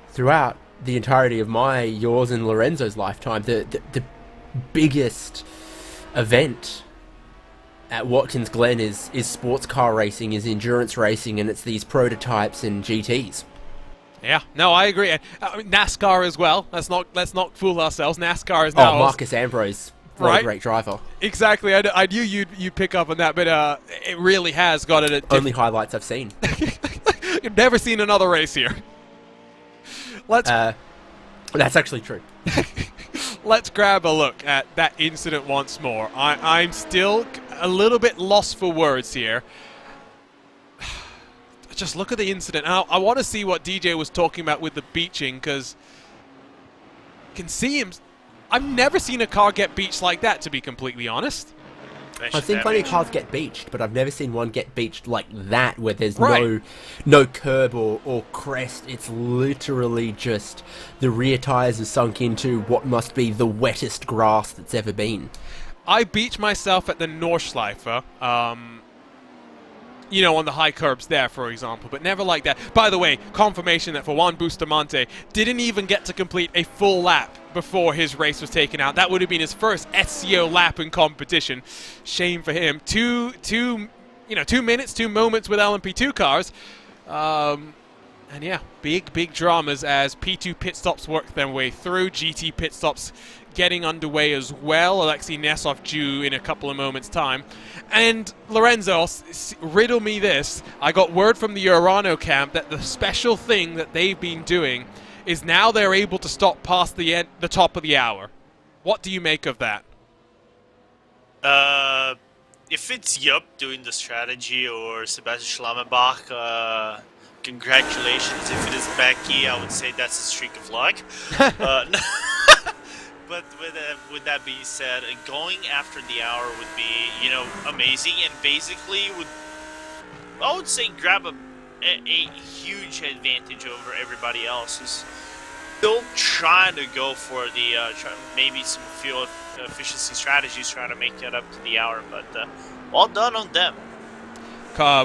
throughout the entirety of yours and Lorenzo's lifetime, the biggest event at Watkins Glen is sports car racing, is endurance racing, and it's these prototypes and GTs. Yeah, no, I agree. NASCAR as well. Let's not fool ourselves. NASCAR is now... Oh, Marcus Ambrose. What right? a great driver. Exactly. I knew you'd pick up on that, but it really has got it. Only highlights I've seen. You've never seen another race here. That's actually true. Let's grab a look at that incident once more. I'm still a little bit lost for words here. Just look at the incident. I want to see what DJ was talking about with the beaching, because you can see him. I've never seen a car get beached like that, to be completely honest. I've seen plenty of cars get beached, but I've never seen one get beached like that, where there's right. no curb or crest. It's literally just the rear tyres are sunk into what must be the wettest grass that's ever been. I beached myself at the Nordschleife, on the high curbs there, for example, but never like that. By the way, confirmation that for Juan Bustamante didn't even get to complete a full lap before his race was taken out. That would have been his first SCO lap in competition. Shame for him. Two minutes, 2 moments with LMP2 cars. And yeah, big dramas as P2 pit stops work their way through. GT pit stops getting underway as well. Alexei Nesov due in a couple of moments' time. And Lorenzo, riddle me this. I got word from the Urano camp that the special thing that they've been doing is now they're able to stop past the top of the hour. What do you make of that? If it's Yup doing the strategy or Sebastian Schlammenbach, congratulations. If it is Becky, I would say that's a streak of luck. But with that being said, going after the hour would be, amazing, and basically I would say grab a huge advantage over everybody else who's still trying to go for the maybe some fuel efficiency strategies, trying to make that up to the hour. But well done on them.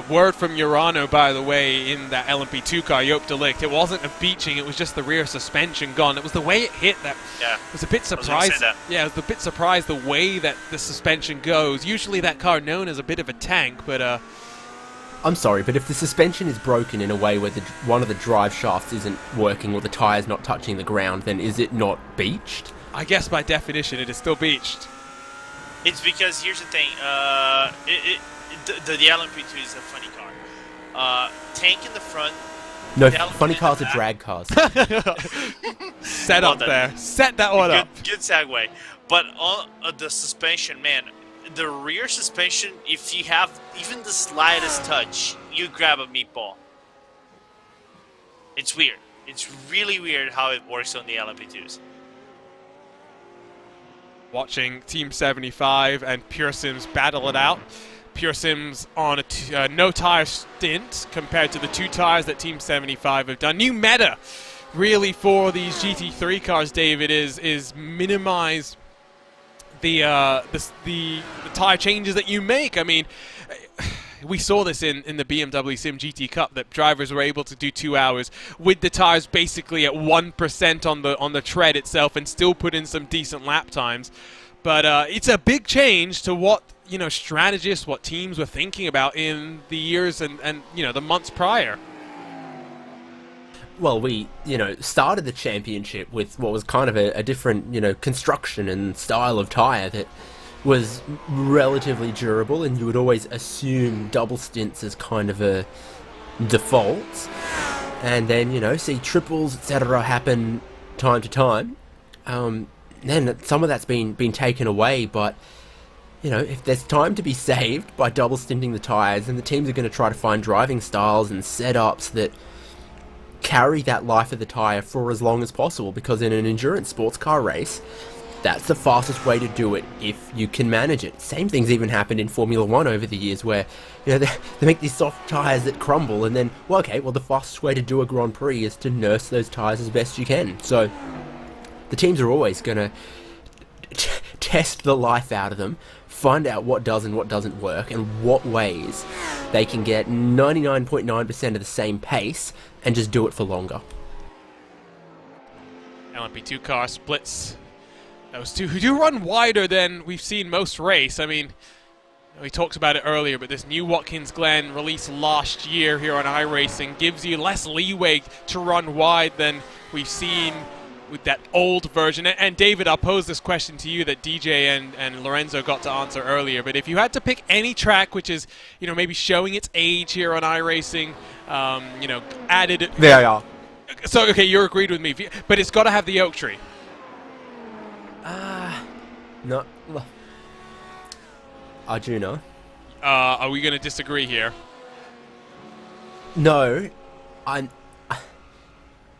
Word from Urano, by the way, in that LMP2 car, Joop de Ligt, it wasn't a beaching, it was just the rear suspension gone. It was the way it hit that was a bit surprised. Yeah, it was a bit surprised the way that the suspension goes. Usually that car known as a bit of a tank, but I'm sorry, but if the suspension is broken in a way where one of the drive shafts isn't working or the tyre's not touching the ground, then is it not beached? I guess by definition it is still beached. It's because, here's the thing, the LMP2 is a funny car. Tank in the front. No, funny cars are drag cars. Set up there. Set that one up. Good segue. But on the suspension, man, the rear suspension, if you have even the slightest touch, you grab a meatball. It's weird. It's really weird how it works on the LMP2s. Watching Team 75 and Pure Sims battle it out. Pure Sims on a no-tire stint compared to the 2 tires that Team 75 have done. New meta, really, for these GT3 cars, David, is minimize the tire changes that you make. I mean, we saw this in the BMW Sim GT Cup, that drivers were able to do 2 hours with the tires basically at 1% on the tread itself and still put in some decent lap times. But it's a big change to what strategists, what teams were thinking about in the years and the months prior. Well, we started the championship with what was kind of a different construction and style of tire that was relatively durable, and you would always assume double stints as kind of a default. And then, you know, see triples, etc. happen time to time. Then some of that's been taken away, but, you know, if there's time to be saved by double stinting the tyres, then the teams are going to try to find driving styles and setups that carry that life of the tyre for as long as possible, because in an endurance sports car race, that's the fastest way to do it if you can manage it. Same things even happened in Formula 1 over the years, where, you know, they make these soft tyres that crumble, and then, well, okay, well, the fastest way to do a Grand Prix is to nurse those tyres as best you can. So the teams are always going to test the life out of them, find out what does and what doesn't work, and what ways they can get 99.9% of the same pace and just do it for longer. LMP2 car splits. Those two who do run wider than we've seen most race. I mean, we talked about it earlier, but this new Watkins Glen released last year here on iRacing gives you less leeway to run wide than we've seen with that old version. And David, I'll pose this question to you that DJ and Lorenzo got to answer earlier, but if you had to pick any track which is, you know, maybe showing its age here on iRacing, you know, added... There you are. So, okay, you agreed with me, but it's got to have the oak tree. No. Arjuna. Are we going to disagree here? No.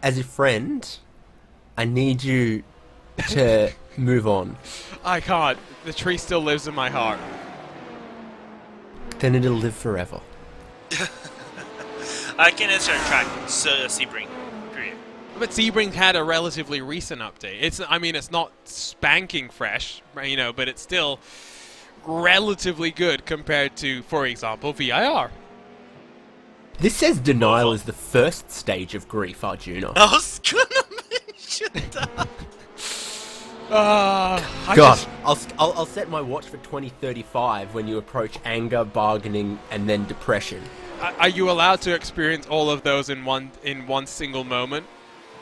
As a friend, I need you to move on. I can't. The tree still lives in my heart. Then it'll live forever. I can answer a track. Sebring. But Sebring had a relatively recent update. I mean, it's not spanking fresh, you know, but it's still relatively good compared to, for example, VIR. This says denial is the first stage of grief, Arjuna. I was gonna mention that. God, I'll set my watch for 2035 when you approach anger, bargaining, and then depression. Are you allowed to experience all of those in one single moment?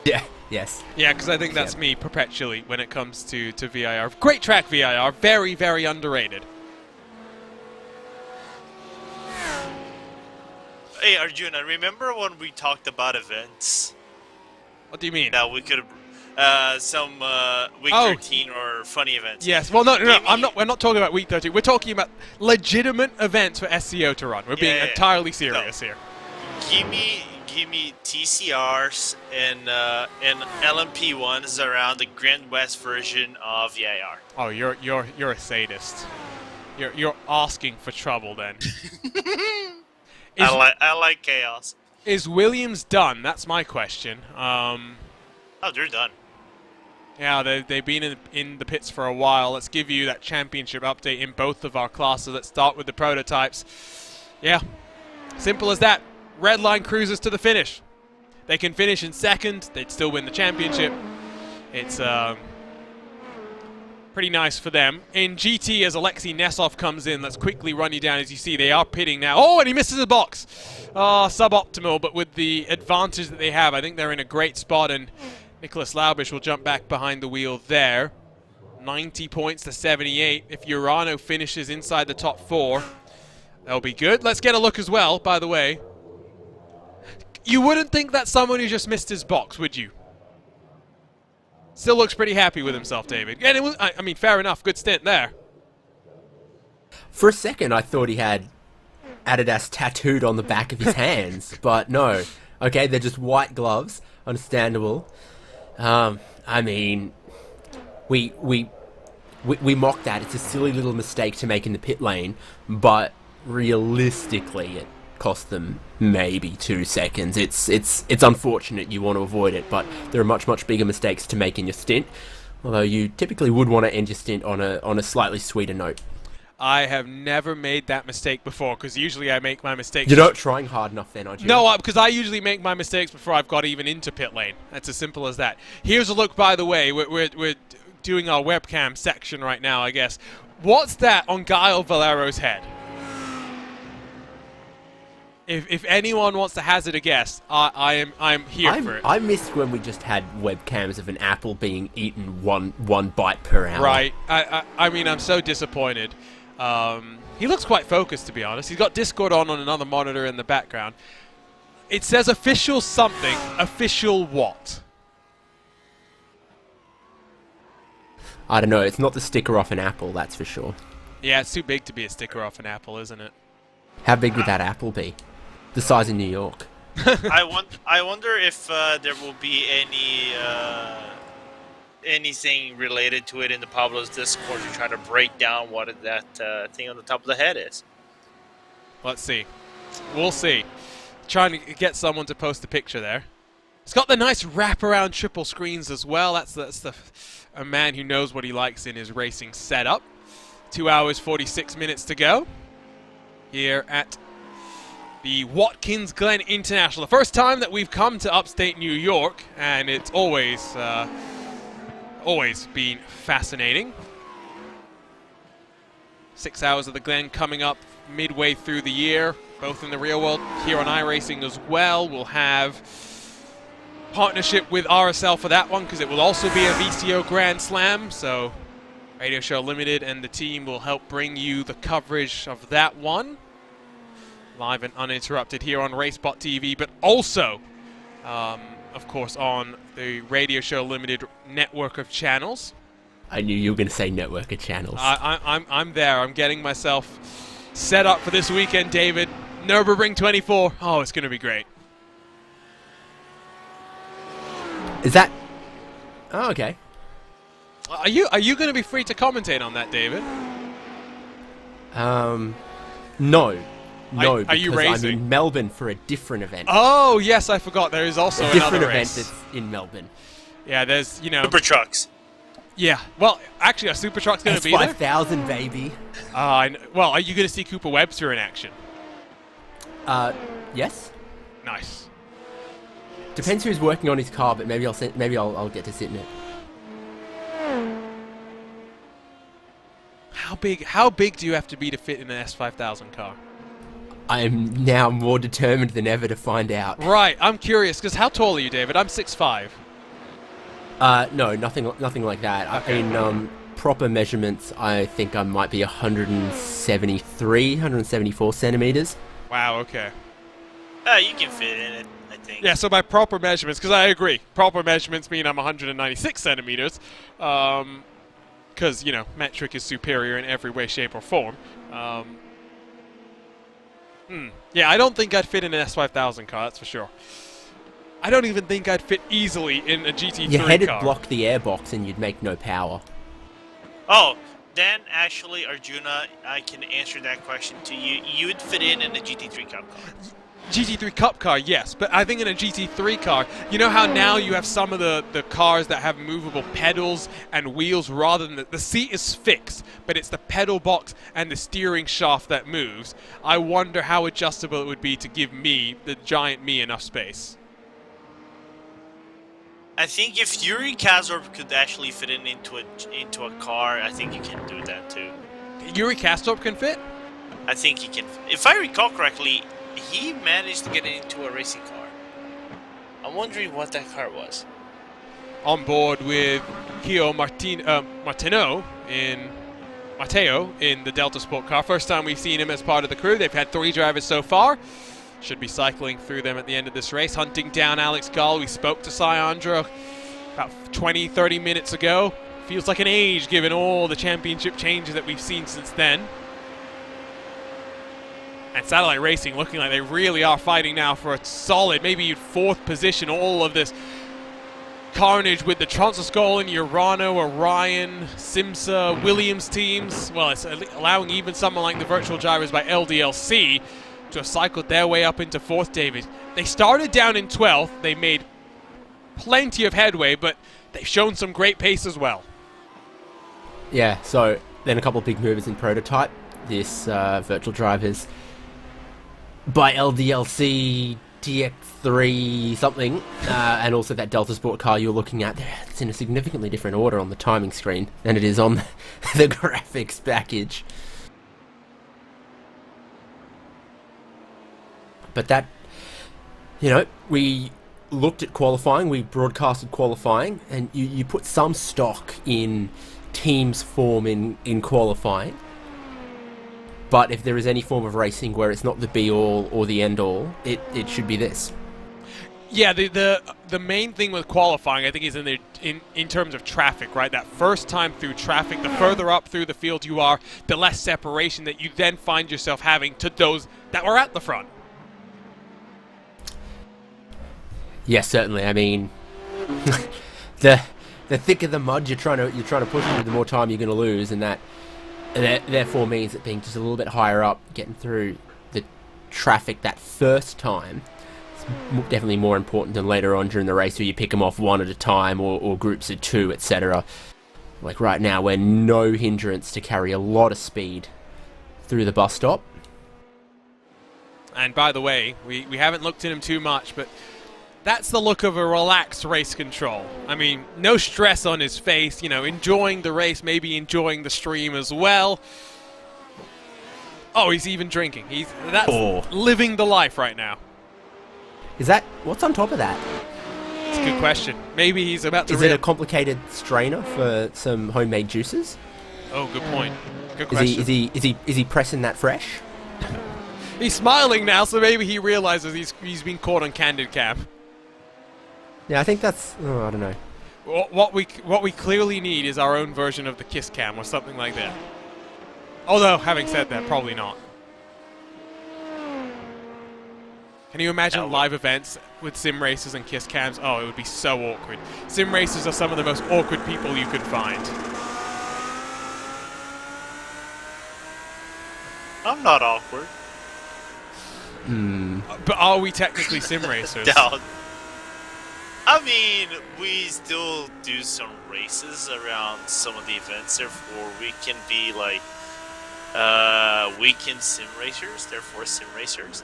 Yeah. Yes. Yeah, because I think that's me perpetually when it comes to VIR. Great track, VIR. Very, very underrated. Hey, Arjuna, remember when we talked about events? What do you mean? That we could some week 13 or funny events. Yes. Well, no. We're not talking about week 13. We're talking about legitimate events for SCO to run. We're being entirely serious here. Give me TCRs and LMP1s around the Grand West version of VIR. Oh, you're a sadist. You're asking for trouble then. I like chaos. Is Williams done? That's my question. Oh, they're done. Yeah, they've been in the pits for a while. Let's give you that championship update in both of our classes. Let's start with the prototypes. Yeah, simple as that. Red line cruises to the finish. They can finish in second. They'd still win the championship. It's pretty nice for them. In GT, as Alexei Nesov comes in, let's quickly run you down. As you see, they are pitting now. Oh, and he misses the box. Oh, suboptimal, but with the advantage that they have, I think they're in a great spot, and Nicholas Laubish will jump back behind the wheel there. 90 points to 78. If Urano finishes inside the top 4, that'll be good. Let's get a look as well, by the way. You wouldn't think that's someone who just missed his box, would you? Still looks pretty happy with himself, David. And it was, I mean, fair enough. Good stint there. For a second, I thought he had Adidas tattooed on the back of his hands, but no. Okay, they're just white gloves. Understandable. I mean, we mock that. It's a silly little mistake to make in the pit lane, but realistically, it cost them maybe 2 seconds. It's unfortunate. You want to avoid it, but there are much bigger mistakes to make in your stint. Although you typically would want to end your stint on a slightly sweeter note. I have never made that mistake before, because usually I make my mistakes. You're not trying hard enough then, aren't you? No, because I usually make my mistakes before I've got even into pit lane. That's as simple as that. Here's a look, by the way. We're doing our webcam section right now, I guess. What's that on Gael Valero's head? If anyone wants to hazard a guess, I'm here for it. I missed when we just had webcams of an apple being eaten one bite per hour. Right. I mean, I'm so disappointed. He looks quite focused, to be honest. He's got Discord on another monitor in the background. It says official something. Official what? I don't know. It's not the sticker off an apple, that's for sure. Yeah, it's too big to be a sticker off an apple, isn't it? How big would that apple be? The size of New York. I wonder if there will be anything related to it in the Pablo's Discord to try to break down what that thing on the top of the head is. Let's see. We'll see. Trying to get someone to post a picture there. It's got the nice wraparound triple screens as well. That's a man who knows what he likes in his racing setup. 2 hours 46 minutes to go here at the Watkins Glen International. The first time that we've come to upstate New York, and it's always been fascinating. 6 hours of the Glen coming up midway through the year, both in the real world, here on iRacing as well. We'll have partnership with RSL for that one, because it will also be a VCO Grand Slam, so Radio Show Limited and the team will help bring you the coverage of that one. Live and uninterrupted here on RaceSpotTV, but also, of course, on the Radio Show Limited network of channels. I knew you were going to say network of channels. I'm there. I'm getting myself set up for this weekend, David. Nürburgring 24. Oh, it's going to be great. Is that... Oh, okay. Are you going to be free to commentate on that, David? No. No, are you because racing? I'm in Melbourne for a different event. Oh, yes, I forgot. There is also a another different event race. that's in Melbourne. Yeah, there's, you know... Super trucks. Yeah. Well, actually, a super truck's going to be there. S5000, baby. Well, are you going to see Cooper Webster in action? Yes. Nice. Depends who's working on his car, but maybe I'll get to sit in it. How big do you have to be to fit in an S5000 car? I am now more determined than ever to find out. Right, I'm curious, because how tall are you, David? I'm 6'5". No, nothing like that. Okay. In proper measurements, I think I might be 174 centimeters. Wow, okay. You can fit in it, I think. Yeah, so by proper measurements, because I agree, proper measurements mean I'm 196 centimeters, because, you know, metric is superior in every way, shape, or form. Yeah, I don't think I'd fit in an S5000 car, that's for sure. I don't even think I'd fit easily in a GT3 Your head car. would block the airbox and you'd make no power. Oh, then actually, Arjuna, I can answer that question to you. You would fit in a GT3 Cup car. GT3 Cup car, yes, but I think in a GT3 car, you know how now you have some of the cars that have movable pedals and wheels rather than the seat is fixed, but it's the pedal box and the steering shaft that moves. I wonder how adjustable it would be to give me, the giant me, enough space. I think if Yuri Kazorp could actually fit in into a car, I think you can do that too. Yuri Kastorp can fit? I think he can. If I recall correctly, he managed to get into a racing car. I'm wondering what that car was. On board with Matteo in the Delta Sport car. First time we've seen him as part of the crew. They've had 3 drivers so far. Should be cycling through them at the end of this race. Hunting down Alex Gall. We spoke to Sayandra about 20-30 minutes ago. Feels like an age given all the championship changes that we've seen since then. And Satellite Racing looking like they really are fighting now for a solid, maybe 4th position. All of this carnage with the Transoscol and Urano, Orion, Simsa, Williams teams. Well, it's allowing even someone like the virtual drivers by LDLC to have cycled their way up into 4th, David. They started down in 12th. They made plenty of headway, but they've shown some great pace as well. Yeah, so then a couple of big movers in prototype. This virtual drivers by LDLC, TX3 something, and also that Delta Sport car you're looking at. It's in a significantly different order on the timing screen than it is on the graphics package. But that, we looked at qualifying, we broadcasted qualifying, and you put some stock in teams' form in qualifying. But if there is any form of racing where it's not the be-all or the end-all, it should be this. Yeah, the main thing with qualifying, I think, is in terms of traffic, right? That first time through traffic, the further up through the field you are, the less separation that you then find yourself having to those that were at the front. Yes, certainly. I mean, the thicker the mud you're trying to push through, the more time you're going to lose, and that therefore means that being just a little bit higher up, getting through the traffic that first time, definitely more important than later on during the race where you pick them off one at a time or groups of two, etc. Like right now, we're no hindrance to carry a lot of speed through the bus stop. And by the way, we haven't looked at him too much, but that's the look of a relaxed race control. I mean, no stress on his face, enjoying the race, maybe enjoying the stream as well. Oh, he's even drinking. That's living the life right now. What's on top of that? It's a good question. Maybe he's about to... Is it a complicated strainer for some homemade juices? Oh, good point. Good question. Is he pressing that fresh? He's smiling now, so maybe he realizes he's been caught on candid cam. Yeah, I think that's... Oh, I don't know. What we clearly need is our own version of the kiss cam or something like that. Although, having said that, probably not. Can you imagine live events with sim racers and kiss cams? Oh, it would be so awkward. Sim racers are some of the most awkward people you could find. I'm not awkward. But are we technically sim racers? Doubt. I mean, we still do some races around some of the events, therefore we can be like weekend sim racers, therefore sim racers.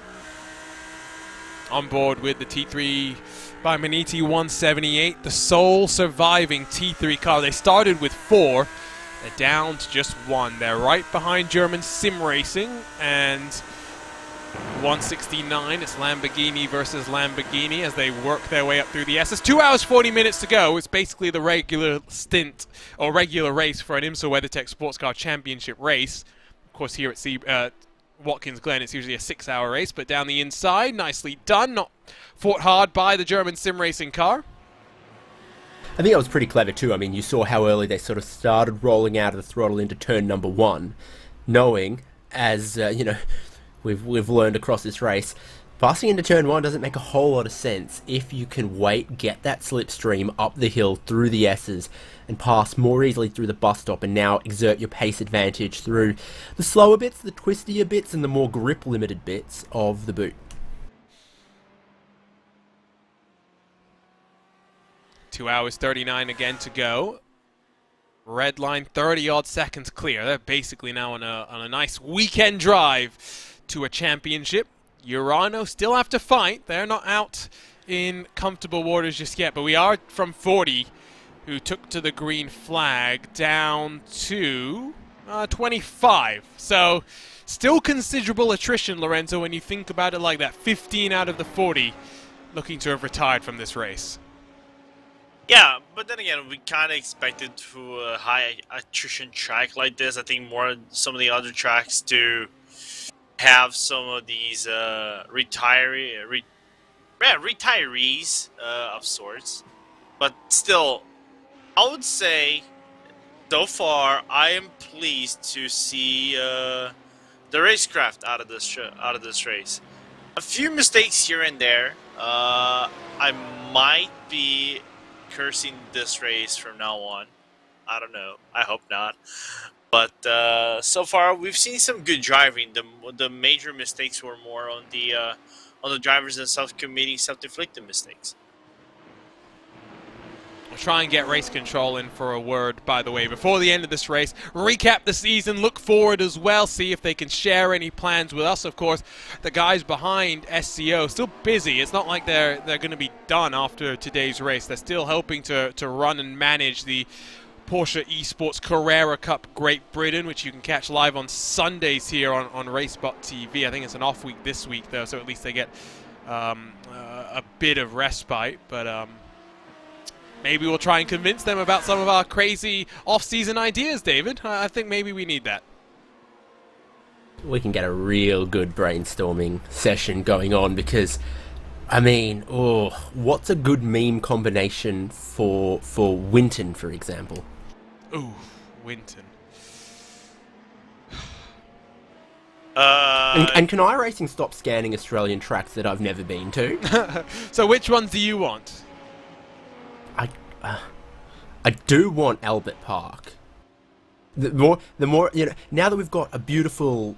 On board with the T3 by Maniti 178, the sole surviving T3 car. They started with 4, they're down to just 1. They're right behind German Sim Racing, and 169, it's Lamborghini versus Lamborghini as they work their way up through the S's. 2 hours, 40 minutes to go. It's basically the regular stint, or regular race for an IMSA WeatherTech Sports Car Championship race. Of course, here at Watkins Glen, it's usually a 6-hour race, but down the inside, nicely done. Not fought hard by the German sim racing car. I think that was pretty clever too. I mean, you saw how early they sort of started rolling out of the throttle into turn number 1, knowing, as we've learned across this race, passing into turn 1 doesn't make a whole lot of sense if you can get that slipstream up the hill through the S's and pass more easily through the bus stop and now exert your pace advantage through the slower bits, the twistier bits, and the more grip-limited bits of the boot. 2 hours, 39 again to go. Red line, 30-odd seconds clear. They're basically now on a nice weekend drive to a championship. Urano still have to fight. They're not out in comfortable waters just yet, but we are from 40, who took to the green flag, down to 25. So still considerable attrition, Lorenzo, when you think about it like that. 15 out of the 40 looking to have retired from this race. Yeah, but then again, we kind of expected to a high attrition track like this. I think some of the other tracks to have some of these retirees of sorts. But still, I would say, so far, I am pleased to see the racecraft out of this race. A few mistakes here and there. I might be cursing this race from now on. I don't know. I hope not. But so far, we've seen some good driving. The major mistakes were more on the drivers themselves committing self-inflicted mistakes. We'll try and get race control in for a word, by the way, before the end of this race. Recap the season, look forward as well, see if they can share any plans with us. Of course, the guys behind SCO still busy. It's not like they're going to be done after today's race. They're still helping to run and manage the Porsche Esports Carrera Cup Great Britain, which you can catch live on Sundays here on RaceSpotTV. I think it's an off week this week, though, so at least they get a bit of respite. But maybe we'll try and convince them about some of our crazy off-season ideas, David. I think maybe we need that. We can get a real good brainstorming session going on because, I mean, what's a good meme combination for Winton, for example? Ooh, Winton. And can iRacing stop scanning Australian tracks that I've never been to? So which ones do you want? I do want Albert Park. The more you know. Now that we've got a beautiful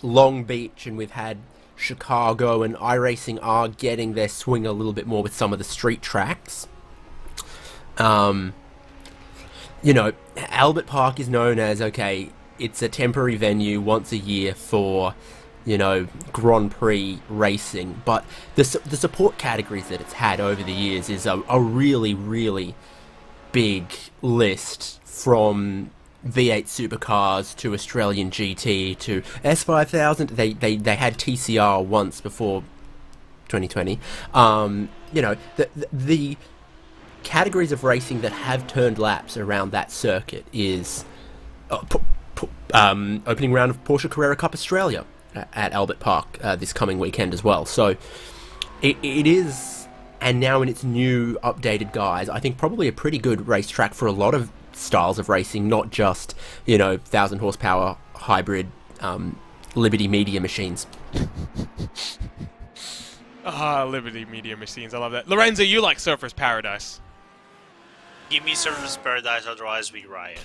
Long Beach and we've had Chicago, and iRacing are getting their swing a little bit more with some of the street tracks. You know, Albert Park is known as, okay, it's a temporary venue once a year for, you know, Grand Prix racing, but the support categories that it's had over the years is a really, really big list, from V8 supercars to Australian GT to S5000. They had TCR once before 2020. You know, the categories of racing that have turned laps around that circuit is opening round of Porsche Carrera Cup Australia at Albert Park this coming weekend as well. So it is, and now in its new updated guise, I think probably a pretty good racetrack for a lot of styles of racing, not just, you know, 1,000 horsepower hybrid Liberty Media machines. Liberty Media machines, I love that. Lorenzo, you like Surfer's Paradise. Give me Surface Paradise, otherwise we riot.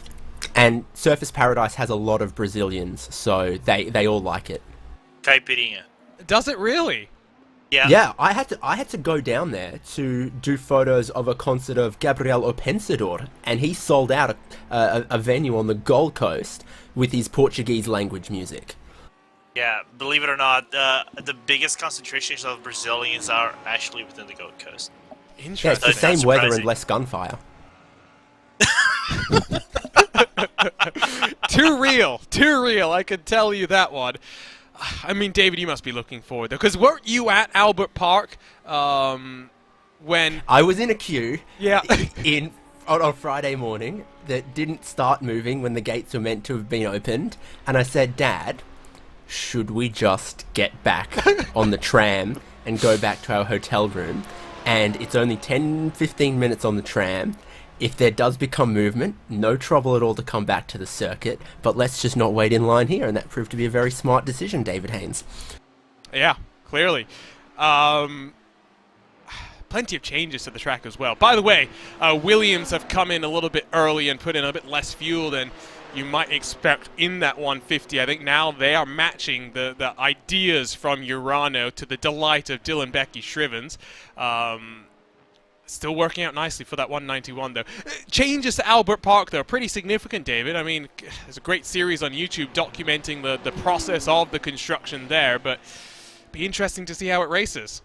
And Surface Paradise has a lot of Brazilians, so they all like it. Caipirinha. Does it really? Yeah. Yeah, I had to go down there to do photos of a concert of Gabriel O Pensador, and he sold out a venue on the Gold Coast with his Portuguese language music. Yeah, believe it or not, the biggest concentrations of Brazilians are actually within the Gold Coast. Yeah, it's the Interesting. same weather surprising. and less gunfire. Too real, I can tell you that one. I mean, David, you must be looking forward, though, because weren't you at Albert Park when... I was in a queue Yeah. on Friday morning that didn't start moving when the gates were meant to have been opened, and I said, Dad, should we just get back on the tram and go back to our hotel room? And it's only 10-15 minutes on the tram. If there does become movement, no trouble at all to come back to the circuit, but let's just not wait in line here, and that proved to be a very smart decision, David Haynes. Yeah, clearly. Plenty of changes to the track as well. By the way, Williams have come in a little bit early and put in a bit less fuel than you might expect in that 150. I think now they are matching the ideas from Urano, to the delight of Dylan Becky Shrivens. Still working out nicely for that 191, though. Changes to Albert Park, though, pretty significant, David. I mean, there's a great series on YouTube documenting the process of the construction there, but be interesting to see how it races.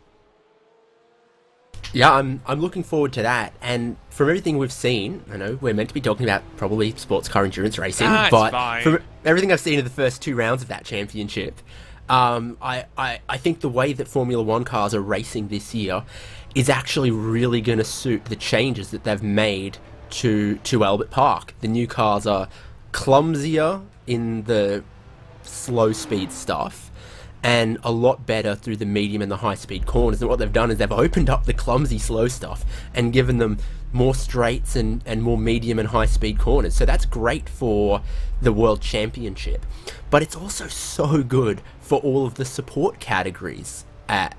Yeah, I'm looking forward to that, and from everything we've seen, I know we're meant to be talking about probably sports car endurance racing, but fine. From everything I've seen in the first 2 rounds of that championship, I think the way that Formula One cars are racing this year is actually really going to suit the changes that they've made to Albert Park. The new cars are clumsier in the slow speed stuff, and a lot better through the medium and the high speed corners. And what they've done is they've opened up the clumsy slow stuff and given them more straights and more medium and high speed corners. So that's great for the World Championship. But it's also so good for all of the support categories at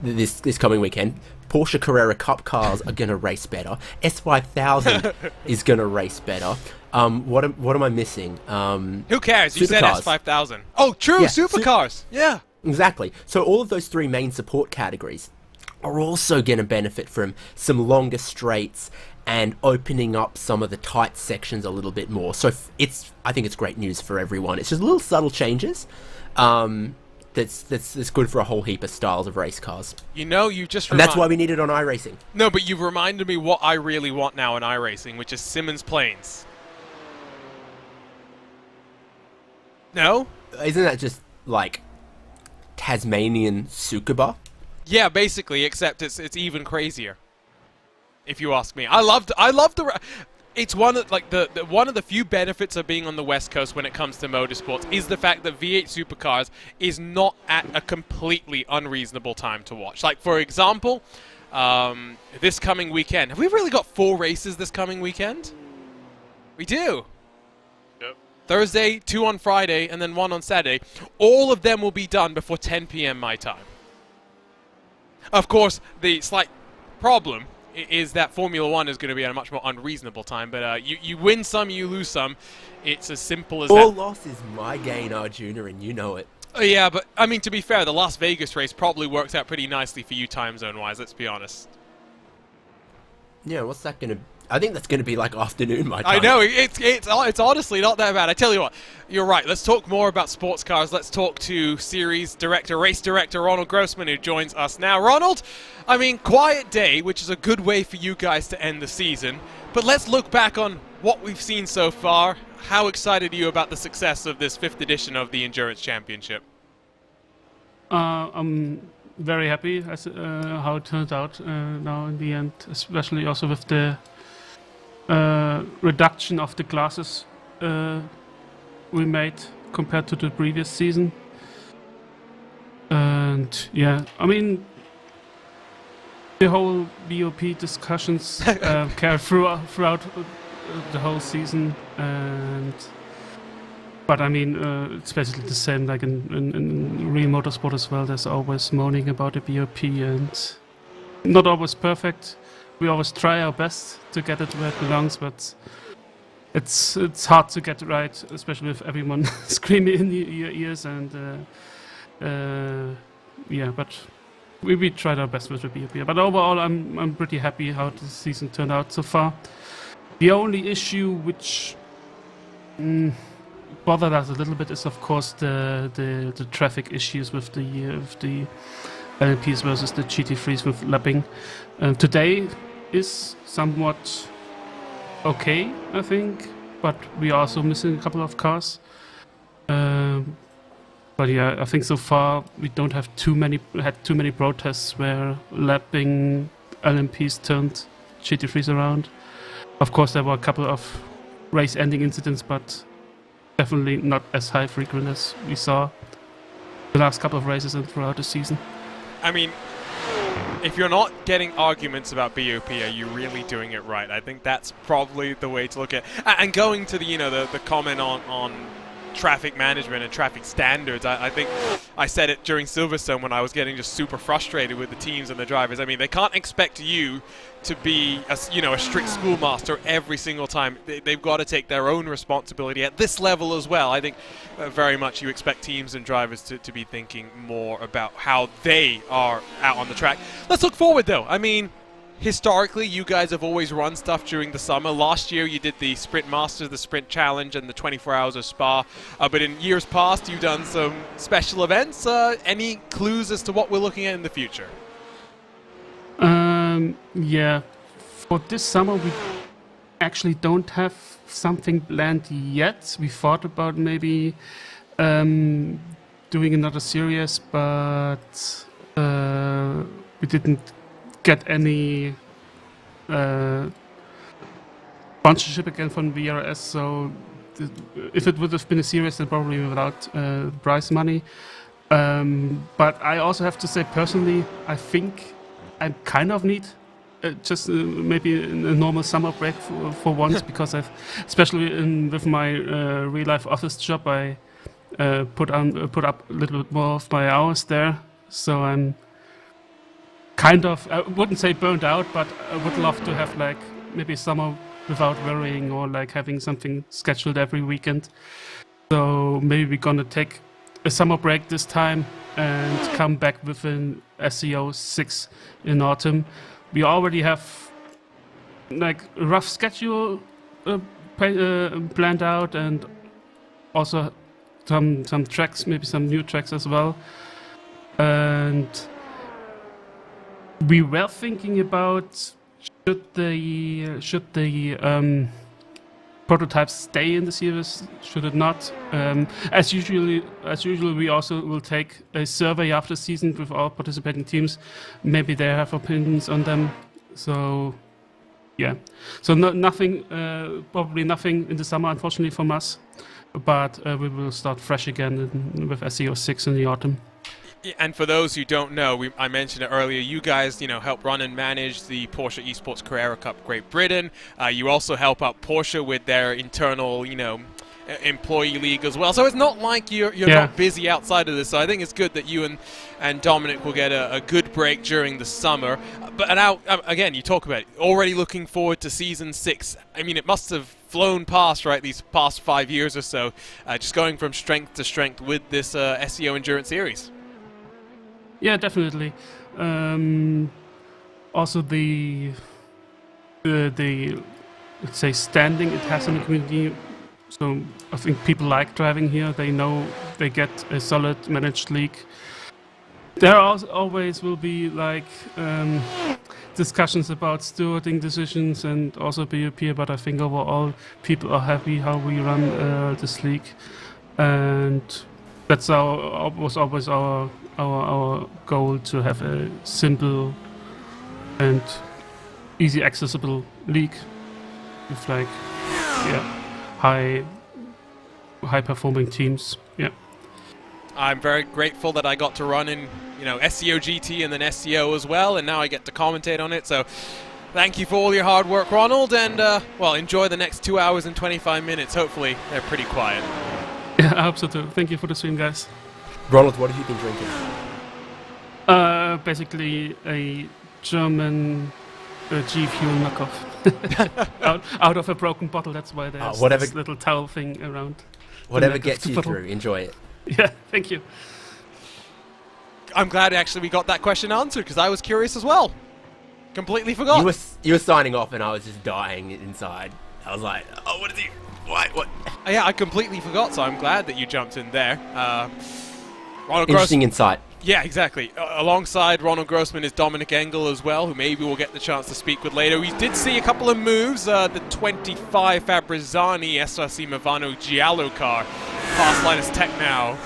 this coming weekend. Porsche Carrera Cup cars are going to race better. S5000 is going to race better. What am I missing? Who cares? You said Supercars. S5000. Oh, true, Yeah, supercars. Yeah. Exactly. So all of those 3 main support categories are also going to benefit from some longer straights and opening up some of the tight sections a little bit more. So I think it's great news for everyone. It's just little subtle changes. That's good for a whole heap of styles of race cars. You know, you just And that's why we need it on iRacing. No, but you've reminded me what I really want now in iRacing, which is Simmons Plains. No? Isn't that just like Tasmanian Tsukuba? Yeah, basically, except it's even crazier. If you ask me, I love the. It's one of one of the few benefits of being on the West Coast when it comes to motorsports is the fact that V8 Supercars is not at a completely unreasonable time to watch. Like, for example, this coming weekend. Have we really got 4 races this coming weekend? We do. Yep. Thursday, 2 on Friday, and then 1 on Saturday. All of them will be done before 10 p.m. my time. Of course, the slight problem is that Formula 1 is going to be at a much more unreasonable time, but you win some, you lose some. It's as simple as All that. loss is my gain, Arjuna, and you know it. Yeah, but, I mean, to be fair, the Las Vegas race probably works out pretty nicely for you time zone-wise, let's be honest. Yeah, what's that gonna... I think that's gonna be like afternoon my time. I know, it's honestly not that bad. I tell you what, you're right. Let's talk more about sports cars. Let's talk to series director, race director Ronald Grossman, who joins us now. Ronald, I mean, quiet day, which is a good way for you guys to end the season. But let's look back on what we've seen so far. How excited are you about the success of this 5th edition of the Endurance Championship? I'm very happy how it turned out now in the end, especially also with the reduction of the classes we made compared to the previous season. And yeah, I mean, the whole BOP discussions carried throughout the whole season, but I mean, it's basically the same like in real motorsport as well. There's always moaning about the BOP and not always perfect. We always try our best to get it where it belongs, but it's hard to get it right, especially with everyone screaming in your ears. And yeah, but we tried our best with the BOP. But overall, I'm pretty happy how the season turned out so far. The only issue which bothered us a little bit is, of course, the traffic issues with the LMPs versus the GT3s with lapping. Today is somewhat okay, I think, but we are also missing a couple of cars. But yeah, I think so far we don't have had too many protests where lapping LMPs turned GT3s around. Of course, there were a couple of race-ending incidents, but definitely not as high frequent as we saw the last couple of races and throughout the season. I mean, if you're not getting arguments about BOP, are you really doing it right? I think that's probably the way to look at it. And going to the comment on traffic management and traffic standards, I think I said it during Silverstone when I was getting just super frustrated with the teams and the drivers. I mean, they can't expect you to be a strict schoolmaster every single time. They've got to take their own responsibility at this level as well. I think very much you expect teams and drivers to be thinking more about how they are out on the track. Let's look forward though. I mean, historically, you guys have always run stuff during the summer. Last year, you did the Sprint Masters, the Sprint Challenge, and the 24 Hours of Spa. But in years past, you've done some special events. Any clues as to what we're looking at in the future? Yeah, for this summer, we actually don't have something planned yet. We thought about maybe doing another series, but we didn't get any sponsorship again from VRS, so if it would have been a series, then probably without prize money. But I also have to say, personally, I think I kind of need just maybe a normal summer break for once, because I've, especially with my real life office job, I put up a little bit more of my hours there, so I'm kind of, I wouldn't say burned out, but I would love to have like maybe summer without worrying, or like having something scheduled every weekend. So maybe we're gonna take a summer break this time and come back with an SEO 6 in autumn. We already have like a rough schedule planned out, and also some tracks, maybe some new tracks as well. And we were thinking about should the prototypes stay in the series? Should it not? As usual, we also will take a survey after season with our participating teams. Maybe they have opinions on them. So, yeah. So nothing, probably nothing in the summer, unfortunately, from us. But we will start fresh again with SEO6 in the autumn. Yeah, and for those who don't know, I mentioned it earlier, you guys, help run and manage the Porsche Esports Carrera Cup Great Britain. You also help out Porsche with their internal, employee league as well. So it's not like you're not busy outside of this. So I think it's good that you and Dominic will get a good break during the summer. But now, again, you talk about it, already looking forward to Season 6. I mean, it must have flown past, right, these past 5 years or so, just going from strength to strength with this SEO Endurance Series. Yeah, definitely. Also, the let's say standing it has in the community. So I think people like driving here. They know they get a solid managed league. There always will be like discussions about stewarding decisions and also BOP. But I think overall people are happy how we run this league, and that's was always our goal, to have a simple and easy accessible league with like high performing teams. Yeah. I'm very grateful that I got to run in SEO GT and then SEO as well, and now I get to commentate on it. So thank you for all your hard work, Ronald, and enjoy the next 2 hours and 25 minutes. Hopefully they're pretty quiet. Yeah, I hope so too. Thank you for the stream, guys. Ronald, what have you been drinking? Basically a German G Fuel knockoff. out of a broken bottle. That's why there's this little towel thing around. Whatever gets you through, enjoy it. Yeah, thank you. I'm glad actually we got that question answered, because I was curious as well. Completely forgot. You were signing off and I was just dying inside. I was like, oh, what is he? What? Yeah, I completely forgot, so I'm glad that you jumped in there. Interesting insight. Yeah, exactly. Alongside Ronald Grossman is Dominic Engel as well, who maybe we'll get the chance to speak with later. We did see a couple of moves. The 25 Fabrizzani SRC Movano Giallo car past Linus Tech now,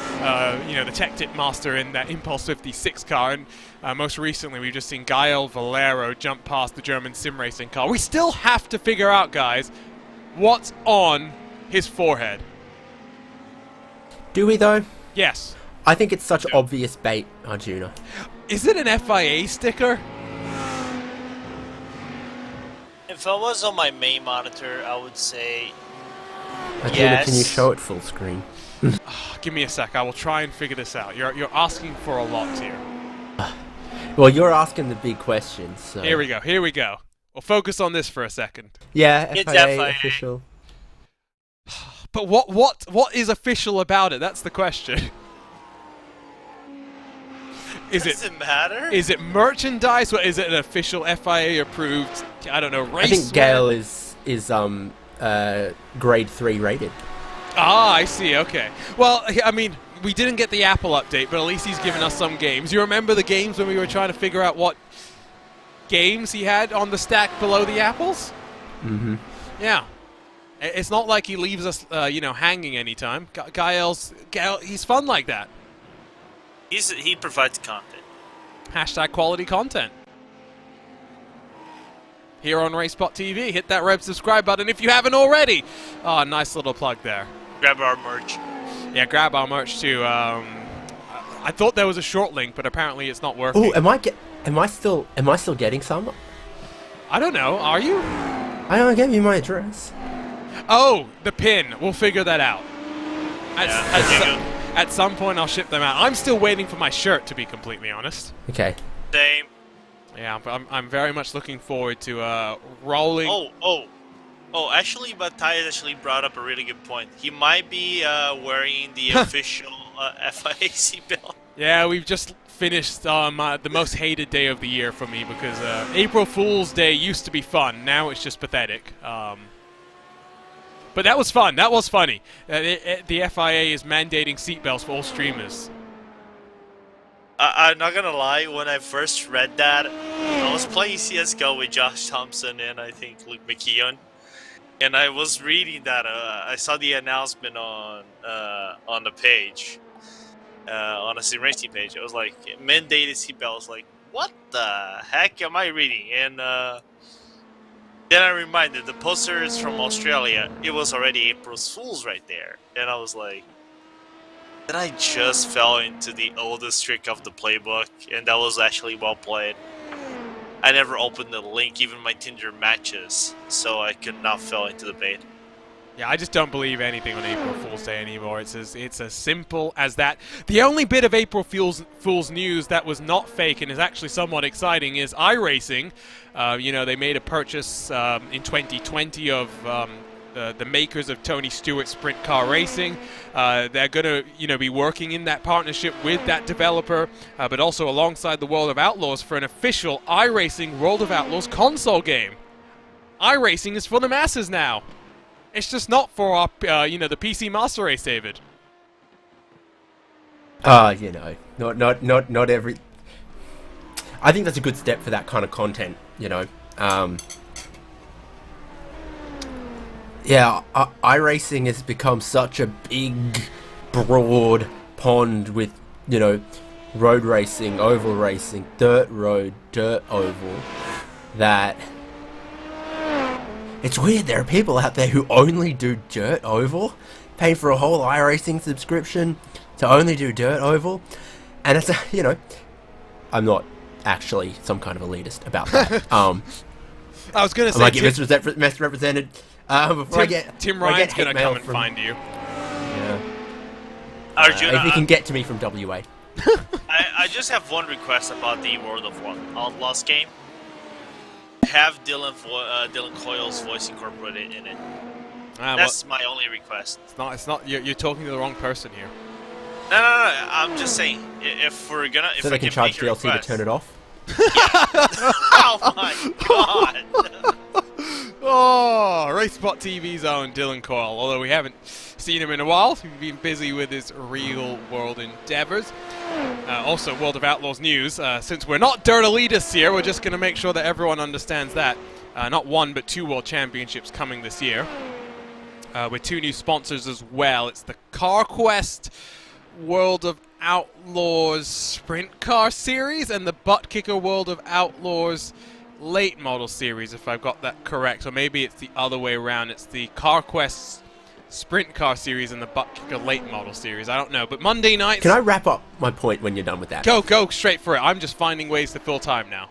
the Tech Tip Master in that Impulse 56 car. And most recently, we've just seen Gael Valero jump past the German sim racing car. We still have to figure out, guys, what's on his forehead. Do we, though? Yes. I think it's such obvious bait, Arjuna. Is it an FIA sticker? If I was on my main monitor, I would say Arjuna, yes. Can you show it full screen? Give me a sec. I will try and figure this out. You're asking for a lot here. Well, you're asking the big questions. So. Here we go. We'll focus on this for a second. Yeah, It's FIA FIA. official. But what is official about it? That's the question. Does it matter? Is it merchandise, or is it an official FIA approved, I don't know, race? I think Gale is grade 3 rated. Ah, I see, okay. Well, I mean, we didn't get the Apple update, but at least he's given us some games. You remember the games when we were trying to figure out what games he had on the stack below the apples? Mm-hmm. Yeah. It's not like he leaves us, hanging anytime. Gael, he's fun like that. He provides content. Hashtag quality content. Here on RaceSpotTV, hit that red subscribe button if you haven't already. Oh, nice little plug there. Grab our merch. Yeah, grab our merch too. I thought there was a short link, but apparently it's not working. Oh, am I still getting some? I don't know. Are you? I gave you my address. Oh, the pin. We'll figure that out. Yeah, At some point, I'll ship them out. I'm still waiting for my shirt, to be completely honest. Okay. Same. Yeah, but I'm very much looking forward to rolling. Actually, but Ty actually brought up a really good point. He might be wearing the official FIA seatbelt. Yeah, we've just finished the most hated day of the year for me, because April Fool's Day used to be fun. Now it's just pathetic. But that was fun. That was funny. The FIA is mandating seatbelts for all streamers. I'm not gonna lie, when I first read that, I was playing CSGO with Josh Thompson and I think Luke McKeown. And I was reading that. I saw the announcement on the page, on the sim racing page. It was like mandated seatbelt. I was like, what the heck am I reading? And then I reminded the poster is from Australia. It was already April's Fools right there, and I was like, did I just fell into the oldest trick of the playbook? And that was actually well played. I never opened the link, even my Tinder matches, so I could not fall into the bait. Yeah, I just don't believe anything on April Fool's Day anymore. It's as simple as that. The only bit of April Fool's news that was not fake and is actually somewhat exciting is iRacing. You know, they made a purchase in 2020 of the makers of Tony Stewart Sprint Car Racing. They're going to, you know, be working in that partnership with that developer, but also alongside the World of Outlaws for an official iRacing World of Outlaws console game. iRacing is for the masses now. It's just not for our, you know, the PC Master Race, David. You know, not every. I think that's a good step for that kind of content. You know, yeah, iRacing has become such a big, broad pond with, you know, road racing, oval racing, dirt road, dirt oval, that it's weird. There are people out there who only do dirt oval, paying for a whole iRacing subscription to only do dirt oval, and it's, you know, I'm not actually some kind of elitist about that. I was going to say, I might get misrepresented. Before Tim Ryan's going to come and from, find you. Yeah. Arjuna, if he can get to me from WA. I just have one request about the World of Outlaws game. Have Dylan Coyle's voice incorporated in it. That's my only request. It's not. You're talking to the wrong person here. No. I'm just saying, if we're gonna, So they can charge DLC to turn it off. Oh my god! Oh, RaceSpotTV's own Dylan Coyle. Although we haven't seen him in a while, he's been busy with his real-world endeavors. Also, World of Outlaws news. Since we're not dirt elitists here, we're just going to make sure that everyone understands that. Not one, but 2 World Championships coming this year. With 2 new sponsors as well. It's the CarQuest World of Outlaws Sprint Car Series and the Butt Kicker World of Outlaws Late Model Series, if I've got that correct. Or maybe it's the other way around. It's the CarQuest Sprint Car Series and the Butt Kicker Late Model Series. I don't know. But Monday nights... Can I wrap up my point when you're done with that? Go straight for it. I'm just finding ways to fill time now.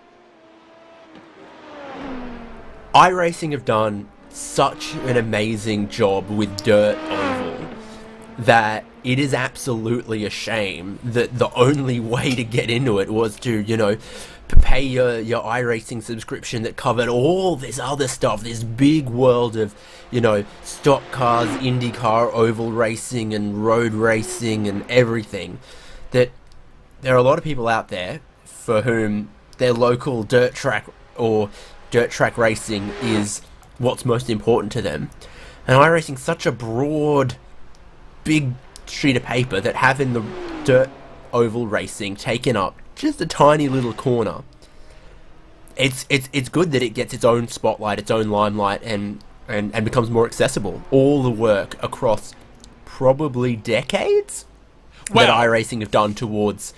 iRacing have done such an amazing job with dirt oval that it is absolutely a shame that the only way to get into it was to, you know, pay your iRacing subscription that covered all this other stuff, this big world of, you know, stock cars, IndyCar, oval racing and road racing and everything. That there are a lot of people out there for whom their local dirt track or dirt track racing is what's most important to them. And iRacing's such a broad, big sheet of paper that having the dirt oval racing taken up just a tiny little corner, it's good that it gets its own spotlight, its own limelight, and becomes more accessible. All the work across probably decades that iRacing have done towards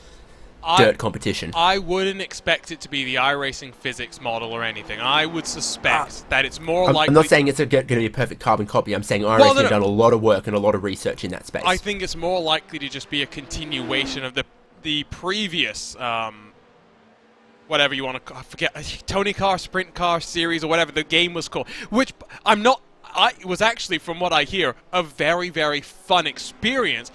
dirt competition. I wouldn't expect it to be the iRacing physics model or anything. I would suspect that it's more likely... I'm not saying it's going to be a perfect carbon copy. I'm saying iRacing have done a lot of work and a lot of research in that space. I think it's more likely to just be a continuation of the previous, whatever you want to call, I forget, Tony Car, Sprint Car series, or whatever the game was called, which it was actually, from what I hear, a very, very fun experience.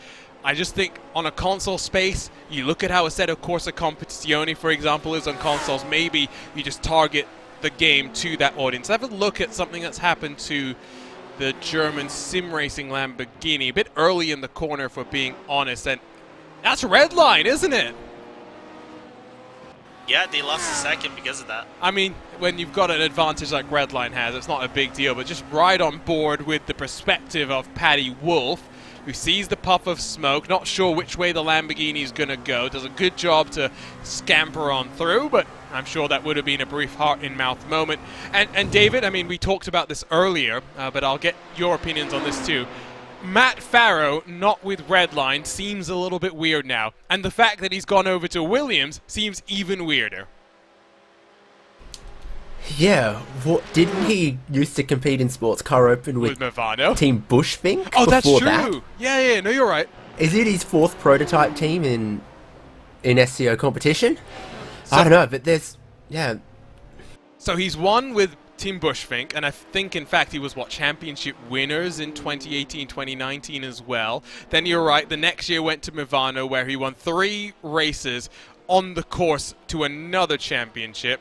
I just think on a console space, you look at how Assetto Corsa Competizione, for example, is on consoles, maybe you just target the game to that audience. Have a look at something that's happened to the German sim racing Lamborghini, a bit early in the corner, for being honest, and that's Redline, isn't it? Yeah, they lost a second because of that. I mean, when you've got an advantage like Redline has, it's not a big deal, but just right on board with the perspective of Paddy Wolf, who sees the puff of smoke, not sure which way the Lamborghini is going to go, does a good job to scamper on through, but I'm sure that would have been a brief heart-in-mouth moment. And David, I mean, we talked about this earlier, but I'll get your opinions on this too. Matt Farrow, not with Redline, seems a little bit weird now. And the fact that he's gone over to Williams seems even weirder. Yeah, didn't he used to compete in Sports Car Open with Movano? Team Bushfink? Oh, that's true. That? Yeah, no, you're right. Is it his 4th prototype team in SCO competition? So, I don't know, but there's... Yeah. So he's won with Team Bushfink, and I think, in fact, he was, championship winners in 2018, 2019 as well. Then you're right, the next year went to Movano, where he won 3 races on the course to another championship.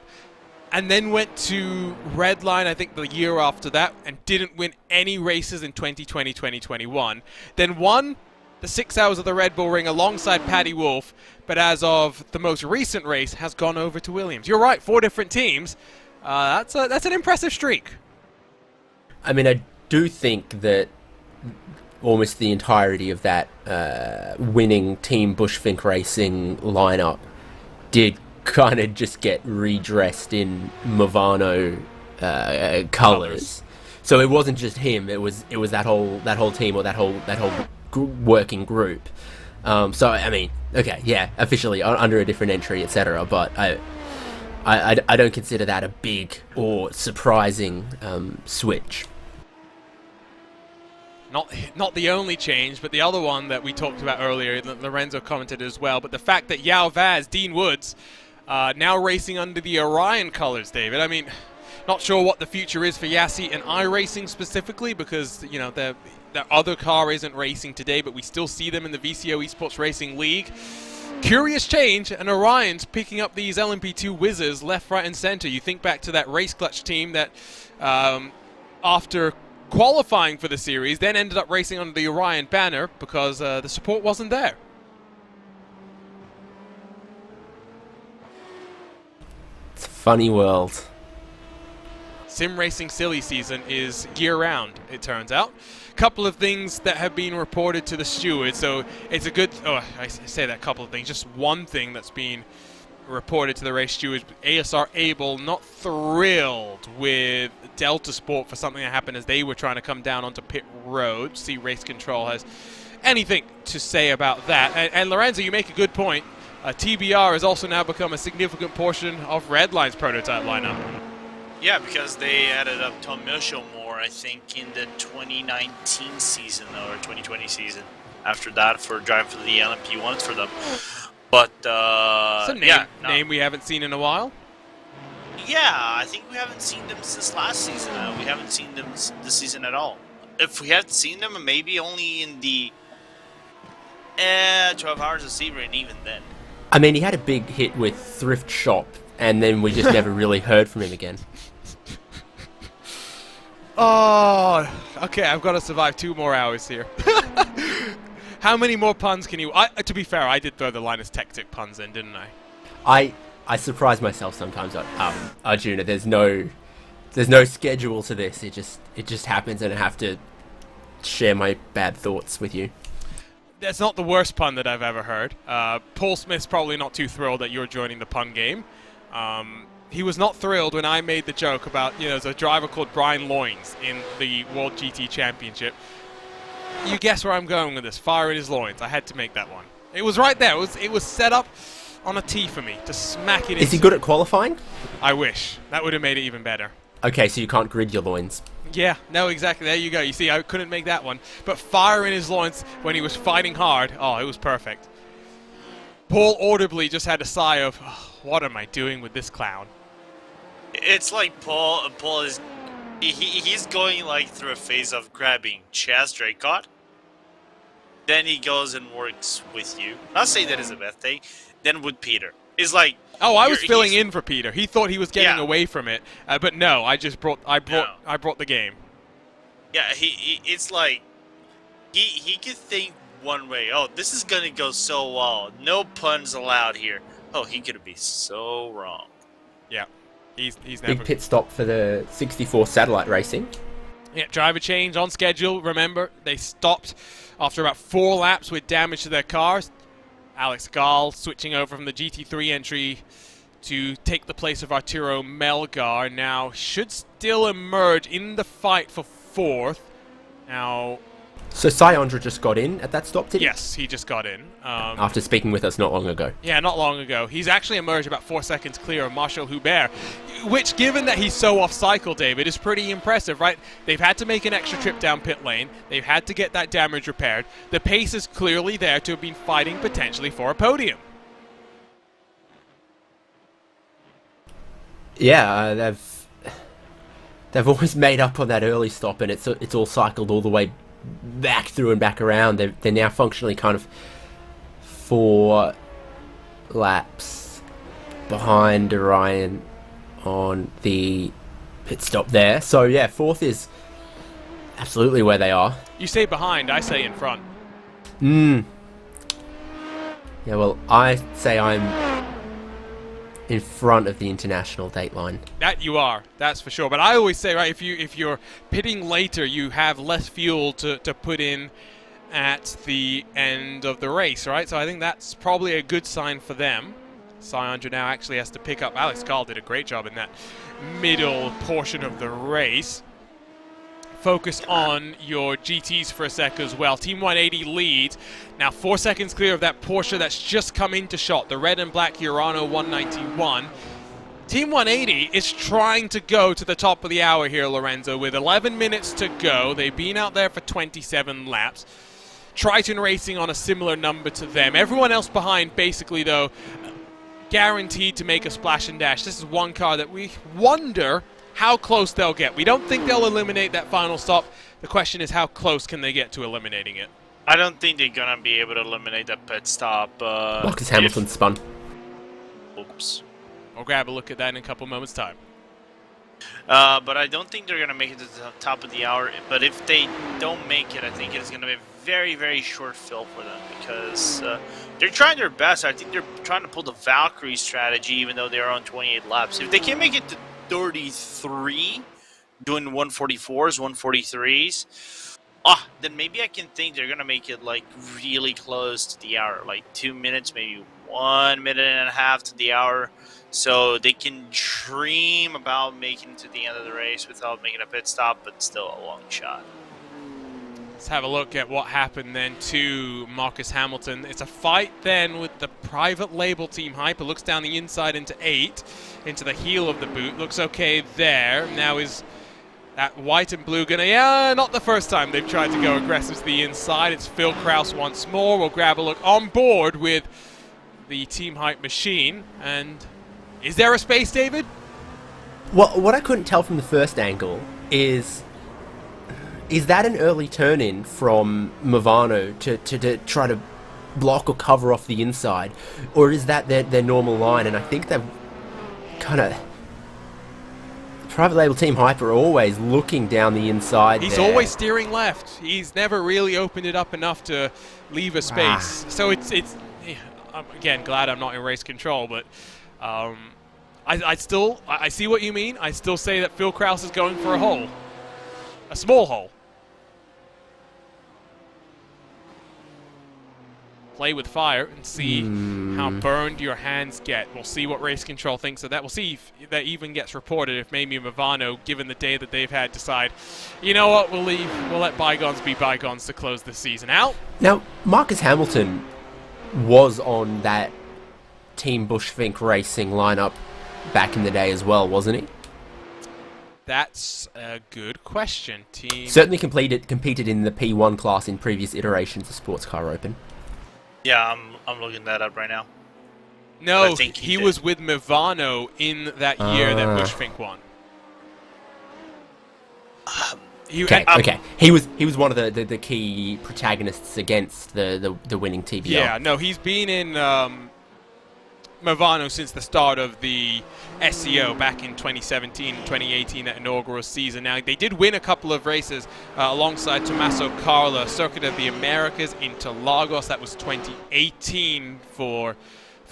And then went to Redline, I think, the year after that, and didn't win any races in 2020, 2021. Then won the 6 Hours of the Red Bull Ring alongside Paddy Wolf, but as of the most recent race, has gone over to Williams. You're right, 4 different teams. That's an impressive streak. I mean, I do think that almost the entirety of that winning Team Bushfink Racing lineup did kind of just get redressed in Movano colors. So it wasn't just him; it was that whole team, or that whole working group. So I mean, okay, yeah, officially under a different entry, etc. But I don't consider that a big or surprising switch. Not the only change, but the other one that we talked about earlier, Lorenzo commented as well. But the fact that Yao Vaz, Dean Woods, now racing under the Orion colors, David. I mean, not sure what the future is for Yassi and iRacing specifically, because, you know, their other car isn't racing today, but we still see them in the VCO Esports Racing League. Curious change, and Orion's picking up these LMP2 whizzes left, right, and center. You think back to that Race Clutch team that, after qualifying for the series, then ended up racing under the Orion banner because the support wasn't there. It's a funny world. Sim racing silly season is year-round, it turns out. Couple of things that have been reported to the steward, so it's a good... Oh, I say that couple of things. Just one thing that's been reported to the race steward. ASR Abel not thrilled with Delta Sport for something that happened as they were trying to come down onto pit road. See Race Control has anything to say about that. And Lorenzo, you make a good point. TBR has also now become a significant portion of Redline's prototype lineup. Yeah, because they added up Tom Milshaw more, I think, in the 2019 season or 2020 season. After that, for driving for the LMP1s for them. But, it's a name we haven't seen in a while. Yeah, I think we haven't seen them since last season. We haven't seen them this season at all. If we had seen them, maybe only in the 12 Hours of Sebring, and even then. I mean, he had a big hit with Thrift Shop, and then we just never really heard from him again. Oh, okay, I've got to survive 2 more hours here. How many more puns can you... to be fair, I did throw the Linus Tech Tick puns in, didn't I? I surprise myself sometimes, Arjuna. There's no schedule to this. It just happens, and I have to share my bad thoughts with you. That's not the worst pun that I've ever heard. Paul Smith's probably not too thrilled that you're joining the pun game. He was not thrilled when I made the joke about, there's a driver called Brian Loins in the World GT Championship. You guess where I'm going with this. Fire in his loins. I had to make that one. It was right there. It was set up on a tee for me to smack it in. Is he good at qualifying? I wish. That would have made it even better. Okay, so you can't grid your loins. Yeah, no, exactly. There you go. You see, I couldn't make that one. But fire in his loins when he was fighting hard, oh, it was perfect. Paul audibly just had a sigh of, oh, what am I doing with this clown? It's like Paul is... He's going like through a phase of grabbing Chaz Draycott. Then he goes and works with you. Not saying that is a bad thing. Then with Peter. It's like... Oh, I was filling in for Peter. He thought he was getting away from it. But no, I brought the game. Yeah, it's like... He could think one way. Oh, this is going to go so well. No puns allowed here. Oh, he could be so wrong. Yeah. He's never... Big pit stop for the 64 satellite racing. Yeah, driver change on schedule. Remember, they stopped after about 4 laps with damage to their cars. Alex Gall switching over from the GT3 entry to take the place of Arturo Melgar. Now, should still emerge in the fight for 4th. Now... So Sayandra just got in at that stop, did he? Yes, he just got in. After speaking with us not long ago. Yeah, not long ago. He's actually emerged about 4 seconds clear of Marshall Hubert, which, given that he's so off-cycle, David, is pretty impressive, right? They've had to make an extra trip down pit lane. They've had to get that damage repaired. The pace is clearly there to have been fighting potentially for a podium. Yeah, they've always made up on that early stop, and it's all cycled all the way back through and back around. They're now functionally kind of 4 laps behind Orion on the pit stop there. So yeah, 4th is absolutely where they are. You say behind, I say in front. Yeah, well, I say I'm in front of the international date line. That you are, that's for sure. But I always say, right, if you're pitting later, you have less fuel to put in at the end of the race, right? So I think that's probably a good sign for them. Sayandra now actually has to pick up. Alex Gall did a great job in that middle portion of the race. Focus on your GTs for a sec as well. Team 180 leads. Now 4 seconds clear of that Porsche that's just come into shot. The red and black Urano 191. Team 180 is trying to go to the top of the hour here, Lorenzo, with 11 minutes to go. They've been out there for 27 laps. Triton Racing on a similar number to them. Everyone else behind, basically, though, guaranteed to make a splash and dash. This is one car that we wonder how close they'll get. We don't think they'll eliminate that final stop. The question is, how close can they get to eliminating it? I don't think they're gonna be able to eliminate that pit stop. Marcus Hamilton spun. Oops. We'll grab a look at that in a couple moments' time. But I don't think they're gonna make it to the top of the hour. But if they don't make it, I think it's gonna be a very, very short fill for them, because they're trying their best. I think they're trying to pull the Valkyrie strategy, even though they're on 28 laps. If they can make it to 33, doing 144s, 143s, then maybe I can think they're gonna make it like really close to the hour, like 2 minutes, maybe 1 minute and a half to the hour, so they can dream about making it to the end of the race without making a pit stop, but still a long shot. Let's have a look at what happened then to Marcus Hamilton. It's a fight then with the private label Team Hyper. Looks down the inside into 8, into the heel of the boot. Looks okay there. Now is that white and blue gonna... Yeah, not the first time they've tried to go aggressive to the inside. It's Phil Kraus once more. We'll grab a look on board with the Team Hype machine. And is there a space, David? Well, what I couldn't tell from the first angle is that an early turn-in from Movano to try to block or cover off the inside? Or is that their normal line? And I think they've kind of... Private label Team Hyper are always looking down the inside. He's there. always steering left. He's never really opened it up enough to leave a space. So it's I'm, again, glad I'm not in race control, but I see what you mean. I still say that Phil Kraus is going for a hole. A small hole. Play with fire and see how burned your hands get. We'll see what race control thinks of that. We'll see if that even gets reported, if maybe Movano, given the day that they've had, decide, you know what, we'll leave. We'll let bygones be bygones to close the season out. Now, Marcus Hamilton was on that Team Bushfink Racing lineup back in the day as well, wasn't he? That's a good question. Certainly competed in the P1 class in previous iterations of Sports Car Open. Yeah, I'm looking that up right now. No, he was with Movano in that year that Bushfink won. Okay. He was one of the key protagonists against the winning TBL. Yeah, no, he's been in Movano since the start of the SEO back in 2017, 2018, that inaugural season. Now, they did win a couple of races alongside Tommaso Carla, Circuit of the Americas, Interlagos. That was 2018 for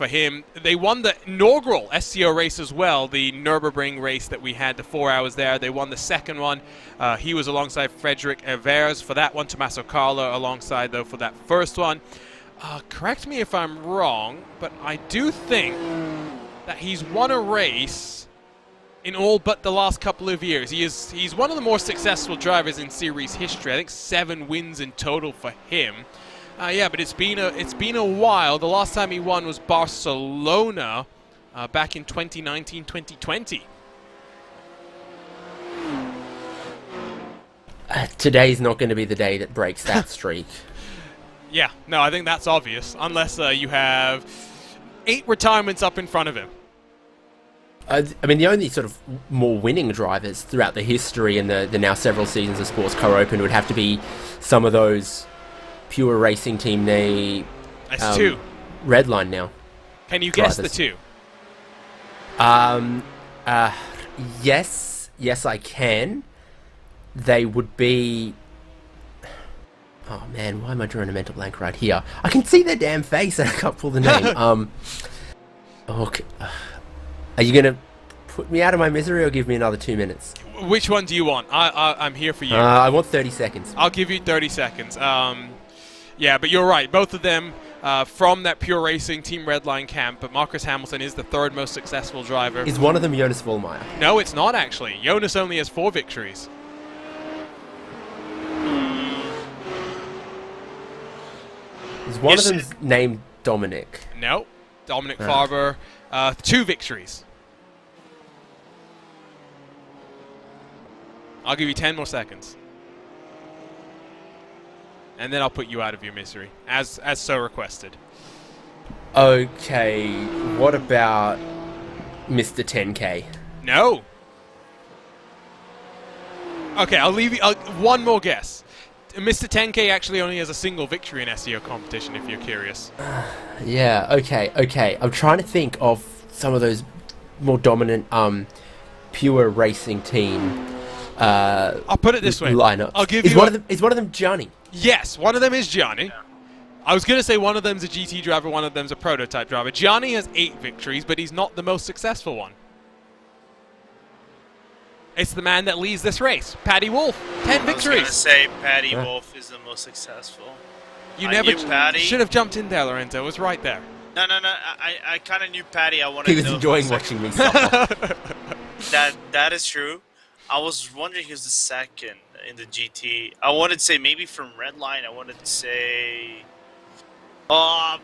for him. They won the inaugural SCO race as well, the Nürburgring race that we had, the 4 hours there. They won the second one. He was alongside Frederick Evers for that one. Tommaso Carlo alongside, though, for that first one. Correct me if I'm wrong, but I do think that he's won a race in all but the last couple of years. He's one of the more successful drivers in series history. I think 7 wins in total for him. Yeah, but it's been a while. The last time he won was Barcelona back in 2019-2020. Today's not going to be the day that breaks that streak. Yeah, no, I think that's obvious. Unless you have 8 retirements up in front of him. I mean, the only sort of more winning drivers throughout the history and the now several seasons of Sports Car Open would have to be some of those pure racing team That's 2. Redline now. Can you guess drivers. the 2? Yes, I can. They would be. Oh man, why am I drawing a mental blank right here? I can see their damn face and I can't pull the name. Okay. Are you gonna put me out of my misery or give me another 2 minutes? Which one do you want? I'm here for you. I want 30 seconds. I'll give you 30 seconds. Yeah, but you're right. Both of them from that pure racing Team Redline camp, but Marcus Hamilton is the 3rd most successful driver. Is one of them Jonas Vollmeyer? No, it's not actually. Jonas only has 4 victories. Is one of them named Dominic? No. Dominic Farber, 2 victories. I'll give you 10 more seconds. And then I'll put you out of your misery, as so requested. Okay, what about Mr. 10K? No. Okay, I'll leave you. One more guess. Mr. 10K actually only has a single victory in SEO competition, if you're curious. Yeah, okay. I'm trying to think of some of those more dominant, pure racing team. I'll put it this way. Lineups. I'll give is you. One of them Johnny? Yes, one of them is Gianni. Yeah. I was going to say one of them's a GT driver, one of them's a prototype driver. Gianni has 8 victories, but he's not the most successful one. It's the man that leads this race, Paddy Wolf. 10 victories. I was going to say Paddy Wolf is the most successful. You should have jumped in there, Lorenzo. It was right there. No. I kind of knew Paddy. I wanted to know. He was enjoying watching me suffer. That is true. I was wondering who's the 2nd in the GT. I wanted to say maybe from Redline. I wanted to say, not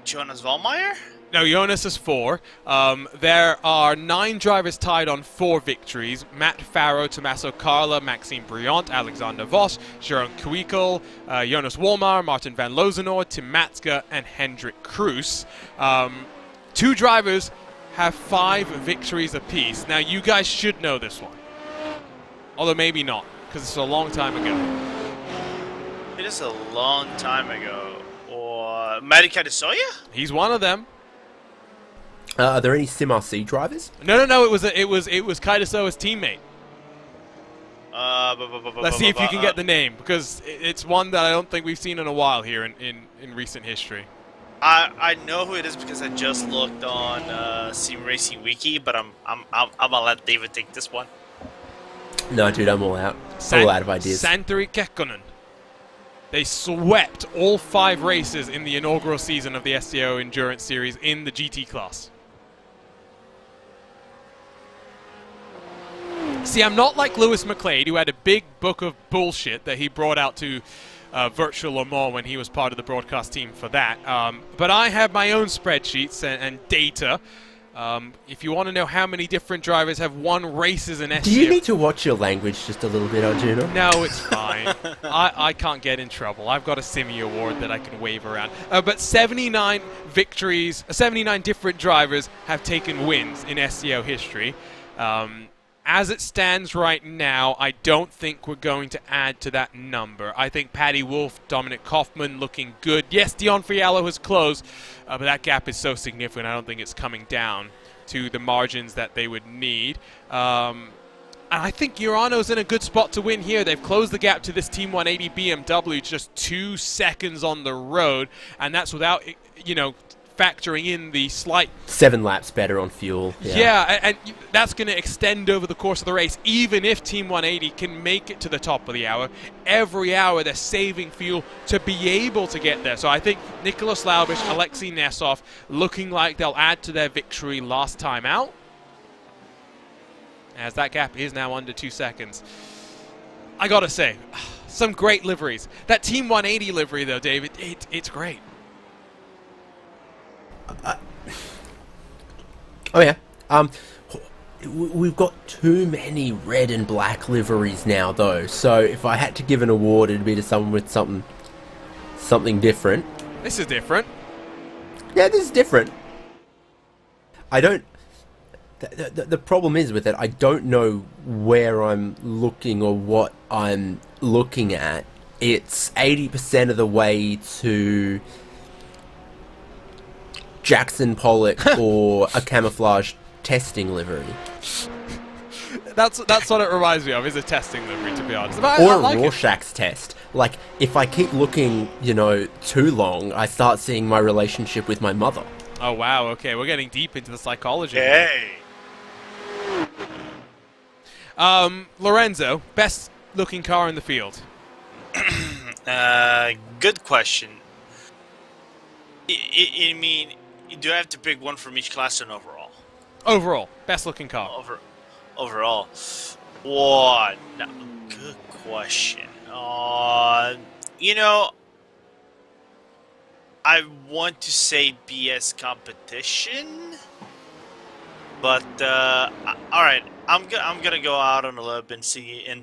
Jonas Vollmeyer. No, Jonas is 4. There are 9 drivers tied on 4 victories. Matt Farrow, Tommaso Carla, Maxime Briant, Alexander Voss, Jerome Kuikel, Jonas Wollmar, Martin van Lozenor, Tim Matska, and Hendrik Kroes. 2 drivers have 5 victories apiece. Now, you guys should know this one. Although maybe not, because it's a long time ago. It is a long time ago. Or Matty Katasoya? He's one of them. Are there any Sim RC drivers? No. It was Kaidasoa's teammate. Let's see if you can get the name, because it's one that I don't think we've seen in a while here in recent history. I know who it is because I just looked on Sim Racing Wiki, but I'm gonna let David take this one. No, dude, I'm all out. All out of ideas. Santeri Kekkonen. They swept all 5 races in the inaugural season of the SCO Endurance Series in the GT class. See, I'm not like Lewis McLeod, who had a big book of bullshit that he brought out to Virtual Le Mans when he was part of the broadcast team for that. But I have my own spreadsheets and data. If you want to know how many different drivers have won races in SCO... Do you need to watch your language just a little bit, Arjuna? No, it's fine. I can't get in trouble. I've got a Simi award that I can wave around. But 79 victories, 79 different drivers have taken wins in SCO history. As it stands right now, I don't think we're going to add to that number. I think Paddy Wolf, Dominic Kaufman looking good. Yes, Dion Fiallo has closed, but that gap is so significant, I don't think it's coming down to the margins that they would need. And I think Urano's in a good spot to win here. They've closed the gap to this Team 180 BMW, just 2 seconds on the road, and that's without, factoring in the slight 7 laps better on fuel. yeah, and that's going to extend over the course of the race. Even if Team 180 can make it to the top of the hour, every hour they're saving fuel to be able to get there. So I think Nicholas Laubish, Alexei Nesov looking like they'll add to their victory last time out, as that gap is now under 2 seconds. I gotta say, some great liveries. That Team 180 livery though, David, it's great. Oh yeah. We've got too many red and black liveries now, though. So if I had to give an award, it'd be to someone with something different. This is different. Yeah, this is different. I don't. The problem is with it, I don't know where I'm looking or what I'm looking at. It's 80% of the way to Jackson Pollock or a camouflage testing livery. That's what it reminds me of, is a testing livery, to be honest. But Or I a like Rorschach's test. Like, if I keep looking, too long, I start seeing my relationship with my mother. Oh, wow, okay, we're getting deep into the psychology. Hey. Lorenzo, best looking car in the field. Good question. I mean, do I have to pick one from each class and overall? Overall, best looking car. Overall. What? No, good question. I want to say BS competition, but all right. I'm gonna go out on a limb and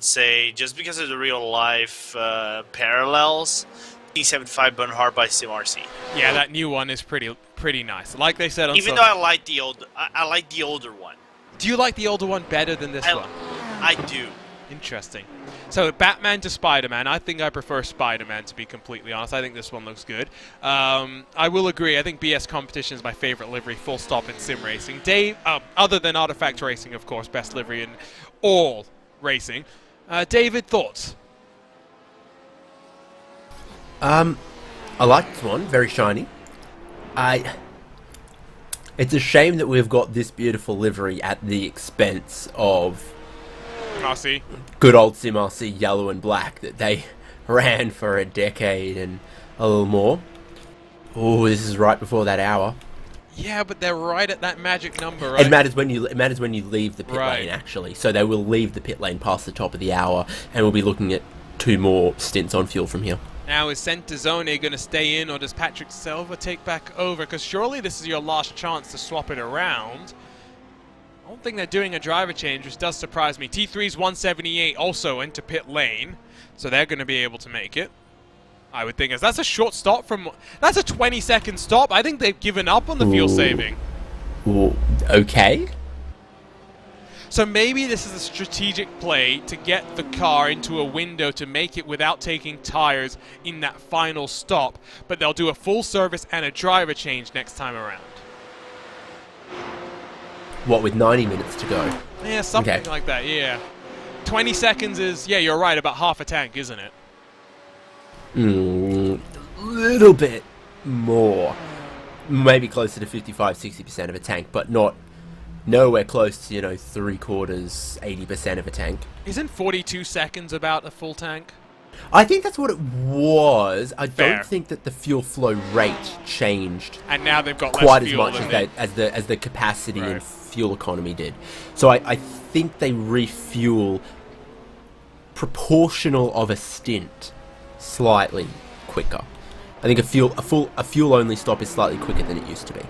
say, just because of the real life parallels, T75 Bernhard by SimRC. Yeah, that new one is pretty nice. Like they said on Even though I like the older one. Do you like the older one better than this one? I do. Interesting. So Batman to Spider-Man. I think I prefer Spider-Man, to be completely honest. I think this one looks good. I will agree. I think BS Competition is my favorite livery, full stop, in sim racing. Dave, other than Artifact Racing, of course, best livery in all racing. David, thoughts? I like this one. Very shiny. It's a shame that we've got this beautiful livery at the expense of RC. Good old SimRC yellow and black that they ran for a decade and a little more. Oh, this is right before that hour. Yeah, but they're right at that magic number, right? It matters when you leave the pit Right. lane, actually. So they will leave the pit lane past the top of the hour, and we'll be looking at 2 more stints on fuel from here. Now, is Centezone going to stay in, or does Patrick Silva take back over? Because surely this is your last chance to swap it around. I don't think they're doing a driver change, which does surprise me. T3's 178 also into pit lane, so they're going to be able to make it, I would think. As that's a short stop from... That's a 20-second stop. I think they've given up on the fuel saving. Ooh, okay. So maybe this is a strategic play to get the car into a window to make it without taking tires in that final stop, but they'll do a full service and a driver change next time around. What, with 90 minutes to go? Yeah, something like that, yeah. 20 seconds is, yeah, you're right, about half a tank, isn't it? A little bit more. Maybe closer to 55-60% of a tank, but nowhere close to, 3/4, 80% of a tank. Isn't 42 seconds about a full tank? I think that's what it was. I Fair. don't think that the fuel flow rate changed And now they've got quite less as fuel much than as the capacity Right. and fuel economy did. So I think they refuel proportional of a stint slightly quicker. I think a fuel only stop is slightly quicker than it used to be.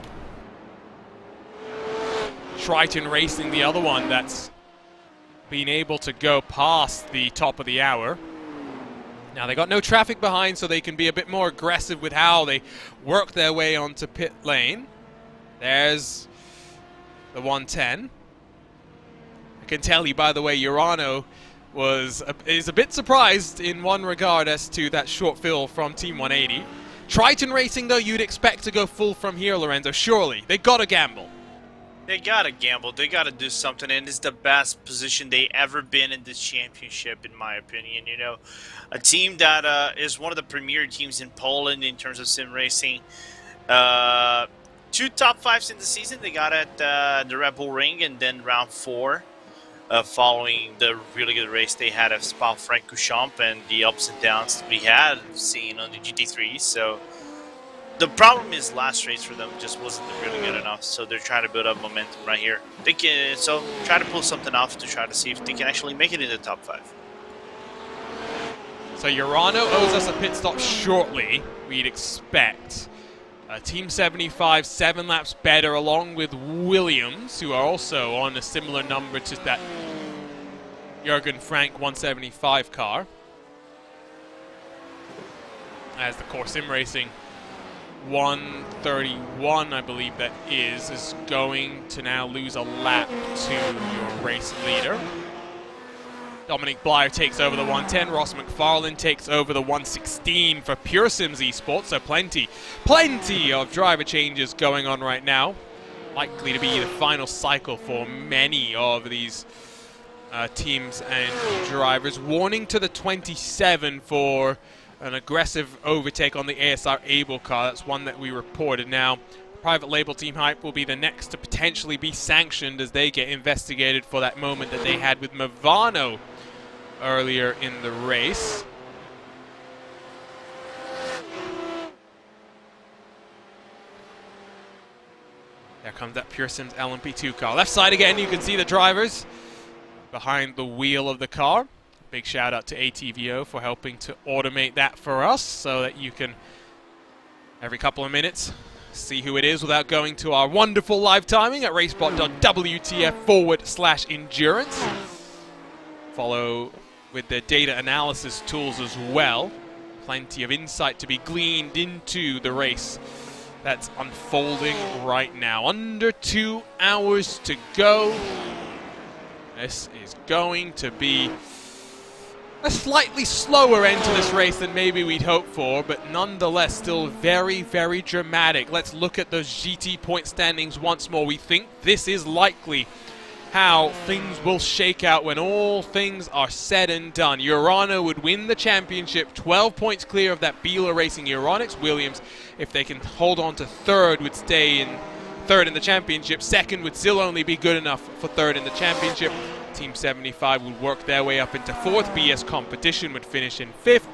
Triton Racing, the other one that's been able to go past the top of the hour. Now, they got no traffic behind, so they can be a bit more aggressive with how they work their way onto pit lane. There's the 110. I can tell you, by the way, Urano is a bit surprised in one regard as to that short fill from Team 180. Triton Racing, though, you'd expect to go full from here, Lorenzo. Surely. They got to gamble. They gotta gamble. They gotta do something, and it's the best position they ever been in this championship, in my opinion. A team that is one of the premier teams in Poland in terms of sim racing. 2 top 5s in the season. They got at the Red Bull Ring, and then round 4, following the really good race they had at Spa-Francorchamps and the ups and downs we had seen on the GT3. So the problem is last race for them just wasn't really good enough. So they're trying to build up momentum right here. They can, so try to pull something off to try to see if they can actually make it in the top 5. So Urano owes us a pit stop shortly, we'd expect. Team 75, 7 laps better, along with Williams, who are also on a similar number to that Jürgen Frank 175 car. As the Core Sim Racing 131, I believe that is going to now lose a lap to your race leader. Dominic Blyer takes over the 110. Ross McFarlane takes over the 116 for Pure Sims Esports. So plenty of driver changes going on right now. Likely to be the final cycle for many of these teams and drivers. Warning to the 27 for an aggressive overtake on the ASR Able car. That's one that we reported. Now, Private Label Team Hype will be the next to potentially be sanctioned as they get investigated for that moment that they had with Movano earlier in the race. There comes that Pure Sims LMP2 car. Left side again, you can see the drivers behind the wheel of the car. Big shout out to ATVO for helping to automate that for us so that you can, every couple of minutes, see who it is without going to our wonderful live timing at racebot.wtf/endurance. Follow with the data analysis tools as well. Plenty of insight to be gleaned into the race that's unfolding right now. Under 2 hours to go. This is going to be a slightly slower end to this race than maybe we'd hoped for, but nonetheless still very, very dramatic. Let's look at those GT point standings once more. We think this is likely how things will shake out when all things are said and done. Urano would win the championship, 12 points clear of that Biela Racing Euronics. Williams, if they can hold on to third, would stay in third in the championship. Second would still only be good enough for third in the championship. Team 75 would work their way up into fourth. BS Competition would finish in fifth.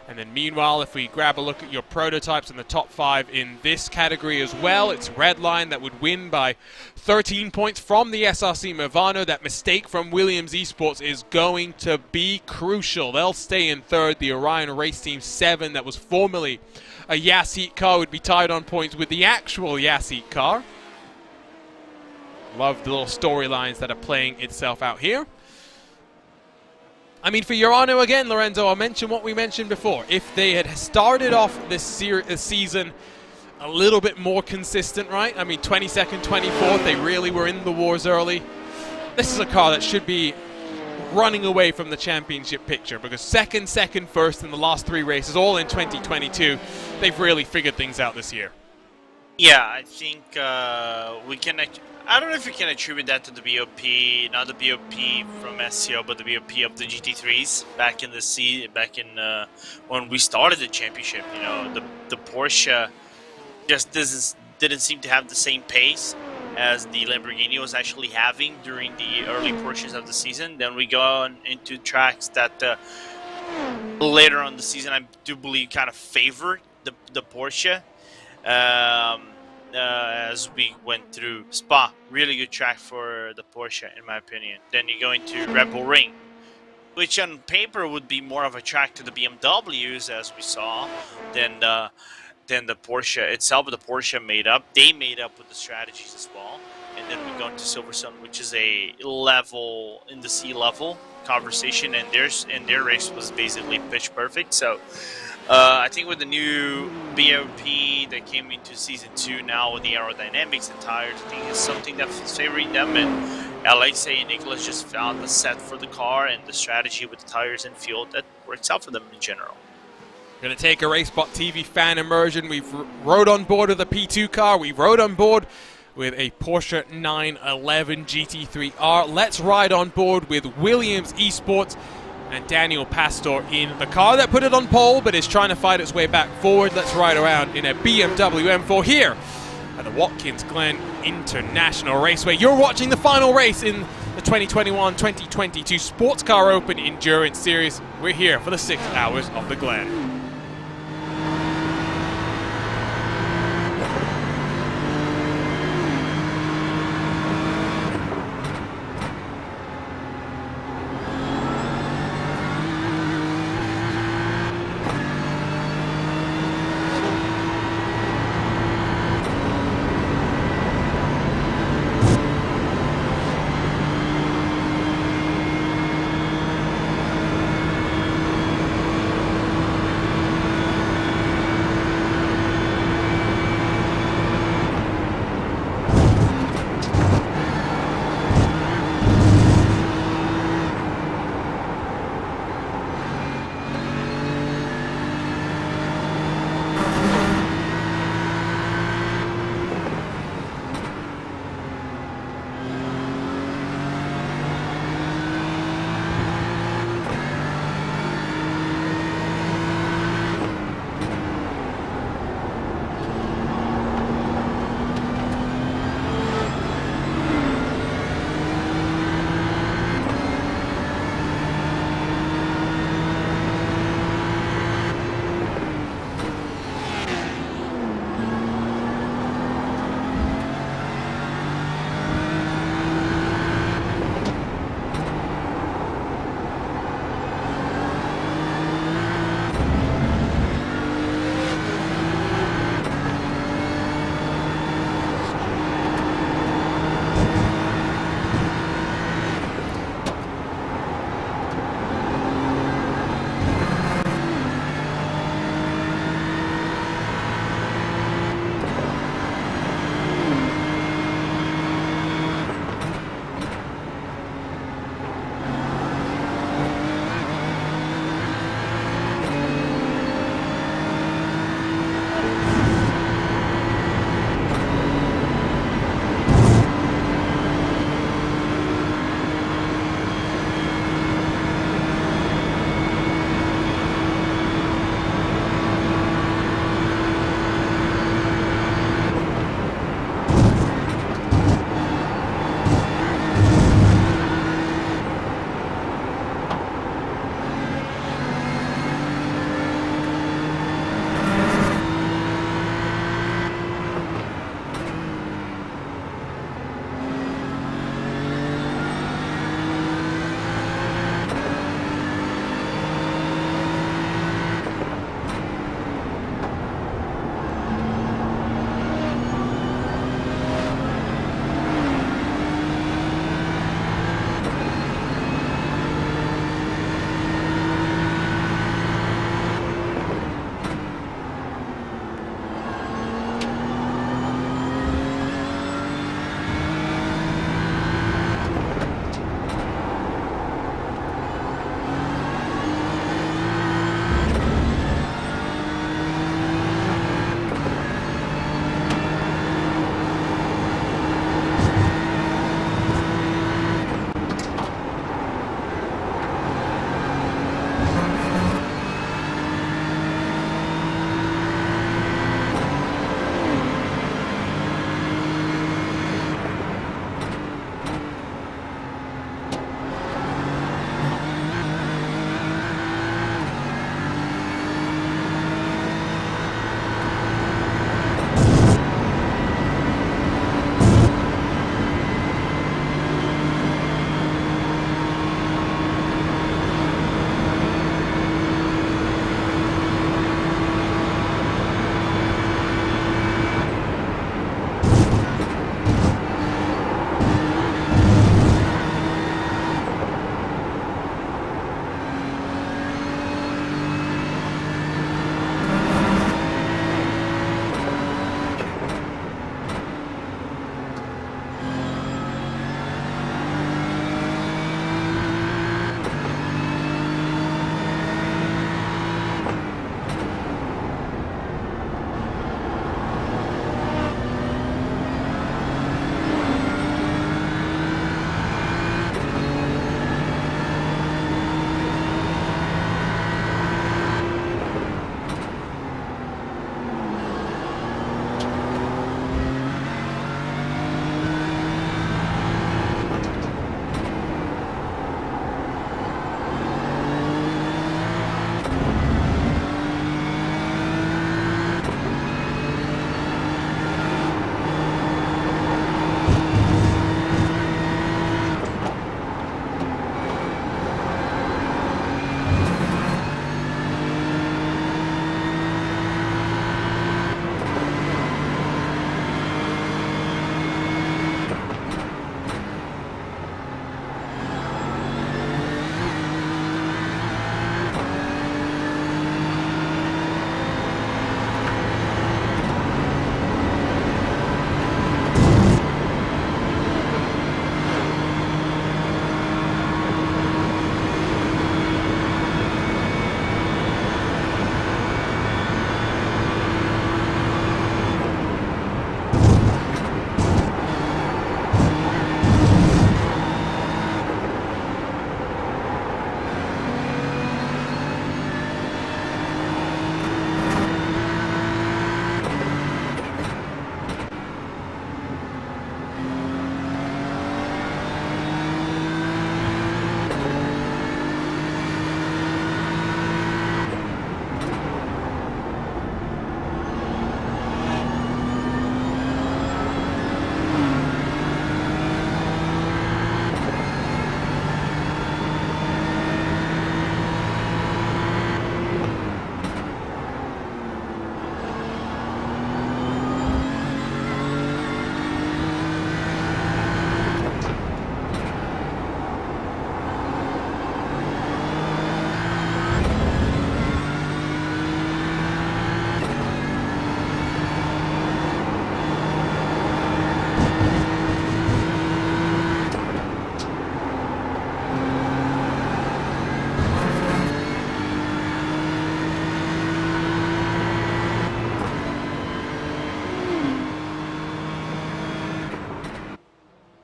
And then meanwhile, if we grab a look at your prototypes in the top 5 in this category as well, it's Redline that would win by 13 points from the SRC Movano. That mistake from Williams Esports is going to be crucial. They'll stay in third. The Orion Race Team 7, that was formerly a Yassit car, would be tied on points with the actual Yassit car. Love the little storylines that are playing itself out here. I mean, for Urano again, Lorenzo, I'll mention what we mentioned before. If they had started off this season a little bit more consistent, right? I mean, 22nd, 24th, they really were in the wars early. This is a car that should be running away from the championship picture because second, first in the last 3 races, all in 2022, they've really figured things out this year. Yeah, I think we can. I don't know if we can attribute that to the BOP, not the BOP from SCO, but the BOP of the GT3s back in the when we started the championship. You know, the Porsche just didn't seem to have the same pace as the Lamborghini was actually having during the early portions of the season. Then we go on into tracks that later on the season I do believe kind of favored the Porsche. As we went through Spa, really good track for the Porsche in my opinion. Then you go into Red Bull Ring, which on paper would be more of a track to the BMWs as we saw than the Porsche itself. But the Porsche made up with the strategies as well. And then we go into Silverstone, which is a level in the sea level conversation, and their race was basically pitch perfect. So I think with the new BOP that came into Season 2 now with the aerodynamics and tires, I think it's something that's favoring them. And Alexei and Nicholas just found the set for the car and the strategy with the tires and fuel that works out for them in general. Going to take a RaceSpotTV fan immersion. We've rode on board with a P2 car. We rode on board with a Porsche 911 GT3R. Let's ride on board with Williams Esports and Daniel Pastor in the car that put it on pole but is trying to fight its way back forward. Let's ride around in a BMW M4 here at the Watkins Glen International Raceway. You're watching the final race in the 2021-2022 Sports Car Open Endurance Series. We're here for the 6 hours of the Glen.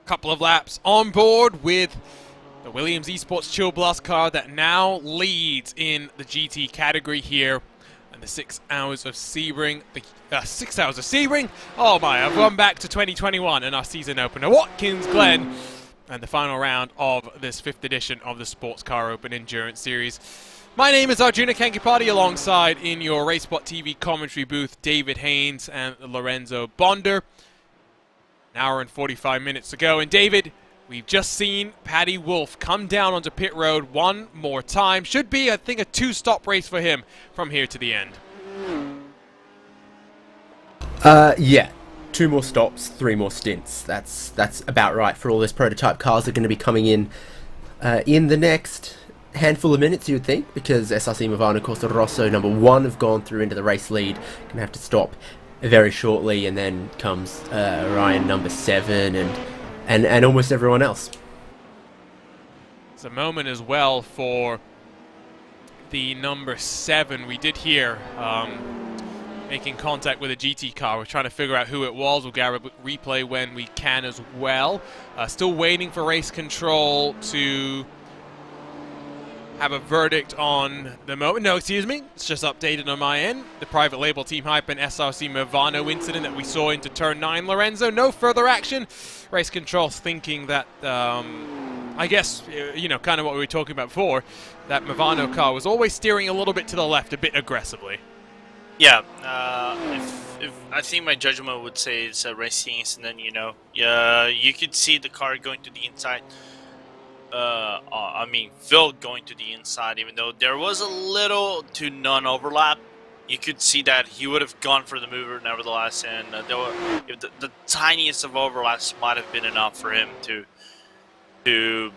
Couple of laps on board with the Williams Esports Chill Blast car that now leads in the GT category here. And the 6 hours of Sebring, oh my, I've gone back to 2021 and our season opener. Watkins, Glen, and the final round of this 5th edition of the Sports Car Open Endurance Series. My name is Arjuna Kankipati, alongside in your RaceSpotTV commentary booth, David Haynes and Lorenzo Bonder. An hour and 45 minutes to go, and David, we've just seen Paddy Wolf come down onto pit road one more time. Should be, I think, a 2-stop race for him from here to the end. Yeah. 2 more stops, 3 more stints. That's about right for all those prototype cars that are going to be coming in the next handful of minutes, you would think, because SRC Movano Corsa Rosso number 1 have gone through into the race lead. Going to have to stop very shortly, and then comes Ryan number 7 and almost everyone else. It's a moment as well for the number 7. We did hear making contact with a GT car. We're trying to figure out who it was. We'll get a replay when we can as well. Still waiting for race control to have a verdict on the moment. No, excuse me. It's just updated on my end. The private label Team Hype and SRC Movano incident that we saw into turn 9, Lorenzo. No further action. Race control thinking that, I guess, you know, kind of what we were talking about before, that Movano car was always steering a little bit to the left, a bit aggressively. Yeah, if I think my judgment would say it's a racing incident, you know. You could see the car going to the inside. Phil going to the inside, even though there was a little to none overlap. You could see that he would have gone for the mover nevertheless, and the tiniest of overlaps might have been enough for him to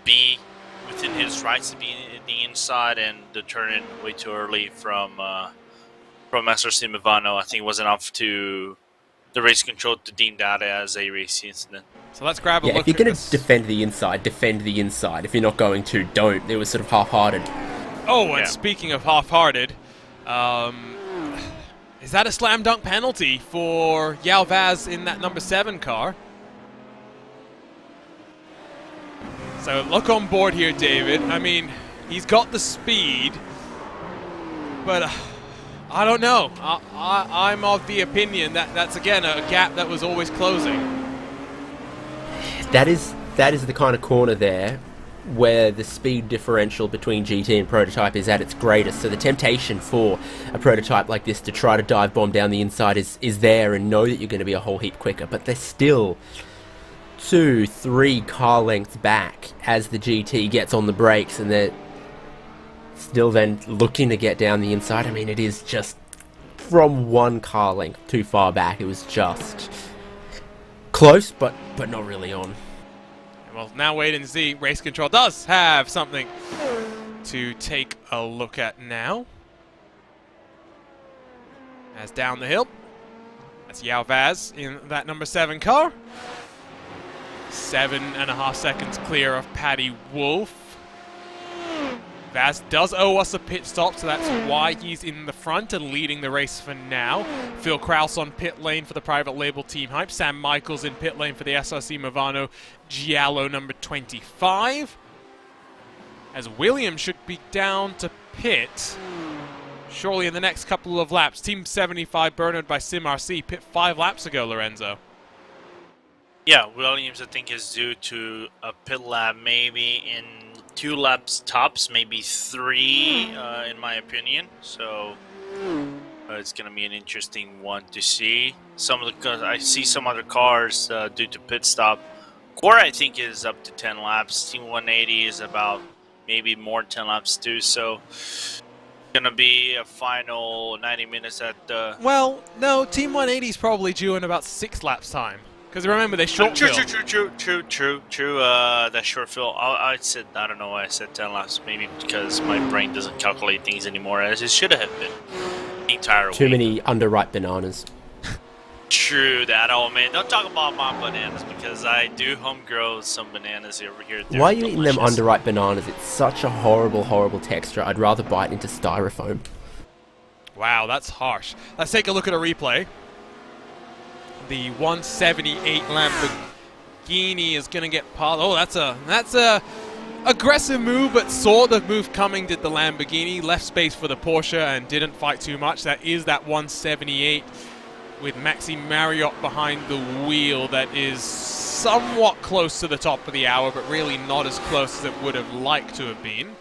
be within his rights to be in the inside, and to turn in way too early from SRC Movano, I think was enough to the race control to deem that as a racing incident. So let's grab a look. If you're going to defend the inside, defend the inside. If you're not going to, don't. It was sort of half-hearted. Oh, and speaking of half-hearted, is that a slam dunk penalty for Yao Vaz in that number 7 car? So look on board here, David. I mean, he's got the speed, but I don't know. I'm of the opinion that that's, again, a gap that was always closing. That is the kind of corner there where the speed differential between GT and prototype is at its greatest. So the temptation for a prototype like this to try to dive bomb down the inside is there, and know that you're going to be a whole heap quicker. But they're still 2-3 car lengths back as the GT gets on the brakes, and they're still then looking to get down the inside. I mean, it is just from 1 car length too far back. It was just close, but not really on. Well, now wait and see. Race control does have something to take a look at now. As down the hill, that's Yao Vaz in that number 7 car. 7.5 seconds clear of Paddy Wolf. Vaz does owe us a pit stop, so that's why he's in the front and leading the race for now. Phil Kraus on pit lane for the private label Team Hype. Sam Michaels in pit lane for the SRC Movano Giallo number 25. As Williams should be down to pit surely in the next couple of laps. Team 75 Bernard by SimRC pit 5 laps ago, Lorenzo. Yeah, Williams I think is due to a pit lap maybe in 2 laps tops, maybe 3 in my opinion. So it's going to be an interesting one to see. I see some other cars due to pit stop. Core I think is up to 10 laps. Team 180 is about maybe more than 10 laps too. So it's going to be a final 90 minutes at the... Well, no, Team 180 is probably due in about 6 laps time. Because remember, they short fill. True. That short fill. I don't know why I said 10 laps. Maybe because my brain doesn't calculate things anymore as it should have been the entire week. Too many underripe bananas. True that. Oh man, don't talk about my bananas because I do home grow some bananas over here. Why are you eating them underripe bananas? It's such a horrible, horrible texture. I'd rather bite into styrofoam. Wow, that's harsh. Let's take a look at a replay. The 178 Lamborghini is going to get past. Oh, that's a aggressive move, but saw the move coming, did the Lamborghini. Left space for the Porsche and didn't fight too much. That is that 178 with Maxi Marriott behind the wheel. That is somewhat close to the top of the hour, but really not as close as it would have liked to have been.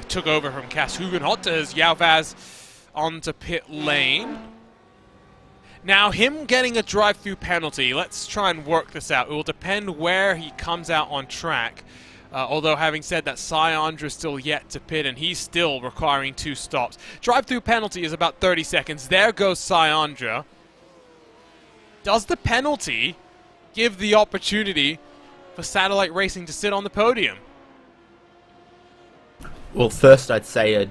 Took over from Cass Hugenholt as Yalvaz onto pit lane. Now, him getting a drive-through penalty, let's try and work this out. It will depend where he comes out on track. Although, having said that, Syandra is still yet to pit, and he's still requiring 2 stops. Drive-through penalty is about 30 seconds. There goes Syandra. Does the penalty give the opportunity for Satellite Racing to sit on the podium? Well, first I'd say a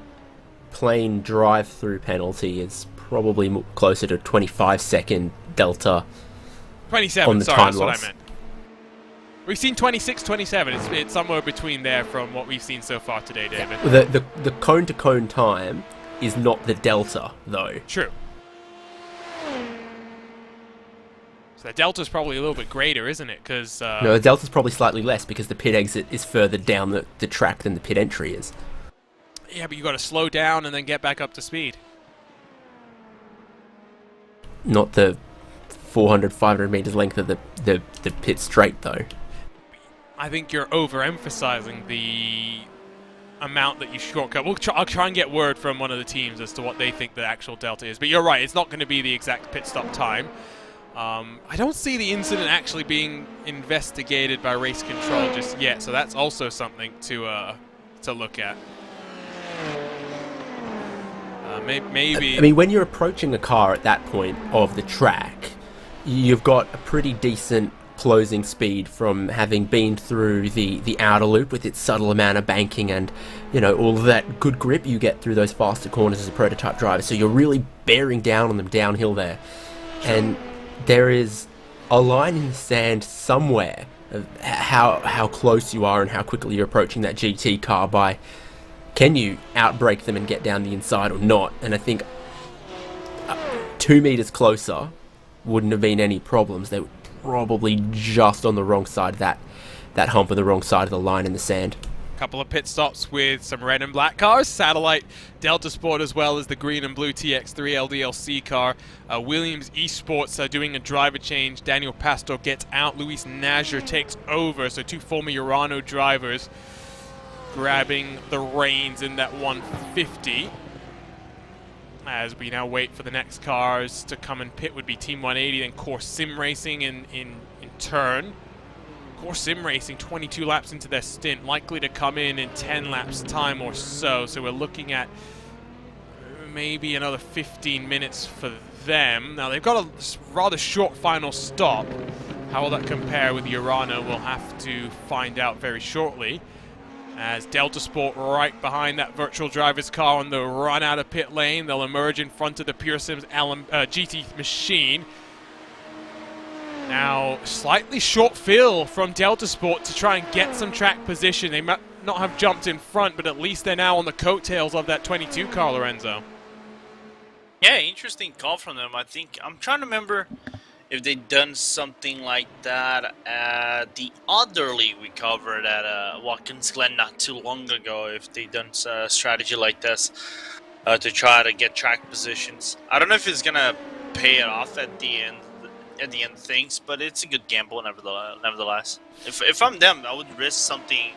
plain drive-through penalty is probably closer to 25-second delta 27, on the sorry, time that's loss. what I meant. We've seen 26, 27. It's somewhere between there from what we've seen so far today, David. The cone-to-cone time is not the delta, though. True. So the delta's probably a little bit greater, isn't it? Because No, the delta's probably slightly less because the pit exit is further down the track than the pit entry is. yeah, but you got to slow down and then get back up to speed. Not the 400, 500 meters length of the pit straight, though. I think you're overemphasizing the amount that you shortcut. I'll try and get word from one of the teams as to what they think the actual delta is. But you're right, it's not going to be the exact pit stop time. I don't see the incident actually being investigated by race control just yet, so that's also something to look at. Maybe. I mean, when you're approaching a car at that point of the track, you've got a pretty decent closing speed from having been through the outer loop with its subtle amount of banking and, you know, all of that good grip you get through those faster corners as a prototype driver. So you're really bearing down on them downhill there. And there is a line in the sand somewhere of how close you are and how quickly you're approaching that GT car by can you outbrake them and get down the inside or not. And I think 2 meters closer wouldn't have been any problems. They were probably just on the wrong side of that hump on the wrong side of the line in the sand. Couple of pit stops with some red and black cars, Satellite, Delta Sport, as well as the green and blue TX3 LDLC car. Williams Esports doing a driver change. Daniel Pastor gets out. Luis Najer takes over. So 2 former Urano drivers grabbing the reins in that 150. As we now wait for the next cars to come and pit, would be Team 180, then Core Sim Racing in turn. Core Sim Racing 22 laps into their stint, likely to come in 10 laps time or so. So we're looking at maybe another 15 minutes for them. Now they've got a rather short final stop. How will that compare with Urano? We'll have to find out very shortly. As Delta Sport right behind that virtual driver's car on the run out of pit lane. They'll emerge in front of the Pure Sims GT machine. Now, slightly short fill from Delta Sport to try and get some track position. They might not have jumped in front, but at least they're now on the coattails of that 22 car, Lorenzo. Yeah, interesting call from them. I'm trying to remember if they'd done something like that at the other league we covered at Watkins, Glen not too long ago, if they'd done a strategy like this to try to get track positions. I don't know if it's going to pay it off at the end of things, but it's a good gamble nevertheless. If I'm them, I would risk something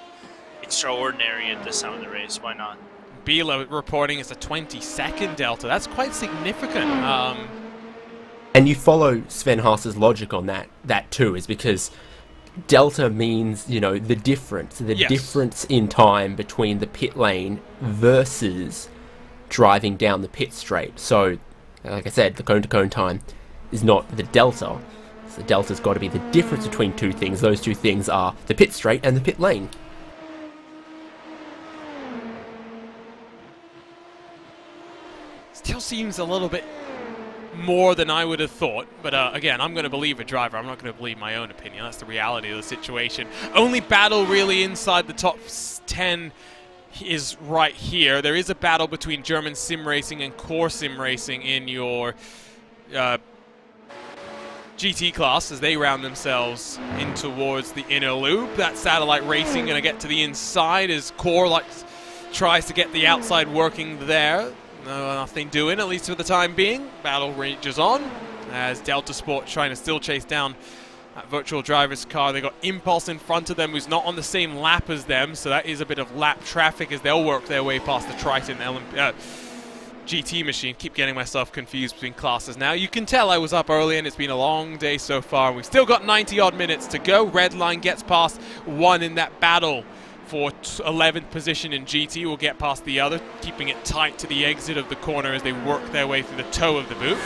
extraordinary at this time of the race. Why not? Bila reporting it's a 20-second delta. That's quite significant. And you follow Sven Haas's logic on that too, is because delta means, you know, the difference in time between the pit lane versus driving down the pit straight. So, like I said, the cone-to-cone time is not the delta. So the delta's got to be the difference between two things. Those two things are the pit straight and the pit lane. Still seems a little bit more than I would have thought, but again, I'm going to believe a driver. I'm not going to believe my own opinion. That's the reality of the situation. Only battle really inside the top 10 is right here. There is a battle between German Sim Racing and Core Sim Racing in your GT class as they round themselves in towards the inner loop. That Satellite Racing going to get to the inside as Core tries to get the outside working there. Nothing doing, at least for the time being. Battle rages on as Delta Sport trying to still chase down that virtual driver's car. They got Impulse in front of them, who's not on the same lap as them, so that is a bit of lap traffic as they'll work their way past the Triton GT machine. Keep getting myself confused between classes now. You can tell I was up early and it's been a long day so far. We've still got 90 odd minutes to go. Red line gets past one in that battle for 11th position in GT. Will get past the other, keeping it tight to the exit of the corner as they work their way through the toe of the boot.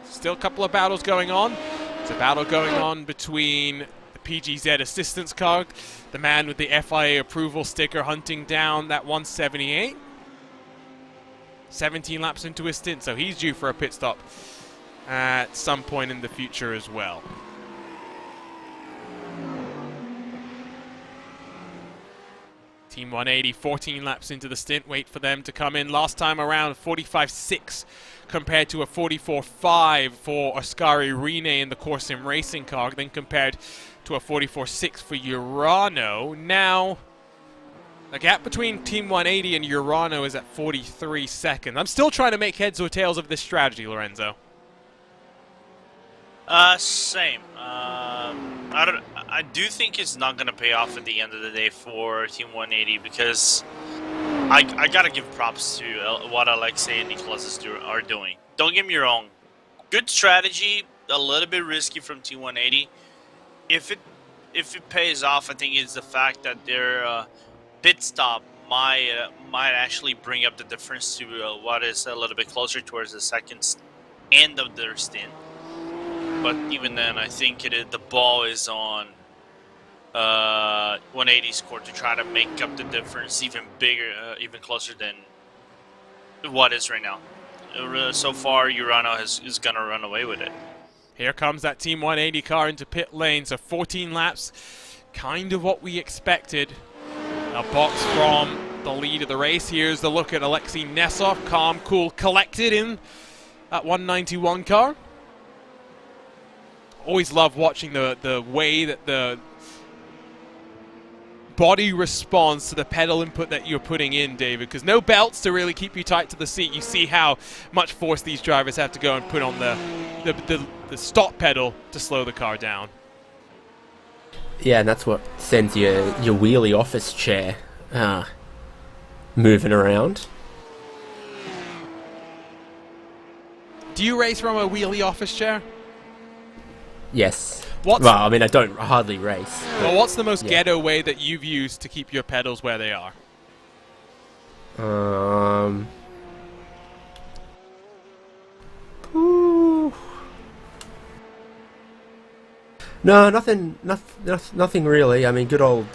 Still a couple of battles going on. There's a battle going on between the PGZ assistance car, the man with the FIA approval sticker hunting down that 178. 17 laps into his stint, so he's due for a pit stop at some point in the future as well. Team 180, 14 laps into the stint. Wait for them to come in. Last time around, 45.6 compared to a 44.5 for Ascari Rene in the Core Sim Racing car, then compared to a 44.6 for Urano. Now, the gap between Team 180 and Urano is at 43 seconds. I'm still trying to make heads or tails of this strategy, Lorenzo. Same. I do think it's not going to pay off at the end of the day for Team 180 because I got to give props to what Alexei and Nicholas are doing. Don't get me wrong. Good strategy, a little bit risky from Team 180. If it pays off, I think it's the fact that their pit stop might actually bring up the difference to what is a little bit closer towards the second end of their stint. But even then, I think the ball is on 180's court to try to make up the difference even bigger, even closer than what is right now. So far, Urano is going to run away with it. Here comes that Team 180 car into pit lane, so 14 laps, kind of what we expected. A box from the lead of the race. Here's the look at Alexei Nesov, calm, cool, collected in that 191 car. Always love watching the way that the body responds to the pedal input that you're putting in, David, because no belts to really keep you tight to the seat. You see how much force these drivers have to go and put on the stop pedal to slow the car down. Yeah, and that's what sends your wheelie office chair moving around. Do you race from a wheelie office chair? Yes. Well, I mean, I don't hardly race. Well, what's the most ghetto way that you've used to keep your pedals where they are? No, nothing really. I mean, good old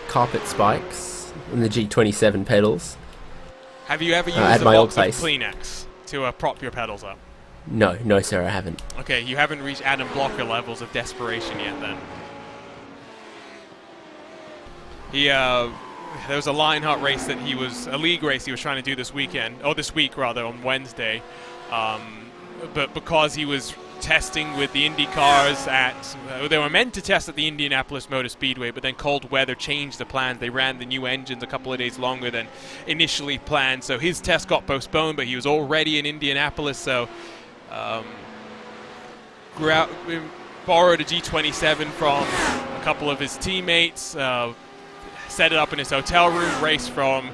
carpet spikes and the G27 pedals. Have you ever used at a my old box place of Kleenex to prop your pedals up? No, sir, I haven't. Okay, you haven't reached Adam Blocker levels of desperation yet, then. There was a Lionheart race a league race he was trying to do this weekend, or this week rather, on Wednesday. But because he was testing with the Indy cars they were meant to test at the Indianapolis Motor Speedway, but then cold weather changed the plans. They ran the new engines a couple of days longer than initially planned, so his test got postponed, but he was already in Indianapolis, so borrowed a G27 from a couple of his teammates, set it up in his hotel room, raced from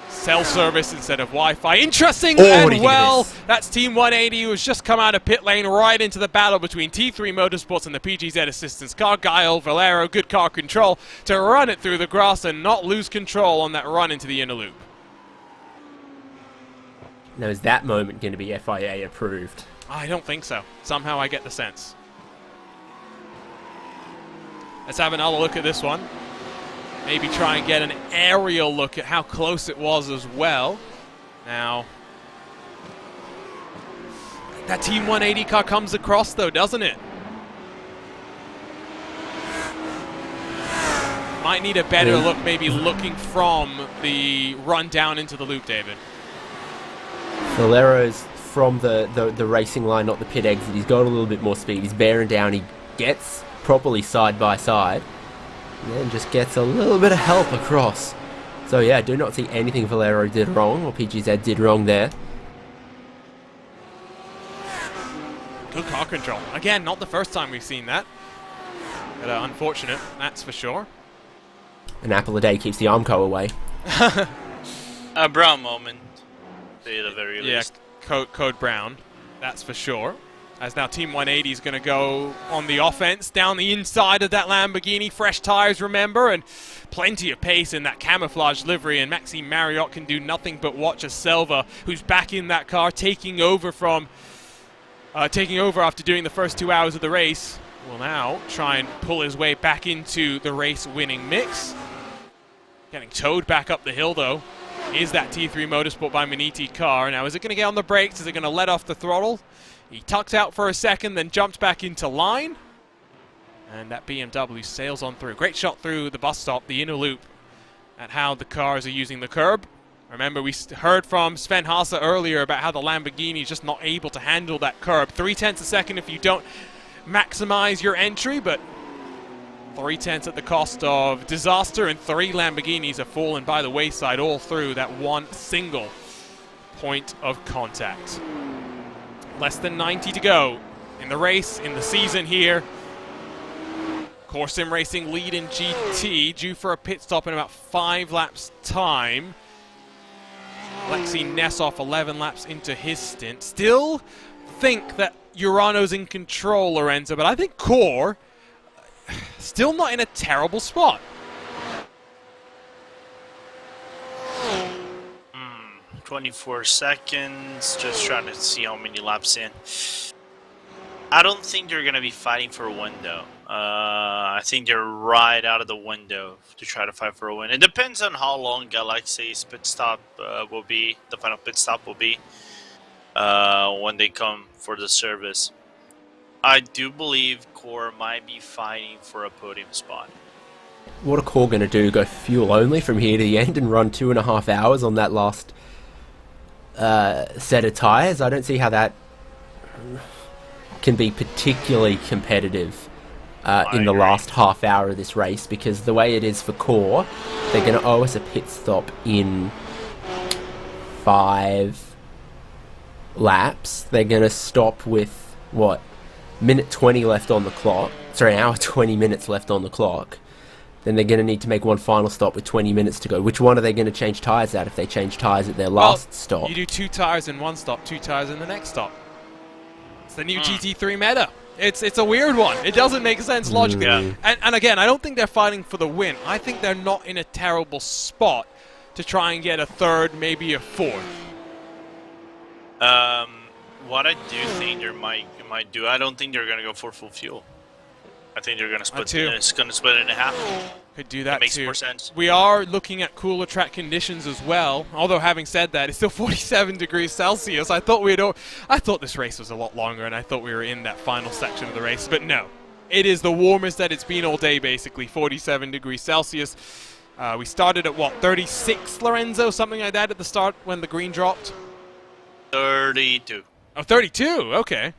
cell service instead of Wi-Fi. Interesting, that's Team 180 who has just come out of pit lane right into the battle between T3 Motorsports and the PGZ Assistance car. Guile, Valero, good car control to run it through the grass and not lose control on that run into the inner loop. Now, is that moment going to be FIA approved? I don't think so. Somehow I get the sense. Let's have another look at this one. Maybe try and get an aerial look at how close it was as well. Now, that Team 180 car comes across though, doesn't it? Might need a better look, maybe looking from the run down into the loop, David. Valero's from the racing line, not the pit exit. He's got a little bit more speed. He's bearing down. He gets properly side by side. And then just gets a little bit of help across. So yeah, I do not see anything Valero did wrong, or PGZ did wrong there. Good car control. Again, not the first time we've seen that. But unfortunate, that's for sure. An apple a day keeps the Armco away. A brown moment, at the very least. Code brown, that's for sure. As now Team 180 is going to go on the offense down the inside of that Lamborghini. Fresh tires, remember, and plenty of pace in that camouflage livery. And Maxime Marriott can do nothing but watch as Selva, who's back in that car, taking over after doing the first 2 hours of the race, will now try and pull his way back into the race-winning mix. Getting towed back up the hill, though, is that T3 Motorsport by Maniti car. Now, is it going to get on the brakes? Is it going to let off the throttle? He tucks out for a second, then jumps back into line. And that BMW sails on through. Great shot through the bus stop, the inner loop, at how the cars are using the curb. Remember, we heard from Sven Haase earlier about how the Lamborghini is just not able to handle that curb. 0.3 a second if you don't maximize your entry, but 0.3 at the cost of disaster, and 3 Lamborghinis have fallen by the wayside all through that one single point of contact. Less than 90 to go in the race, in the season here. Core Sim Racing lead in GT, due for a pit stop in about 5 laps' time. Alexei Nesov 11 laps into his stint. Still think that Urano's in control, Lorenzo, but I think Core still not in a terrible spot. 24 seconds, just trying to see how many laps in. I don't think they're going to be fighting for a win, though. I think they're right out of the window to try to fight for a win. It depends on how long Alexei's pit stop will be, the final pit stop will be, when they come for the service. I do believe Core might be fighting for a podium spot. What are Core going to do? Go fuel only from here to the end and run 2.5 hours on that last set of tyres? I don't see how that can be particularly competitive in the last half hour of this race, because the way it is for Core, they're going to owe us a pit stop in 5 laps. They're going to stop with, what, minute 20 left on the clock. Sorry, an hour 20 minutes left on the clock. Then they're going to need to make one final stop with 20 minutes to go. Which one are they going to change tyres at if they change tyres at their last stop? You do 2 tyres in one stop, 2 tyres in the next stop. It's the new GT3 meta. It's a weird one. It doesn't make sense logically. Yeah. And again, I don't think they're fighting for the win. I think they're not in a terrible spot to try and get a 3rd, maybe a 4th. What I do think they might do, I don't think they're going to go for full fuel. I think they're going to split. It's going to split it in half. Could do that, makes too. more sense. We are looking at cooler track conditions as well. Although having said that, it's still 47 degrees Celsius. I thought this race was a lot longer, and I thought we were in that final section of the race. But no, it is the warmest that it's been all day, basically. 47 degrees Celsius. We started at what, 36, Lorenzo, something like that at the start when the green dropped. 32. Oh, 32. Okay.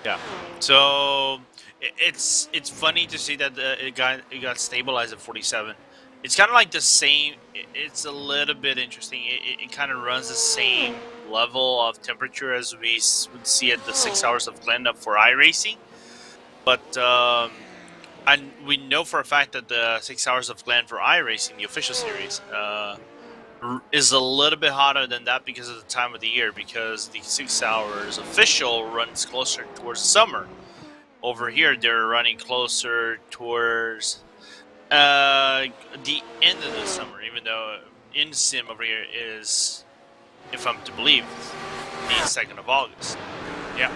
Yeah. So it's funny to see that it got stabilized at 47. It's kind of like the same. It's a little bit interesting. It kind of runs the same level of temperature as we would see at the 6 hours of Glen for iRacing. But and we know for a fact that the 6 hours of Glen for iRacing, the official series, is a little bit hotter than that because of the time of the year, because the 6 hours official runs closer towards summer. Over here, they're running closer towards the end of the summer, even though in sim over here is, if I'm to believe, the 2nd of August. Yeah.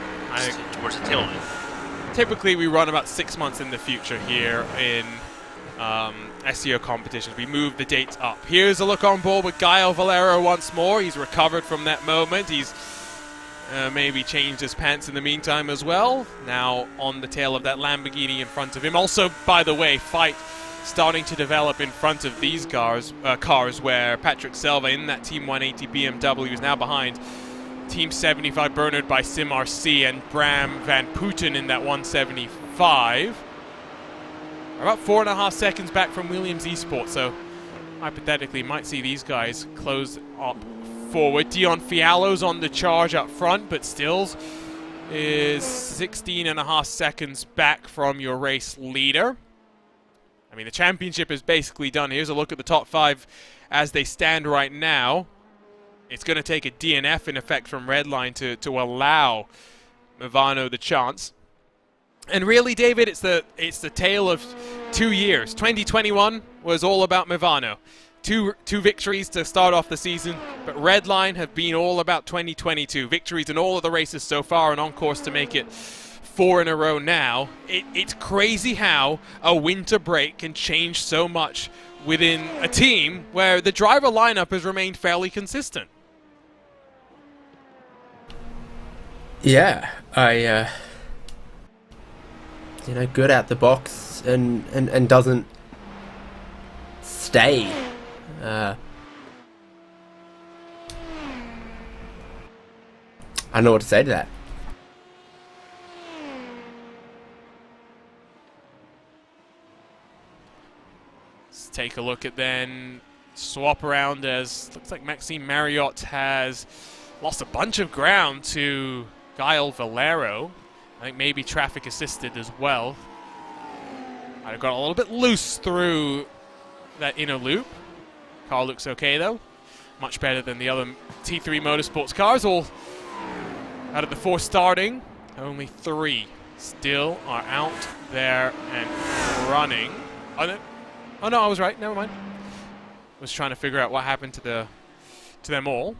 Towards the tail end. Typically, we run about 6 months in the future here in SEO competitions. We move the dates up. Here's a look on board with Gael Valero once more. He's recovered from that moment. He's maybe changed his pants in the meantime as well. Now on the tail of that Lamborghini in front of him. Also, by the way, fight starting to develop in front of these cars where Patrick Selva in that Team 180 BMW is now behind Team 75 Bernard by SimRC and Bram Van Putten in that 175. About 4.5 seconds back from Williams Esports, so hypothetically might see these guys close up forward. Dion Fialo's on the charge up front, but Stills is 16.5 seconds back from your race leader. I mean, the championship is basically done. Here's a look at the top 5 as they stand right now. It's going to take a DNF in effect from Redline to allow Movano the chance. And really, David, it's the tale of 2 years. 2021 was all about Movano. Two victories to start off the season, but Redline have been all about 2022. Victories in all of the races so far and on course to make it 4 in a row now. It's crazy how a winter break can change so much within a team where the driver lineup has remained fairly consistent. Yeah, good out the box and doesn't stay. I don't know what to say to that. Let's take a look at then swap around as looks like Maxime Marriott has lost a bunch of ground to Gael Valero. I think maybe traffic assisted as well. Might have got a little bit loose through that inner loop. Car looks okay though. Much better than the other T3 Motorsports cars. All out of the 4 starting. Only 3 still are out there and running. Oh no, I was right. Never mind. Was trying to figure out what happened to them all.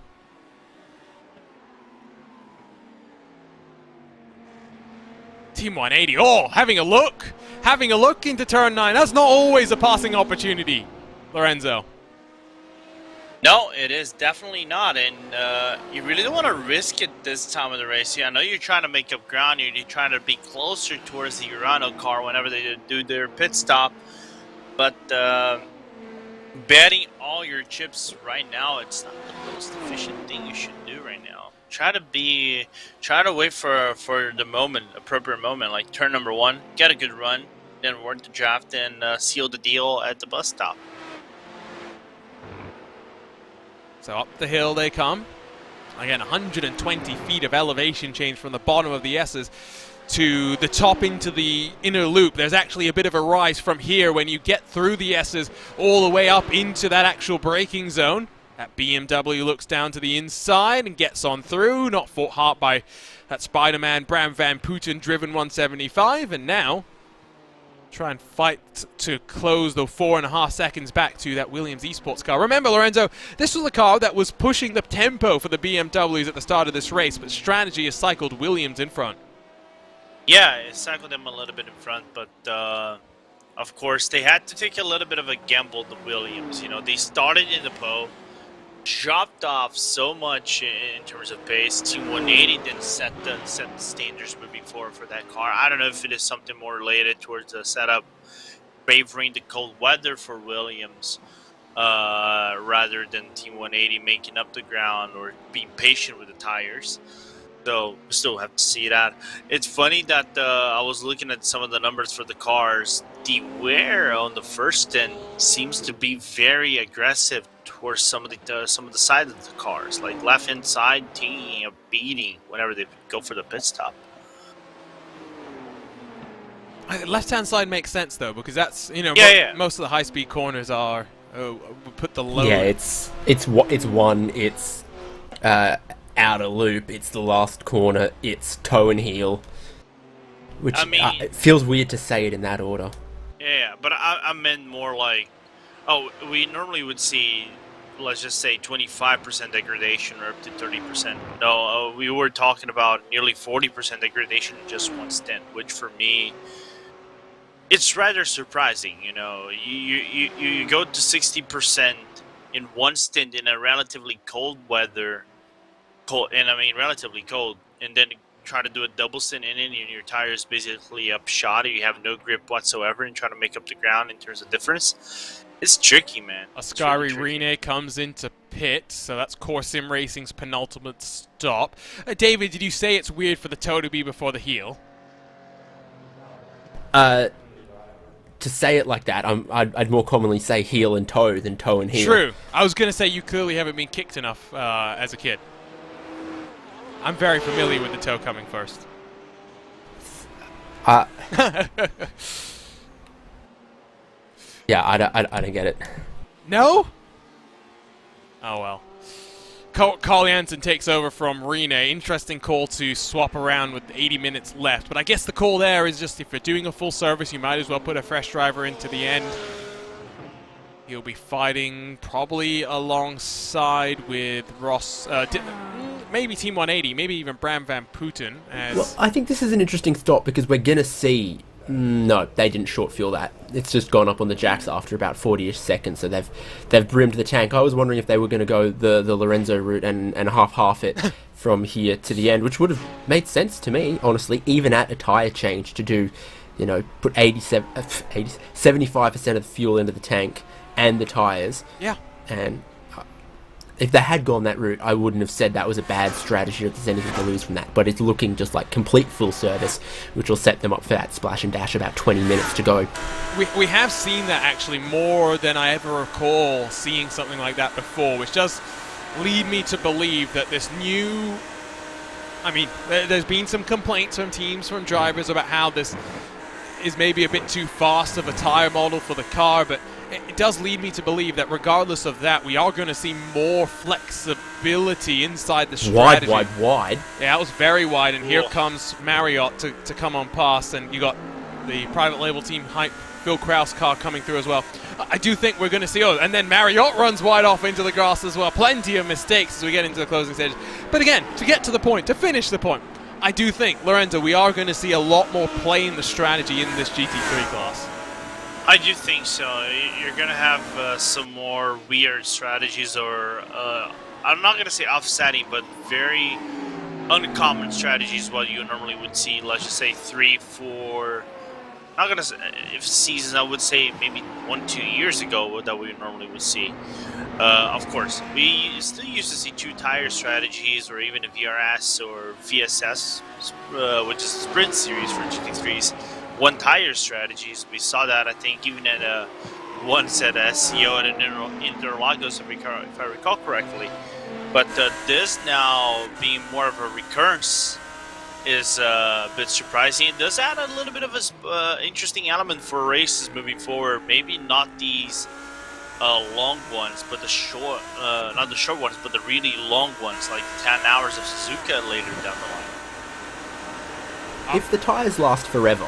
Team 180. Oh, having a look into turn 9. That's not always a passing opportunity, Lorenzo. No, it is definitely not, and you really don't want to risk it this time of the race. Yeah, I know you're trying to make up ground. You're trying to be closer towards the Urano car whenever they do their pit stop, but betting all your chips right now, it's not the most efficient thing you should do right now. Try to wait for the moment, appropriate moment, like turn number 1, get a good run, then work the draft and seal the deal at the bus stop. So up the hill they come. Again, 120 feet of elevation change from the bottom of the S's to the top into the inner loop. There's actually a bit of a rise from here when you get through the S's all the way up into that actual braking zone. That BMW looks down to the inside and gets on through. Not fought hard by that Spider-Man Bram Van Putten driven 175. And now try and fight to close the 4.5 seconds back to that Williams Esports car. Remember, Lorenzo, this was a car that was pushing the tempo for the BMWs at the start of this race, but strategy has cycled Williams in front. Yeah, it cycled them a little bit in front, but of course they had to take a little bit of a gamble, the Williams. You know, they started in the pole, dropped off so much in terms of pace. Team 180 then set the standards moving forward for that car. I don't know if it is something more related towards the setup, favoring the cold weather for Williams, rather than Team 180 making up the ground or being patient with the tires. So we still have to see that. It's funny that I was looking at some of the numbers for the cars. The wear on the first stint seems to be very aggressive towards some of the sides of the cars, like left hand side taking a beating whenever they go for the pit stop. Left hand side makes sense though, because that's most of the high speed corners are put the low. Yeah, it's outer loop. It's the last corner. It's toe and heel, which it feels weird to say it in that order. Yeah, but I meant more like, we normally would see, let's just say 25% degradation or up to 30%. No, we were talking about nearly 40% degradation in just one stint, which for me, it's rather surprising. You know, you go to 60% in one stint in a relatively cold weather, relatively cold, and then try to do a double stint in it, and your tire is basically upshot, you have no grip whatsoever, and try to make up the ground in terms of difference. It's tricky, man. Ascari Rene comes into pit, so that's Core Sim Racing's penultimate stop. David, did you say it's weird for the toe to be before the heel? To say it like that, I'd more commonly say heel and toe than toe and heel. True. I was going to say you clearly haven't been kicked enough as a kid. I'm very familiar with the toe coming first. Yeah, I don't get it. No? Oh well. Carl Jansen takes over from Rene. Interesting call to swap around with 80 minutes left. But I guess the call there is just if you're doing a full service, you might as well put a fresh driver into the end. He'll be fighting probably alongside with Ross, maybe Team 180, maybe even Bram Van Putten. Well, I think this is an interesting stop because we're going to see... No, they didn't short fuel that. It's just gone up on the jacks after about 40-ish seconds, so they've brimmed the tank. I was wondering if they were going to go the Lorenzo route and half it from here to the end, which would have made sense to me, honestly, even at a tyre change to do, you know, put 75% of the fuel into the tank and the tyres. Yeah. And if they had gone that route, I wouldn't have said that was a bad strategy or there's anything to lose from that. But it's looking just like complete full service, which will set them up for that splash and dash about 20 minutes to go. We have seen that actually more than I ever recall seeing something like that before, which does lead me to believe that this new... I mean, there's been some complaints from teams, from drivers about how this is maybe a bit too fast of a tyre model for the car, but it does lead me to believe that regardless of that, we are going to see more flexibility inside the strategy. Wide. Yeah, that was very wide, and here comes Marriott to come on past, and you got the private label team hype Phil Kraus car coming through as well. I do think we're going to see, and then Marriott runs wide off into the grass as well. Plenty of mistakes as we get into the closing stages. But again, to get to the point, to finish the point, I do think, Lorenzo, we are going to see a lot more playing the strategy in this GT3 class. I do think so. You're going to have some more weird strategies, or I'm not going to say offsetting, but very uncommon strategies what you normally would see. Let's just say 3, 4, not going to say if seasons, I would say maybe 1-2 years ago that we normally would see. Of course, we still used to see 2 tire strategies, or even a VRS or VSS, which is a sprint series for GT3s. 1 tire strategies. We saw that, I think, even at once at SCO and Interlagos, if I recall correctly. But this now being more of a recurrence is a bit surprising. It does add a little bit of an interesting element for races moving forward. Maybe not these long ones, but the short, not the short ones, but the really long ones, like 10 hours of Suzuka later down the line. If the tyres last forever,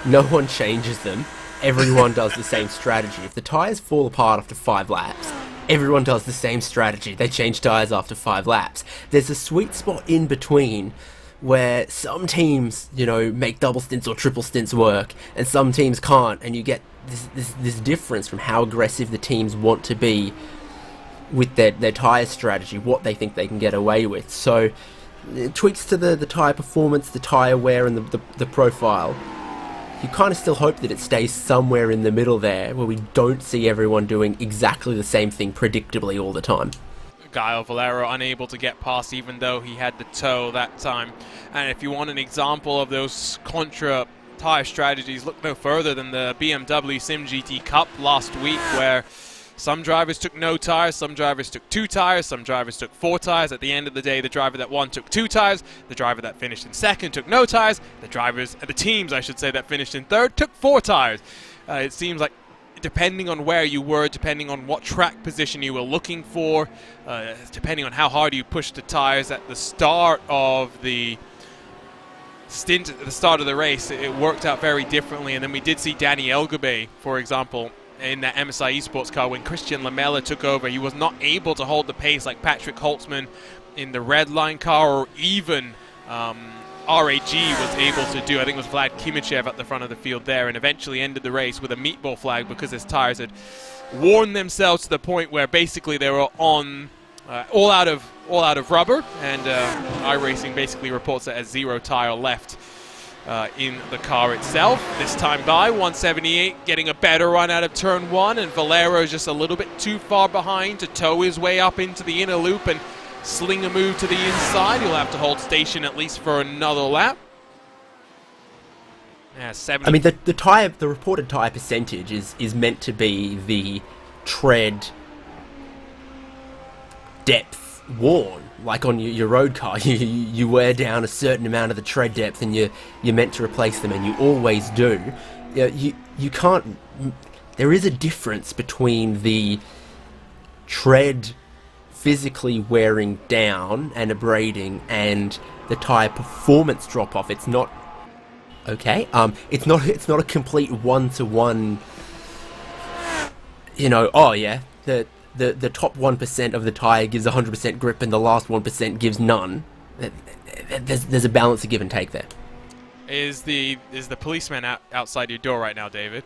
no one changes them. Everyone does the same strategy. If the tyres fall apart after 5 laps, everyone does the same strategy. They change tyres after 5 laps. There's a sweet spot in between where some teams, you know, make double stints or triple stints work, and some teams can't, and you get this difference from how aggressive the teams want to be with their tyre strategy, what they think they can get away with. So tweaks to the tyre performance, the tyre wear, and the profile. You kind of still hope that it stays somewhere in the middle there, where we don't see everyone doing exactly the same thing predictably all the time. Gaio Valero unable to get past, even though he had the toe that time. And if you want an example of those contra tyre strategies, look no further than the BMW Sim GT Cup last week, where some drivers took no tyres, some drivers took 2 tyres, some drivers took 4 tyres. At the end of the day, the driver that won took 2 tyres, the driver that finished in second took no tyres, the teams, I should say, that finished in third took 4 tyres. It seems like depending on where you were, depending on what track position you were looking for, depending on how hard you pushed the tyres at the start of the stint, at the start of the race, it worked out very differently. And then we did see Danny Elgabe, for example, in that MSI Esports car, when Christian Lamella took over, he was not able to hold the pace like Patrick Holtzman in the red line car, or even RAG was able to do. I think it was Vlad Kimichev at the front of the field there, and eventually ended the race with a meatball flag because his tires had worn themselves to the point where basically they were on all out of all out of rubber, and iRacing basically reports that as 0 tire left in the car itself. This time by 178, getting a better run out of turn 1, and Valero is just a little bit too far behind to tow his way up into the inner loop and sling a move to the inside. He'll have to hold station at least for another lap. Yeah, 70. I mean, the reported tire percentage is meant to be the tread depth worn. Like on your road car, you wear down a certain amount of the tread depth, and you're meant to replace them, and you always do. You can't. There is a difference between the tread physically wearing down and abrading and the tire performance drop off. It's not okay. It's not a complete 1-to-1. Oh yeah, the top 1% of the tire gives 100% grip and the last 1% gives none. There's a balance of give and take there. Is the policeman outside your door right now, David?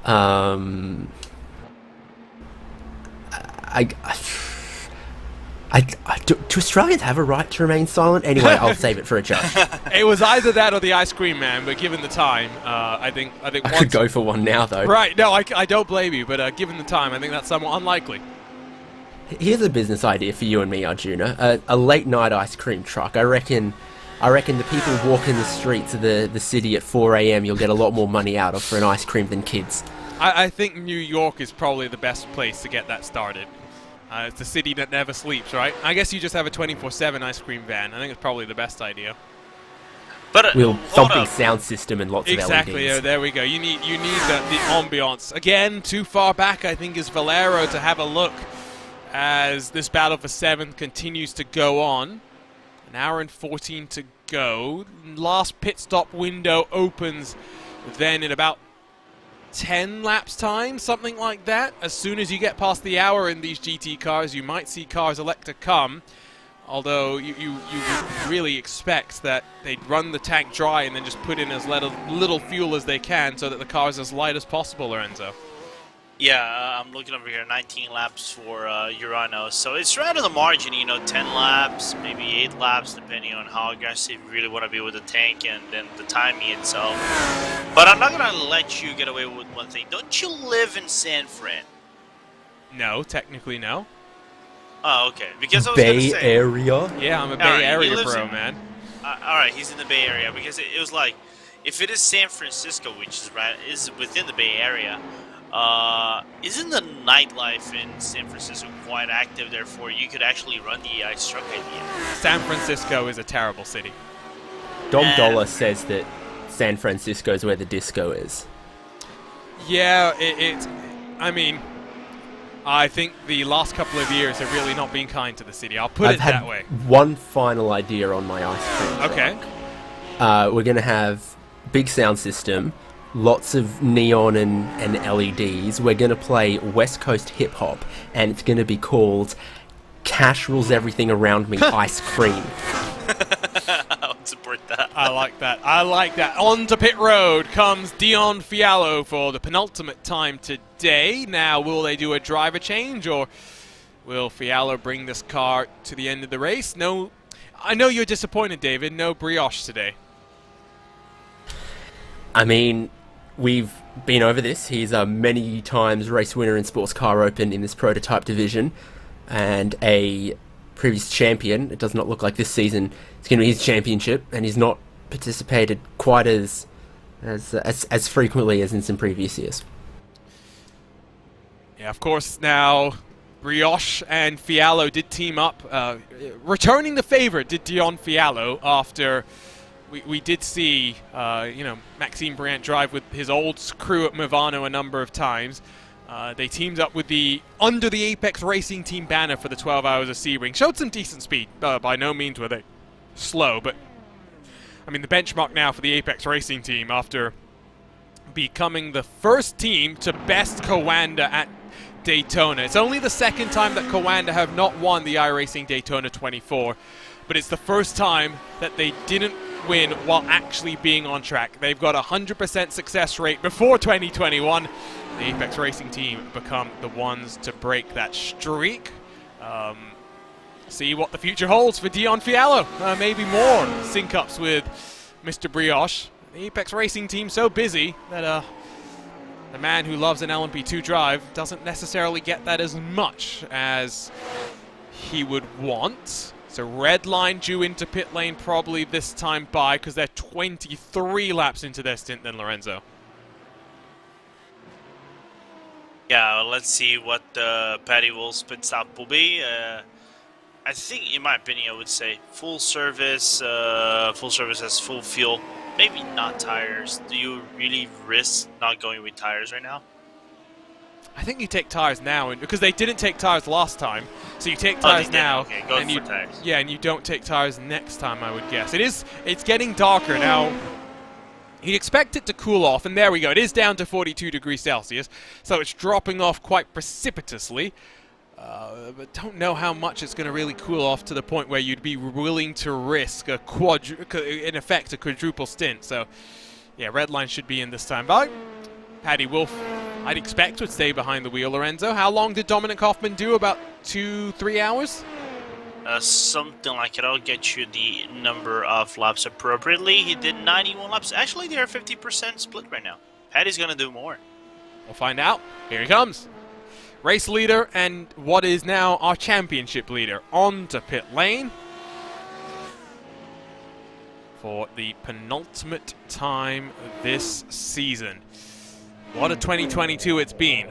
Do Australians have a right to remain silent? Anyway, I'll save it for a judge. It was either that or the ice cream man, but given the time, I think I could go for one now, though. Right, no, I don't blame you, but given the time, I think that's somewhat unlikely. Here's a business idea for you and me, Arjuna. A late night ice cream truck. I reckon the people walking the streets of the city at 4 a.m. you'll get a lot more money out of for an ice cream than kids. I think New York is probably the best place to get that started. It's the city that never sleeps, right? I guess you just have a 24/7 ice cream van. I think it's probably the best idea. But We'll thumping sound system and lots of LEDs. Exactly. There we go. You need the ambiance. Again, too far back, I think, is Valero to have a look as this battle for 7th continues to go on. An hour and 14 to go. Last pit stop window opens then in about 10 laps time, something like that. As soon as you get past the hour in these GT cars, you might see cars elect to come. Although you really expect that they'd run the tank dry and then just put in as little fuel as they can so that the car is as light as possible, Lorenzo. Yeah, I'm looking over here, 19 laps for Urano. So it's right on the margin, 10 laps, maybe 8 laps, depending on how aggressive you really want to be with the tank and then the timing itself. But I'm not going to let you get away with one thing. Don't you live in San Fran? No, technically no. Oh, okay. Because I was going to say... Bay Area? Yeah, I'm a Bay Area bro, man. Alright, he's in the Bay Area. Because it was like, if it is San Francisco, which is within the Bay Area... isn't the nightlife in San Francisco quite active? Therefore, you could actually run the ice truck idea. San Francisco is a terrible city. Dom Dollar says that San Francisco is where the disco is. Yeah, I mean, I think the last couple of years have really not been kind to the city. I'll put it that way. One final idea on my ice cream truck. Okay. We're going to have big sound system, lots of neon and LEDs. We're going to play West Coast hip hop, and it's going to be called Cash Rules Everything Around Me Ice Cream. I would support that. I like that. I like that. On to pit road comes Dion Fiallo for the penultimate time today. Now, will they do a driver change, or will Fiallo bring this car to the end of the race? No. I know you're disappointed, David. No brioche today. I mean, we've been over this. He's a many times race winner in Sports Car Open in this prototype division, and a previous champion. It does not look like this season it's going to be his championship, and he's not participated quite as frequently as in some previous years. Yeah, of course. Now, Brioche and Fiallo did team up. Returning the favor did Dion Fiallo after we did see Maxime Briant drive with his old crew at Movano a number of times. They teamed up with under the Apex Racing Team banner for the 12 Hours of Sebring. Showed some decent speed. By no means were they slow, but I mean the benchmark now for the Apex Racing Team after becoming the first team to best Coanda at Daytona. It's only the second time that Coanda have not won the iRacing Daytona 24, but it's the first time that they didn't win while actually being on track. They've got a 100% success rate before 2021. The Apex Racing Team become the ones to break that streak. see what the future holds for Dion Fiallo. Maybe more sync-ups with Mr. Brioche. The Apex Racing team so busy that the man who loves an LMP2 drive doesn't necessarily get that as much as he would want. So red line due into pit lane probably this time by, because they're 23 laps into their stint then, Lorenzo. Yeah, let's see what Paddy Wolf's pit stop will be. I think, in my opinion, I would say full service has full fuel. Maybe not tires. Do you really risk not going with tires right now? I think you take tires now, because they didn't take tires last time. So you take tires now, okay, go and for tires. Yeah, and you don't take tires next time, I would guess. It's getting darker now. You'd expect it to cool off, and there we go. It is down to 42 degrees Celsius, so it's dropping off quite precipitously. But don't know how much it's going to really cool off to the point where you'd be willing to risk in effect, a quadruple stint. So, yeah, red line should be in this time. But Paddy Wolf, I'd expect, would stay behind the wheel, Lorenzo. How long did Dominic Hoffman do? About 2-3 hours? Something like it. I'll get you the number of laps appropriately. He did 91 laps. Actually, they're 50% split right now. Paddy's going to do more. We'll find out. Here he comes. Race leader and what is now our championship leader on to pit lane for the penultimate time this season. What a 2022 it's been.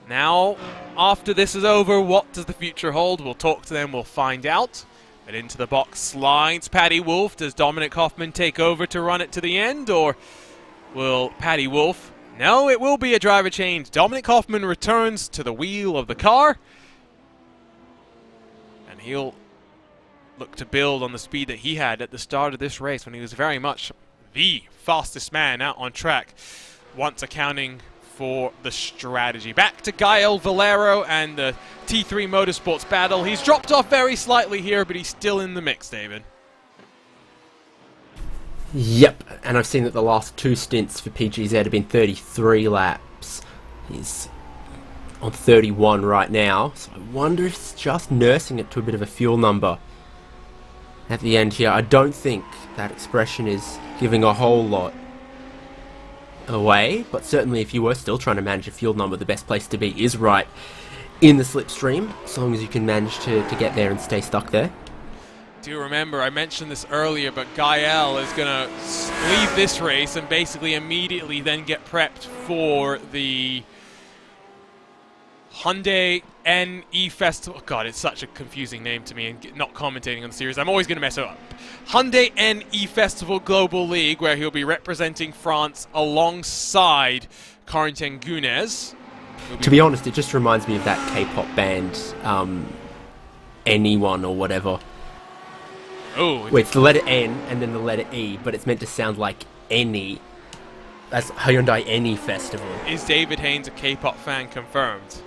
Now, after this is over, what does the future hold? We'll talk to them, we'll find out. But into the box slides Paddy Wolf. Does Dominic Hoffman take over to run it to the end, or will Paddy Wolf? No, it will be a driver change. Dominic Hoffman returns to the wheel of the car. And he'll look to build on the speed that he had at the start of this race when he was very much the fastest man out on track, once accounting for the strategy. Back to Gael Valero and the T3 Motorsports battle. He's dropped off very slightly here, but he's still in the mix, David. Yep, and I've seen that the last 2 stints for PGZ have been 33 laps. He's on 31 right now, so I wonder if it's just nursing it to a bit of a fuel number at the end here. I don't think that expression is giving a whole lot away, but certainly if you were still trying to manage a fuel number, the best place to be is right in the slipstream, as long as you can manage to get there and stay stuck there. Do remember, I mentioned this earlier, but Gael is going to leave this race and basically immediately then get prepped for the Hyundai NE Festival. God, it's such a confusing name to me, and not commentating on the series, I'm always going to mess it up. Hyundai NE Festival Global League, where he'll be representing France alongside Corentin Gunes. To be honest, it just reminds me of that K-pop band, Anyone or whatever. Oh, where it's the letter N and then the letter E, but it's meant to sound like any. That's Hyundai NE Festival. Is David Haynes a K-pop fan confirmed?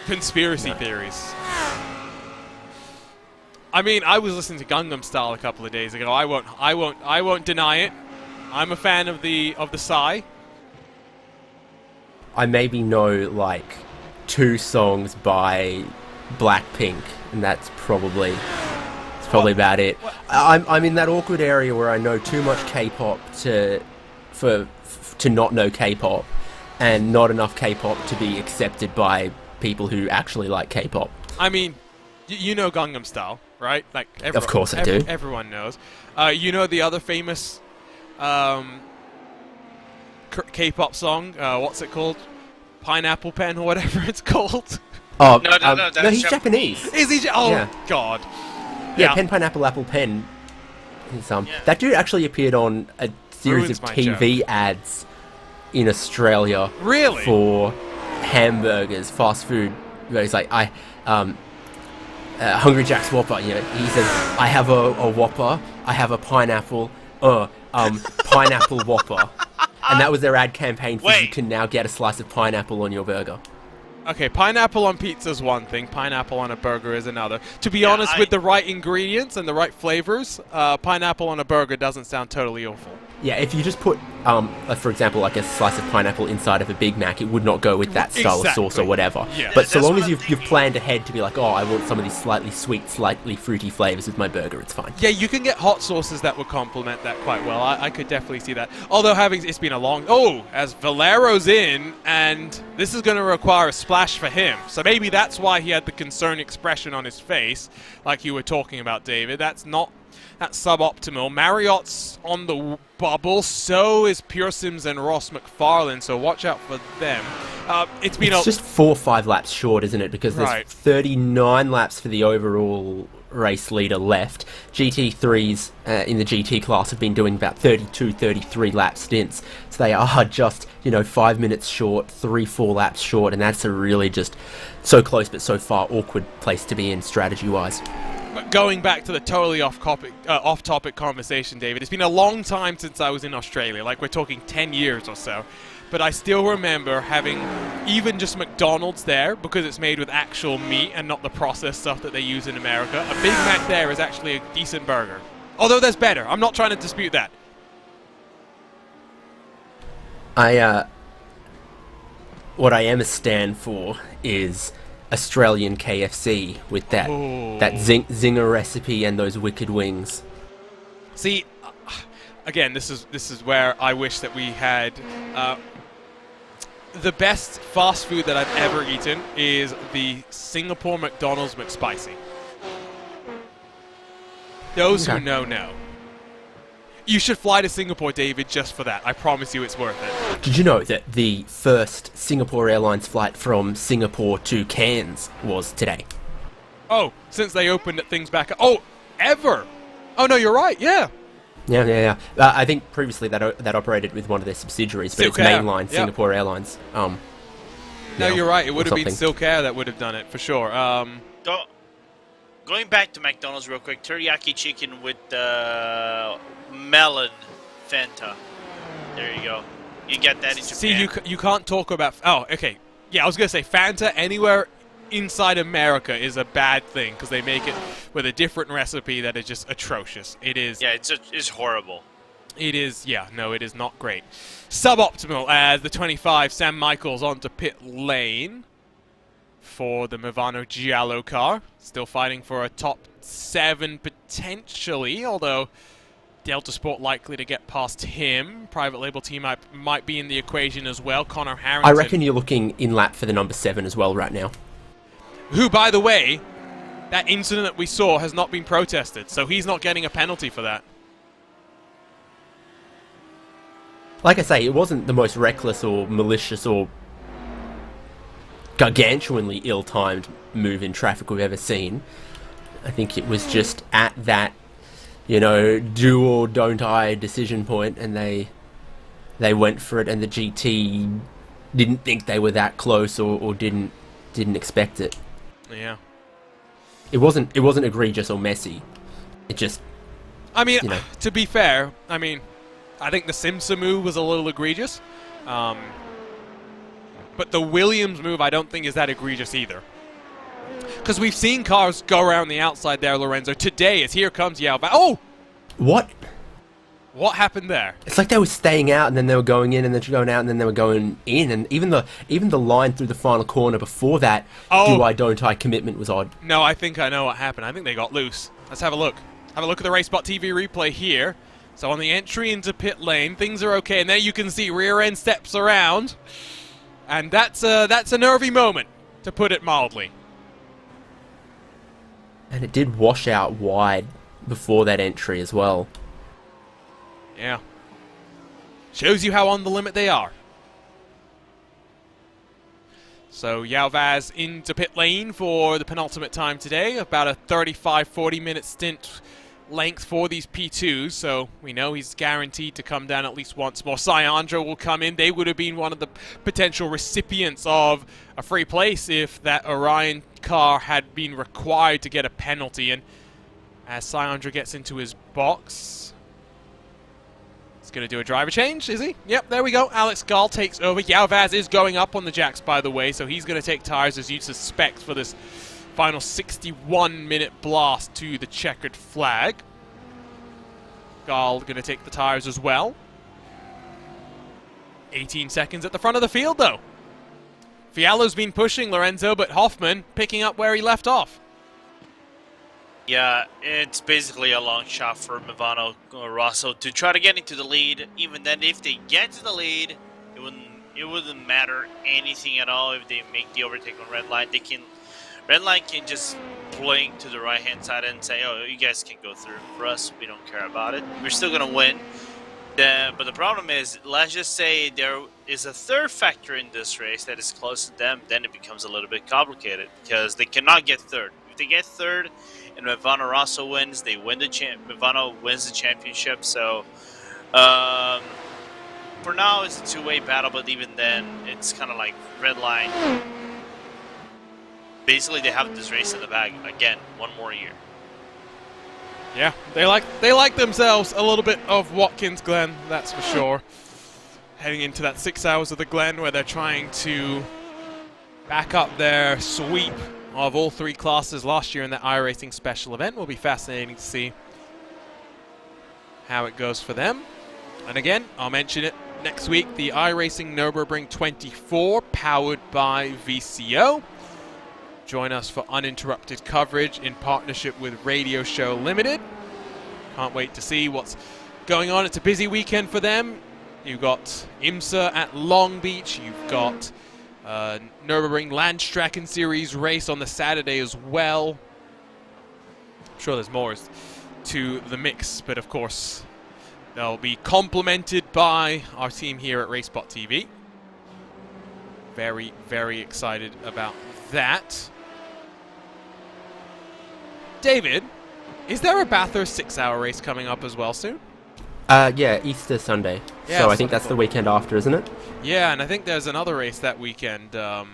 Conspiracy theories. I mean, I was listening to Gangnam Style a couple of days ago. I won't deny it. I'm a fan of the Psy. I maybe know like 2 songs by Blackpink, and that's probably about it. I'm in that awkward area where I know too much K-pop to not know K-pop, and not enough K-pop to be accepted by people who actually like K-pop. I mean, you know Gangnam Style, right? Like, of course I do. Everyone knows. You know the other famous K-pop song? What's it called? Pineapple Pen or whatever it's called. Oh no, he's Japanese. Is he? Oh yeah. God. Yeah, Pen Pineapple Apple Pen. That dude actually appeared on a series of TV ads in Australia. Really? For hamburgers, fast food. Where he's like, Hungry Jack's Whopper. You know, he says, I have a Whopper. I have a pineapple. Pineapple Whopper. And that was their ad campaign for you can now get a slice of pineapple on your burger. Okay, pineapple on pizza is one thing, pineapple on a burger is another. To be honest, with the right ingredients and the right flavors, pineapple on a burger doesn't sound totally awful. Yeah, if you just put, for example, like a slice of pineapple inside of a Big Mac, it would not go with that style of sauce or whatever. Yeah. But so That's long what as I'm you've thinking. planned ahead to be like, oh, I want some of these slightly sweet, slightly fruity flavors with my burger, it's fine. Yeah, you can get hot sauces that would complement that quite well. I could definitely see that. Although it's been a long... Oh, as Valero's in, and this is going to require a splash for him. So maybe that's why he had the concerned expression on his face, like you were talking about, David. That's suboptimal. Marriott's on the bubble, so is Pearsims and Ross McFarlane, so watch out for them. It's just 4 or 5 laps short, isn't it? Because there's Right. 39 laps for the overall race leader left. GT3s in the GT class have been doing about 32, 33 lap stints. So they are just, 5 minutes short, 3-4 laps short, and that's a really just so close but so far awkward place to be in strategy-wise. But going back to the totally off-topic conversation, David, it's been a long time since I was in Australia. Like, we're talking 10 years or so. But I still remember having even just McDonald's there, because it's made with actual meat and not the processed stuff that they use in America. A Big Mac there is actually a decent burger. Although there's better. I'm not trying to dispute that. What I am a stand for is Australian KFC with that zinger recipe and those wicked wings. See, again, this is where I wish that we had the best fast food that I've ever eaten is the Singapore McDonald's McSpicy. Those who know. You should fly to Singapore, David, just for that. I promise you it's worth it. Did you know that the first Singapore Airlines flight from Singapore to Cairns was today? Oh, since they opened things back up. Oh, ever? Oh, no, you're right, yeah. Yeah. I think previously that operated with one of their subsidiaries, but it's Silk Air, mainline yep. Singapore Airlines. No, you're right. It would have been Silk Air that would have done it, for sure. Going back to McDonald's real quick, teriyaki chicken with melon Fanta. There you go. You get that in Japan. See, you can't talk about... Oh, okay. Yeah, I was going to say, Fanta anywhere inside America is a bad thing, because they make it with a different recipe that is just atrocious. It is... Yeah, it's horrible. It is... Yeah, no, it is not great. Suboptimal as the 25, Sam Michaels onto pit lane for the Movano Giallo car. Still fighting for a top 7 potentially, although Delta Sport likely to get past him. Private label team might be in the equation as well. Connor Harrington. I reckon you're looking in lap for the number 7 as well right now. Who, by the way, that incident that we saw has not been protested, so he's not getting a penalty for that. Like I say, it wasn't the most reckless or malicious or gargantuanly ill-timed move in traffic we've ever seen. I think it was just at that, do or don't I decision point, and they went for it, and the GT didn't think they were that close or didn't expect it. Yeah. It wasn't egregious or messy. It just... I mean, to be fair, I think the Simpson move was a little egregious. But the Williams move I don't think is that egregious either. Because we've seen cars go around the outside there, Lorenzo. Today, as here comes Yao. Oh! What? What happened there? It's like they were staying out, and then they were going in, and then going out, and then they were going in, and even the line through the final corner before that, do I, don't I commitment was odd. No, I think I know what happened. I think they got loose. Let's have a look. Have a look at the RaceSpotTV replay here. So on the entry into pit lane, things are okay, and there you can see rear end steps around. And that's a nervy moment, to put it mildly. And it did wash out wide before that entry as well. Yeah. Shows you how on the limit they are. So Yao Vaz into pit lane for the penultimate time today. About a 35-40 minute stint length for these P2s, so we know he's guaranteed to come down at least once more. Syandra will come in. They would have been one of the potential recipients of a free place if that Orion car had been required to get a penalty. And as Syandra gets into his box, he's going to do a driver change, is he? Yep, there we go. Alex Gall takes over. Yao Vaz is going up on the jacks, by the way, so he's going to take tires as you suspect for this final 61-minute blast to the checkered flag. Gall going to take the tires as well. 18 seconds at the front of the field, though. Fiallo's been pushing Lorenzo, but Hoffman picking up where he left off. Yeah, it's basically a long shot for Movano Rosso to try to get into the lead. Even then, if they get to the lead, it wouldn't matter anything at all if they make the overtake on red line. Red line can just blink to the right hand side and say, "Oh, you guys can go through. For us, we don't care about it. We're still gonna win." But the problem is, let's just say there is a third factor in this race that is close to them. Then it becomes a little bit complicated because they cannot get third. If they get third and Movano Rosso wins, they win the Movano wins the championship. So for now, it's a two-way battle. But even then, it's kind of like red line. Basically, they have this race in the bag again, one more year. Yeah, they like themselves a little bit of Watkins Glen, that's for sure. Heading into that 6 hours of the Glen where they're trying to back up their sweep of all three classes last year in that iRacing special event. Will be fascinating to see how it goes for them. And again, I'll mention it next week, the iRacing Nürburgring 24 powered by VCO. Join us for uninterrupted coverage in partnership with Radio Show Limited. Can't wait to see what's going on. It's a busy weekend for them. You've got IMSA at Long Beach. You've got Nürburgring Landstraßen Series race on the Saturday as well. I'm sure there's more to the mix, but of course they'll be complemented by our team here at RaceSpotTV. Very, very excited about that. David, is there a Bathurst 6-hour race coming up as well soon? Yeah, Easter Sunday. Yeah, so I think that's the weekend after, isn't it? Yeah, and I think there's another race that weekend. Oh,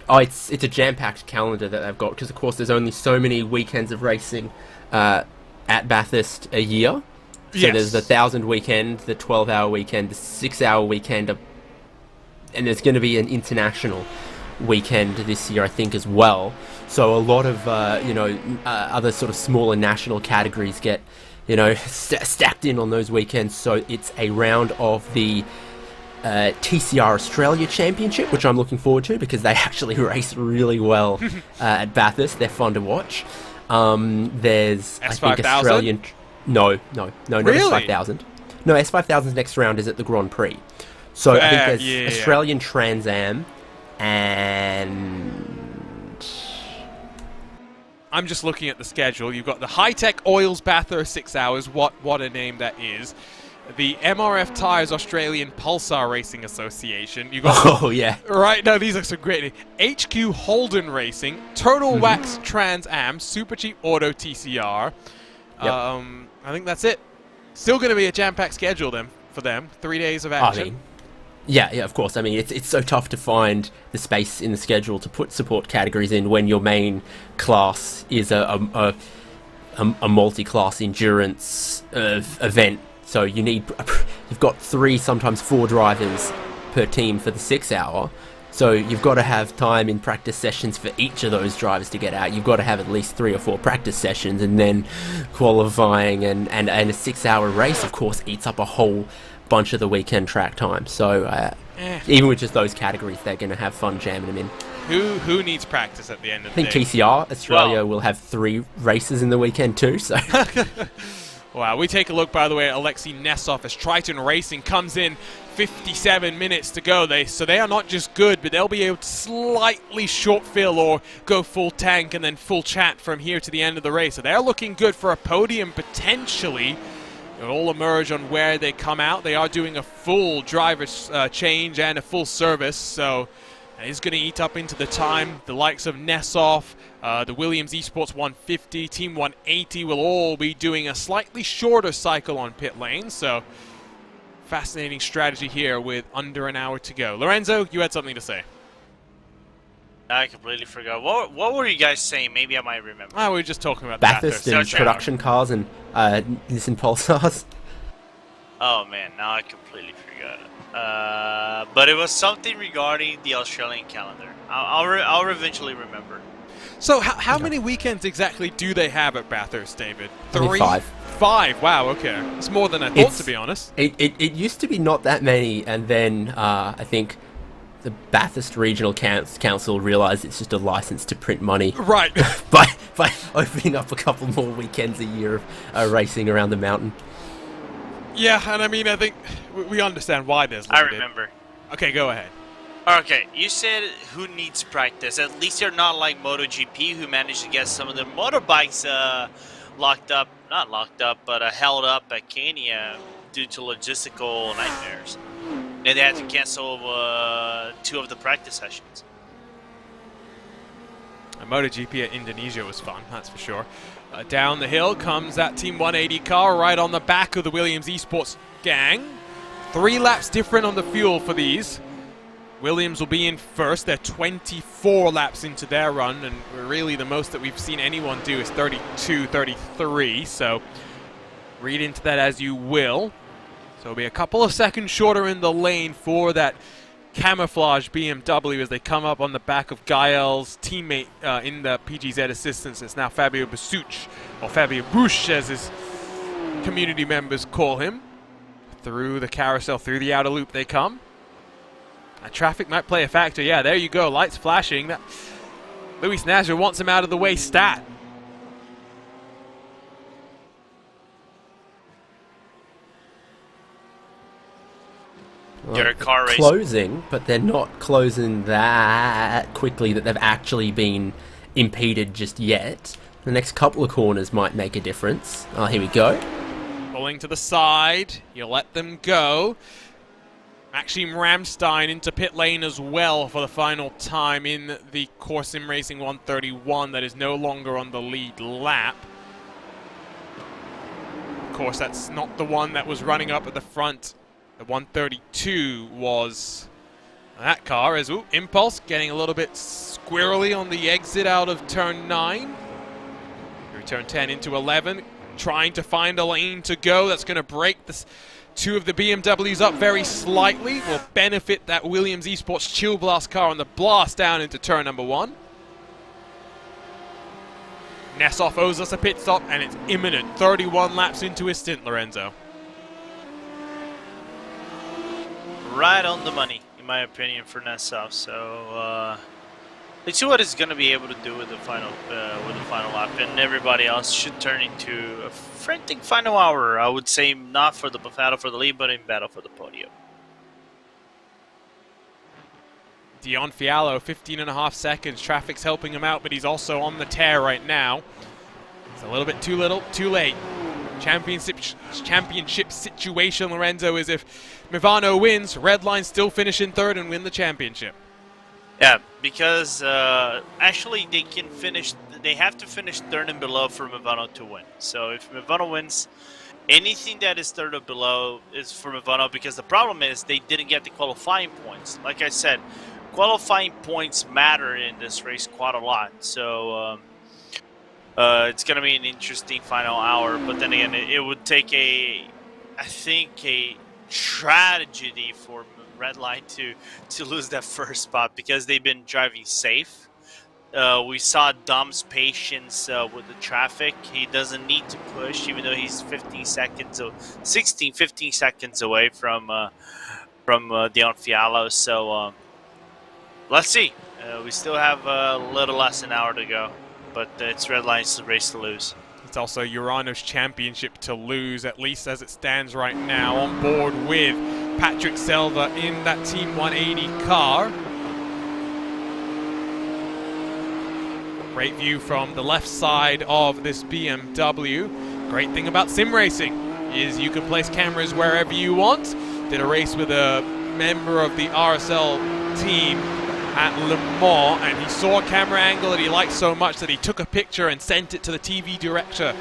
it's a jam-packed calendar that they've got, because of course there's only so many weekends of racing at Bathurst a year. So Yes. there's the 1,000 weekend, the 12-hour weekend, the 6-hour weekend, and there's going to be an international weekend this year, I think, as well. So a lot of other sort of smaller national categories get stacked in on those weekends. So it's a round of the TCR Australia Championship, which I'm looking forward to because they actually race really well at Bathurst. They're fun to watch. There's S5000? I think Australian. No, not Really? S5000. No, S5000's next round is at the Grand Prix. So I think there's Australian Trans Am and I'm just looking at the schedule. You've got the High Tech Oils Bathurst 6 hours. What a name that is. The MRF Tires Australian Pulsar Racing Association. You got right. No, these are some great names. HQ Holden Racing, Turtle Wax Trans Am, Super Cheap Auto TCR. Yep. I think that's it. Still going to be a jam-packed schedule then for them. 3 days of action. Yeah, of course. I mean, it's so tough to find the space in the schedule to put support categories in when your main class is a multi-class endurance event. So you've got 3, sometimes 4 drivers per team for the 6 hour. So you've got to have time in practice sessions for each of those drivers to get out. You've got to have at least 3 or 4 practice sessions, and then qualifying and a 6-hour race, of course, eats up a whole bunch of the weekend track time. So even with just those categories, they're going to have fun jamming them in. Who needs practice at the end of the day? I think TCR Australia will have 3 races in the weekend too. So. Wow, we take a look, by the way, at Alexei Nesov as Triton Racing comes in 57 minutes to go. So they are not just good, but they'll be able to slightly short fill or go full tank and then full chat from here to the end of the race. So they're looking good for a podium potentially. It'll all emerge on where they come out. They are doing a full driver's change and a full service, so it's going to eat up into the time. The likes of Nesov, the Williams Esports 150, Team 180 will all be doing a slightly shorter cycle on pit lane, so fascinating strategy here with under an hour to go. Lorenzo, you had something to say. I completely forgot. What were you guys saying? Maybe I might remember. We were just talking about Bathurst and production cars and Nissan Pulsars. Oh man, now I completely forgot. But it was something regarding the Australian calendar. I'll eventually remember. So how many weekends exactly do they have at Bathurst, David? 3? 5. Wow, okay. It's more than I thought, to be honest. It used to be not that many, and then I think the Bathurst Regional Council realised it's just a licence to print money. Right. by opening up a couple more weekends a year of racing around the mountain. Yeah, and I mean, I think we understand why there's I limited. remember. Okay, go ahead. Okay, you said who needs practice. At least you're not like MotoGP, who managed to get some of their motorbikes not locked up, but held up at Kenya due to logistical nightmares. And they had to cancel 2 of the practice sessions. And MotoGP at Indonesia was fun, that's for sure. Down the hill comes that Team 180 car right on the back of the Williams Esports gang. 3 laps different on the fuel for these. Williams will be in first. They're 24 laps into their run, and really the most that we've seen anyone do is 32, 33, so read into that as you will. So it'll be a couple of seconds shorter in the lane for that camouflage BMW as they come up on the back of Gael's teammate in the PGZ assistance. It's now Fabio Basuch, or Fabio Bush as his community members call him. Through the carousel, through the outer loop they come. Traffic might play a factor. Yeah, there you go. Lights flashing. That Luis Nasr wants him out of the way stat. Your car race. Closing, but they're not closing that quickly that they've actually been impeded just yet. The next couple of corners might make a difference. Oh, here we go. Pulling to the side. You let them go. Maxime Ramstein into pit lane as well for the final time in the Core Sim Racing 131 that is no longer on the lead lap. Of course, that's not the one that was running up at the front. The 132 was that car as Impulse getting a little bit squirrely on the exit out of turn 9. Through turn 10 into 11, trying to find a lane to go. That's going to break this. 2 of the BMWs up very slightly. Will benefit that Williams Esports Chill Blast car on the blast down into turn number 1. Nessoff owes us a pit stop, and it's imminent. 31 laps into his stint, Lorenzo. Right on the money, in my opinion, for Nessoff. So let's see what he's going to be able to do with the final lap, and everybody else should turn into a frantic final hour. I would say not for the battle for the lead, but in battle for the podium. Dion Fiallo, 15.5 seconds. Traffic's helping him out, but he's also on the tear right now. It's a little bit too little, too late. Championship situation, Lorenzo, is if Mivano wins, Redline still finish in 3rd and win the championship. Yeah, because actually they have to finish 3rd and below for Mivano to win. So if Mivano wins, anything that is 3rd or below is for Mivano, because the problem is they didn't get the qualifying points. Like I said, qualifying points matter in this race quite a lot. So it's going to be an interesting final hour. But then again, it would take I think a tragedy for Redline to lose that first spot, because they've been driving safe. We saw Dom's patience with the traffic. He doesn't need to push, even though he's 15 seconds away from Dion Fiallo. So let's see. We still have a little less than an hour to go, but it's Redline's race to lose. It's also Urano's championship to lose, at least as it stands right now, on board with Patrick Selva in that Team 180 car. Great view from the left side of this BMW. Great thing about sim racing is you can place cameras wherever you want. Did a race with a member of the RSL team at Le Mans, and he saw a camera angle that he liked so much that he took a picture and sent it to the TV director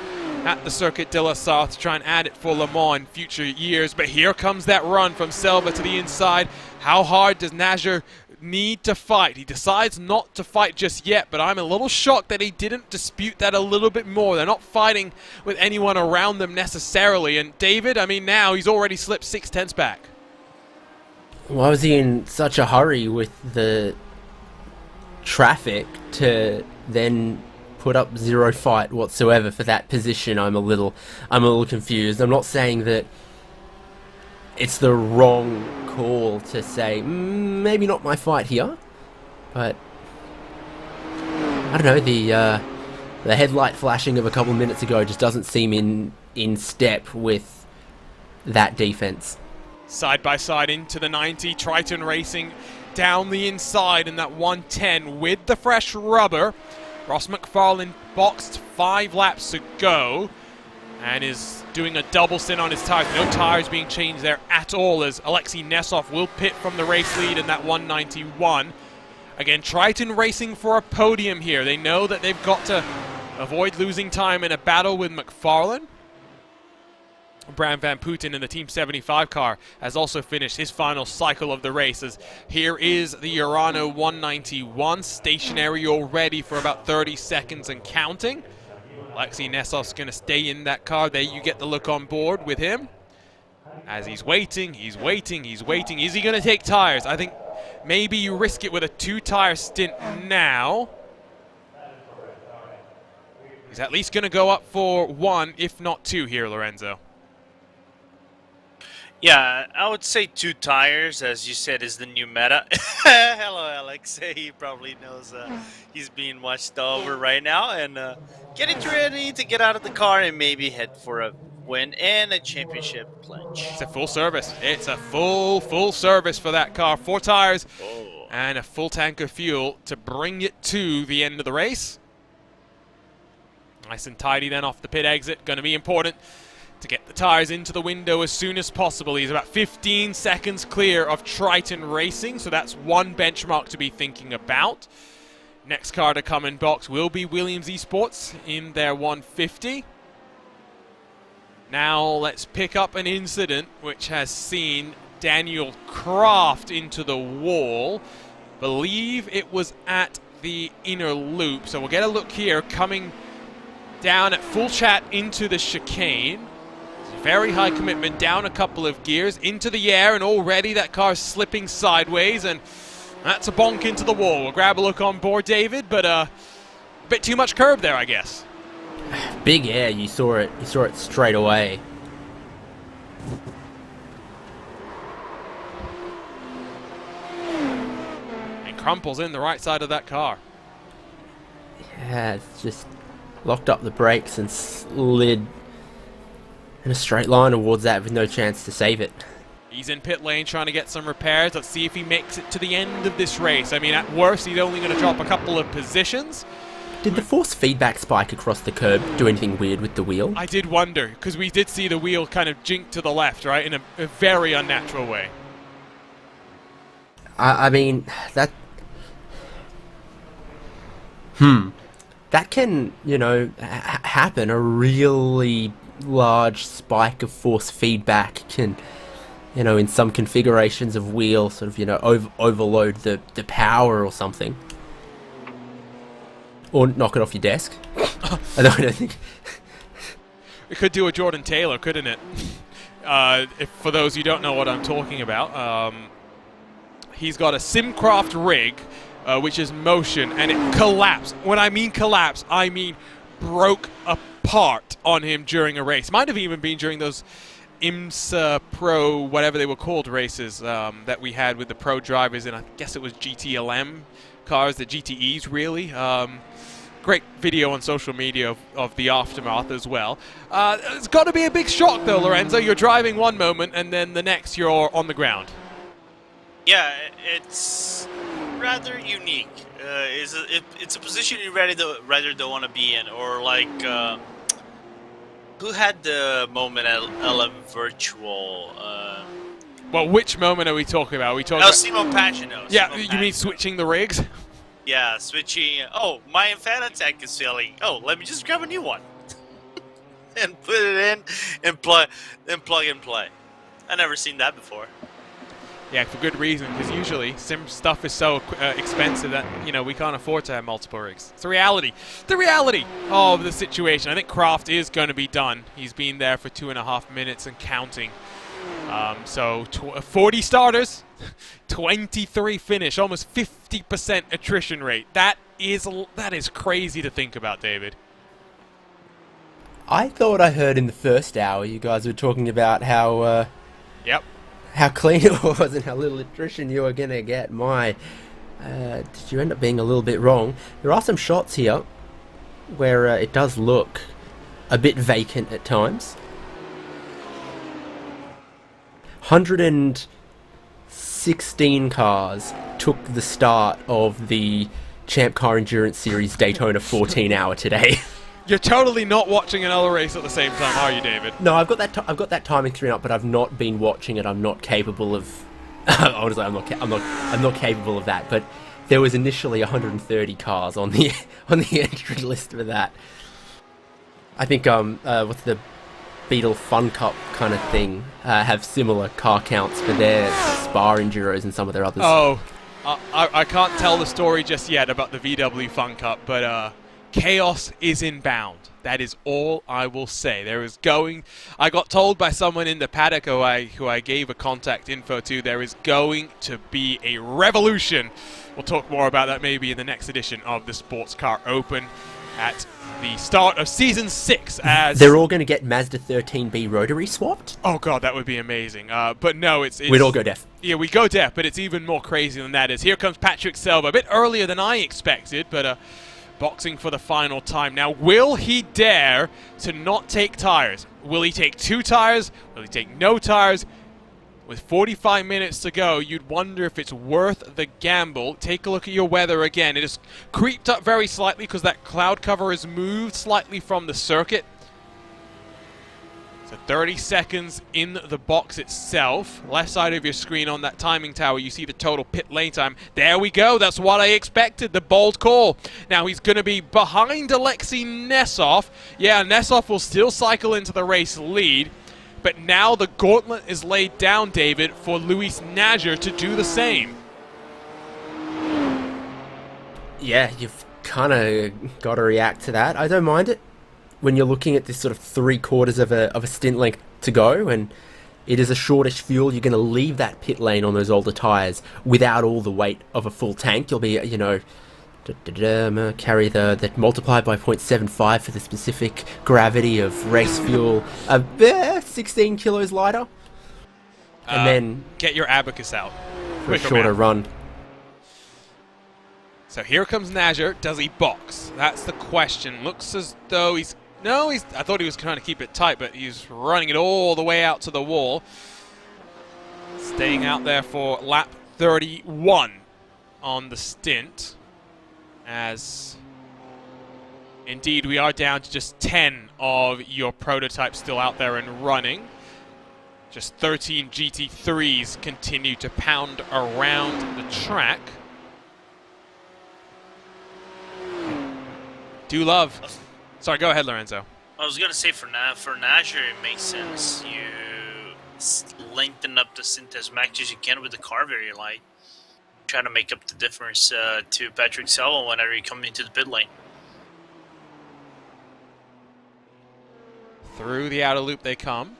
at the Circuit de la Sarthe to try and add it for Le Mans in future years. But here comes that run from Selva to the inside. How hard does Nasr need to fight? He decides not to fight just yet, but I'm a little shocked that he didn't dispute that a little bit more. They're not fighting with anyone around them necessarily. And David, I mean, now he's already slipped 6/10 back. Why was he in such a hurry with the traffic to then put up zero fight whatsoever for that position, I'm a little confused. I'm not saying that it's the wrong call to say, maybe not my fight here, but I don't know, the headlight flashing of a couple minutes ago just doesn't seem in step with that defense. Side by side into the 90, Triton Racing down the inside in that 110 with the fresh rubber. Ross McFarlane boxed 5 laps to go and is doing a double stint on his tires. No tires being changed there at all, as Alexei Nesov will pit from the race lead in that 191. Again, Triton Racing for a podium here. They know that they've got to avoid losing time in a battle with McFarlane. Bram Van Putten in the Team 75 car has also finished his final cycle of the race, as here is the Urano 191, stationary already for about 30 seconds and counting. Alexei Nesov's going to stay in that car. There you get the look on board with him. As he's waiting, he's waiting, he's waiting. Is he going to take tires? I think maybe you risk it with a 2-tire stint now. He's at least going to go up for 1, if not 2 here, Lorenzo. Yeah, I would say 2 tires, as you said, is the new meta. Hello, Alex. He probably knows he's being watched over right now. And getting ready to get out of the car and maybe head for a win and a championship clinch. It's a full service. It's a full service for that car. 4 tires and a full tank of fuel to bring it to the end of the race. Nice and tidy then off the pit exit. Going to be important to get the tires into the window as soon as possible. He's about 15 seconds clear of Triton Racing, so that's one benchmark to be thinking about. Next car to come in box will be Williams Esports in their 150. Now let's pick up an incident which has seen Daniel Kraft into the wall. Believe it was at the inner loop, so we'll get a look here, coming down at full chat into the chicane. Very high commitment, down a couple of gears, into the air, and already that car's slipping sideways, and that's a bonk into the wall. We'll grab a look on board, David, but a bit too much curb there, I guess. Big air, you saw it straight away. And crumples in the right side of that car. Yeah, it's just locked up the brakes and slid in a straight line towards that with no chance to save it. He's in pit lane trying to get some repairs. Let's see if he makes it to the end of this race. I mean, at worst, he's only going to drop a couple of positions. Did the force feedback spike across the curb do anything weird with the wheel? I did wonder, because we did see the wheel kind of jink to the left, right, in a very unnatural way. I mean, that can, you know, happen. A really large spike of force feedback can, you know, in some configurations of wheel, sort of, you know, overload the power or something. Or knock it off your desk. I don't think. It could do a Jordan Taylor, couldn't it? For those who don't know what I'm talking about, he's got a Simcraft rig, which is motion, and it collapsed. When I mean collapse, I mean broke apart on him during a race. Might have even been during those IMSA Pro, whatever they were called, races that we had with the pro drivers, and I guess it was GTLM cars, the GTEs really. Great video on social media of the aftermath as well. It's got to be a big shock though, Lorenzo. You're driving one moment and then the next you're on the ground. Yeah, it's rather unique. It's a position you rather don't want to be in, or like who had the moment at LM Virtual? Well, which moment are we talking about? Are we talking No, about Simon Pagino. Yeah, Simon you Pagino. mean switching the rigs? Yeah, switching. Oh, my Infanitech is failing. Oh, let me just grab a new one and put it in and plug and play. I never seen that before. Yeah, for good reason, because usually sim stuff is so expensive that, you know, we can't afford to have multiple rigs. It's the reality. The reality of the situation. I think Kraft is going to be done. He's been there for 2.5 minutes and counting. So 40 starters, 23 finish, almost 50% attrition rate. That is crazy to think about, David. I thought I heard in the first hour you guys were talking about how how clean it was and how little attrition you were going to get. Did you end up being a little bit wrong? There are some shots here where it does look a bit vacant at times. 116 cars took the start of the Champ Car Endurance Series Daytona 14-hour today. You're totally not watching another race at the same time, are you, David? No, I've got that timing screen up, but I've not been watching it. I'm not capable of. Honestly, I'm not capable of that. But there was initially 130 cars on the entry list for that. I think what's the Beetle Fun Cup kind of thing have similar car counts for their Spa Enduros and some of their others. Oh, I can't tell the story just yet about the VW Fun Cup, but chaos is inbound. That is all I will say. I got told by someone in the paddock who I gave a contact info to, there is going to be a revolution. We'll talk more about that maybe in the next edition of the Sports Car Open at the start of Season 6. As they're all going to get Mazda 13B rotary swapped? Oh god, that would be amazing. But no, it's we'd all go deaf. Yeah, we go deaf, but it's even more crazy than that. Here comes Patrick Selva, a bit earlier than I expected, but boxing for the final time. Now, will he dare to not take tires? Will he take 2 tires? Will he take no tires? With 45 minutes to go, you'd wonder if it's worth the gamble. Take a look at your weather again. It has creeped up very slightly because that cloud cover has moved slightly from the circuit. So 30 seconds in the box itself. Left side of your screen on that timing tower, you see the total pit lane time. There we go. That's what I expected. The bold call. Now he's going to be behind Alexei Nesov. Yeah, Nesov will still cycle into the race lead. But now the gauntlet is laid down, David, for Luis Nager to do the same. Yeah, you've kind of got to react to that. I don't mind it when you're looking at this sort of 3/4 of a stint length to go, and it is a shortish fuel. You're going to leave that pit lane on those older tyres without all the weight of a full tank. You'll be, carry that multiplied by 0.75 for the specific gravity of race fuel, 16 kilos lighter, and then get your abacus out for a shorter run. So here comes Nager. Does he box? That's the question. Looks as though I thought he was trying to keep it tight, but he's running it all the way out to the wall. Staying out there for lap 31 on the stint. As indeed we are down to just 10 of your prototypes still out there and running. Just 13 GT3s continue to pound around the track. Sorry, go ahead, Lorenzo. I was going to say for Nager, it makes sense. You lengthen up the stint as much as you can with the car very light. Trying to make up the difference to Patrick Selva whenever you come into the pit lane. Through the outer loop they come.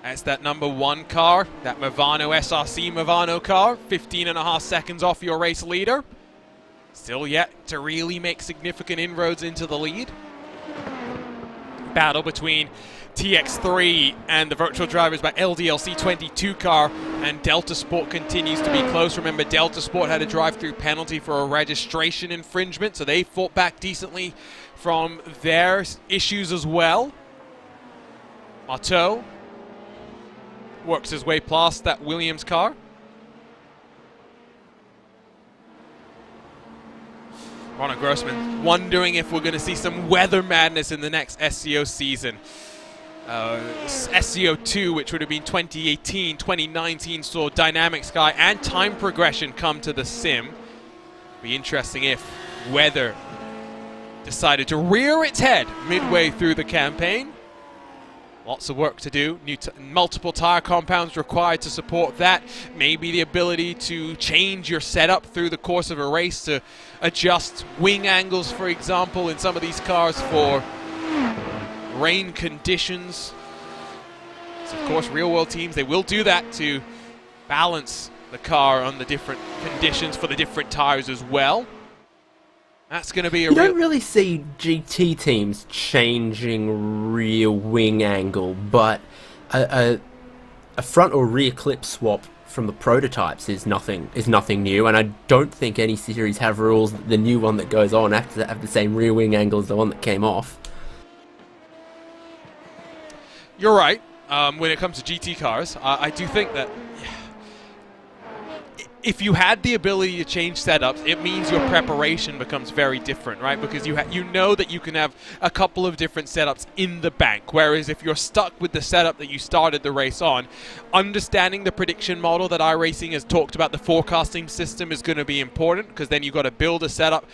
That's that number 1 car, that Movano SRC Movano car, 15.5 seconds off your race leader. Still yet to really make significant inroads into the lead. Battle between TX3 and the virtual drivers by LDLC 22 car, and Delta Sport continues to be close. Remember, Delta Sport had a drive-through penalty for a registration infringement, so they fought back decently from their issues as well. Marteau works his way past that Williams car. Ronald Grossman wondering if we're going to see some weather madness in the next SCO season. SCO2, which would have been 2018, 2019, saw dynamic sky and time progression come to the sim. Be interesting if weather decided to rear its head midway through the campaign. Lots of work to do. Multiple tire compounds required to support that. Maybe the ability to change your setup through the course of a race to adjust wing angles, for example, in some of these cars for rain conditions. So of course, real-world teams, they will do that to balance the car on the different conditions for the different tires as well. That's going to be a You don't really see GT teams changing rear wing angle, but a front or rear clip swap from the prototypes is nothing new, and I don't think any series have rules that the new one that goes on has to have the same rear wing angle as the one that came off. You're right. When it comes to GT cars, I do think that if you had the ability to change setups, it means your preparation becomes very different, right? Because you know that you can have a couple of different setups in the bank, whereas if you're stuck with the setup that you started the race on, understanding the prediction model that iRacing has talked about, the forecasting system, is going to be important, because then you've got to build a setup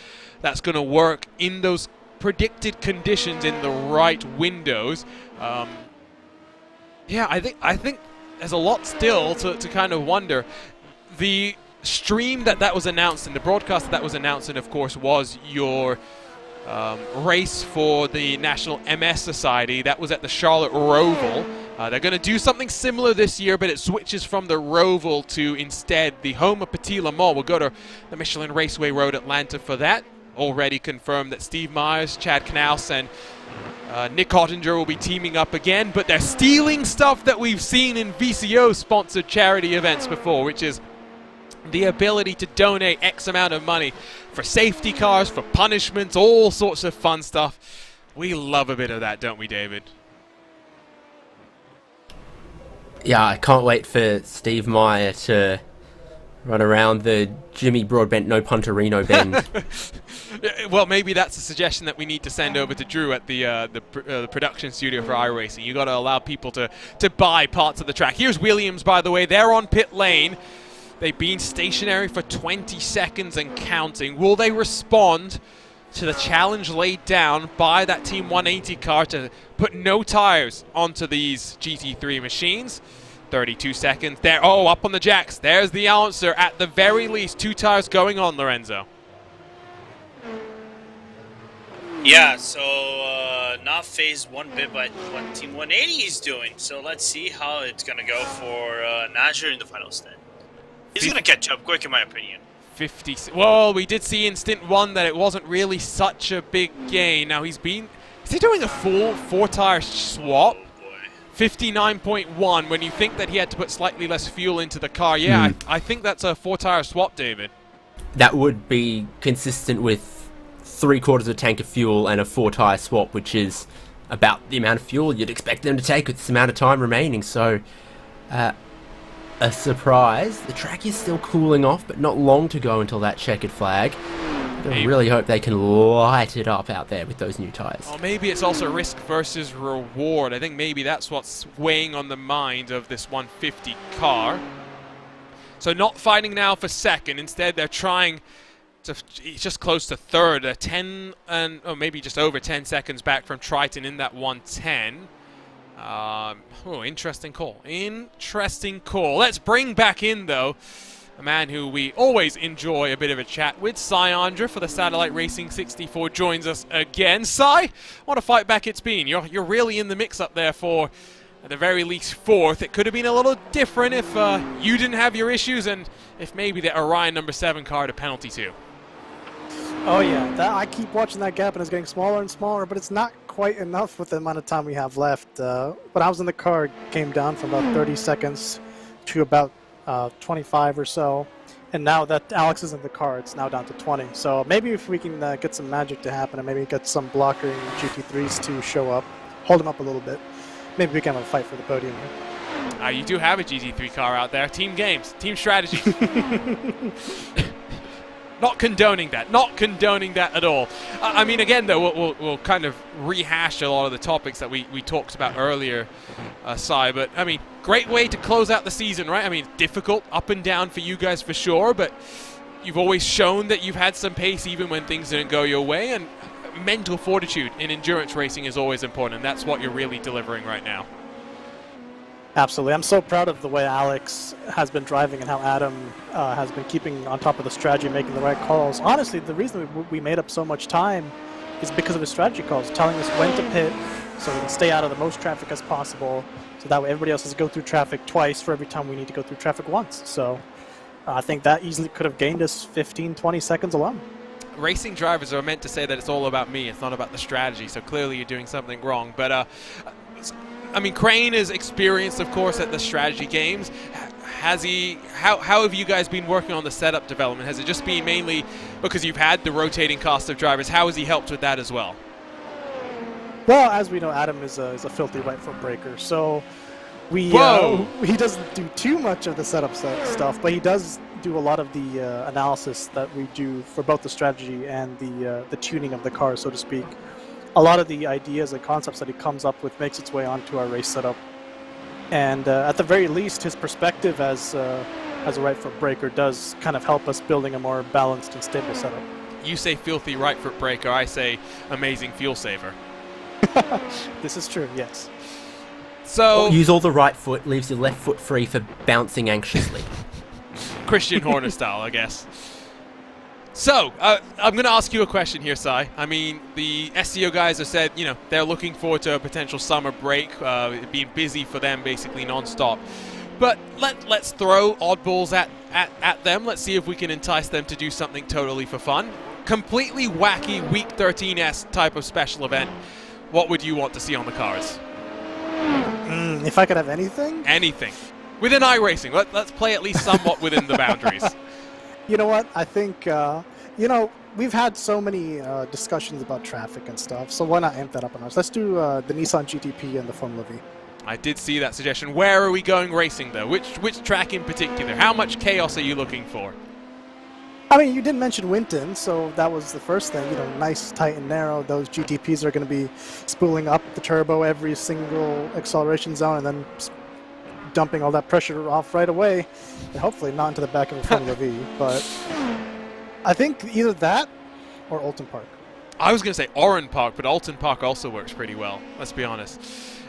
that's going to work in those predicted conditions in the right windows. Yeah, I think there's a lot still to kind of wonder. The stream that was announced and the broadcast that was announced, and of course was your race for the National MS Society. That was at the Charlotte Roval. They're going to do something similar this year, but it switches from the Roval to instead the home of Petit Le Mans. We'll go to the Michelin Raceway Road, Atlanta for that. Already confirmed that Steve Myers, Chad Knaus, and Nick Ottinger will be teaming up again, but they're stealing stuff that we've seen in VCO-sponsored charity events before, which is the ability to donate X amount of money for safety cars, for punishments, all sorts of fun stuff. We love a bit of that, don't we, David? Yeah, I can't wait for Steve Meyer to run around the Jimmy Broadbent No Punterino bend. Well, maybe that's a suggestion that we need to send over to Drew at the production studio for iRacing. You got to allow people to buy parts of the track. Here's Williams, by the way. They're on pit lane. They've been stationary for 20 seconds and counting. Will they respond to the challenge laid down by that Team 180 car to put no tires onto these GT3 machines? 32 seconds there. Oh, up on the jacks. There's the answer. At the very least, 2 tires going on, Lorenzo. Yeah, so not phased one bit by what Team 180 is doing. So let's see how it's going to go for Nasher in the final stint. He's going to catch up quick, in my opinion. 50. Well, we did see in stint 1 that it wasn't really such a big gain. Now is he doing a full 4-tire swap? 59.1 when you think that he had to put slightly less fuel into the car. Yeah, I think that's a 4-tire swap, David. That would be consistent with 3/4 of a tank of fuel and a 4-tire swap, which is about the amount of fuel you'd expect them to take with this amount of time remaining. So, a surprise. The track is still cooling off, but not long to go until that checkered flag. I really hope they can light it up out there with those new tyres. Well, maybe it's also risk versus reward. I think maybe that's what's weighing on the mind of this 150 car. So not fighting now for second. Instead, they're trying to just close to third. They're 10 and maybe just over 10 seconds back from Triton in that 110. Interesting call. Interesting call. Let's bring back in, though, a man who we always enjoy a bit of a chat with. Syandra for the Satellite Racing 64 joins us again. Cy, what a fight back it's been. You're really in the mix up there for, at the very least, 4th. It could have been a little different if you didn't have your issues and if maybe the Orion number 7 car had a penalty too. Oh yeah, I keep watching that gap and it's getting smaller and smaller, but it's not quite enough with the amount of time we have left. When I was in the car, it came down from about 30 seconds to about 25 or so, and now that Alex is in the car, it's now down to 20. So maybe if we can get some magic to happen and maybe get some blocker GT3s to show up, hold them up a little bit, maybe we can have a fight for the podium here. You do have a GT3 car out there. Team games, team strategy. Not condoning that. Not condoning that at all. I mean, again, though, we'll kind of rehash a lot of the topics that we talked about earlier, Cy. But, I mean, great way to close out the season, right? I mean, difficult, up and down for you guys for sure, but you've always shown that you've had some pace even when things didn't go your way, and mental fortitude in endurance racing is always important, and that's what you're really delivering right now. Absolutely. I'm so proud of the way Alex has been driving and how Adam has been keeping on top of the strategy, making the right calls. Honestly, the reason we made up so much time is because of his strategy calls, telling us when to pit so we can stay out of the most traffic as possible, so that way everybody else has to go through traffic twice for every time we need to go through traffic once. So I think that easily could have gained us 15, 20 seconds alone. Racing drivers are meant to say that it's all about me, it's not about the strategy, so clearly you're doing something wrong. But, I mean, Crane is experienced, of course, at the strategy games. Has he, how have you guys been working on the setup development? Has it just been mainly because you've had the rotating cast of drivers? How has he helped with that as well? Well, as we know, Adam is a filthy right foot breaker, so he doesn't do too much of the setup stuff, but he does do a lot of the analysis that we do for both the strategy and the tuning of the car, so to speak. A lot of the ideas and concepts that he comes up with makes its way onto our race setup, and at the very least, his perspective as a right foot breaker does kind of help us building a more balanced and stable setup. You say filthy right foot breaker, I say amazing fuel saver. This is true, yes. So Use all the right foot, leaves your left foot free for bouncing anxiously. Christian Horner style, I guess. So, I'm going to ask you a question here, Sai. I mean, the SEO guys have said, you know, they're looking forward to a potential summer break, being busy for them basically non-stop. But let's throw oddballs at them. Let's see if we can entice them to do something totally for fun. Completely wacky Week 13S type of special event. What would you want to see on the cars? If I could have anything? Anything. Within iRacing. Let's play at least somewhat within the boundaries. You know what? I think, we've had so many discussions about traffic and stuff, so why not amp that up a notch? Let's do the Nissan GTP and the Formula V. I did see that suggestion. Where are we going racing, though? Which track in particular? How much chaos are you looking for? I mean, you did mention Winton, so that was the first thing. You know, nice, tight, and narrow. Those GTPs are going to be spooling up the turbo every single acceleration zone and then dumping all that pressure off right away, and hopefully not into the back of a Formula V. But I think either that or Alton Park. I was going to say Oran Park, but Alton Park also works pretty well, let's be honest.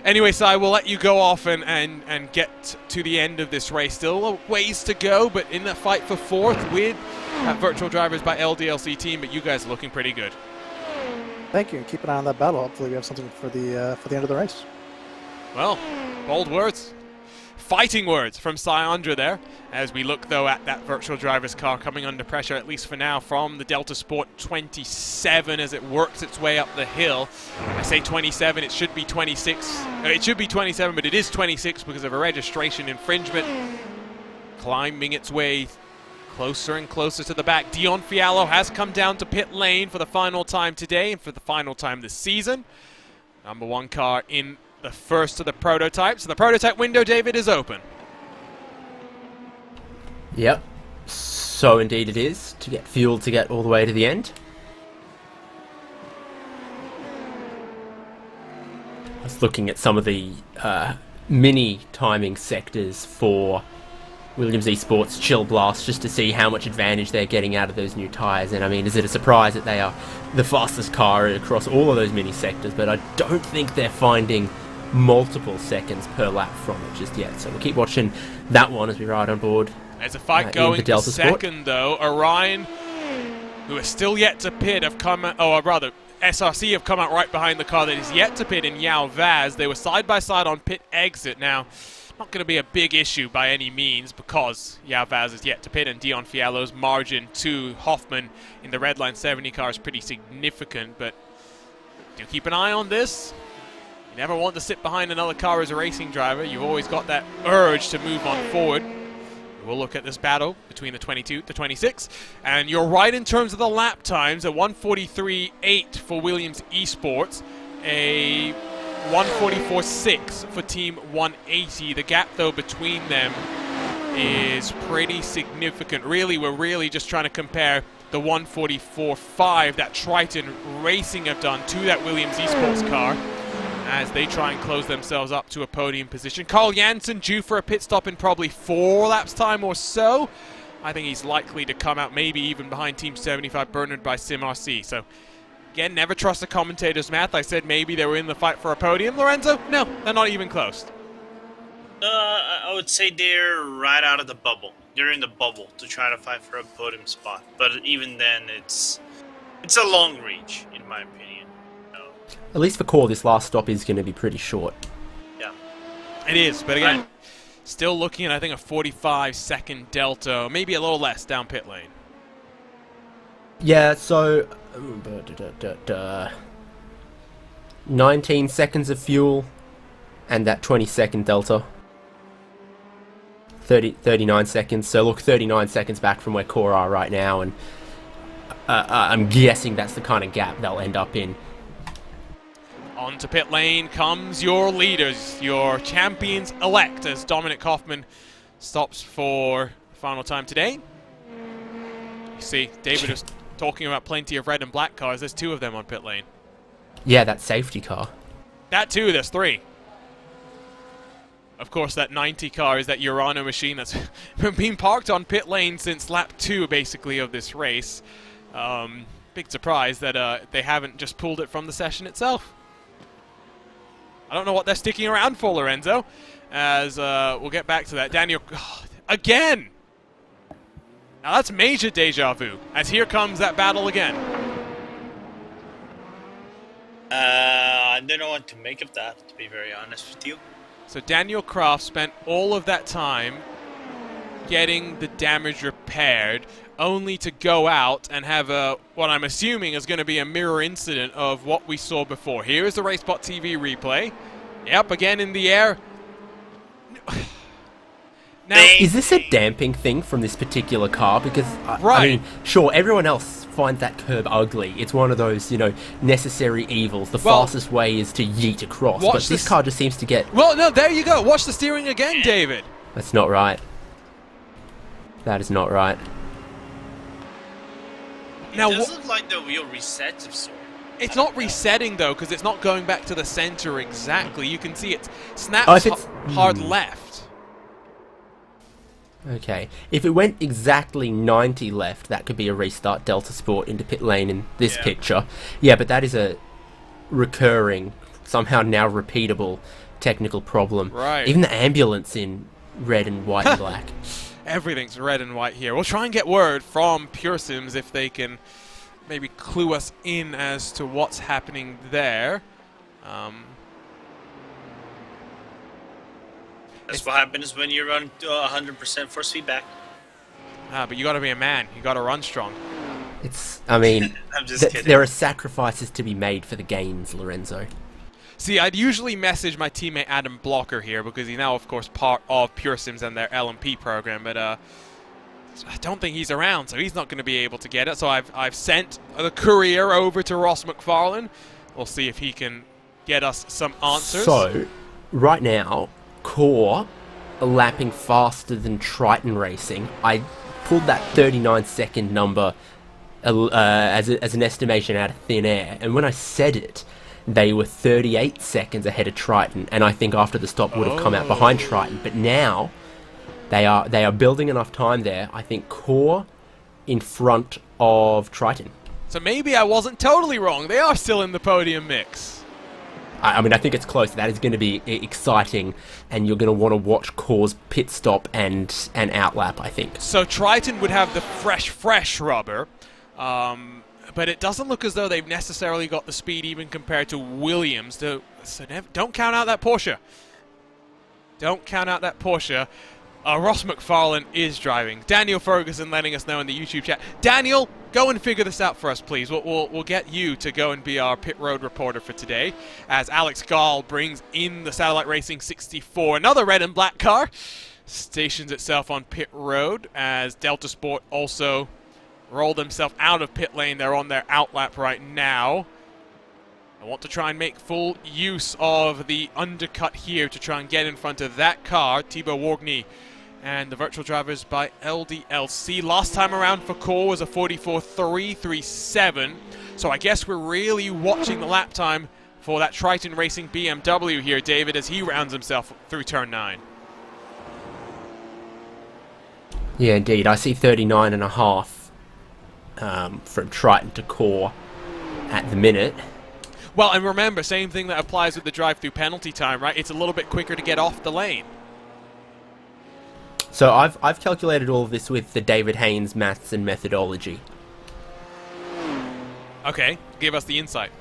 Anyway, Si, we'll let you go off and get to the end of this race. Still a ways to go, but in the fight for fourth with Virtual Drivers by LDLC team, but you guys are looking pretty good. Thank you, and keep an eye on that battle. Hopefully we have something for the end of the race. Well, bold words. Fighting words from Syandra there, as we look, though, at that Virtual Drivers car coming under pressure, at least for now, from the Delta Sport 27 as it works its way up the hill. I say 27, it should be 26. It should be 27, but it is 26 because of a registration infringement. Climbing its way closer and closer to the back. Dion Fiallo has come down to pit lane for the final time today and for the final time this season. Number one car in the first of the prototypes. So the prototype window, David, is open. Yep. So indeed it is, to get fuel to get all the way to the end. I was looking at some of the mini timing sectors for Williams Esports Chill Blast just to see how much advantage they're getting out of those new tyres. And I mean, is it a surprise that they are the fastest car across all of those mini sectors? But I don't think they're finding multiple seconds per lap from it just yet. So we'll keep watching that one as we ride on board. There's a fight going for second, though. Orion, who is still yet to pit, have come out, or rather, SRC have come out right behind the car that is yet to pit in Yao Vaz. They were side by side on pit exit. Now, not going to be a big issue by any means because Yao Vaz is yet to pit, and Dion Fiallo's margin to Hoffman in the Redline 70 car is pretty significant. But do keep an eye on this. You never want to sit behind another car as a racing driver. You've always got that urge to move on forward. We'll look at this battle between the 22, the 26, and you're right in terms of the lap times. A 1:43.8 for Williams Esports, a 1:44.6 for Team 180. The gap, though, between them is pretty significant. Really, we're really just trying to compare the 1:44.5 that Triton Racing have done to that Williams Esports car, as they try and close themselves up to a podium position. Carl Janssen due for a pit stop in probably 4 laps time or so. I think he's likely to come out maybe even behind Team 75, Bernard by SimRC. So, again, never trust the commentator's math. I said maybe they were in the fight for a podium. Lorenzo? No, they're not even close. I would say they're right out of the bubble. They're in the bubble to try to fight for a podium spot. But even then, it's a long reach, in my opinion. At least for Core, this last stop is going to be pretty short. Yeah. It is, but again, Still looking at, I think, a 45-second delta, maybe a little less down pit lane. Yeah, so 19 seconds of fuel and that 20-second delta. 39 seconds. So look, 39 seconds back from where Core are right now, and I'm guessing that's the kind of gap they'll end up in. Onto pit lane comes your leaders, your champions-elect, as Dominic Hoffman stops for the final time today. You see, David was talking about plenty of red and black cars. There's 2 of them on pit lane. Yeah, that safety car. That too, there's 3. Of course, that 90 car is that Urano machine that's been parked on pit lane since lap 2, basically, of this race. Big surprise that they haven't just pulled it from the session itself. I don't know what they're sticking around for, Lorenzo, as we'll get back to that. Daniel, again! Now that's major deja vu, as here comes that battle again. I don't know what to make of that, to be very honest with you. So Daniel Kraft spent all of that time getting the damage repaired, only to go out and have what I'm assuming is going to be a mirror incident of what we saw before. Here is the RaceSpotTV replay. Yep, again in the air. Now, is this a damping thing from this particular car? Because, right. I mean, sure, everyone else finds that curb ugly. It's one of those, you know, necessary evils. The fastest way is to yeet across. But this car just seems to get... Well, no, there you go. Watch the steering again, David. That's not right. That is not right. Now, It does look like the wheel resets of sort. It's not resetting, though, because it's not going back to the center exactly. You can see it snaps hard left. Okay. If it went exactly 90 left, that could be a restart Delta Sport into pit lane in this picture. Yeah, but that is a recurring, somehow now repeatable technical problem. Right. Even the ambulance in red and white and black. Everything's red and white here. We'll try and get word from Pure Sims if they can maybe clue us in as to what's happening there. That's what happens when you run 100% force feedback. But you got to be a man. You got to run strong. It's, I mean, I'm just kidding. There are sacrifices to be made for the gains, Lorenzo. See, I'd usually message my teammate Adam Blocker here because he's now, of course, part of Pure Sims and their LMP program, but I don't think he's around, so he's not going to be able to get it. So I've sent the courier over to Ross McFarlane. We'll see if he can get us some answers. So, right now, Core are lapping faster than Triton Racing. I pulled that 39-second number as an estimation out of thin air, and when I said it, they were 38 seconds ahead of Triton, and I think after the stop would have come out behind Triton. But now they are building enough time there. I think Core in front of Triton. So maybe I wasn't totally wrong. They are still in the podium mix. I mean, I think it's close. That is going to be exciting, and you're going to want to watch Core's pit stop and outlap, I think. So Triton would have the fresh rubber, but it doesn't look as though they've necessarily got the speed even compared to Williams. So don't count out that Porsche. Don't count out that Porsche. Ross McFarlane is driving. Daniel Ferguson letting us know in the YouTube chat. Daniel, go and figure this out for us, please. We'll get you to go and be our pit road reporter for today, as Alex Gall brings in the Satellite Racing 64. Another red and black car stations itself on pit road, as Delta Sport also roll themselves out of pit lane. They're on their outlap right now. I want to try and make full use of the undercut here to try and get in front of that car, Thibaut Wargny, and the virtual drivers by LDLC. Last time around for Core was a 44.337, so I guess we're really watching the lap time for that Triton Racing BMW here, David, as he rounds himself through turn 9. Yeah, indeed. I see 39.5 from Triton to Core at the minute. Well, and remember, same thing that applies with the drive-through penalty time, right? It's a little bit quicker to get off the lane. So I've calculated all of this with the David Haynes maths and methodology. Okay, give us the insight.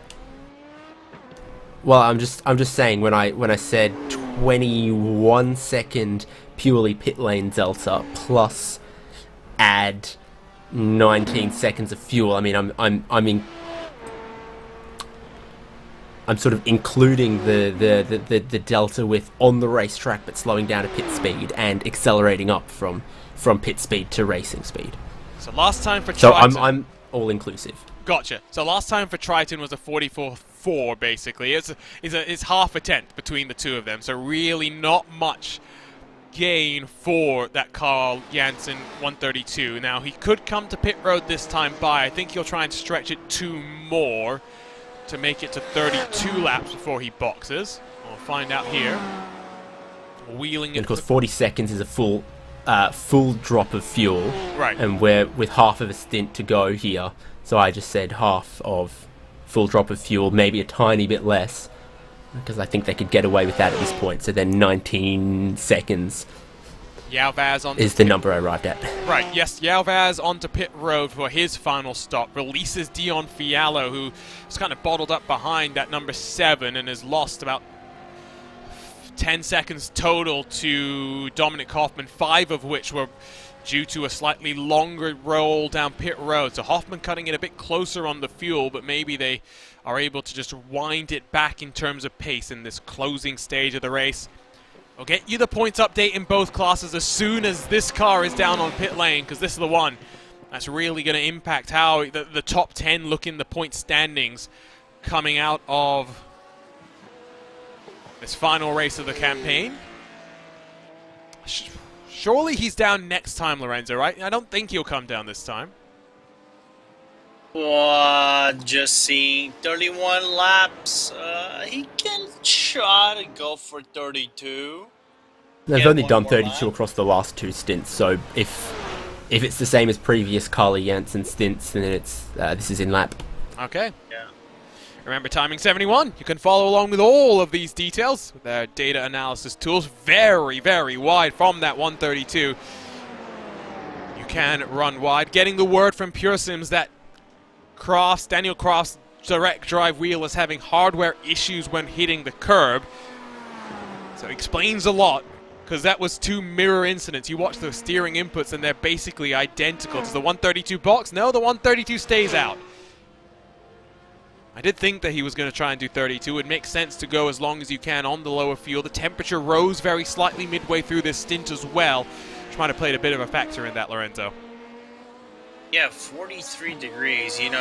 Well, I'm just saying when I said 21-second purely pit lane delta plus add 19 seconds of fuel. I mean, I'm sort of including the delta with on the racetrack, but slowing down to pit speed and accelerating up from pit speed to racing speed. So last time for Triton... So I'm all inclusive. Gotcha. So last time for Triton was a 44.4, basically. It's half a tenth between the two of them, so really not much gain for that Carl Janssen 132. Now, he could come to pit road this time by. I think he'll try and stretch it 2 more to make it to 32 laps before he boxes. We'll find out here. Wheeling and of course, 40 seconds is a full drop of fuel. Right. And we're with half of a stint to go here. So I just said half of full drop of fuel, maybe a tiny bit less, because I think they could get away with that at this point. So then 19 seconds is the number I arrived at. Right, yes, Yalvaz onto pit road for his final stop. Releases Dion Fiallo, who is kind of bottled up behind that number 7 and has lost about 10 seconds total to Dominic Hoffman, 5 of which were due to a slightly longer roll down pit road. So Hoffman cutting it a bit closer on the fuel, but maybe they are able to just wind it back in terms of pace in this closing stage of the race. We'll get you the points update in both classes as soon as this car is down on pit lane, because this is the one that's really going to impact how the top 10 look in the point standings coming out of this final race of the campaign. Surely he's down next time, Lorenzo, right? I don't think he'll come down this time. Just seeing 31 laps. He can try to go for 32. They've only done 32 across the last 2 stints, so if it's the same as previous Carly Janssen stints, then it's this is in lap. Okay. Yeah. Remember timing 71. You can follow along with all of these details with their data analysis tools. Very, very wide from that 132. You can run wide. Getting the word from Pure Sims that Daniel Croft's direct drive wheel is having hardware issues when hitting the curb. So it explains a lot, because that was 2 mirror incidents. You watch the steering inputs and they're basically identical. Does the 132 box? No, the 132 stays out. I did think that he was going to try and do 32. It makes sense to go as long as you can on the lower fuel. The temperature rose very slightly midway through this stint as well. Trying to play a bit of a factor in that, Lorenzo. Yeah, 43 degrees. You know,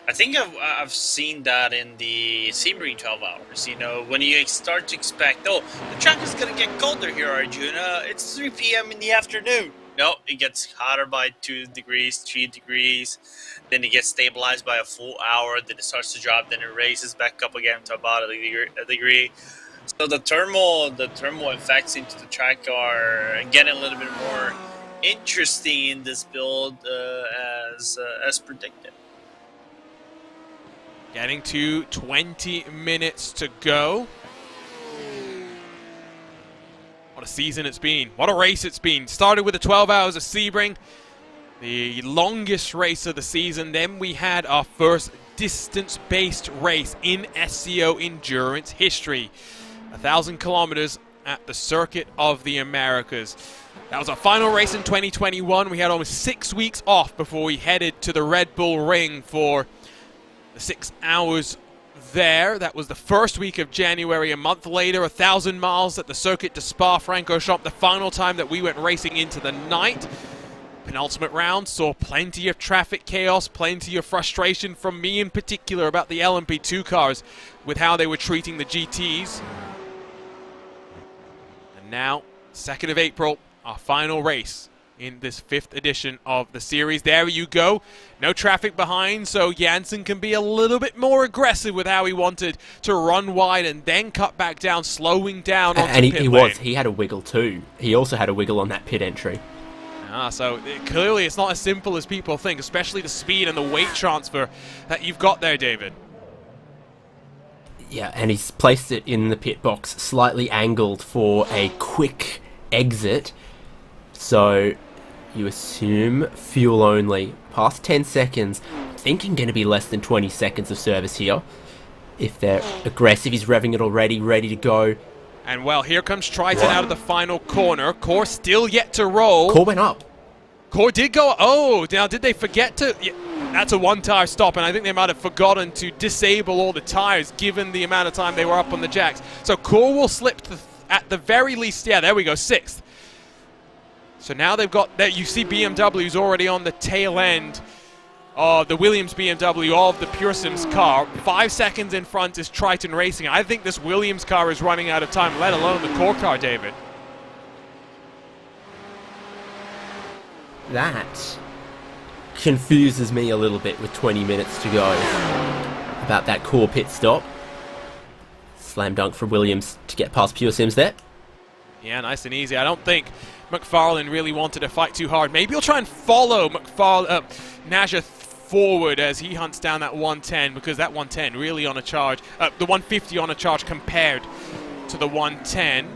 I think I've seen that in the Sebring 12 hours. You know, when you start to expect, oh, the track is going to get colder here, Arjuna. It's 3 p.m. in the afternoon. No, it gets hotter by 2 degrees, 3 degrees. Then it gets stabilized by a full hour. Then it starts to drop. Then it raises back up again to about a degree. So the thermal effects into the track are getting a little bit more interesting in this build as predicted. Getting to 20 minutes to go. What a season it's been. What a race it's been. Started with the 12 hours of Sebring, the longest race of the season. Then we had our first distance-based race in SCO endurance history. 1,000 kilometers at the Circuit of the Americas. That was our final race in 2021. We had almost 6 weeks off before we headed to the Red Bull Ring for the 6 hours there. That was the first week of January. A month later, 1,000 miles at the Circuit de Spa-Francorchamps, the final time that we went racing into the night. Penultimate round saw plenty of traffic chaos, plenty of frustration from me in particular about the LMP2 cars with how they were treating the GTs. And now, 2nd of April, our final race in this 5th edition of the series. There you go. No traffic behind, so Janssen can be a little bit more aggressive with how he wanted to run wide and then cut back down, slowing down onto pit lane. He had a wiggle too. He also had a wiggle on that pit entry. So clearly it's not as simple as people think, especially the speed and the weight transfer that you've got there, David. Yeah, and he's placed it in the pit box slightly angled for a quick exit. So you assume fuel only. Past 10 seconds, thinking going to be less than 20 seconds of service here. If they're aggressive, he's revving it already, ready to go. And well, here comes Triton out of the final corner. Core still yet to roll. Core went up. Core did go, oh, now did they forget to, yeah, that's a one-tire stop, and I think they might have forgotten to disable all the tires given the amount of time they were up on the jacks. So Core will slip to at the very least, yeah, there we go, 6th. So now they've got, that. You see BMW's already on the tail end of the Williams BMW of the Pure Sims car. 5 seconds in front is Triton Racing. I think this Williams car is running out of time, let alone the Core car, David. That confuses me a little bit with 20 minutes to go about that Core pit stop. Slam dunk for Williams to get past Pure Sims there. Yeah, nice and easy. I don't think McFarlane really wanted to fight too hard. Maybe he'll try and follow Naja forward as he hunts down that 110, because that 110 really on a charge. The 150 on a charge compared to the 110.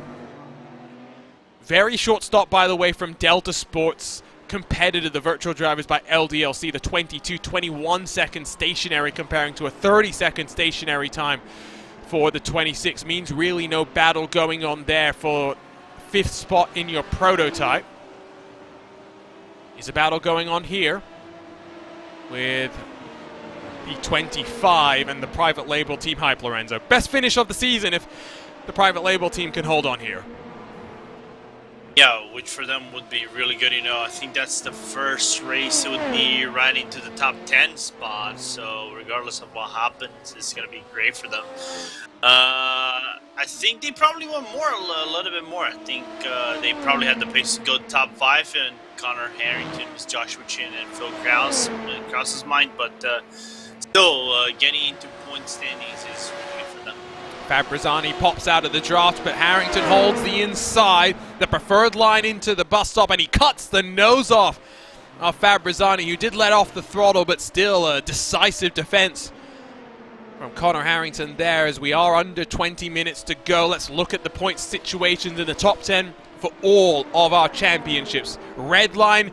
Very short stop, by the way, from Delta Sports competitor, the virtual drivers by LDLC. The 22-21 second stationary comparing to a 30-second stationary time for the 26 means really no battle going on there for 5th spot in your prototype. Is a battle going on here with the 25 and the private label team Hype Lorenzo. Best finish of the season if the private label team can hold on here. Yeah, which for them would be really good. You know, I think that's the first race. It would be right into the top 10 spot. So regardless of what happens, it's going to be great for them. I think they probably want more, a little bit more. I think they probably had the pace to go top 5, and Connor Harrington was Joshua Chin and Phil Krause in Krause's mind. But still, getting into point standings is really good for them. Fabrizzani pops out of the draft, but Harrington holds the inside, the preferred line into the bus stop, and he cuts the nose off of Fabrizzani, who did let off the throttle, but still a decisive defense from Connor Harrington there as we are under 20 minutes to go. Let's look at the point situations in the top 10 for all of our championships. Red line,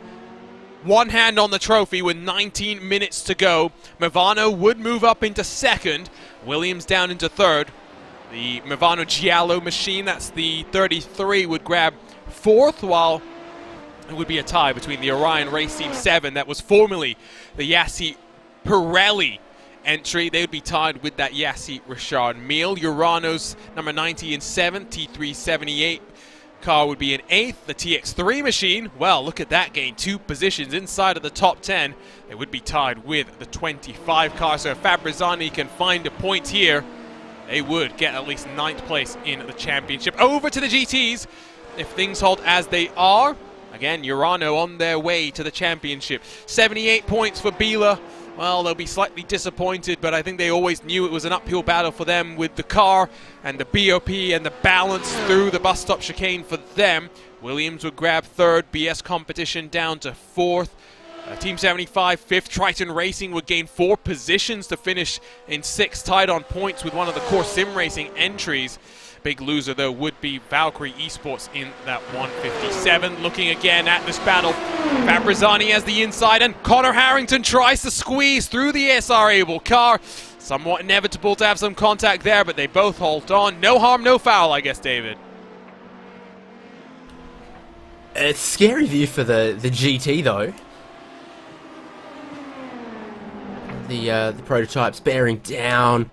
one hand on the trophy with 19 minutes to go. Movano would move up into 2nd, Williams down into 3rd. The Movano Giallo machine, that's the 33, would grab 4th, while it would be a tie between the Orion Race Team 7, that was formerly the Yassi Pirelli entry. They would be tied with that Yassi Richard Mille. Urano's number 90 in 7th, T378 car would be in 8th. The TX3 machine, well, look at that, gain 2 positions inside of the top 10. They would be tied with the 25 car, so if Fabrizzani can find a point here, they would get at least 9th place in the championship. Over to the GTs, if things hold as they are. Again, Urano on their way to the championship. 78 points for Bila. Well, they'll be slightly disappointed, but I think they always knew it was an uphill battle for them with the car and the BOP and the balance through the bus stop chicane for them. Williams would grab 3rd, BS competition down to 4th. Team 75, 5th. Triton Racing would gain 4 positions to finish in 6th, tied on points with one of the core sim racing entries. Big loser, though, would be Valkyrie Esports in that 157. Looking again at this battle, Fabrizzani has the inside, and Connor Harrington tries to squeeze through the SR-able car. Somewhat inevitable to have some contact there, but they both hold on. No harm, no foul, I guess, David. It's a scary view for the GT, though. The prototype's bearing down.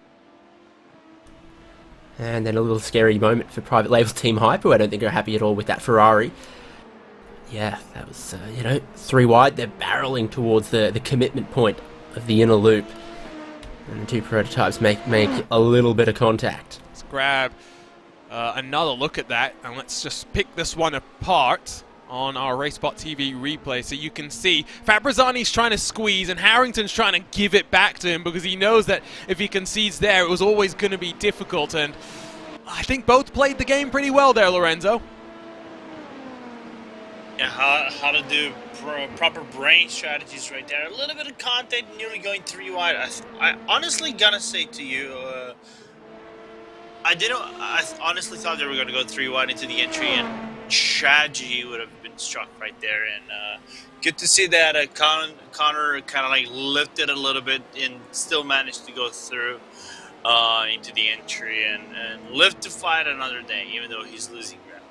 And then a little scary moment for private label Team Hype, who I don't think are happy at all with that Ferrari. Yeah, that was, 3 wide. They're barreling towards the commitment point of the inner loop. And the 2 prototypes make a little bit of contact. Let's grab another look at that, and let's just pick this one apart on our RaceSpotTV replay, so you can see Fabrizzani's trying to squeeze and Harrington's trying to give it back to him, because he knows that if he concedes there, it was always going to be difficult, and I think both played the game pretty well there, Lorenzo. Yeah, how to do proper brain strategies right there. A little bit of content, nearly going 3 wide. I honestly gotta say to you, I honestly thought they were going to go 3 wide into the entry, and tragedy would have been struck right there. And good to see that Connor kind of like lifted a little bit and still managed to go through. into the entry and live to fight another day, even though he's losing ground.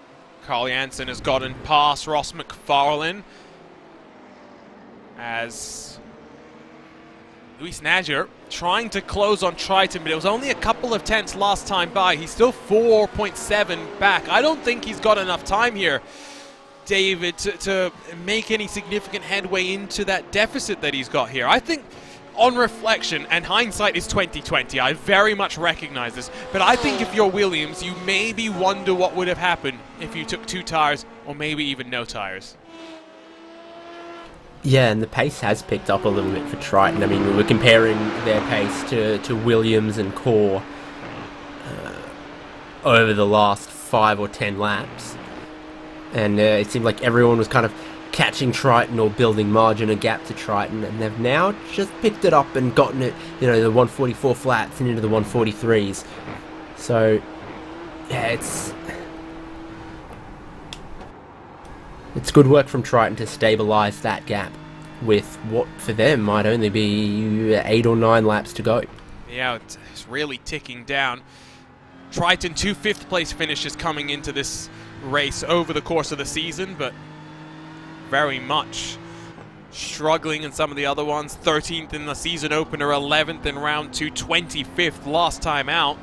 Carl Jansen has gotten past Ross McFarlane as Luis Nager trying to close on Triton, but it was only a couple of tenths last time by. He's still 4.7 back. I don't think he's got enough time here, David, to make any significant headway into that deficit that he's got here. I think on reflection, and hindsight is 2020, I very much recognize this, but I think if you're Williams, you maybe wonder what would have happened if you took 2 tires or maybe even no tires. Yeah, and the pace has picked up a little bit for Triton. I mean, we were comparing their pace to Williams and Core over the last 5 or 10 laps. And it seemed like everyone was kind of catching Triton or building margin and gap to Triton, and they've now just picked it up and gotten it, you know, the 144 flats and into the 143s. So, yeah, it's good work from Triton to stabilise that gap with what for them might only be 8 or 9 laps to go. Yeah, it's really ticking down. Triton 2 5th place finishes coming into this race over the course of the season, but very much struggling in some of the other ones. 13th in the season opener, 11th in round 2, 25th last time out.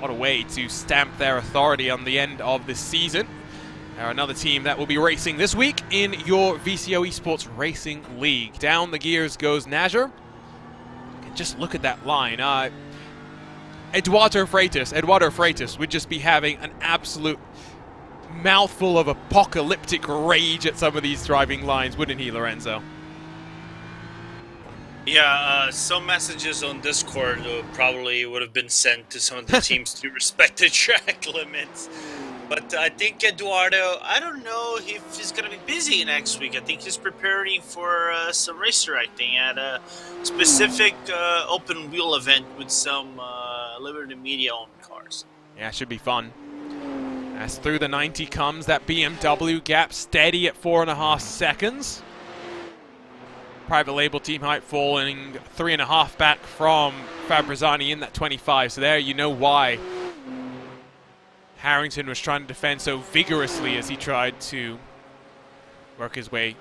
What a way to stamp their authority on the end of this season. They're another team that will be racing this week in your VCO Esports Racing League. Down the gears goes Nager. Just look at that line. Eduardo Freitas would just be having an absolute mouthful of apocalyptic rage at some of these driving lines, wouldn't he, Lorenzo? Yeah, some messages on Discord probably would have been sent to some of the teams to respect the track limits. But I think Eduardo, I don't know if he's going to be busy next week. I think he's preparing for some race directing at a specific open wheel event with some Liberty Media owned cars. Yeah, it should be fun. As through the 90 comes, that BMW gap steady at 4.5 seconds. Private label team height falling 3.5 back from Fabrizzani in that 25. So there you know why Harrington was trying to defend so vigorously as he tried to work his way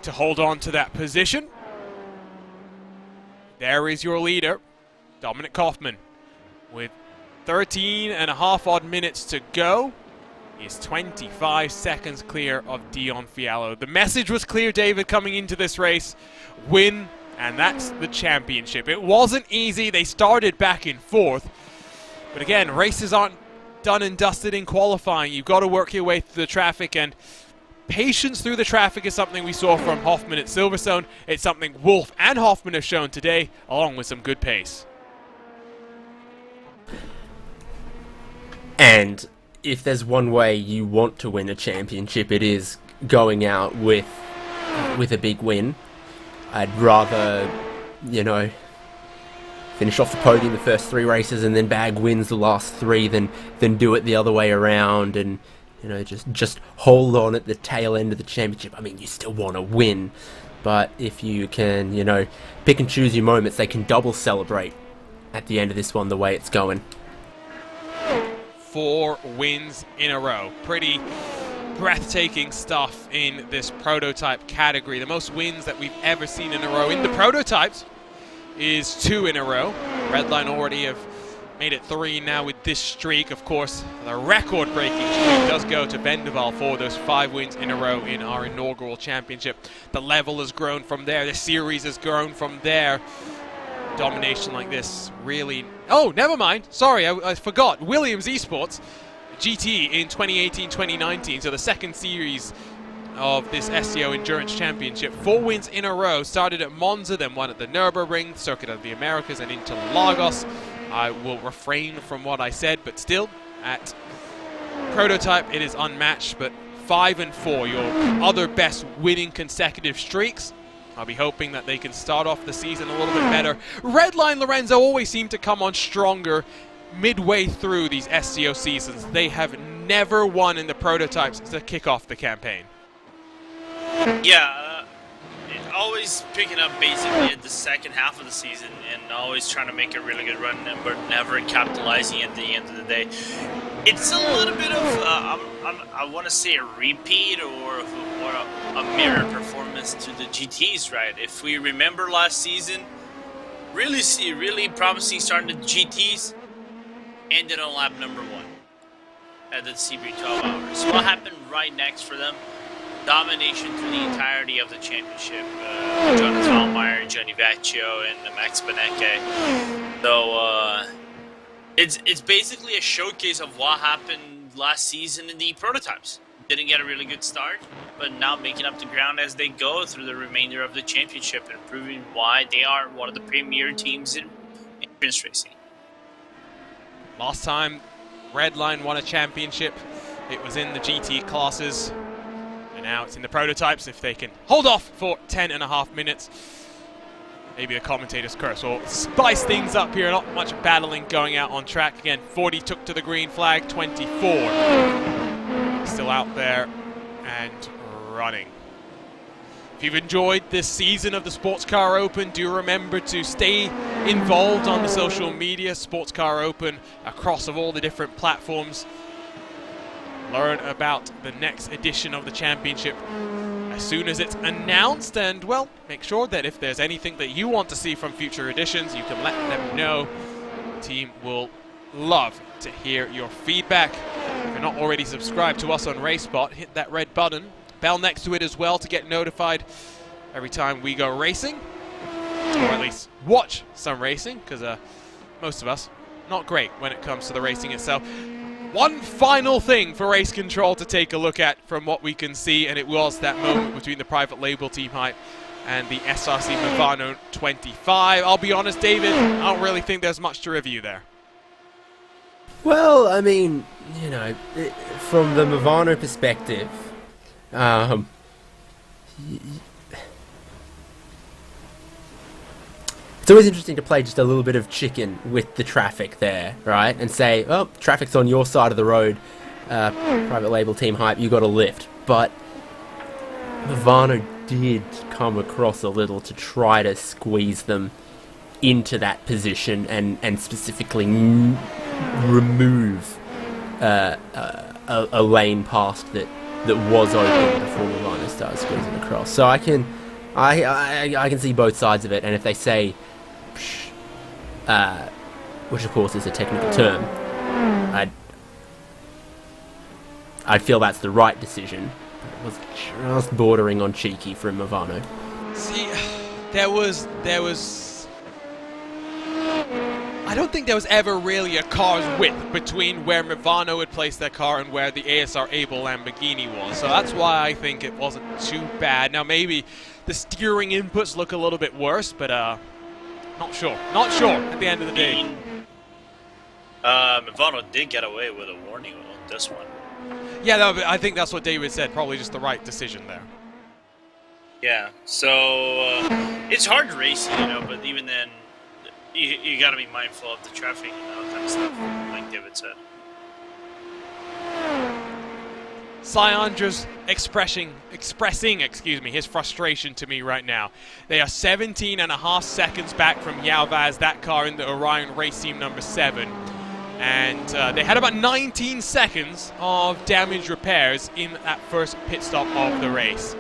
to hold on to that position. There is your leader, Dominic Kaufman, with 13.5 odd minutes to go. He's 25 seconds clear of Dion Fiallo. The message was clear, David, coming into this race. Win, and that's the championship. It wasn't easy. They started back in 4th. But again, races aren't done and dusted in qualifying. You've got to work your way through the traffic, and patience through the traffic is something we saw from Hoffman at Silverstone. It's something Wolf and Hoffman have shown today, along with some good pace. And if there's one way you want to win a championship, it is going out with a big win. I'd rather, you know, finish off the podium the first 3 races and then bag wins the last 3 than do it the other way around and, you know, just hold on at the tail end of the championship. I mean, you still want to win, but if you can, you know, pick and choose your moments, they can double celebrate at the end of this one the way it's going. 4 wins in a row. Pretty breathtaking stuff in this prototype category. The most wins that we've ever seen in a row in the prototypes is 2 in a row. Redline already have made it 3 now with this streak. Of course, the record-breaking streak does go to Vendaval for those 5 wins in a row in our inaugural championship. The level has grown from there. The series has grown from there. Domination like this really... Oh, never mind. Sorry, I forgot. Williams Esports GT in 2018-2019. So the second series of this SEO Endurance Championship. 4 wins in a row. Started at Monza, then one at the Nürburgring, Circuit of the Americas, and into Lagos. I will refrain from what I said, but still, at prototype, it is unmatched. But 5 and 4, your other best winning consecutive streaks. I'll be hoping that they can start off the season a little bit better. Redline Lorenzo always seem to come on stronger midway through these SEO seasons. They have never won in the prototypes to kick off the campaign. Yeah, always picking up basically at the second half of the season and always trying to make a really good run, but never capitalizing at the end of the day. It's a little bit of, I want to say a repeat or a mirror performance to the GTs, right? If we remember last season, really promising start to the GTs, ended on lap number 1 at the CB 12 hours. What happened right next for them? Domination through the entirety of the championship. Jonas Allmeyer, Johnny Vecchio, and Max Benecke. So it's basically a showcase of what happened last season in the prototypes. Didn't get a really good start, but now making up the ground as they go through the remainder of the championship and proving why they are one of the premier teams in endurance racing. Last time Redline won a championship, it was in the GT classes. And now it's in the prototypes. If they can hold off for 10.5 minutes, maybe a commentator's curse will spice things up here. Not much battling going out on track. Again, 40 took to the green flag, 24 still out there and running. If you've enjoyed this season of the Sports Car Open, do remember to stay involved on the social media, Sports Car Open, across of all the different platforms. Learn about the next edition of the championship as soon as it's announced, and well, make sure that if there's anything that you want to see from future editions, you can let them know. The team will love to hear your feedback. If you're not already subscribed to us on RaceSpot, hit that red button, bell next to it as well to get notified every time we go racing, or at least watch some racing, because most of us, not great when it comes to the racing itself. One final thing for Race Control to take a look at from what we can see, and it was that moment between the private label Team Hype and the SRC Movano 25. I'll be honest, David, I don't really think there's much to review there. Well, I mean, you know, from the Movano perspective, it's always interesting to play just a little bit of chicken with the traffic there, right? And say, oh, traffic's on your side of the road, private label Team Hype, you got a lift. But Movano did come across a little to try to squeeze them into that position and specifically remove a lane past that was open before Movano started squeezing across. So I can see both sides of it, and if they say, which of course is a technical term, I'd feel that's the right decision. But it was just bordering on cheeky from Movano. See, there was I don't think there was ever really a car's width between where Movano had placed their car and where the ASR Able Lamborghini was. So that's why I think it wasn't too bad. Now maybe the steering inputs look a little bit worse, but not sure. Not sure at the end of the day. Movano did get away with a warning on this one. Yeah, no, but I think that's what David said. Probably just the right decision there. Yeah, so it's hard racing, you know, but even then, you got to be mindful of the traffic and all that kind of stuff, like David said. Syandra's expressing his frustration to me right now. They are 17.5 seconds back from Yalvaz, that car in the Orion race team number 7. And they had about 19 seconds of damage repairs in that first pit stop of the race.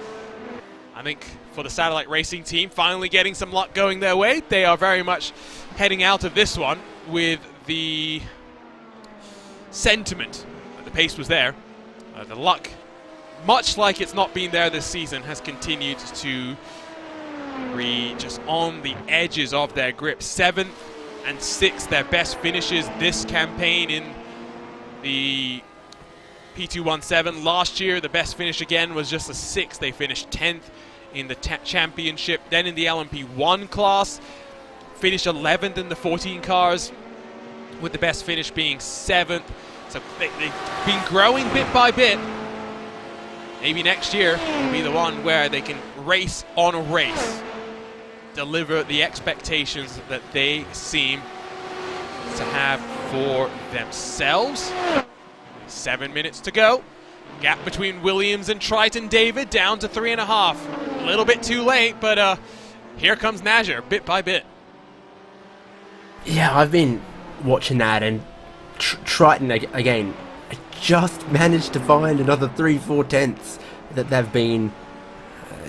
I think for the Satellite Racing team, finally getting some luck going their way. They are very much heading out of this one with the sentiment that the pace was there. The luck, much like it's not been there this season, has continued to be just on the edges of their grip. 7th and 6th, their best finishes this campaign in the P217. Last year, the best finish again was just a 6th. They finished 10th in the championship. Then in the LMP1 class, finished 11th in the 14 cars, with the best finish being 7th. So they've been growing bit by bit. Maybe next year will be the one where they can race on a race, deliver the expectations that they seem to have for themselves. 7 minutes to go. Gap between Williams and Triton David down to 3.5. A little bit too late, but here comes Najer, bit by bit. Yeah, I've been watching that, and Triton again just managed to find another 3-4 tenths that they've been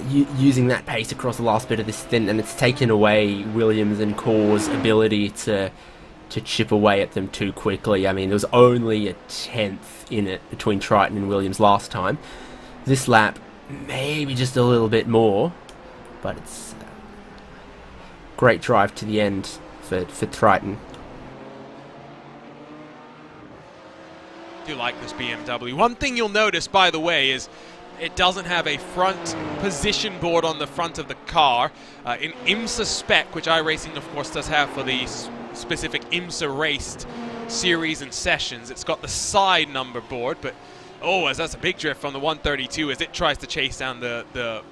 using that pace across the last bit of this stint, and it's taken away Williams and Core's ability to chip away at them too quickly. I mean, there was only a tenth in it between Triton and Williams last time. This lap, maybe just a little bit more, but it's great drive to the end for Triton. I do like this BMW. One thing you'll notice, by the way, is it doesn't have a front position board on the front of the car. In IMSA spec, which iRacing, of course, does have for the specific IMSA raced series and sessions, it's got the side number board, but as that's a big drift from the 132 as it tries to chase down the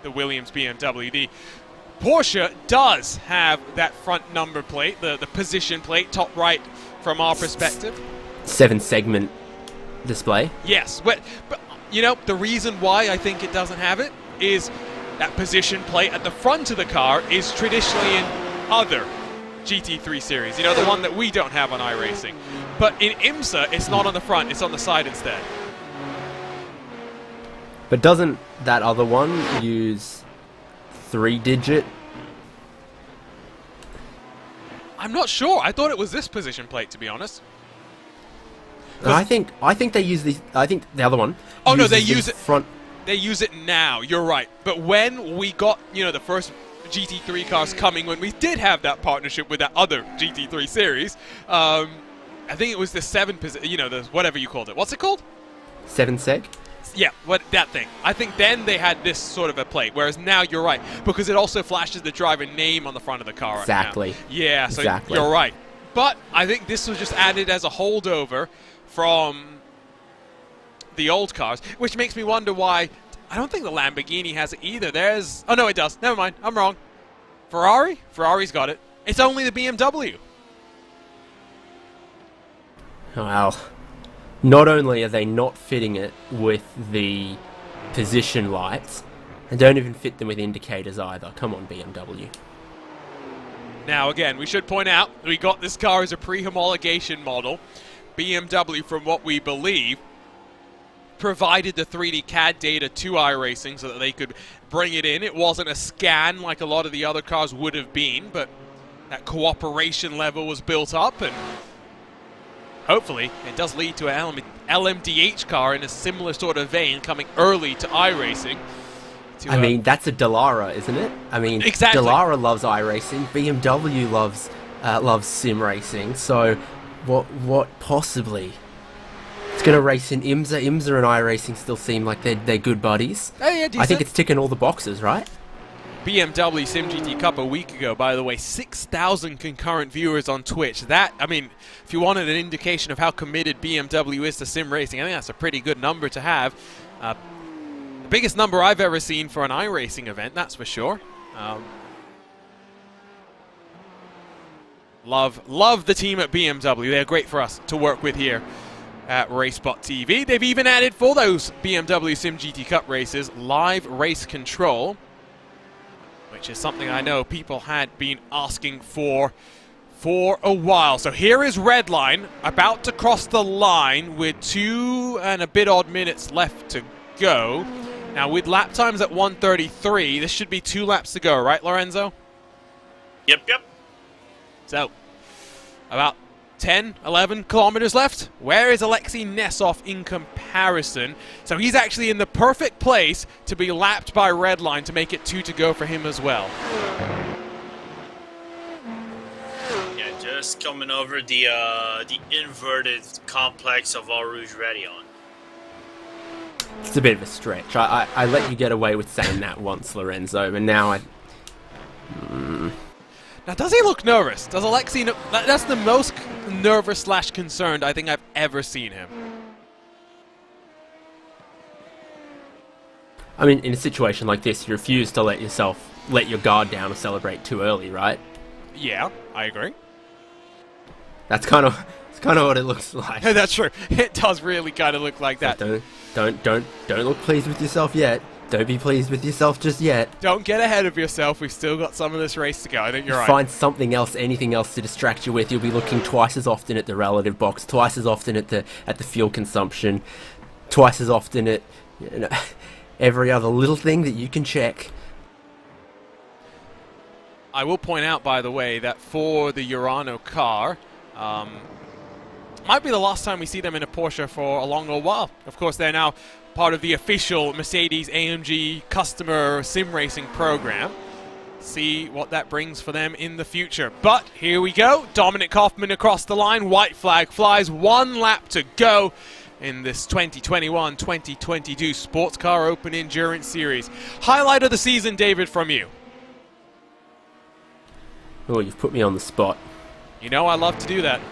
Williams BMW. The Porsche does have that front number plate, the position plate, top right from our perspective. 7-segment display. Yes, but you know, the reason why I think it doesn't have it is that position plate at the front of the car is traditionally in other GT3 series, you know, the one that we don't have on iRacing. But in IMSA, it's not on the front, it's on the side instead. But doesn't that other one use 3-digit? I'm not sure. I thought it was this position plate, to be honest. I think they use the. I think the other one. Oh no, they use it front. They use it now. You're right. But when we got, you know, the first GT3 cars coming, when we did have that partnership with that other GT3 series, I think it was the 7 position. You know, the whatever you called it. What's it called? 7-seg. Yeah, that thing. I think then they had this sort of a plate, whereas now you're right, because it also flashes the driver name on the front of the car. Exactly. Right now. Yeah, so exactly. You're right. But I think this was just added as a holdover from the old cars, which makes me wonder why. I don't think the Lamborghini has it either. Oh no, it does. Never mind. I'm wrong. Ferrari's got it. It's only the BMW. Well, not only are they not fitting it with the position lights, they don't even fit them with indicators either. Come on, BMW. Now again, we should point out we got this car as a pre-homologation model. BMW, from what we believe, provided the 3D CAD data to iRacing so that they could bring it in. It wasn't a scan like a lot of the other cars would have been, but that cooperation level was built up, and hopefully it does lead to an LMDH car in a similar sort of vein coming early to iRacing. I mean, that's a Dallara, isn't it? I mean, exactly. Dallara loves iRacing, BMW loves sim racing, so what possibly? It's going to race in IMSA. IMSA and iRacing still seem like they're good buddies. Oh, yeah, decent. I think it's ticking all the boxes, right? BMW Sim GT Cup a week ago, by the way, 6,000 concurrent viewers on Twitch. That, I mean, if you wanted an indication of how committed BMW is to sim racing, I think that's a pretty good number to have. The biggest number I've ever seen for an iRacing event, that's for sure. Love the team at BMW. They're great for us to work with here at RaceSpotTV. They've even added for those BMW Sim GT Cup races live race control, which is something I know people had been asking for a while. So here is Redline about to cross the line with 2 and a bit odd minutes left to go. Now with lap times at 1:33, this should be 2 laps to go, right, Lorenzo? Yep. So, about 10, 11 kilometers left. Where is Alexei Nesov in comparison? So he's actually in the perfect place to be lapped by Redline to make it 2 to go for him as well. Yeah, just coming over the inverted complex of All Rouge Radion. It's a bit of a stretch. I let you get away with saying that once, Lorenzo, and now Now, does he look nervous? Does Alexei... That's the most nervous / concerned I think I've ever seen him. I mean, in a situation like this, you refuse to let your guard down or celebrate too early, right? Yeah, I agree. That's kind of what it looks like. That's true. It does really kind of look like that. Don't look pleased with yourself yet. Don't be pleased with yourself just yet. Don't get ahead of yourself. We've still got some of this race to go. I think you're right. Find something else, anything else to distract you with. You'll be looking twice as often at the relative box, twice as often at the fuel consumption, twice as often at every other little thing that you can check. I will point out, by the way, that for the Urano car, might be the last time we see them in a Porsche for a long old while. Of course, they're now part of the official Mercedes-AMG customer sim racing program. See what that brings for them in the future. But here we go. Dominic Hoffman across the line. White flag flies. 1 lap to go in this 2021-2022 Sports Car Open Endurance Series. Highlight of the season, David, from you. Oh, you've put me on the spot. You know I love to do that.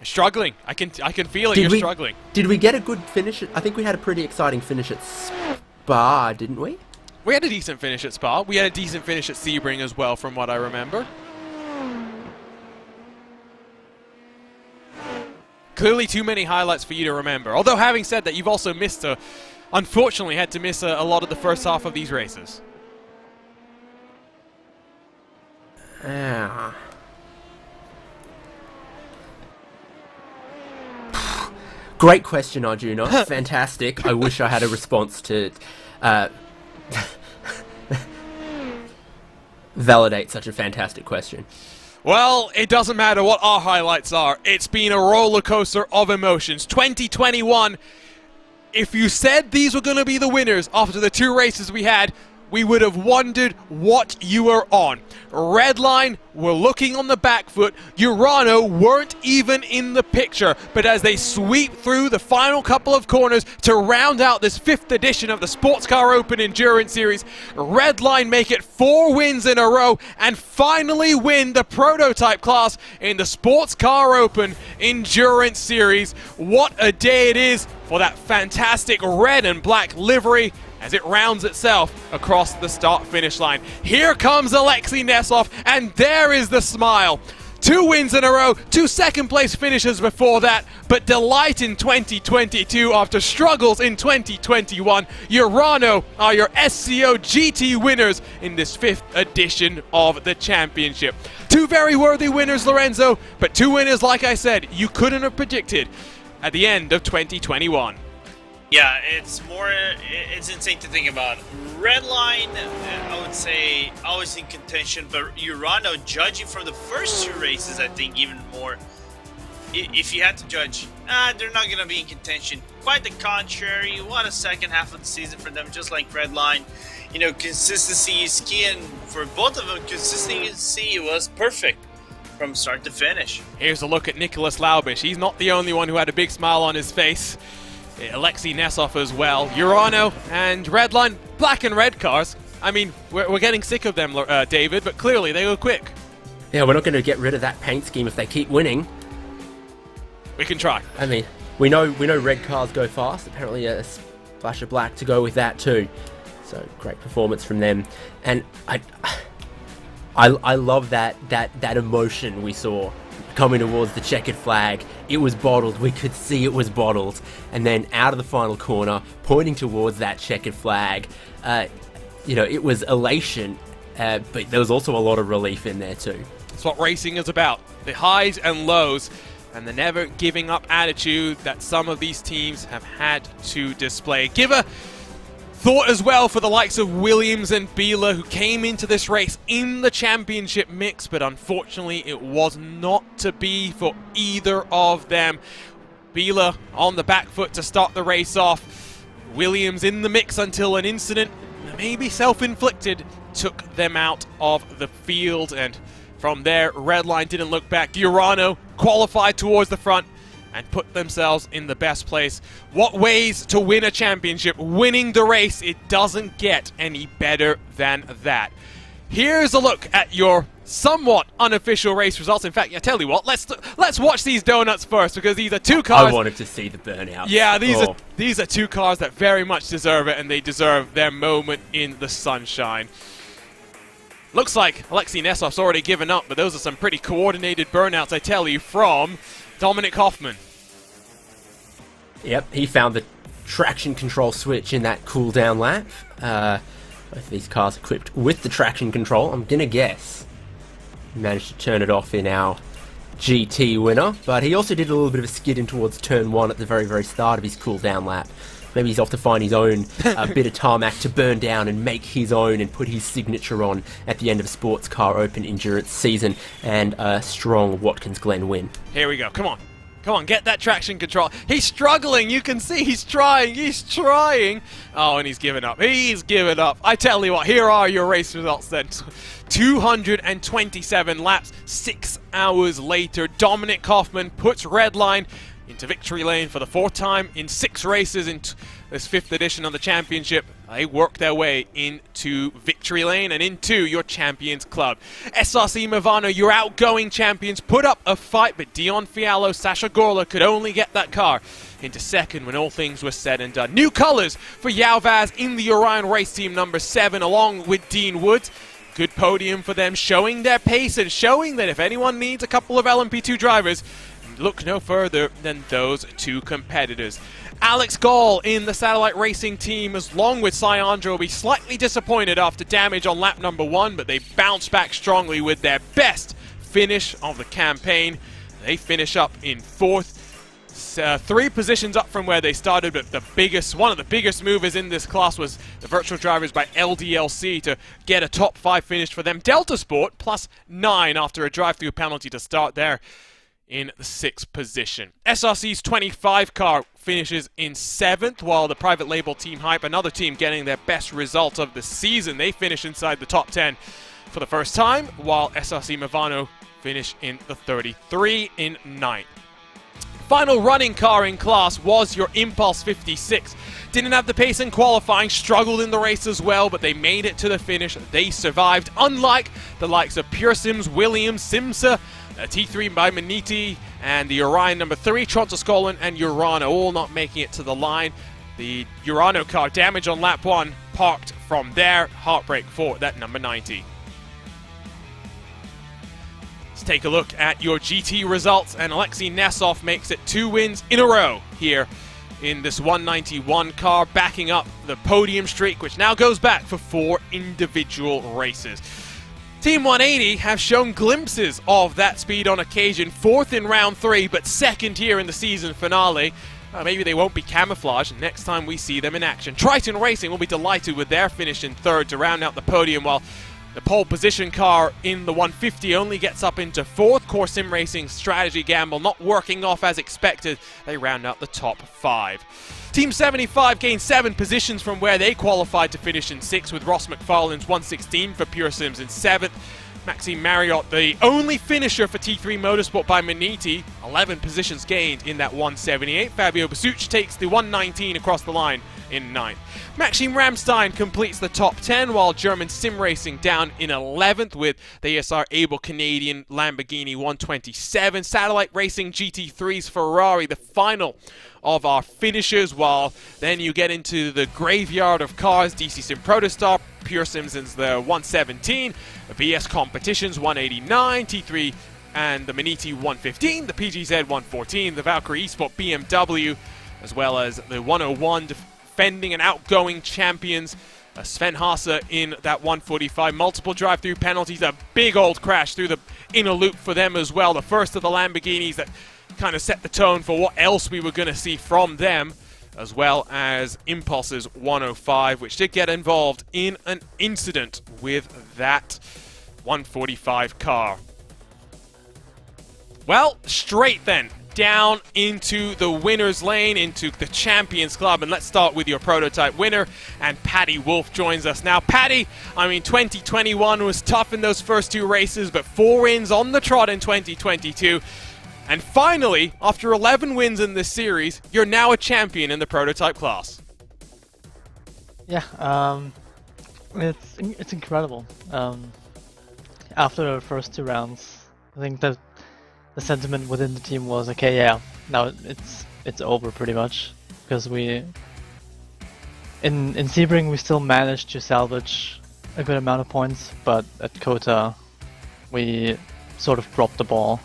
Struggling. I can feel it. You're struggling. Did we get a good finish? I think we had a pretty exciting finish at Spa, didn't we? We had a decent finish at Spa. We had a decent finish at Sebring as well, from what I remember. Clearly too many highlights for you to remember. Although, having said that, you've also unfortunately had to miss a lot of the first half of these races. Great question, Arjuna. Fantastic. I wish I had a response to validate such a fantastic question. Well, it doesn't matter what our highlights are. It's been a roller coaster of emotions. 2021, if you said these were going to be the winners after the 2 races we had, we would have wondered what you were on. Redline were looking on the back foot. Urano weren't even in the picture. But as they sweep through the final couple of corners to round out this 5th edition of the Sports Car Open Endurance Series, Redline make it 4 wins in a row and finally win the prototype class in the Sports Car Open Endurance Series. What a day it is for that fantastic red and black livery as it rounds itself across the start-finish line. Here comes Alexei Nesov, and there is the smile. 2 wins in a row, 2 second-place finishes before that, but delight in 2022 after struggles in 2021. Urano are your SCO GT winners in this 5th edition of the championship. 2 very worthy winners, Lorenzo, but 2 winners, like I said, you couldn't have predicted at the end of 2021. Yeah, it's insane to think about. Redline, I would say, always in contention, but Urano, judging from the first 2 races, I think even more. If you had to judge, they're not going to be in contention. Quite the contrary. What a second half of the season for them, just like Redline. You know, consistency is key, and for both of them, consistency was perfect from start to finish. Here's a look at Nicholas Laubish. He's not the only one who had a big smile on his face. Alexei Nesov as well. Urano and Redline, black and red cars. I mean, we're getting sick of them, David, but clearly they were quick. Yeah, we're not going to get rid of that paint scheme if they keep winning. We can try. I mean, we know red cars go fast. Apparently a splash of black to go with that too. So great performance from them. And I love that emotion we saw coming towards the checkered flag. It was bottled. We could see it was bottled. And then out of the final corner, pointing towards that checkered flag, it was elation, but there was also a lot of relief in there too. That's what racing is about. The highs and lows and the never giving up attitude that some of these teams have had to display. Give a thought as well for the likes of Williams and Biela, who came into this race in the championship mix, but unfortunately it was not to be for either of them. Biela on the back foot to start the race off. Williams in the mix until an incident, maybe self-inflicted, took them out of the field, and from there, Redline didn't look back. Urano qualified towards the front and put themselves in the best place. What ways to win a championship? Winning the race, it doesn't get any better than that. Here's a look at your somewhat unofficial race results. In fact, I tell you what, let's watch these donuts first, because these are 2 cars. I wanted to see the burnout. Yeah, these are 2 cars that very much deserve it, and they deserve their moment in the sunshine. Looks like Alexei Nesov's already given up, but those are some pretty coordinated burnouts, I tell you, from Dominic Hoffman. Yep, he found the traction control switch in that cooldown lap. Both of these cars equipped with the traction control. I'm gonna guess he managed to turn it off in our GT winner, but he also did a little bit of a skid in towards turn 1 at the very, very start of his cooldown lap. Maybe he's off to find his own bit of tarmac to burn down and make his own and put his signature on at the end of a sports car open endurance season and a strong Watkins Glen win. Here we go. Come on. Come on, get that traction control. He's struggling. You can see he's trying. He's trying. Oh, and he's given up. He's given up. I tell you what, here are your race results then. 227 laps, 6 hours later. Dominic Kaufmann puts Redline into victory lane for the 4th time in 6 races in this 5th edition of the championship. They work their way into victory lane and into your champions club. SRC Movano, your outgoing champions, put up a fight, but Dion Fiallo, Sasha Gorla could only get that car into 2nd when all things were said and done. New colours for Yao in the Orion race team number 7 along with Dean Woods. Good podium for them, showing their pace and showing that if anyone needs a couple of LMP2 drivers, look no further than those 2 competitors. Alex Gall in the Satellite Racing team, along with Syandra, will be slightly disappointed after damage on lap number 1, but they bounce back strongly with their best finish of the campaign. They finish up in 4th, 3 positions up from where they started, but one of the biggest movers in this class was the virtual drivers by LDLC to get a top 5 finish for them. Delta Sport +9 after a drive-through penalty to start there in the 6th position. SRC's 25 car finishes in 7th, while the private label Team Hype, another team getting their best result of the season, they finish inside the top 10 for the first time, while SRC Movano finish in the 33 in 9th. Final running car in class was your Impulse 56. Didn't have the pace in qualifying, struggled in the race as well, but they made it to the finish. They survived, unlike the likes of Pure Sims, Williams, Simsa, T3 by Maniti, and the Orion number 3, Tronsascolan and Urano, all not making it to the line. The Urano car damage on lap 1, parked from there. Heartbreak for that number 90. Let's take a look at your GT results, and Alexei Nesov makes it 2 wins in a row here in this 191 car, backing up the podium streak, which now goes back for 4 individual races. Team 180 have shown glimpses of that speed on occasion, 4th in round 3, but 2nd here in the season finale. Maybe they won't be camouflaged next time we see them in action. Triton Racing will be delighted with their finish in 3rd to round out the podium, while the pole position car in the 150 only gets up into 4th. Core Sim Racing strategy gamble not working off as expected. They round out the top 5. Team 75 gained 7 positions from where they qualified to finish in 6th, with Ross McFarlane's 116 for Pure Sims in 7th. Maxime Marriott, the only finisher for T3 Motorsport by Maniti, 11 positions gained in that 178. Fabio Basucci takes the 119 across the line in 9th. Maxime Ramstein completes the top 10, while German Sim Racing down in 11th with the ASR Able Canadian Lamborghini 127. Satellite Racing GT3's Ferrari, the final of our finishers, while then you get into the graveyard of cars. DC Sim Protostar, Pure Simson's the 117, the BS Competitions 189, T3 and the Maniti 115, the PGZ 114, the Valkyrie Esport BMW, as well as the 101 defending and outgoing champions, Sven Haase in that 145. Multiple drive-through penalties, a big old crash through the inner loop for them as well. The first of the Lamborghinis that kind of set the tone for what else we were going to see from them, as well as Impulse's 105, which did get involved in an incident with that 145 car. Well, straight then, down into the winner's lane, into the Champions Club, and let's start with your prototype winner, and Paddy Wolf joins us now. Paddy, I mean, 2021 was tough in those first 2 races, but 4 wins on the trot in 2022. And finally, after 11 wins in this series, you're now a champion in the prototype class. Yeah, it's incredible. After the first 2 rounds, I think that the sentiment within the team was, okay, yeah, now it's over pretty much, because in Sebring we still managed to salvage a good amount of points, but at Kota we sort of dropped the ball.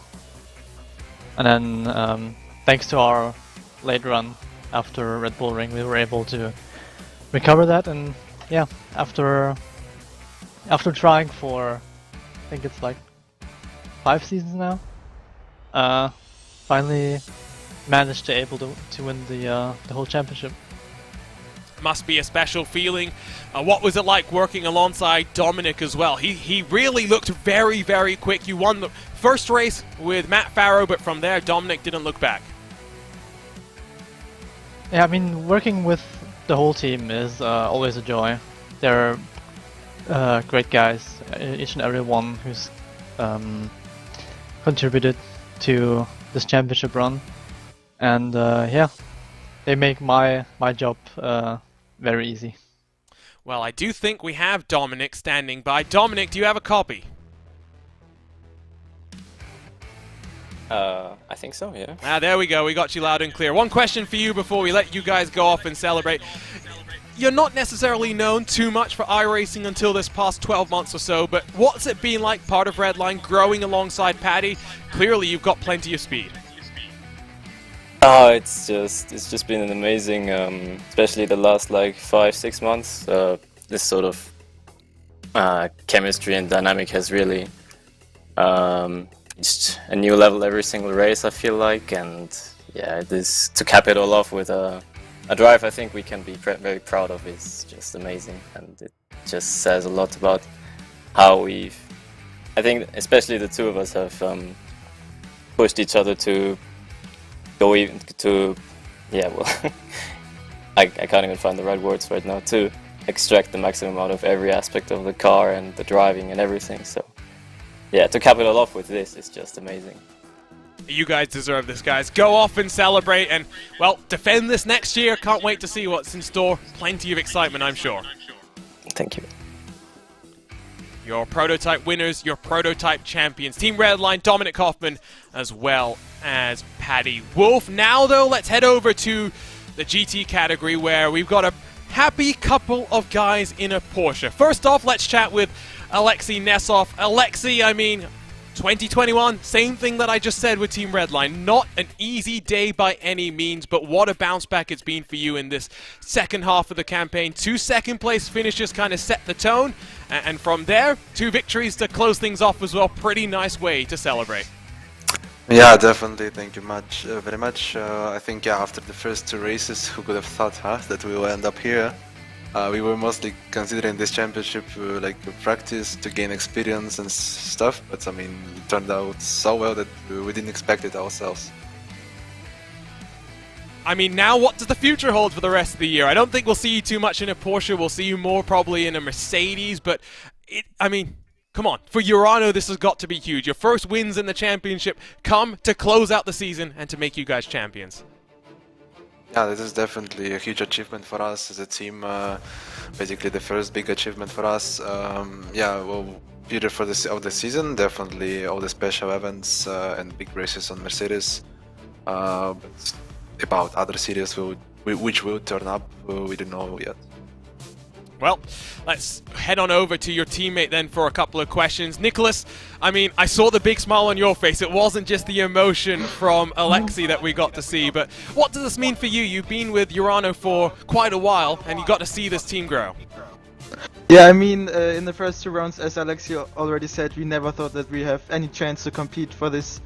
And then, thanks to our late run, after Red Bull Ring, we were able to recover that, and yeah, after trying for, I think it's like 5 seasons now, finally managed to able to win the whole championship. Must be a special feeling. What was it like working alongside Dominic as well? He really looked very, very quick. You won the first race with Matt Farrow, but from there, Dominic didn't look back. Yeah, I mean, working with the whole team is always a joy. They're great guys, each and every one who's contributed to this championship run, and yeah, they make my job very easy. Well, I do think we have Dominic standing by. Dominic, do you have a copy? I think so, yeah. Ah, there we go. We got you loud and clear. One question for you before we let you guys go off and celebrate. You're not necessarily known too much for iRacing until this past 12 months or so, but what's it been like, part of Redline, growing alongside Paddy? Clearly, you've got plenty of speed. It's just been an amazing, especially the last like 5-6 months. This sort of chemistry and dynamic has really reached a new level every single race, I feel like, and yeah, this to cap it all off with a drive I think we can be very proud of is just amazing, and it just says a lot about how I think especially the two of us have pushed each other to go even to, yeah, well, I can't even find the right words right now, to extract the maximum out of every aspect of the car and the driving and everything. So yeah, to cap it all off with this is just amazing. You guys deserve this, guys. Go off and celebrate and, well, defend this next year. Can't wait to see what's in store. Plenty of excitement, I'm sure. Thank you. Your prototype winners, your prototype champions. Team Redline, Dominic Hoffman, as well as Paddy Wolf. Now, though, let's head over to the GT category where we've got a happy couple of guys in a Porsche. First off, let's chat with Alexei Nesov. Alexei, I mean, 2021, same thing that I just said with Team Redline. Not an easy day by any means, but what a bounce back it's been for you in this second half of the campaign. 2 second-place finishes kind of set the tone, and from there, 2 victories to close things off as well. Pretty nice way to celebrate. Yeah, definitely. Thank you very much. I think after the first 2 races, who could have thought that we will end up here? We were mostly considering this championship like a practice to gain experience and stuff, but I mean, it turned out so well that we didn't expect it ourselves. I mean, now what does the future hold for the rest of the year? I don't think we'll see you too much in a Porsche. We'll see you more probably in a Mercedes, but I mean, come on. For Urano, this has got to be huge. Your first wins in the championship come to close out the season and to make you guys champions. Yeah, this is definitely a huge achievement for us as a team. Basically, the first big achievement for us. Yeah, well, beautiful of the season. Definitely all the special events and big races on Mercedes. But about other series which will turn up, we don't know yet. Well, let's head on over to your teammate then for a couple of questions. Nicholas, I mean, I saw the big smile on your face. It wasn't just the emotion from Alexei that we got to see, but what does this mean for you? You've been with Urano for quite a while, and you got to see this team grow. Yeah, I mean, in the first 2 rounds, as Alexei already said, we never thought that we have any chance to compete for this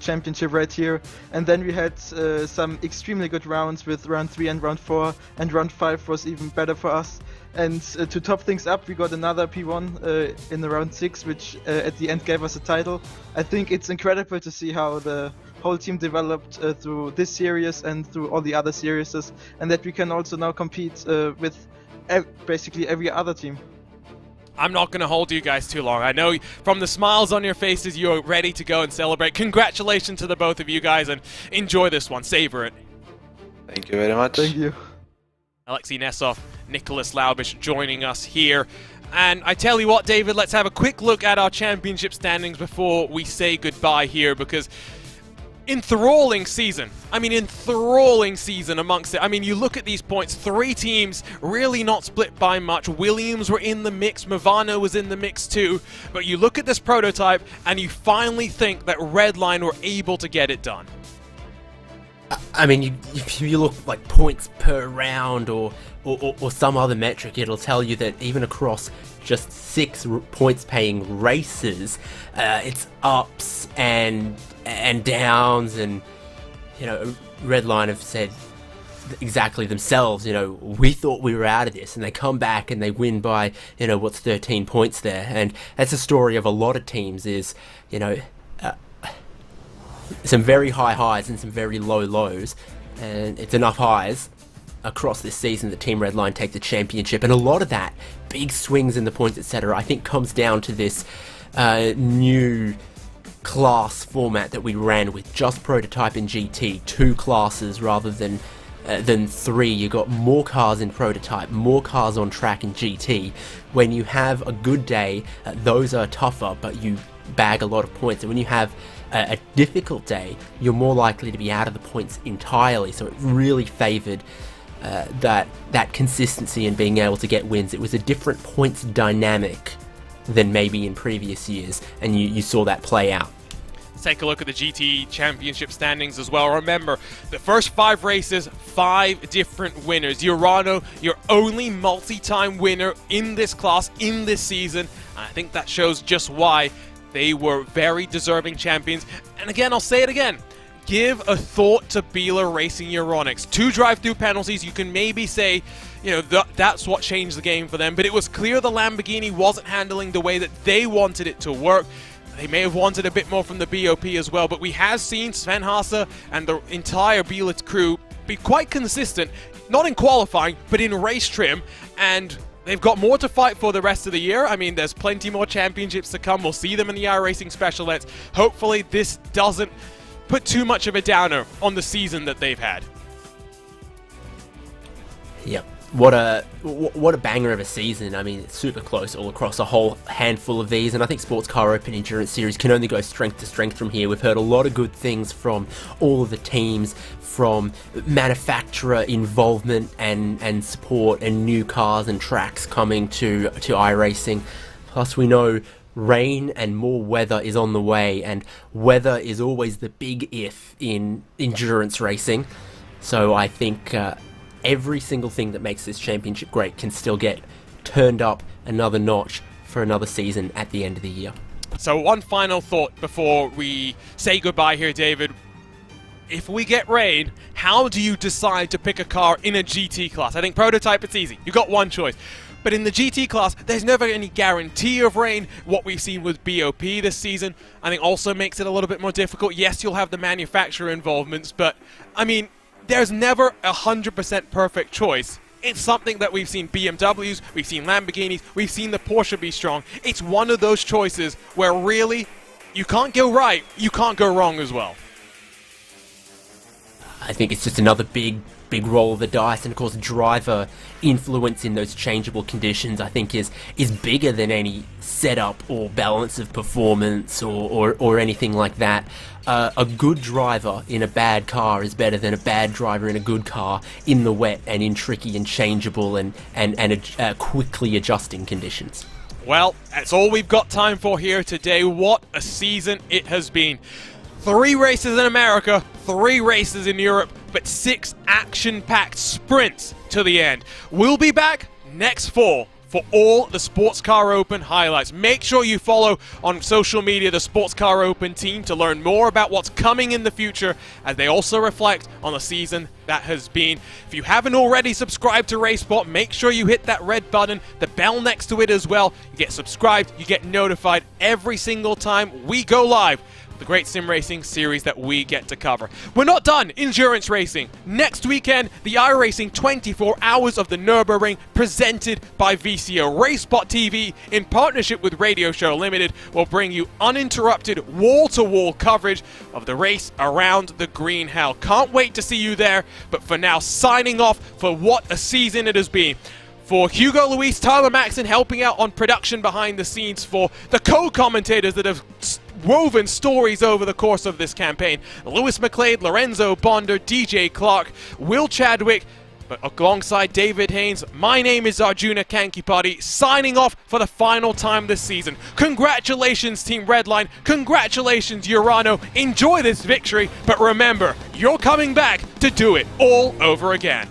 championship right here. And then we had some extremely good rounds with round 3 and round 4, and round 5 was even better for us. And to top things up, we got another P1 in the round 6, which at the end gave us a title. I think it's incredible to see how the whole team developed through this series and through all the other series, and that we can also now compete with basically every other team. I'm not going to hold you guys too long. I know from the smiles on your faces, you're ready to go and celebrate. Congratulations to the both of you guys, and enjoy this one. Savor it. Thank you very much. Thank you. Alexei Nesov, Nicholas Laubish joining us here. And I tell you what, David, let's have a quick look at our championship standings before we say goodbye here, because enthralling season. I mean, enthralling season amongst it. I mean, you look at these points, 3 teams really not split by much. Williams were in the mix, Movano was in the mix too, but you look at this prototype and you finally think that Redline were able to get it done. I mean, if you look like points per round or some other metric, it'll tell you that even across just 6 points-paying races, it's ups and downs, and you know, Redline have said exactly themselves, you know, we thought we were out of this, and they come back and they win by, you know, what's 13 points there. And that's a story of a lot of teams, is, you know, some very high highs and some very low lows, and it's enough highs across this season that Team Redline take the championship. And a lot of that, big swings in the points, etc., I think comes down to this new class format that we ran with just Prototype and GT, 2 classes rather than 3. You got more cars in Prototype, more cars on track in GT. When you have a good day, those are tougher, but you bag a lot of points. And when you have a difficult day, you're more likely to be out of the points entirely. So it really favoured that consistency and being able to get wins. It was a different points dynamic than maybe in previous years, and you saw that play out. Take a look at the GT Championship standings as well. Remember, the first 5 races, 5 different winners. Urano, your only multi-time winner in this class, in this season. I think that shows just why they were very deserving champions. And again, I'll say it again. Give a thought to Biela Racing Euronics. 2 drive-through penalties, you can maybe say, you know, that's what changed the game for them. But it was clear the Lamborghini wasn't handling the way that they wanted it to work. They may have wanted a bit more from the BOP as well, but we have seen Sven Haase and the entire Biela crew be quite consistent, not in qualifying, but in race trim, and they've got more to fight for the rest of the year. I mean, there's plenty more championships to come. We'll see them in the iRacing Special Eds. Hopefully this doesn't put too much of a downer on the season that they've had. Yep. What a banger of a season. I mean, it's super close all across a whole handful of these, and I think Sports Car Open Endurance Series can only go strength to strength from here. We've heard a lot of good things from all of the teams, from manufacturer involvement and support, and new cars and tracks coming to iRacing. Plus we know rain and more weather is on the way, and weather is always the big if in endurance racing. So I think every single thing that makes this championship great can still get turned up another notch for another season at the end of the year. So one final thought before we say goodbye here, David. If we get rain, how do you decide to pick a car in a GT class? I think Prototype, it's easy. You've got one choice. But in the GT class, there's never any guarantee of rain. What we've seen with BOP this season, I think also makes it a little bit more difficult. Yes, you'll have the manufacturer involvements, but, I mean, there's never 100% perfect choice. It's something that we've seen BMWs, we've seen Lamborghinis, we've seen the Porsche be strong. It's one of those choices where really, you can't go right, you can't go wrong as well. I think it's just another big roll of the dice, and of course driver influence in those changeable conditions I think is bigger than any setup or balance of performance or anything like that. A good driver in a bad car is better than a bad driver in a good car in the wet and in tricky and changeable and quickly adjusting conditions. Well, that's all we've got time for here today. What a season it has been. 3 races in America, 3 races in Europe, but 6 action-packed sprints to the end. We'll be back next fall for all the Sports Car Open highlights. Make sure you follow on social media the Sports Car Open team to learn more about what's coming in the future, as they also reflect on the season that has been. If you haven't already subscribed to RaceSpot, make sure you hit that red button, the bell next to it as well. You get subscribed, you get notified every single time we go live. The great sim racing series that we get to cover. We're not done endurance racing. Next weekend, the iRacing 24 Hours of the Nürburgring, presented by VCO. RaceSpotTV, in partnership with Radio Show Limited, will bring you uninterrupted wall-to-wall coverage of the race around the Green Hell. Can't wait to see you there, but for now, signing off for what a season it has been. For Hugo Luis, Tyler Maxson helping out on production behind the scenes, for the co-commentators that have woven stories over the course of this campaign, Lewis McLeod, Lorenzo Bonder, DJ Clark, Will Chadwick, But alongside David Haynes, my name is Arjuna Kankipati, signing off for the final time this season. Congratulations, Team Redline. Congratulations, Urano. Enjoy this victory, but remember, you're coming back to do it all over again.